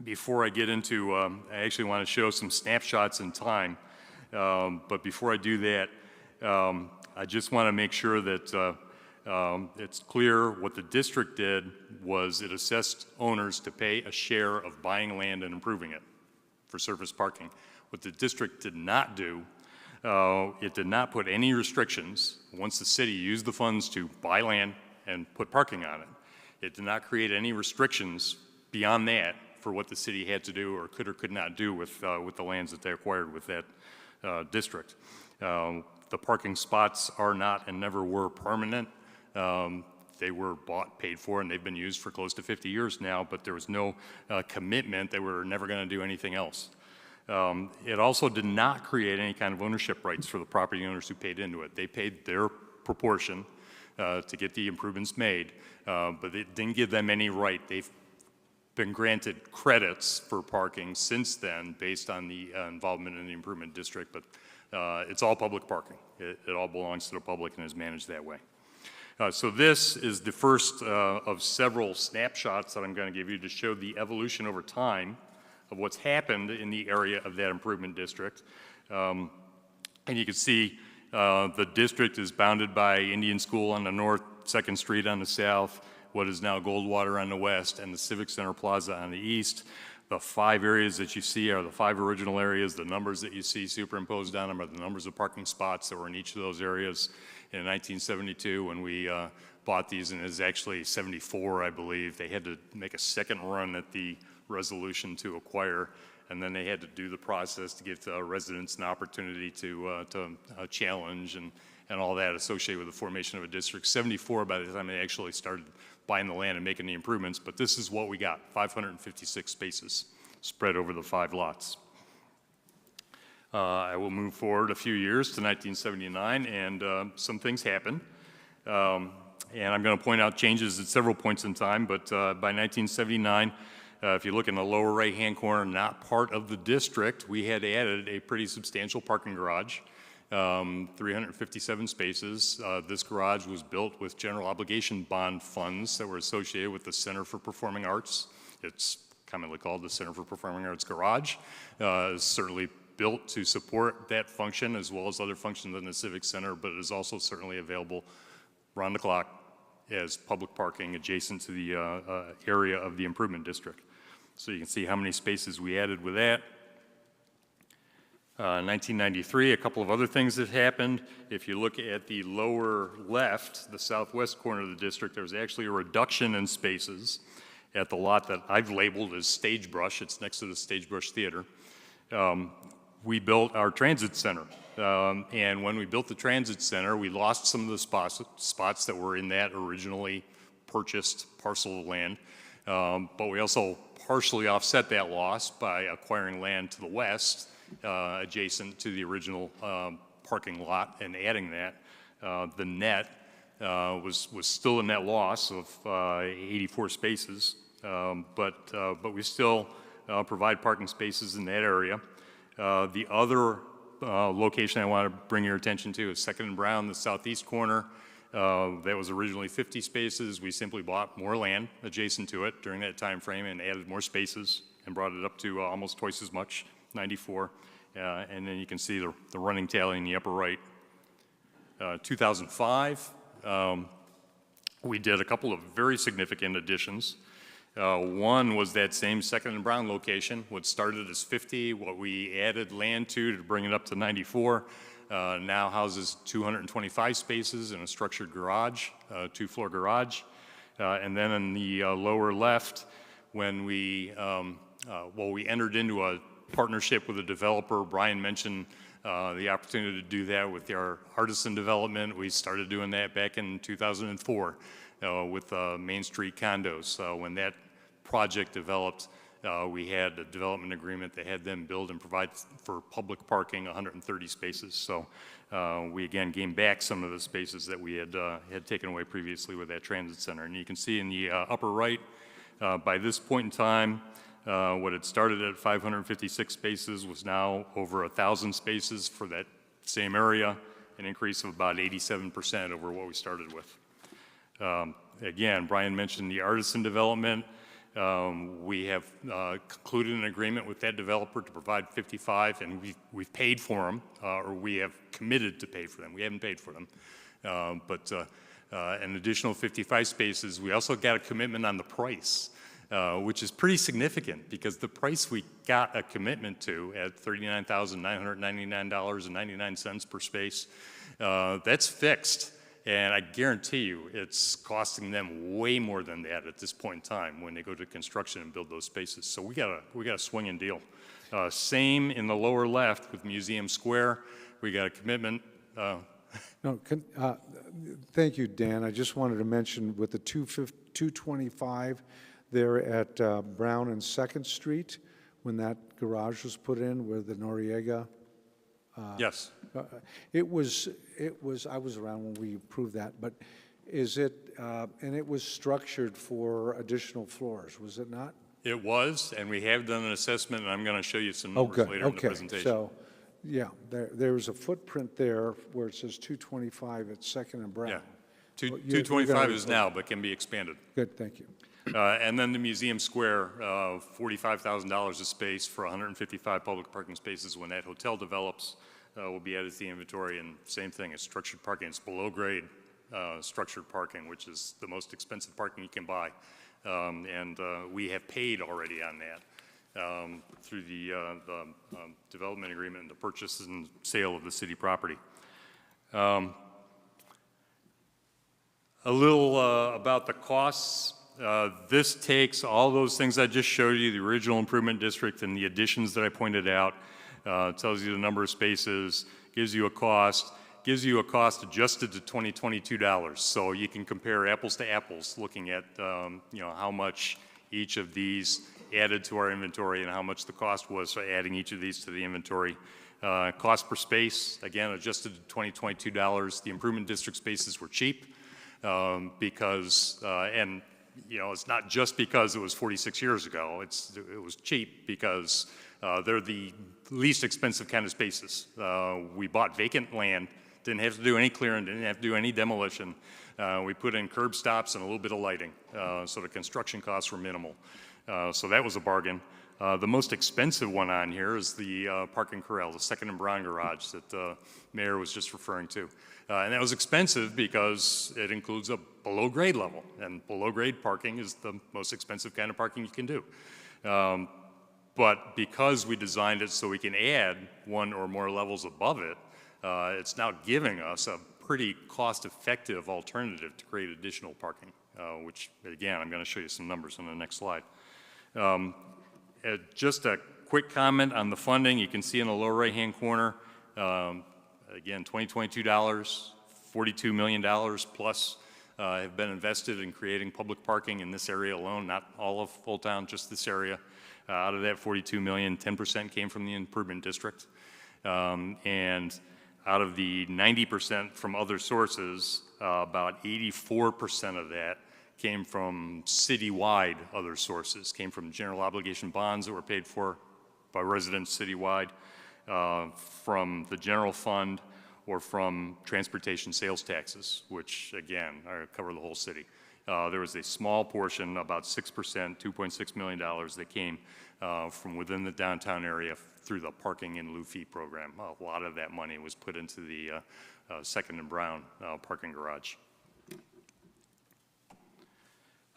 Before I get into, I actually want to show some snapshots in time, but before I do that, I just want to make sure that it's clear what the district did was it assessed owners to pay a share of buying land and improving it for surface parking. What the district did not do, it did not put any restrictions once the city used the funds to buy land and put parking on it. It did not create any restrictions beyond that for what the city had to do or could not do with the lands that they acquired with that district. The parking spots are not and never were permanent. They were bought, paid for, and they've been used for close to 50 years now, but there was no commitment that we're never going to do anything else. It also did not create any kind of ownership rights for the property owners who paid into it. They paid their proportion to get the improvements made, but it didn't give them any right. They've been granted credits for parking since then based on the involvement in the improvement district, but it's all public parking. It all belongs to the public and is managed that way. So this is the first of several snapshots that I'm going to give you to show the evolution over time of what's happened in the area of that improvement district. And you can see the district is bounded by Indian School on the north, 2nd Street on the south, what is now Goldwater on the west, and the Civic Center Plaza on the east. The 5 areas that you see are the 5 original areas. The numbers that you see superimposed on them are the numbers of parking spots that were in each of those areas in 1972 when we bought these, and it was actually 74, I believe. They had to make a second run at the resolution to acquire, and then they had to do the process to give the residents an opportunity to challenge and all that associated with the formation of a district. 74 by the time they actually started buying the land and making the improvements, but this is what we got, 556 spaces spread over the 5 lots. I will move forward a few years to 1979, and some things happened. And I'm going to point out changes at several points in time, but by 1979, if you look in the lower right-hand corner, not part of the district, we had added a pretty substantial parking garage, 357 spaces. This garage was built with general obligation bond funds that were associated with the Center for Performing Arts. It's commonly called the Center for Performing Arts Garage. It's certainly built to support that function as well as other functions in the Civic Center, but it is also certainly available round the clock as public parking adjacent to the area of the improvement district. So you can see how many spaces we added with that. 1993, a couple of other things that happened. If you look at the lower left, the southwest corner of the district, there was actually a reduction in spaces at the lot that I've labeled as Stagebrush. It's next to the Stagebrush Theater. We built our transit center. And when we built the transit center, we lost some of the spots that were in that originally purchased parcel of land. But we also partially offset that loss by acquiring land to the west, adjacent to the original parking lot, and adding that. The net was still a net loss of 84 spaces, but we still provide parking spaces in that area. The other location I want to bring your attention to is 2nd and Brown, the southeast corner. That was originally 50 spaces. We simply bought more land adjacent to it during that time frame and added more spaces and brought it up to almost twice as much, 94. And then you can see the running tally in the upper right. 2005, we did a couple of very significant additions. One was that same 2nd and Brown location, what started as 50, what we added land to bring it up to 94, now houses 225 spaces in a structured garage, 2-floor garage. And then in the lower left, when we entered into a partnership with a developer. Brian mentioned the opportunity to do that with our artisan development. We started doing that back in 2004 with Main Street condos. When that project developed, we had a development agreement that had them build and provide for public parking, 130 spaces. So we again gained back some of the spaces that we had taken away previously with that transit center. And you can see in the upper right, by this point in time, what had started at 556 spaces was now over 1,000 spaces for that same area, an increase of about 87% over what we started with. Again, Brian mentioned the artisan development. We have concluded an agreement with that developer to provide 55, and we've paid for them, or we have committed to pay for them. We haven't paid for them, but an additional 55 spaces. We also got a commitment on the price, which is pretty significant because the price we got a commitment to at $39,999.99 per space, that's fixed. And I guarantee you it's costing them way more than that at this point in time when they go to construction and build those spaces. So we got a swinging deal. Same in the lower left with Museum Square. We got a commitment. Thank you, Dan. I just wanted to mention with the 225 there at Brown and 2nd Street, when that garage was put in, where the Noriega. Yes. I was around when we approved that, but is it, and it was structured for additional floors, was it not? It was, and we have done an assessment, and I'm going to show you some numbers later in the presentation. So, yeah, there was a footprint there where it says 225 at 2nd and Brown. Yeah, 225 is now, but can be expanded. Good, thank you. And then the Museum Square, $45,000 a space for 155 public parking spaces. When that hotel develops, will be added to the inventory. And same thing, it's structured parking. It's below grade structured parking, which is the most expensive parking you can buy. And we have paid already on that through the development agreement and the purchase and sale of the city property. A little about the costs. This takes all those things I just showed you, the original improvement district and the additions that I pointed out, tells you the number of spaces, gives you a cost adjusted to 2022 dollars. So you can compare apples to apples, looking at how much each of these added to our inventory and how much the cost was for adding each of these to the inventory. Cost per space, again, adjusted to 2022 dollars. The improvement district spaces were cheap because, and it's not just because it was 46 years ago. It was cheap because they're the least expensive kind of spaces. We bought vacant land, didn't have to do any clearing, didn't have to do any demolition. We put in curb stops and a little bit of lighting, so the construction costs were minimal. So that was a bargain. The most expensive one on here is the parking corral, the 2nd and Brown garage that the mayor was just referring to. And that was expensive because it includes a below grade level, and below grade parking is the most expensive kind of parking you can do. But because we designed it so we can add one or more levels above it, it's now giving us a pretty cost-effective alternative to create additional parking, which, again, I'm going to show you some numbers on the next slide. Just a quick comment on the funding. You can see in the lower right-hand corner, again, 2022 dollars, $42 million plus have been invested in creating public parking in this area alone, not all of Old Town, just this area. Out of that 42 million, 10% came from the improvement district. And out of the 90% from other sources, about 84% of that came from citywide other sources, came from general obligation bonds that were paid for by residents citywide, from the general fund, or from transportation sales taxes, which again cover the whole city. There was a small portion, about 6%, $2.6 million, that came from within the downtown area through the parking in lieu fee program. A lot of that money was put into the 2nd and Brown parking garage.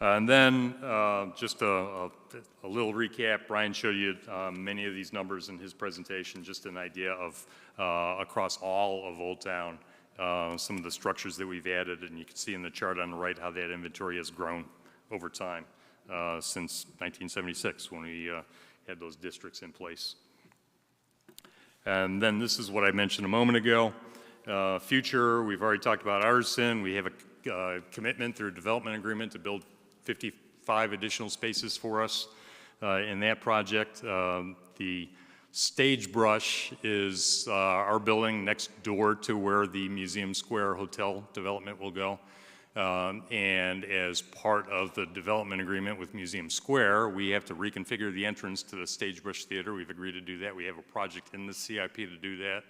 And then just a little recap. Brian showed you many of these numbers in his presentation, just an idea of across all of Old Town some of the structures that we've added, and you can see in the chart on the right how that inventory has grown over time since 1976 when we had those districts in place. And then this is what I mentioned a moment ago. Future, we've already talked about Artisan. We have a commitment through a development agreement to build 55 additional spaces for us in that project. The Sagebrush is our building next door to where the Museum Square Hotel development will go. And as part of the development agreement with Museum Square, we have to reconfigure the entrance to the Sagebrush Theater. We've agreed to do that. We have a project in the CIP to do that.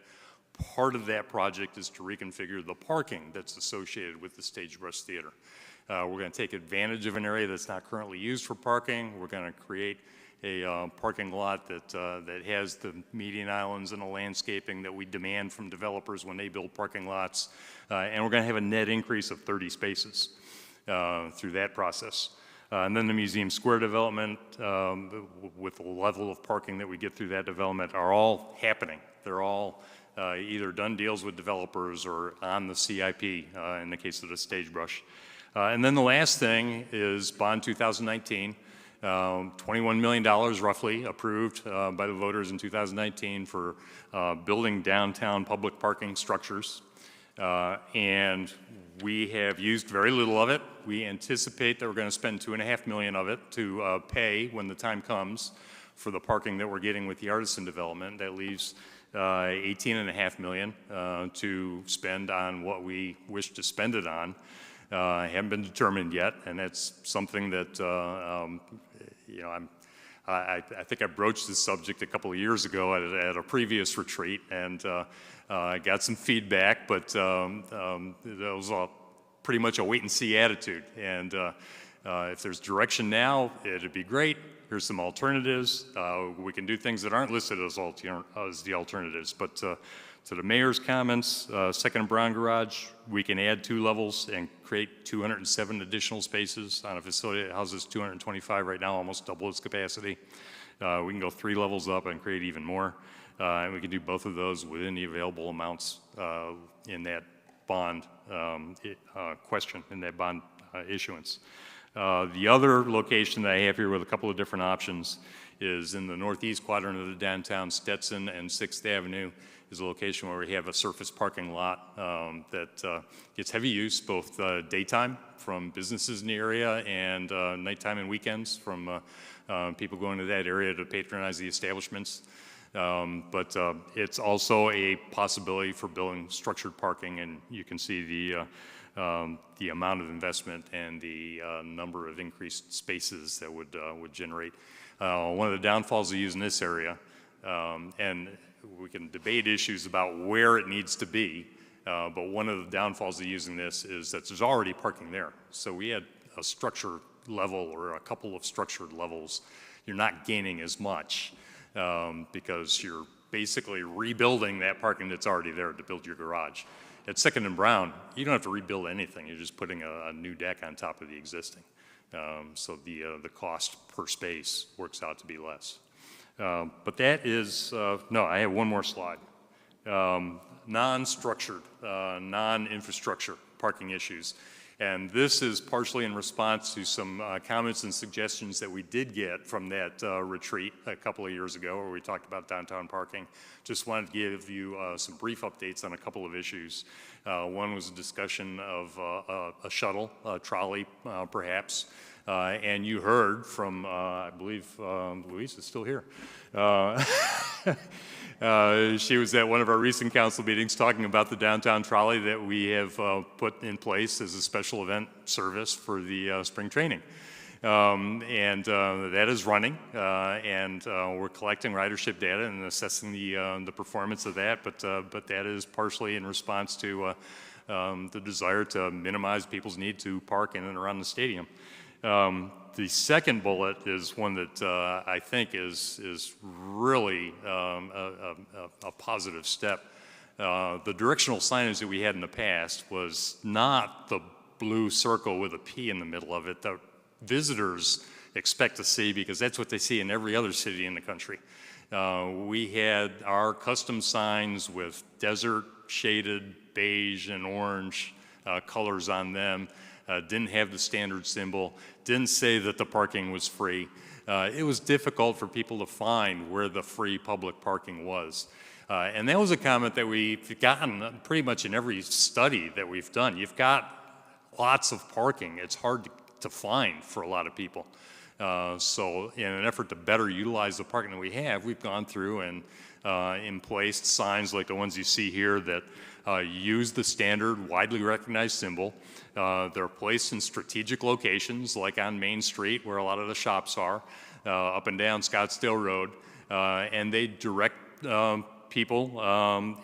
Part of that project is to reconfigure the parking that's associated with the Sagebrush Theater. We're going to take advantage of an area that's not currently used for parking. We're going to create a parking lot that has the median islands and the landscaping that we demand from developers when they build parking lots. And we're going to have a net increase of 30 spaces through that process. And then the Museum Square development, with the level of parking that we get through that development, are all happening. They're all either done deals with developers or on the CIP in the case of the Sagebrush. And then the last thing is Bond 2019. $21 million roughly approved by the voters in 2019 for building downtown public parking structures. And we have used very little of it. We anticipate that we're going to spend $2.5 million of it to pay when the time comes for the parking that we're getting with the Artisan development. That leaves $18.5 million to spend on what we wish to spend it on. Haven't been determined yet, and that's something that you know, I think I broached this subject a couple of years ago at a previous retreat, and I got some feedback, but that was pretty much a wait-and-see attitude. And if there's direction now, it'd be great. Here's some alternatives. We can do things that aren't listed as the alternatives, but to the mayor's comments, Second and Brown Garage, we can add 2 levels and create 207 additional spaces on a facility that houses 225 right now, almost double its capacity. We can go 3 levels up and create even more. And we can do both of those within the available amounts in that bond question, in that bond issuance. The other location that I have here with a couple of different options is in the northeast quadrant of the downtown. Stetson and 6th Avenue is a location where we have a surface parking lot that gets heavy use both daytime from businesses in the area and nighttime and weekends from people going to that area to patronize the establishments. But it's also a possibility for building structured parking, and you can see the amount of investment and the number of increased spaces that would generate. One of the downfalls of using this area, and we can debate issues about where it needs to be, but one of the downfalls of using this is that there's already parking there. So we had a structure level or a couple of structured levels. You're not gaining as much because you're basically rebuilding that parking that's already there to build your garage. At Second and Brown, you don't have to rebuild anything. You're just putting a new deck on top of the existing. So the cost per space works out to be less. But that is, no, I have one more slide. Non-structured, non-infrastructure parking issues. And this is partially in response to some comments and suggestions that we did get from that retreat a couple of years ago where we talked about downtown parking. Just wanted to give you some brief updates on a couple of issues. One was a discussion of a shuttle, a trolley perhaps. And you heard from, I believe, Louise is still here. She was at one of our recent council meetings talking about the downtown trolley that we have put in place as a special event service for the spring training. And that is running, and we're collecting ridership data and assessing the performance of that, but that is partially in response to the desire to minimize people's need to park in and around the stadium. The second bullet is one that I think is really a positive step. The directional signage that we had in the past was not the blue circle with a P in the middle of it that visitors expect to see because that's what they see in every other city in the country. We had our custom signs with desert shaded beige and orange colors on them, didn't have the standard symbol, didn't say that the parking was free. It was difficult for people to find where the free public parking was. And that was a comment that we've gotten pretty much in every study that we've done. You've got lots of parking. It's hard to find for a lot of people. So in an effort to better utilize the parking that we have, we've gone through and emplaced signs like the ones you see here that use the standard widely recognized symbol. They're placed in strategic locations like on Main Street where a lot of the shops are, up and down Scottsdale Road, and they direct people,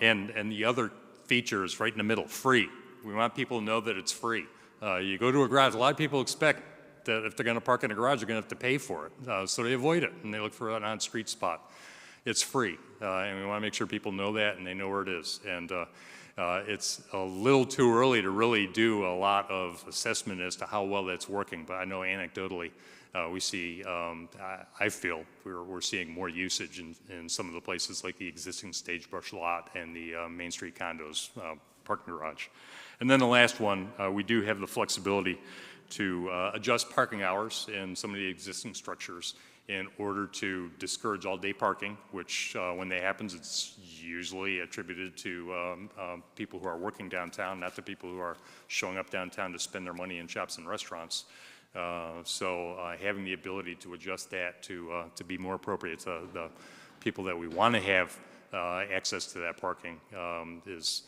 and the other features right in the middle, free. We want people to know that it's free. You go to a garage, a lot of people expect that if they're going to park in a garage, they're going to have to pay for it. So they avoid it, and they look for an on-street spot. It's free, and we want to make sure people know that and they know where it is. And it's a little too early to really do a lot of assessment as to how well that's working, but I know anecdotally we see, I feel we're seeing more usage in some of the places like the existing Sagebrush lot and the Main Street condos parking garage. And then the last one, we do have the flexibility to adjust parking hours in some of the existing structures in order to discourage all-day parking, which when that happens, it's usually attributed to people who are working downtown, not the people who are showing up downtown to spend their money in shops and restaurants. So having the ability to adjust that to be more appropriate to the people that we want to have access to that parking is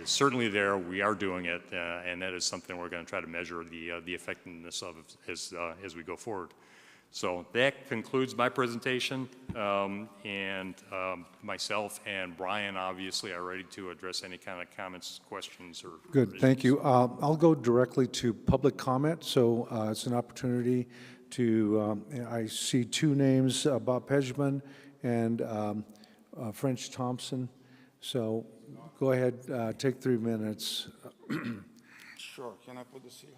certainly there. We are doing it, and that is something we're going to try to measure the effectiveness of as we go forward. So that concludes my presentation, and myself and Brian obviously are ready to address any kind of comments, questions, or Good, thank you. I'll go directly to public comment, so it's an opportunity to, I see two names, Bob Pejman and French Thompson. So go ahead, take 3 minutes. Sure, can I put this here?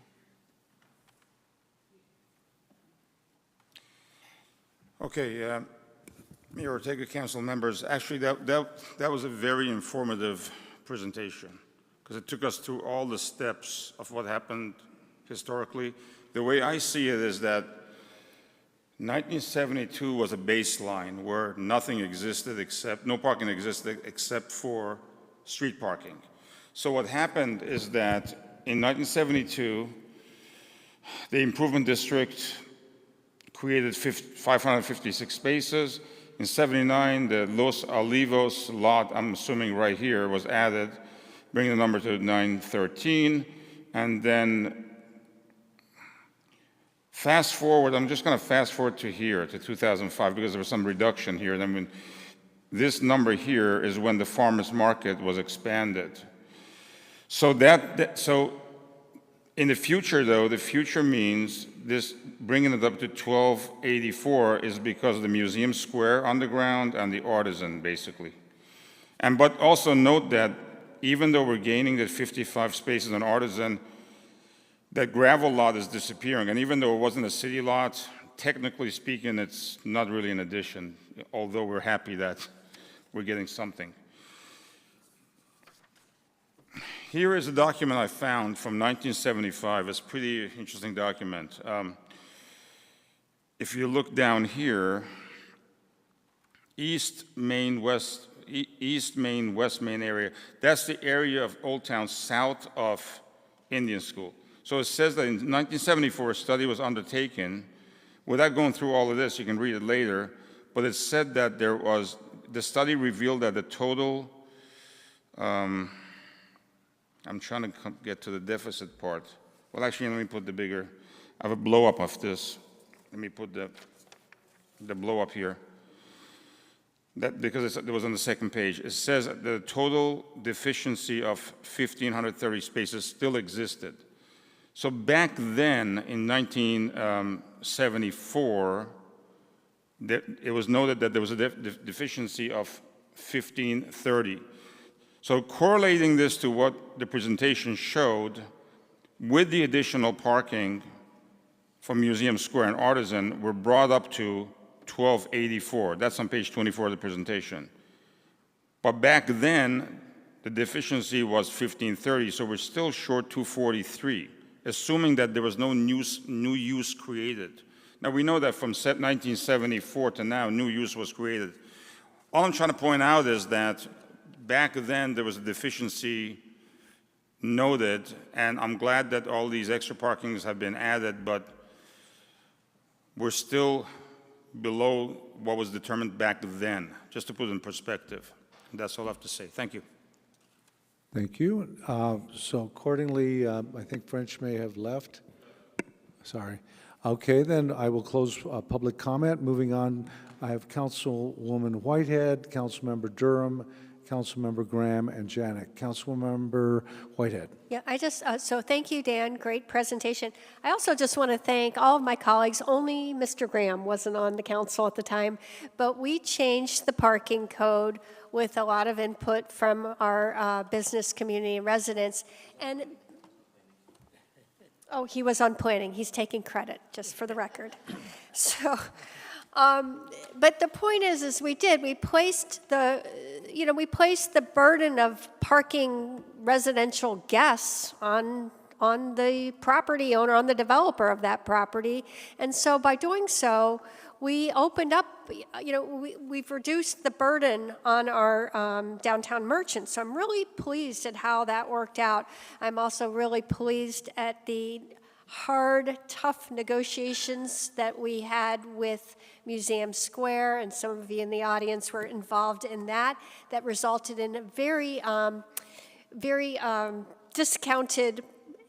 Okay, Mayor Ortega, council members, actually that was a very informative presentation because it took us through all the steps of what happened historically. The way I see it is that 1972 was a baseline where nothing existed except, no parking existed except for street parking. So what happened is that in 1972, the improvement district created 556 spaces. In 79, the Los Olivos lot, I'm assuming right here, was added, bringing the number to 913. And then fast forward, I'm just going to fast forward to here, to 2005, because there was some reduction here. And I mean, this number here is when the farmers market was expanded. So so in the future, though, the future means this bringing it up to 1284 is because of the Museum Square underground and the Artisan, basically. But also note that even though we're gaining the 55 spaces on Artisan, that gravel lot is disappearing. And even though it wasn't a city lot, technically speaking, it's not really an addition, although we're happy that we're getting something. Here is a document I found from 1975. It's a pretty interesting document. If you look down here, East Main, West Main area, that's the area of Old Town south of Indian School. So it says that in 1974, a study was undertaken. Without going through all of this, you can read it later, but it said that the study revealed that the total, I'm trying to get to the deficit part. Well, actually, let me put the bigger, I have a blow up of this. Let me put the blow up here. Because it was on the second page. It says that the total deficiency of 1,530 spaces still existed. So back then, in 1974, it was noted that there was a deficiency of 1,530. So correlating this to what the presentation showed, with the additional parking from Museum Square and Artisan, we're brought up to 1284. That's on page 24 of the presentation. But back then, the deficiency was 1530, so we're still short 243, assuming that there was no new use created. Now, we know that from 1974 to now, new use was created. All I'm trying to point out is that back then, there was a deficiency noted, and I'm glad that all these extra parkings have been added, but we're still below what was determined back then, just to put it in perspective. And that's all I have to say. Thank you. Thank you. So accordingly, I think French may have left. Sorry. Okay, then I will close public comment. Moving on, I have Councilwoman Whitehead, Councilmember Durham, Councilmember Graham, and Janik. Councilmember Whitehead. Yeah, so thank you, Dan, great presentation. I also just want to thank all of my colleagues. Only Mr. Graham wasn't on the council at the time, but we changed the parking code with a lot of input from our business community and residents. And, oh, he was on planning. He's taking credit, just for the record. So, but the point is we placed the burden of parking residential guests on the property owner, on the developer of that property. And so by doing so, we opened up, we've reduced the burden on our downtown merchants. So I'm really pleased at how that worked out. I'm also really pleased at the hard, tough negotiations that we had with Museum Square, and some of you in the audience were involved in that. That resulted in a very discounted,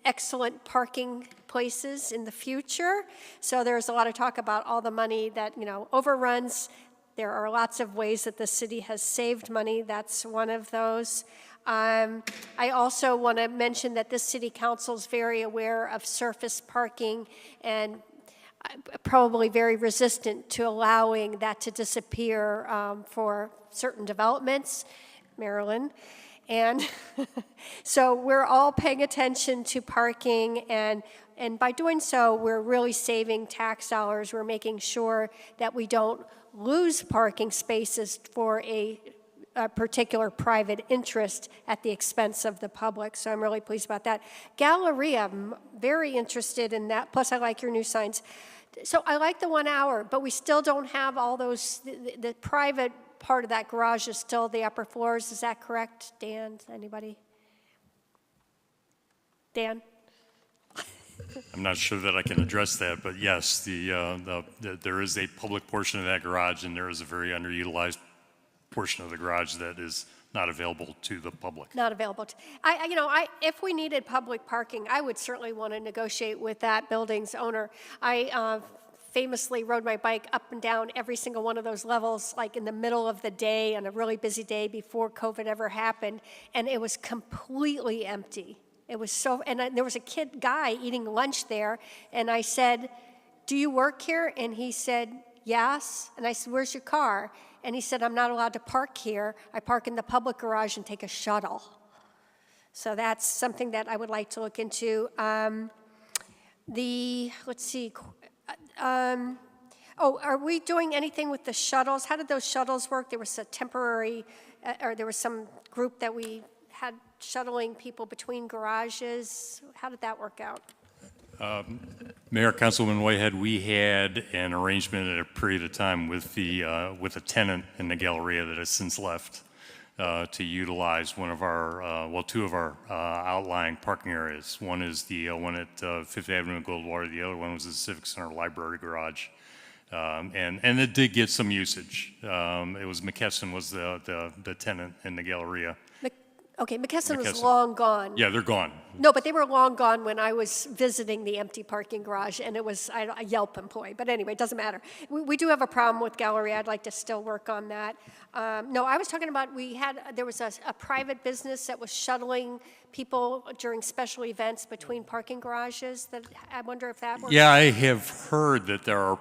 excellent parking places in the future. So there's a lot of talk about all the money that, overruns. There are lots of ways that the city has saved money. That's one of those. I also want to mention that this city council is very aware of surface parking and probably very resistant to allowing that to disappear for certain developments, Maryland. And so we're all paying attention to parking, and by doing so, we're really saving tax dollars. We're making sure that we don't lose parking spaces for a particular private interest at the expense of the public. So I'm really pleased about that. Galleria, I'm very interested in that. Plus, I like your new signs. So I like the 1 hour, but we still don't have all those, the private part of that garage is still the upper floors. Is that correct, Dan? Anybody? Dan? I'm not sure that I can address that, but yes, there is a public portion of that garage, and there is a very underutilized portion of the garage that is not available to the public. Not available. If we needed public parking, I would certainly want to negotiate with that building's owner. I famously rode my bike up and down every single one of those levels, like in the middle of the day on a really busy day before COVID ever happened, and it was completely empty. It was so, and there was a guy eating lunch there, and I said, "Do you work here?" And he said, "Yes." And I said, "Where's your car?" And he said, "I'm not allowed to park here. I park in the public garage and take a shuttle." So that's something that I would like to look into. Let's see. Are we doing anything with the shuttles? How did those shuttles work? There was a temporary, or there was some group that we had shuttling people between garages. How did that work out? Mayor, Councilman Whitehead, we had an arrangement at a period of time with a tenant in the Galleria that has since left to utilize one of our, two of our outlying parking areas. One is the one at Fifth Avenue and Goldwater. The other one was the Civic Center Library Garage. And it did get some usage. It was McKesson was the tenant in the Galleria. Okay, McKesson was long gone. Yeah, they're gone. No, but they were long gone when I was visiting the empty parking garage, and it was a Yelp employee. But anyway, it doesn't matter. We do have a problem with Galleria. I'd like to still work on that. No, I was talking about there was a private business that was shuttling people during special events between parking garages. That I wonder if that works. Yeah, I have heard that there are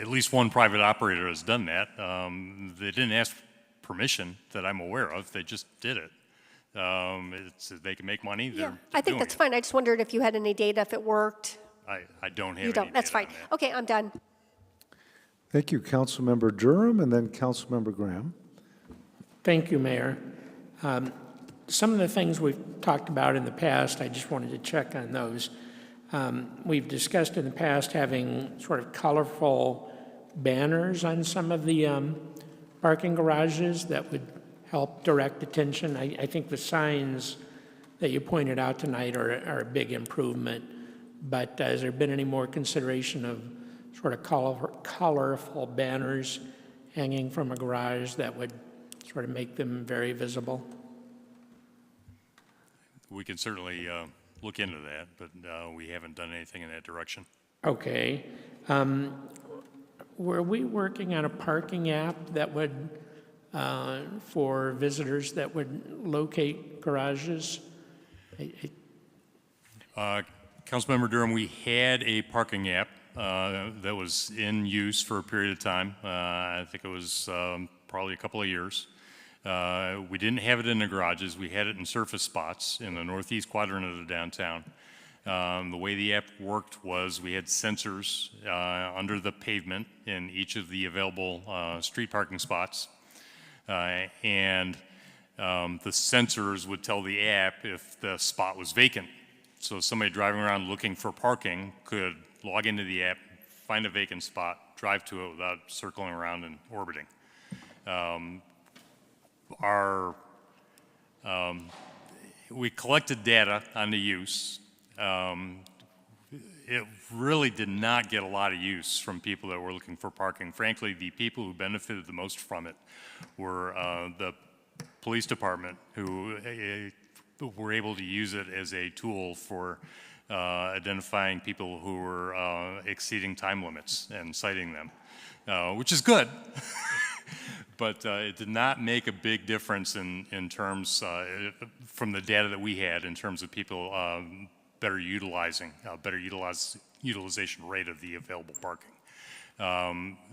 at least one private operator has done that. They didn't ask permission that I'm aware of. They just did it. They can make money. Yeah, I think that's fine. I just wondered if you had any data, if it worked. I don't have You don't. any That's data fine. on that. Okay, I'm done. Thank you, Councilmember Durham, and then Councilmember Graham. Thank you, Mayor. Some of the things we've talked about in the past, I just wanted to check on those. We've discussed in the past having sort of colorful banners on some of the parking garages that would help direct attention. I think the signs that you pointed out tonight are a big improvement, but has there been any more consideration of sort of colorful banners hanging from a garage that would sort of make them very visible? We can certainly look into that, but we haven't done anything in that direction. Okay. Were we working on a parking app that would, for visitors that would locate garages? Councilmember Durham, we had a parking app that was in use for a period of time. I think it was probably a couple of years. We didn't have it in the garages. We had it in surface spots in the northeast quadrant of the downtown. The way the app worked was we had sensors under the pavement in each of the available street parking spots. And the sensors would tell the app if the spot was vacant. So somebody driving around looking for parking could log into the app, find a vacant spot, drive to it without circling around and orbiting. We collected data on the use. It really did not get a lot of use from people that were looking for parking. Frankly, the people who benefited the most from it were the police department, who were able to use it as a tool for identifying people who were exceeding time limits and citing them, which is good. But it did not make a big difference in terms, from the data that we had, in terms of people better utilization rate of the available parking.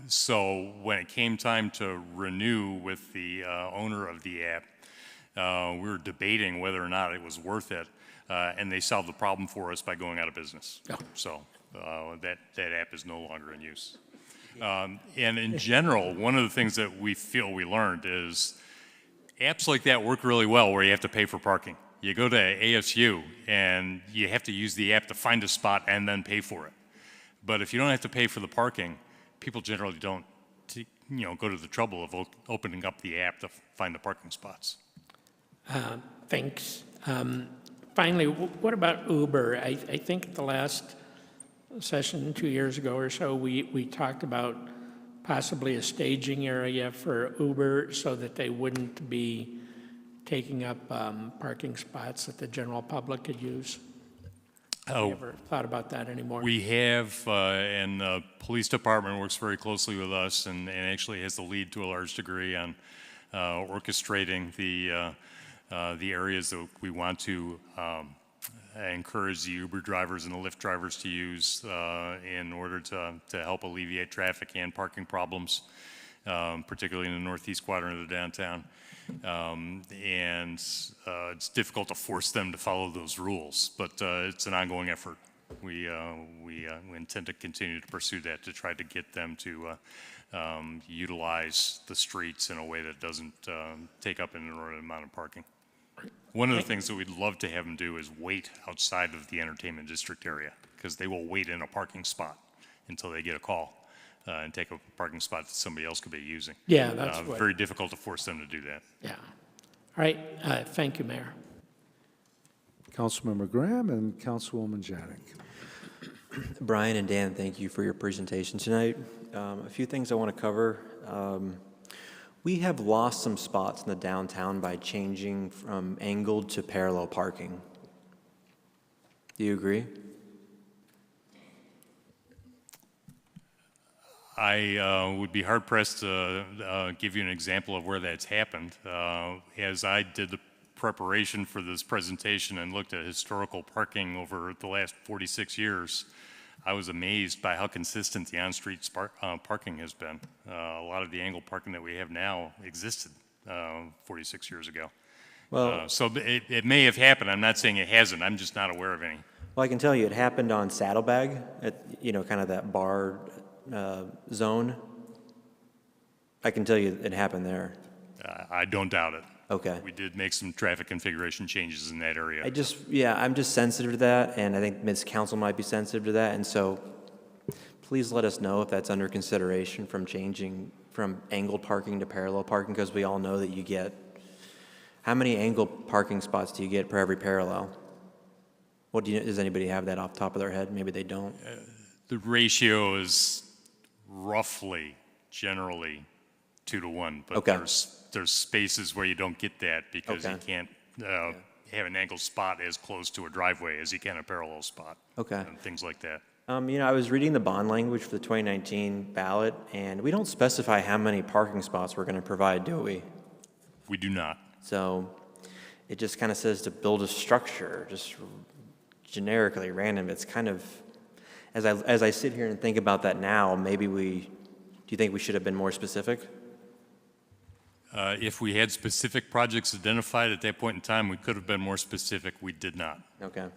So when it came time to renew with the owner of the app, we were debating whether or not it was worth it, and they solved the problem for us by going out of business. Yeah. So that app is no longer in use. And in general, one of the things that we feel we learned is apps like that work really well where you have to pay for parking. You go to ASU and you have to use the app to find a spot and then pay for it. But if you don't have to pay for the parking, people generally don't go to the trouble of opening up the app to find the parking spots. Thanks. Finally, what about Uber? I think at the last session 2 years ago or so, we talked about possibly a staging area for Uber so that they wouldn't be taking up parking spots that the general public could use. Have you ever thought about that anymore? We have, and the police department works very closely with us and actually has the lead to a large degree on orchestrating the areas that we want to encourage the Uber drivers and the Lyft drivers to use in order to help alleviate traffic and parking problems, particularly in the northeast quadrant of the downtown. And it's difficult to force them to follow those rules, but it's an ongoing effort. We intend to continue to pursue that to try to get them to utilize the streets in a way that doesn't take up an inordinate amount of parking. One of the things that we'd love to have them do is wait outside of the entertainment district area, because they will wait in a parking spot until they get a call and take a parking spot that somebody else could be using. Yeah, that's what... Very difficult to force them to do that. Yeah. All right. Thank you, Mayor. Councilmember Graham and Councilwoman Janik. Brian and Dan, thank you for your presentation tonight. A few things I want to cover. We have lost some spots in the downtown by changing from angled to parallel parking. Do you agree? I would be hard-pressed to give you an example of where that's happened. As I did the preparation for this presentation and looked at historical parking over the last 46 years, I was amazed by how consistent the on-street parking has been. A lot of the angled parking that we have now existed 46 years ago. Well, so it may have happened. I'm not saying it hasn't. I'm just not aware of any. Well, I can tell you it happened on Saddlebag at, kind of that bar zone. I can tell you it happened there. I don't doubt it. Okay. We did make some traffic configuration changes in that area. I'm just sensitive to that, and I think Ms. Council might be sensitive to that, and so please let us know if that's under consideration from changing from angled parking to parallel parking, because we all know that you get, how many angled parking spots do you get per every parallel? Does anybody have that off the top of their head? Maybe they don't. The ratio is roughly, generally, 2 to 1, but Okay. there's spaces where you don't get that because Okay. you can't have an angled spot as close to a driveway as you can a parallel spot. Okay. And things like that. I was reading the bond language for the 2019 ballot, and we don't specify how many parking spots we're going to provide, do we? We do not. So it just kind of says to build a structure, just generically random. It's kind of, as I sit here and think about that now, do you think we should have been more specific? If we had specific projects identified at that point in time, we could have been more specific. We did not. Okay.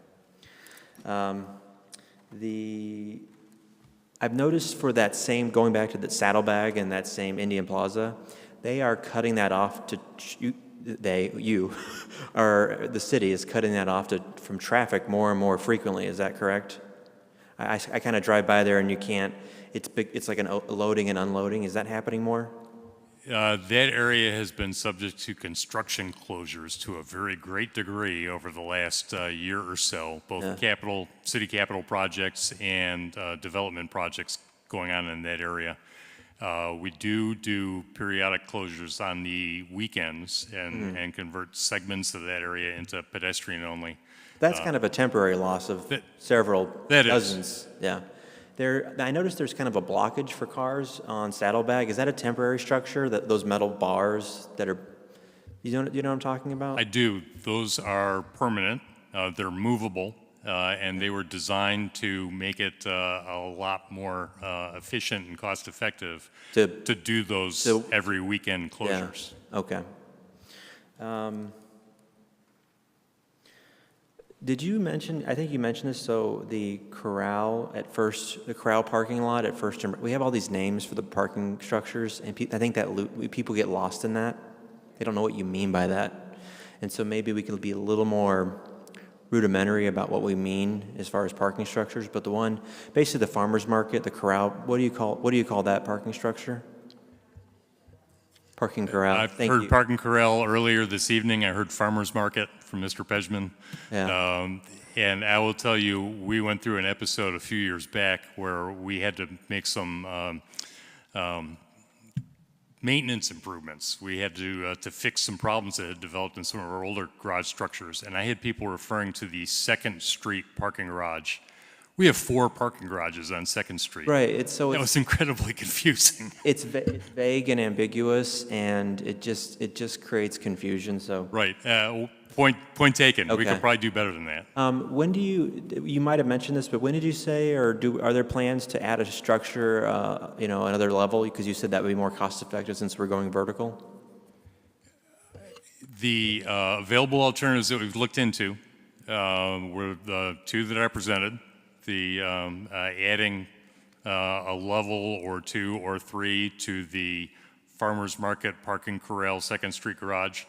I've noticed for that same, going back to the Saddlebag and that same Indian Plaza, they are cutting that off to, the city is cutting that off from traffic more and more frequently. Is that correct? I kind of drive by there and you can't, it's like a loading and unloading. Is that happening more? That area has been subject to construction closures to a very great degree over the last year or so, both city capital projects and development projects going on in that area. We do periodic closures on the weekends and convert segments of that area into pedestrian only. That's kind of a temporary loss of several dozens. Yeah. I noticed there's kind of a blockage for cars on Saddlebag. Is that a temporary structure, those metal bars that are, you know what I'm talking about? I do. Those are permanent. They're movable, and they were designed to make it a lot more efficient and cost-effective to do those every weekend closures. Yeah. Okay. Did you mention, I think you mentioned this, so the corral parking lot at First, we have all these names for the parking structures, and I think that people get lost in that. They don't know what you mean by that. And so maybe we could be a little more rudimentary about what we mean as far as parking structures, but basically the farmer's market, the corral, what do you call that parking structure? Parking corral. I've heard parking corral earlier this evening. I heard farmer's market from Mr. Pejman. Yeah. And I will tell you, we went through an episode a few years back where we had to make some maintenance improvements. We had to fix some problems that had developed in some of our older garage structures. And I had people referring to the 2nd Street parking garage. We have 4 parking garages on 2nd Street. Right. It was incredibly confusing. It's vague and ambiguous, and it just creates confusion. So right. Point taken. Okay. We could probably do better than that. When do you might have mentioned this, but when did you say, or are there plans to add a structure, another level? Because you said that would be more cost effective since we're going vertical. The available alternatives that we've looked into were the 2 that I presented. The adding a level or 2 or 3 to the farmer's market parking corral 2nd Street garage,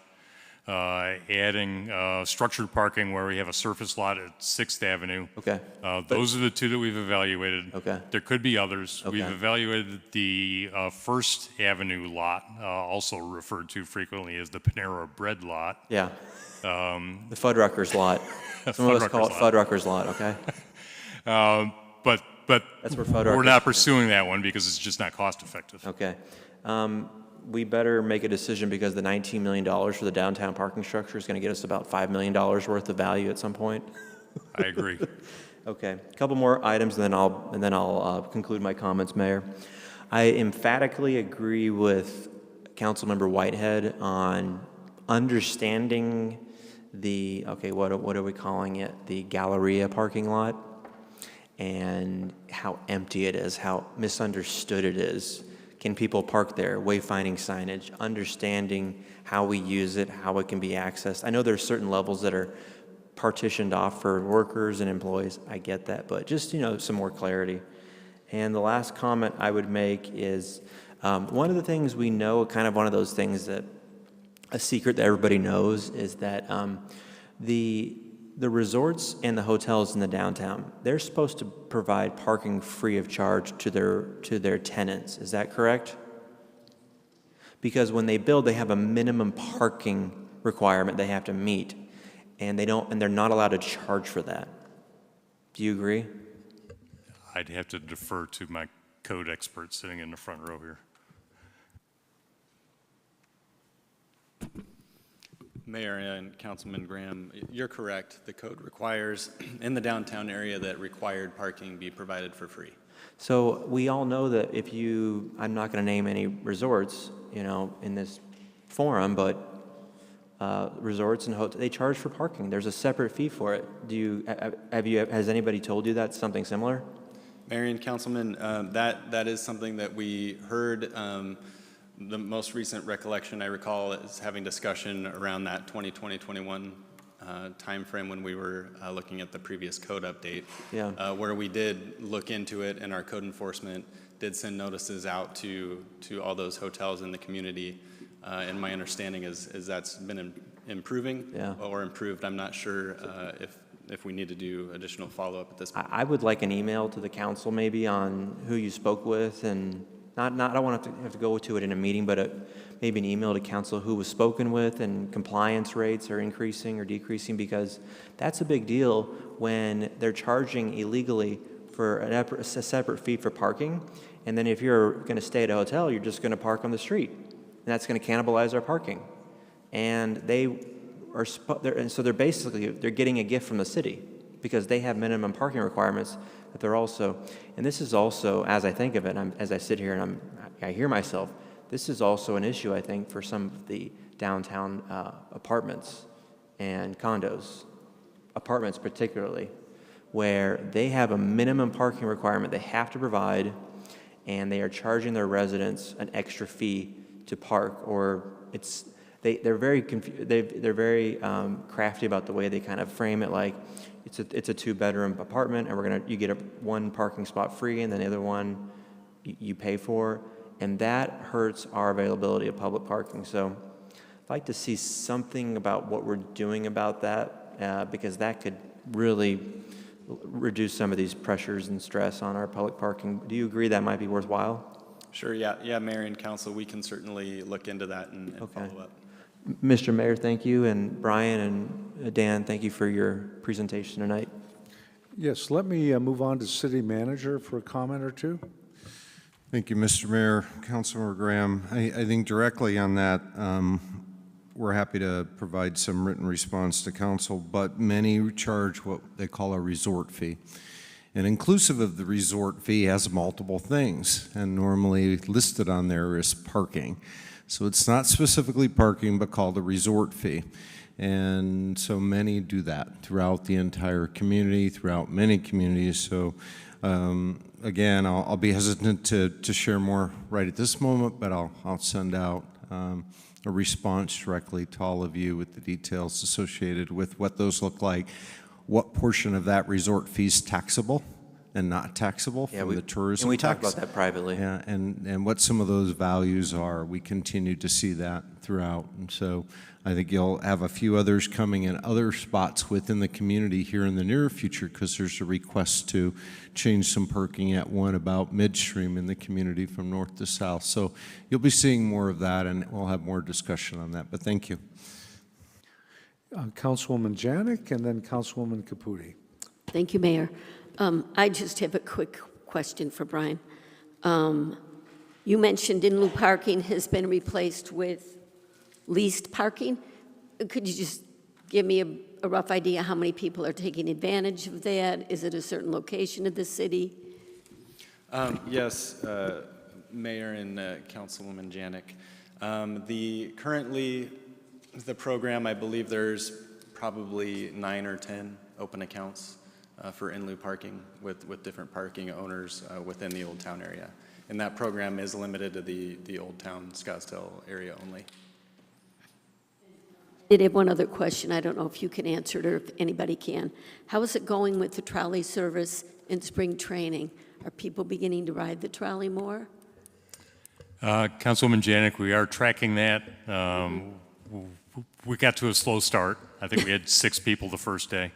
adding structured parking where we have a surface lot at 6th Avenue. Okay. Those are the 2 that we've evaluated. Okay. There could be others. Okay. We've evaluated the 1st Avenue lot, also referred to frequently as the Panera Bread lot. Yeah. The Fuddruckers lot. Some of us call it Fuddruckers lot, okay? But that's where we're not pursuing that one because it's just not cost effective. Okay. We better make a decision because the $19 million for the downtown parking structure is going to get us about $5 million worth of value at some point. I agree. Okay. A couple more items, and then I'll conclude my comments, Mayor. I emphatically agree with Councilmember Whitehead on understanding what are we calling it? The Galleria parking lot, and how empty it is, how misunderstood it is. Can people park there? Wayfinding signage, understanding how we use it, how it can be accessed. I know there's certain levels that are partitioned off for workers and employees. I get that, but just some more clarity. And the last comment I would make is One of the things we know, kind of one of those things that, a secret that everybody knows, is that the resorts and the hotels in the downtown, they're supposed to provide parking free of charge to their tenants. Is that correct? Because when they build, they have a minimum parking requirement they have to meet, and they're not allowed to charge for that. Do you agree? I'd have to defer to my code expert sitting in the front row here. Mayor and Councilman Graham, you're correct. The code requires, in the downtown area, that required parking be provided for free. So we all know that I'm not going to name any resorts, in this forum, but resorts and hotels, they charge for parking. There's a separate fee for it. Has anybody told you that's something similar? Mayor and Councilman, that is something that we heard. The most recent recollection I recall is having discussion around that 2020-21 timeframe when we were looking at the previous code update, where we did look into it, and our code enforcement did send notices out to all those hotels in the community. And my understanding is that's been improving or improved. I'm not sure if we need to do additional follow-up at this point. I would like an email to the council maybe on who you spoke with, and I don't want to have to go to it in a meeting, but maybe an email to council who was spoken with and compliance rates are increasing or decreasing, because that's a big deal when they're charging illegally for a separate fee for parking. And then if you're going to stay at a hotel, you're just going to park on the street. And that's going to cannibalize our parking. And they're getting a gift from the city because they have minimum parking requirements, but they're also, and this is also, as I think of it, as I sit here and I hear myself, this is also an issue, I think, for some of the downtown apartments and condos, apartments particularly, where they have a minimum parking requirement they have to provide, and they are charging their residents an extra fee to park, or they're very crafty about the way they kind of frame it, like it's a 2-bedroom apartment, and you get one parking spot free, and then the other one you pay for, and that hurts our availability of public parking. So I'd like to see something about what we're doing about that, because that could really reduce some of these pressures and stress on our public parking. Do you agree that might be worthwhile? Sure, yeah, Mayor and Council, we can certainly look into that and follow up. Mr. Mayor, thank you, and Brian and Dan, thank you for your presentation tonight. Yes, let me move on to City Manager for a comment or two. Thank you, Mr. Mayor. Councilmember Graham, I think directly on that, we're happy to provide some written response to council, but many charge what they call a resort fee. And inclusive of the resort fee has multiple things, and normally listed on there is parking. So it's not specifically parking, but called a resort fee. And so many do that throughout the entire community, throughout many communities. So again, I'll be hesitant to share more right at this moment, but I'll send out a response directly to all of you with the details associated with what those look like, what portion of that resort fee is taxable and not taxable from the tourism and we tax. talked about that privately. Yeah, and what some of those values are. We continue to see that throughout. And so I think you'll have a few others coming in other spots within the community here in the near future, because there's a request to change some parking at one about midstream in the community from north to south. So you'll be seeing more of that, and we'll have more discussion on that. But thank you. Councilwoman Janik, and then Councilwoman Caputi. Thank you, Mayor. I just have a quick question for Brian. You mentioned in-lieu parking has been replaced with leased parking. Could you just give me a rough idea how many people are taking advantage of that? Is it a certain location of the city? Yes, Mayor and Councilwoman Janik. Currently, the program, I believe there's probably 9 or 10 open accounts for in-lieu parking with different parking owners within the Old Town area. And that program is limited to the Old Town Scottsdale area only. I did have one other question. I don't know if you can answer it or if anybody can. How is it going with the trolley service in spring training? Are people beginning to ride the trolley more? Councilwoman Janik, we are tracking that. We got to a slow start. I think we had 6 people the first day.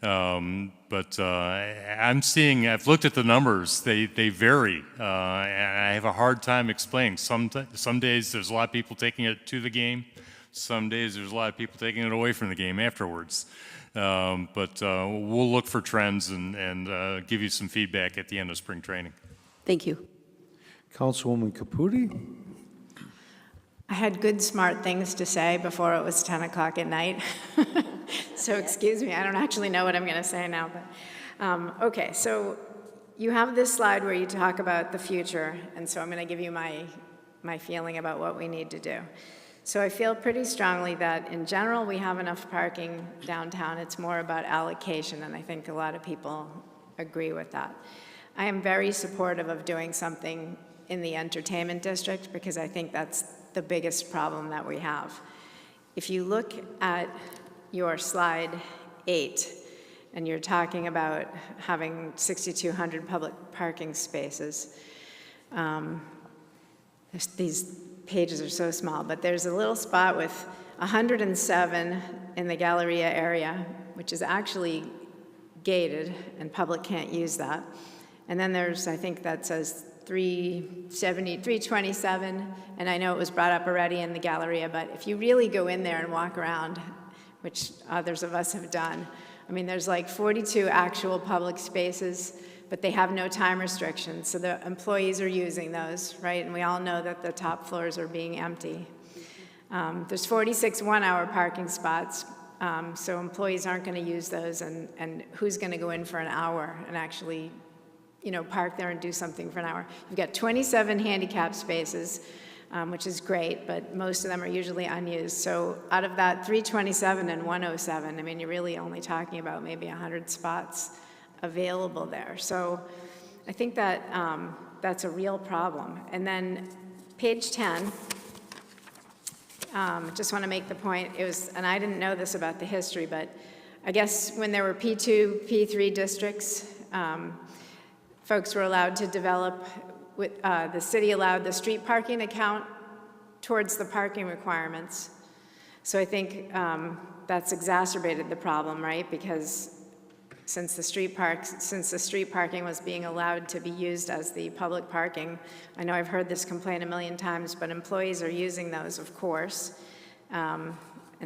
But I've looked at the numbers, they vary. And I have a hard time explaining. Some days there's a lot of people taking it to the game. Some days there's a lot of people taking it away from the game afterwards. But we'll look for trends and give you some feedback at the end of spring training. Thank you. Councilwoman Caputi? I had good, smart things to say before it was 10 o'clock at night. So excuse me, I don't actually know what I'm going to say now. But okay, so you have this slide where you talk about the future, and so I'm going to give you my feeling about what we need to do. So I feel pretty strongly that in general we have enough parking downtown. It's more about allocation, and I think a lot of people agree with that. I am very supportive of doing something in the entertainment district because I think that's the biggest problem that we have. If you look at your slide 8, and you're talking about having 6,200 public parking spaces, these pages are so small, but there's a little spot with 107 in the Galleria area, which is actually gated, and public can't use that. And then there's, I think that says 327, and I know it was brought up already in the Galleria, but if you really go in there and walk around, which others of us have done, I mean, there's like 42 actual public spaces, but they have no time restrictions, so the employees are using those, right? And we all know that the top floors are being empty. There's 46 one-hour parking spots, so employees aren't going to use those, and who's going to go in for an hour and actually park there and do something for an hour? You've got 27 handicap spaces, which is great, but most of them are usually unused. So out of that 327 and 107, I mean, you're really only talking about maybe 100 spots available there. So I think that that's a real problem. And then page 10, just want to make the point, and I didn't know this about the history, but I guess when there were P2, P3 districts, folks were allowed to develop, the city allowed the street parking account towards the parking requirements. So I think that's exacerbated the problem, right? Because since the street parking was being allowed to be used as the public parking, I know I've heard this complaint a million times, but employees are using those, of course. And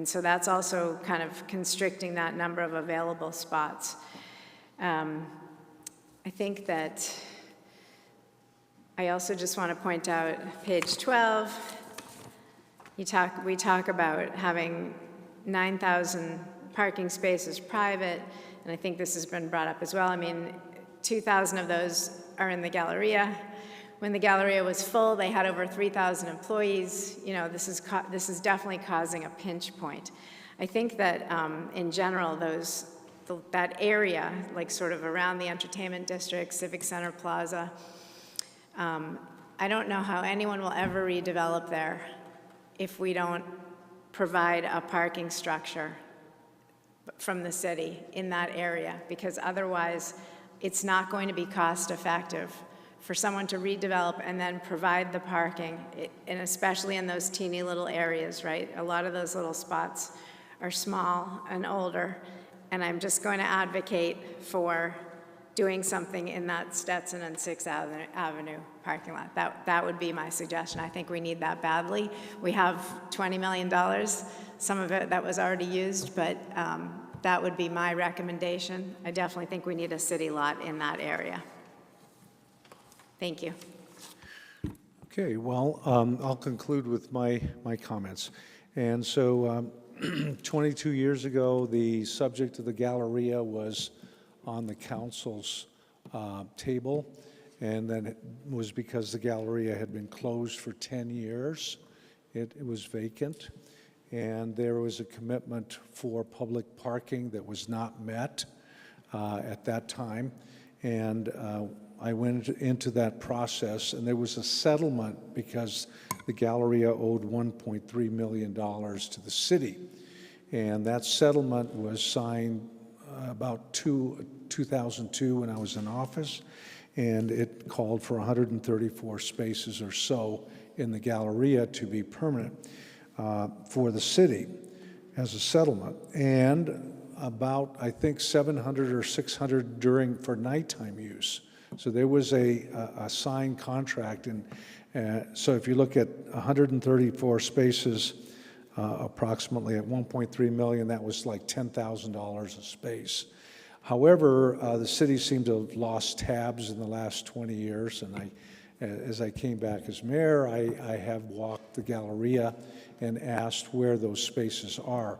so that's also kind of constricting that number of available spots. I think that I also just want to point out page 12, we talk about having 9,000 parking spaces private, and I think this has been brought up as well. I mean, 2,000 of those are in the Galleria. When the Galleria was full, they had over 3,000 employees. This is definitely causing a pinch point. I think that in general, that area, like sort of around the entertainment district, Civic Center Plaza, I don't know how anyone will ever redevelop there if we don't provide a parking structure from the city in that area, because otherwise it's not going to be cost effective for someone to redevelop and then provide the parking, and especially in those teeny little areas, right? A lot of those little spots are small and older, and I'm just going to advocate for doing something in that Stetson and 6th Avenue parking lot. That would be my suggestion. I think we need that badly. We have $20 million, some of it that was already used, but that would be my recommendation. I definitely think we need a city lot in that area. Thank you. Okay, well, I'll conclude with my comments. And so 22 years ago, the subject of the Galleria was on the council's table, and then it was because the Galleria had been closed for 10 years. It was vacant, and there was a commitment for public parking that was not met at that time. And I went into that process, and there was a settlement because the Galleria owed $1.3 million to the city. And that settlement was signed about 2002 when I was in office. and it called for 134 spaces or so in the Galleria to be permanent for the city as a settlement, and about, I think, 700 or 600 for nighttime use. So there was a signed contract, and so if you look at 134 spaces, approximately at 1.3 million, that was like $10,000 a space. However, the city seemed to have lost tabs in the last 20 years, and as I came back as mayor, I have walked the Galleria and asked where those spaces are.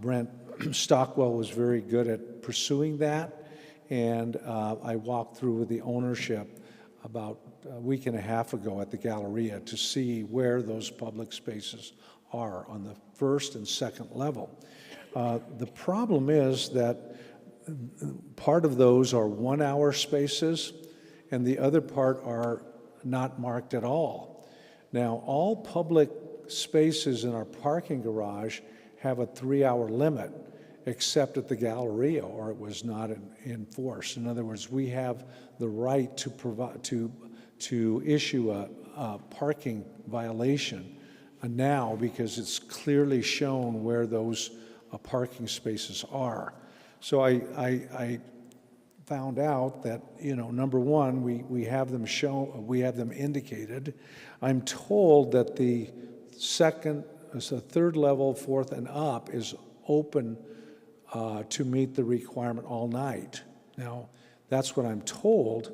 Brent Stockwell was very good at pursuing that, and I walked through with the ownership about a week and a half ago at the Galleria to see where those public spaces are on the first and second level. The problem is that part of those are 1 hour spaces, and the other part are not marked at all. Now, all public spaces in our parking garage have a 3-hour limit, except at the Galleria, or it was not enforced. In other words, we have the right to provide to issue a parking violation now because it's clearly shown where those parking spaces are. So I found out that, you know, number one, we have them shown, we have them indicated. I'm told that the third level, fourth and up is open to meet the requirement all night. Now, that's what I'm told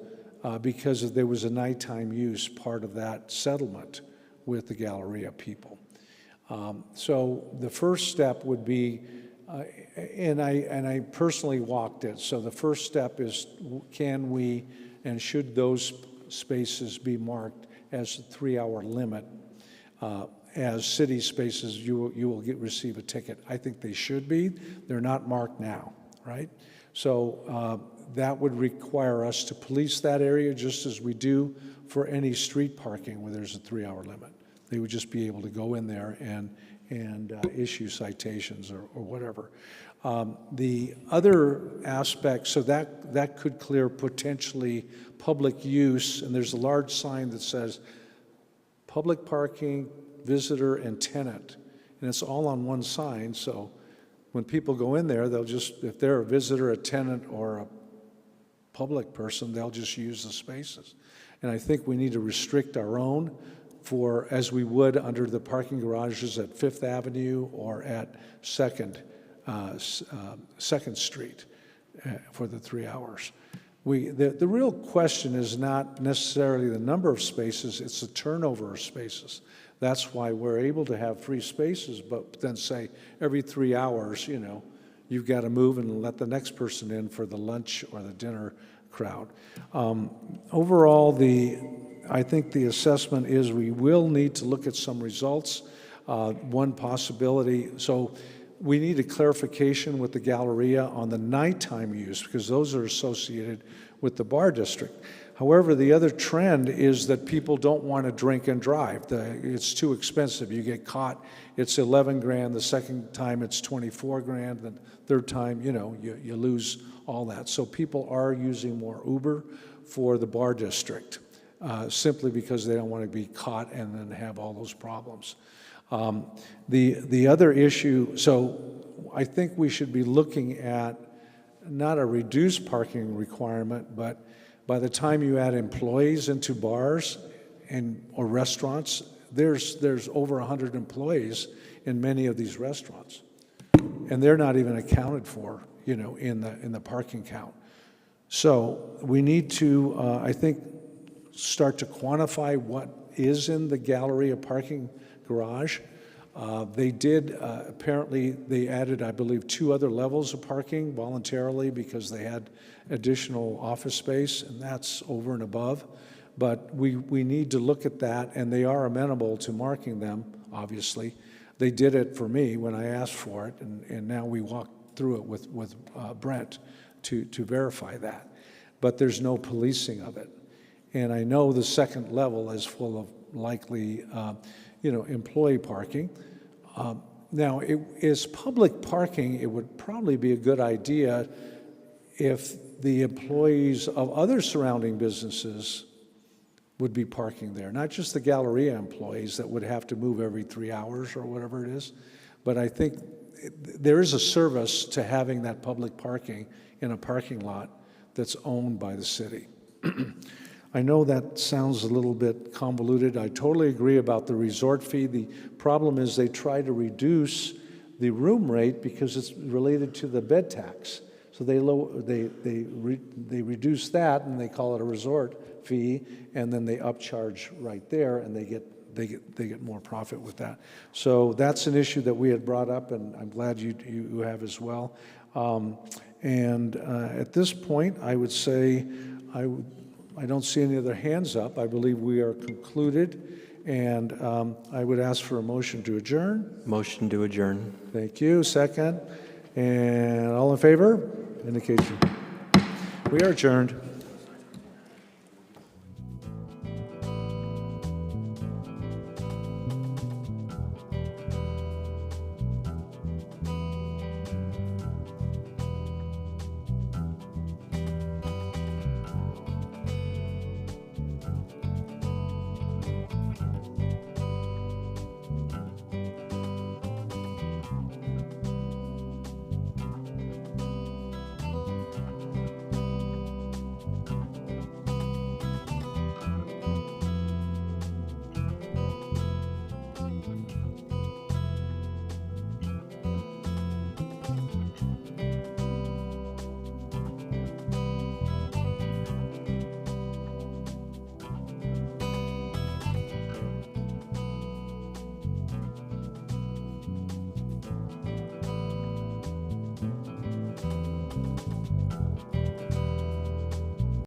because there was a nighttime use part of that settlement with the Galleria people. So the first step would be, and I personally walked it, so the first step is, can we and should those spaces be marked as a 3-hour limit? As city spaces, you will receive a ticket. I think they should be. They're not marked now, right? So that would require us to police that area just as we do for any street parking where there's a 3-hour limit. They would just be able to go in there and issue citations or whatever. The other aspect, so that could clear potentially public use, and there's a large sign that says public parking, visitor, and tenant, and it's all on one sign, so when people go in there, they'll just, if they're a visitor, a tenant, or a public person, they'll just use the spaces. And I think we need to restrict our own for, as we would under the parking garages at Fifth Avenue or at Second Street for the 3 hours. The real question is not necessarily the number of spaces, it's the turnover of spaces. That's why we're able to have free spaces, but then say every 3 hours, you know, you've got to move and let the next person in for the lunch or the dinner crowd. Overall, I think the assessment is we will need to look at some results. One possibility, so we need a clarification with the Galleria on the nighttime use because those are associated with the bar district. However, the other trend is that people don't want to drink and drive. It's too expensive. You get caught, it's 11 grand. The second time it's 24 grand. The third time, you know, you lose all that. So people are using more Uber for the bar district simply because they don't want to be caught and then have all those problems. The other issue, so I think we should be looking at not a reduced parking requirement, but by the time you add employees into bars or restaurants, there's over 100 employees in many of these restaurants, and they're not even accounted for, you know, in the parking count. So we need to, I think, start to quantify what is in the Galleria parking garage. They did, apparently, they added, I believe, 2 other levels of parking voluntarily because they had additional office space, and that's over and above. But we need to look at that, and they are amenable to marking them, obviously. They did it for me when I asked for it, and now we walked through it with Brent to verify that. But there's no policing of it. And I know the second level is full of likely, you know, employee parking. Now, as public parking, it would probably be a good idea if the employees of other surrounding businesses would be parking there, not just the Galleria employees that would have to move every 3 hours or whatever it is, but I think there is a service to having that public parking in a parking lot that's owned by the city. I know that sounds a little bit convoluted. I totally agree about the resort fee. The problem is they try to reduce the room rate because it's related to the bed tax. So they reduce that and they call it a resort fee, and then they upcharge right there, and they get more profit with that. So that's an issue that we had brought up, and I'm glad you have as well. At this point, I would say I don't see any other hands up. I believe we are concluded, and I would ask for a motion to adjourn. Motion to adjourn. Thank you. Second. And all in favor? Indication. We are adjourned.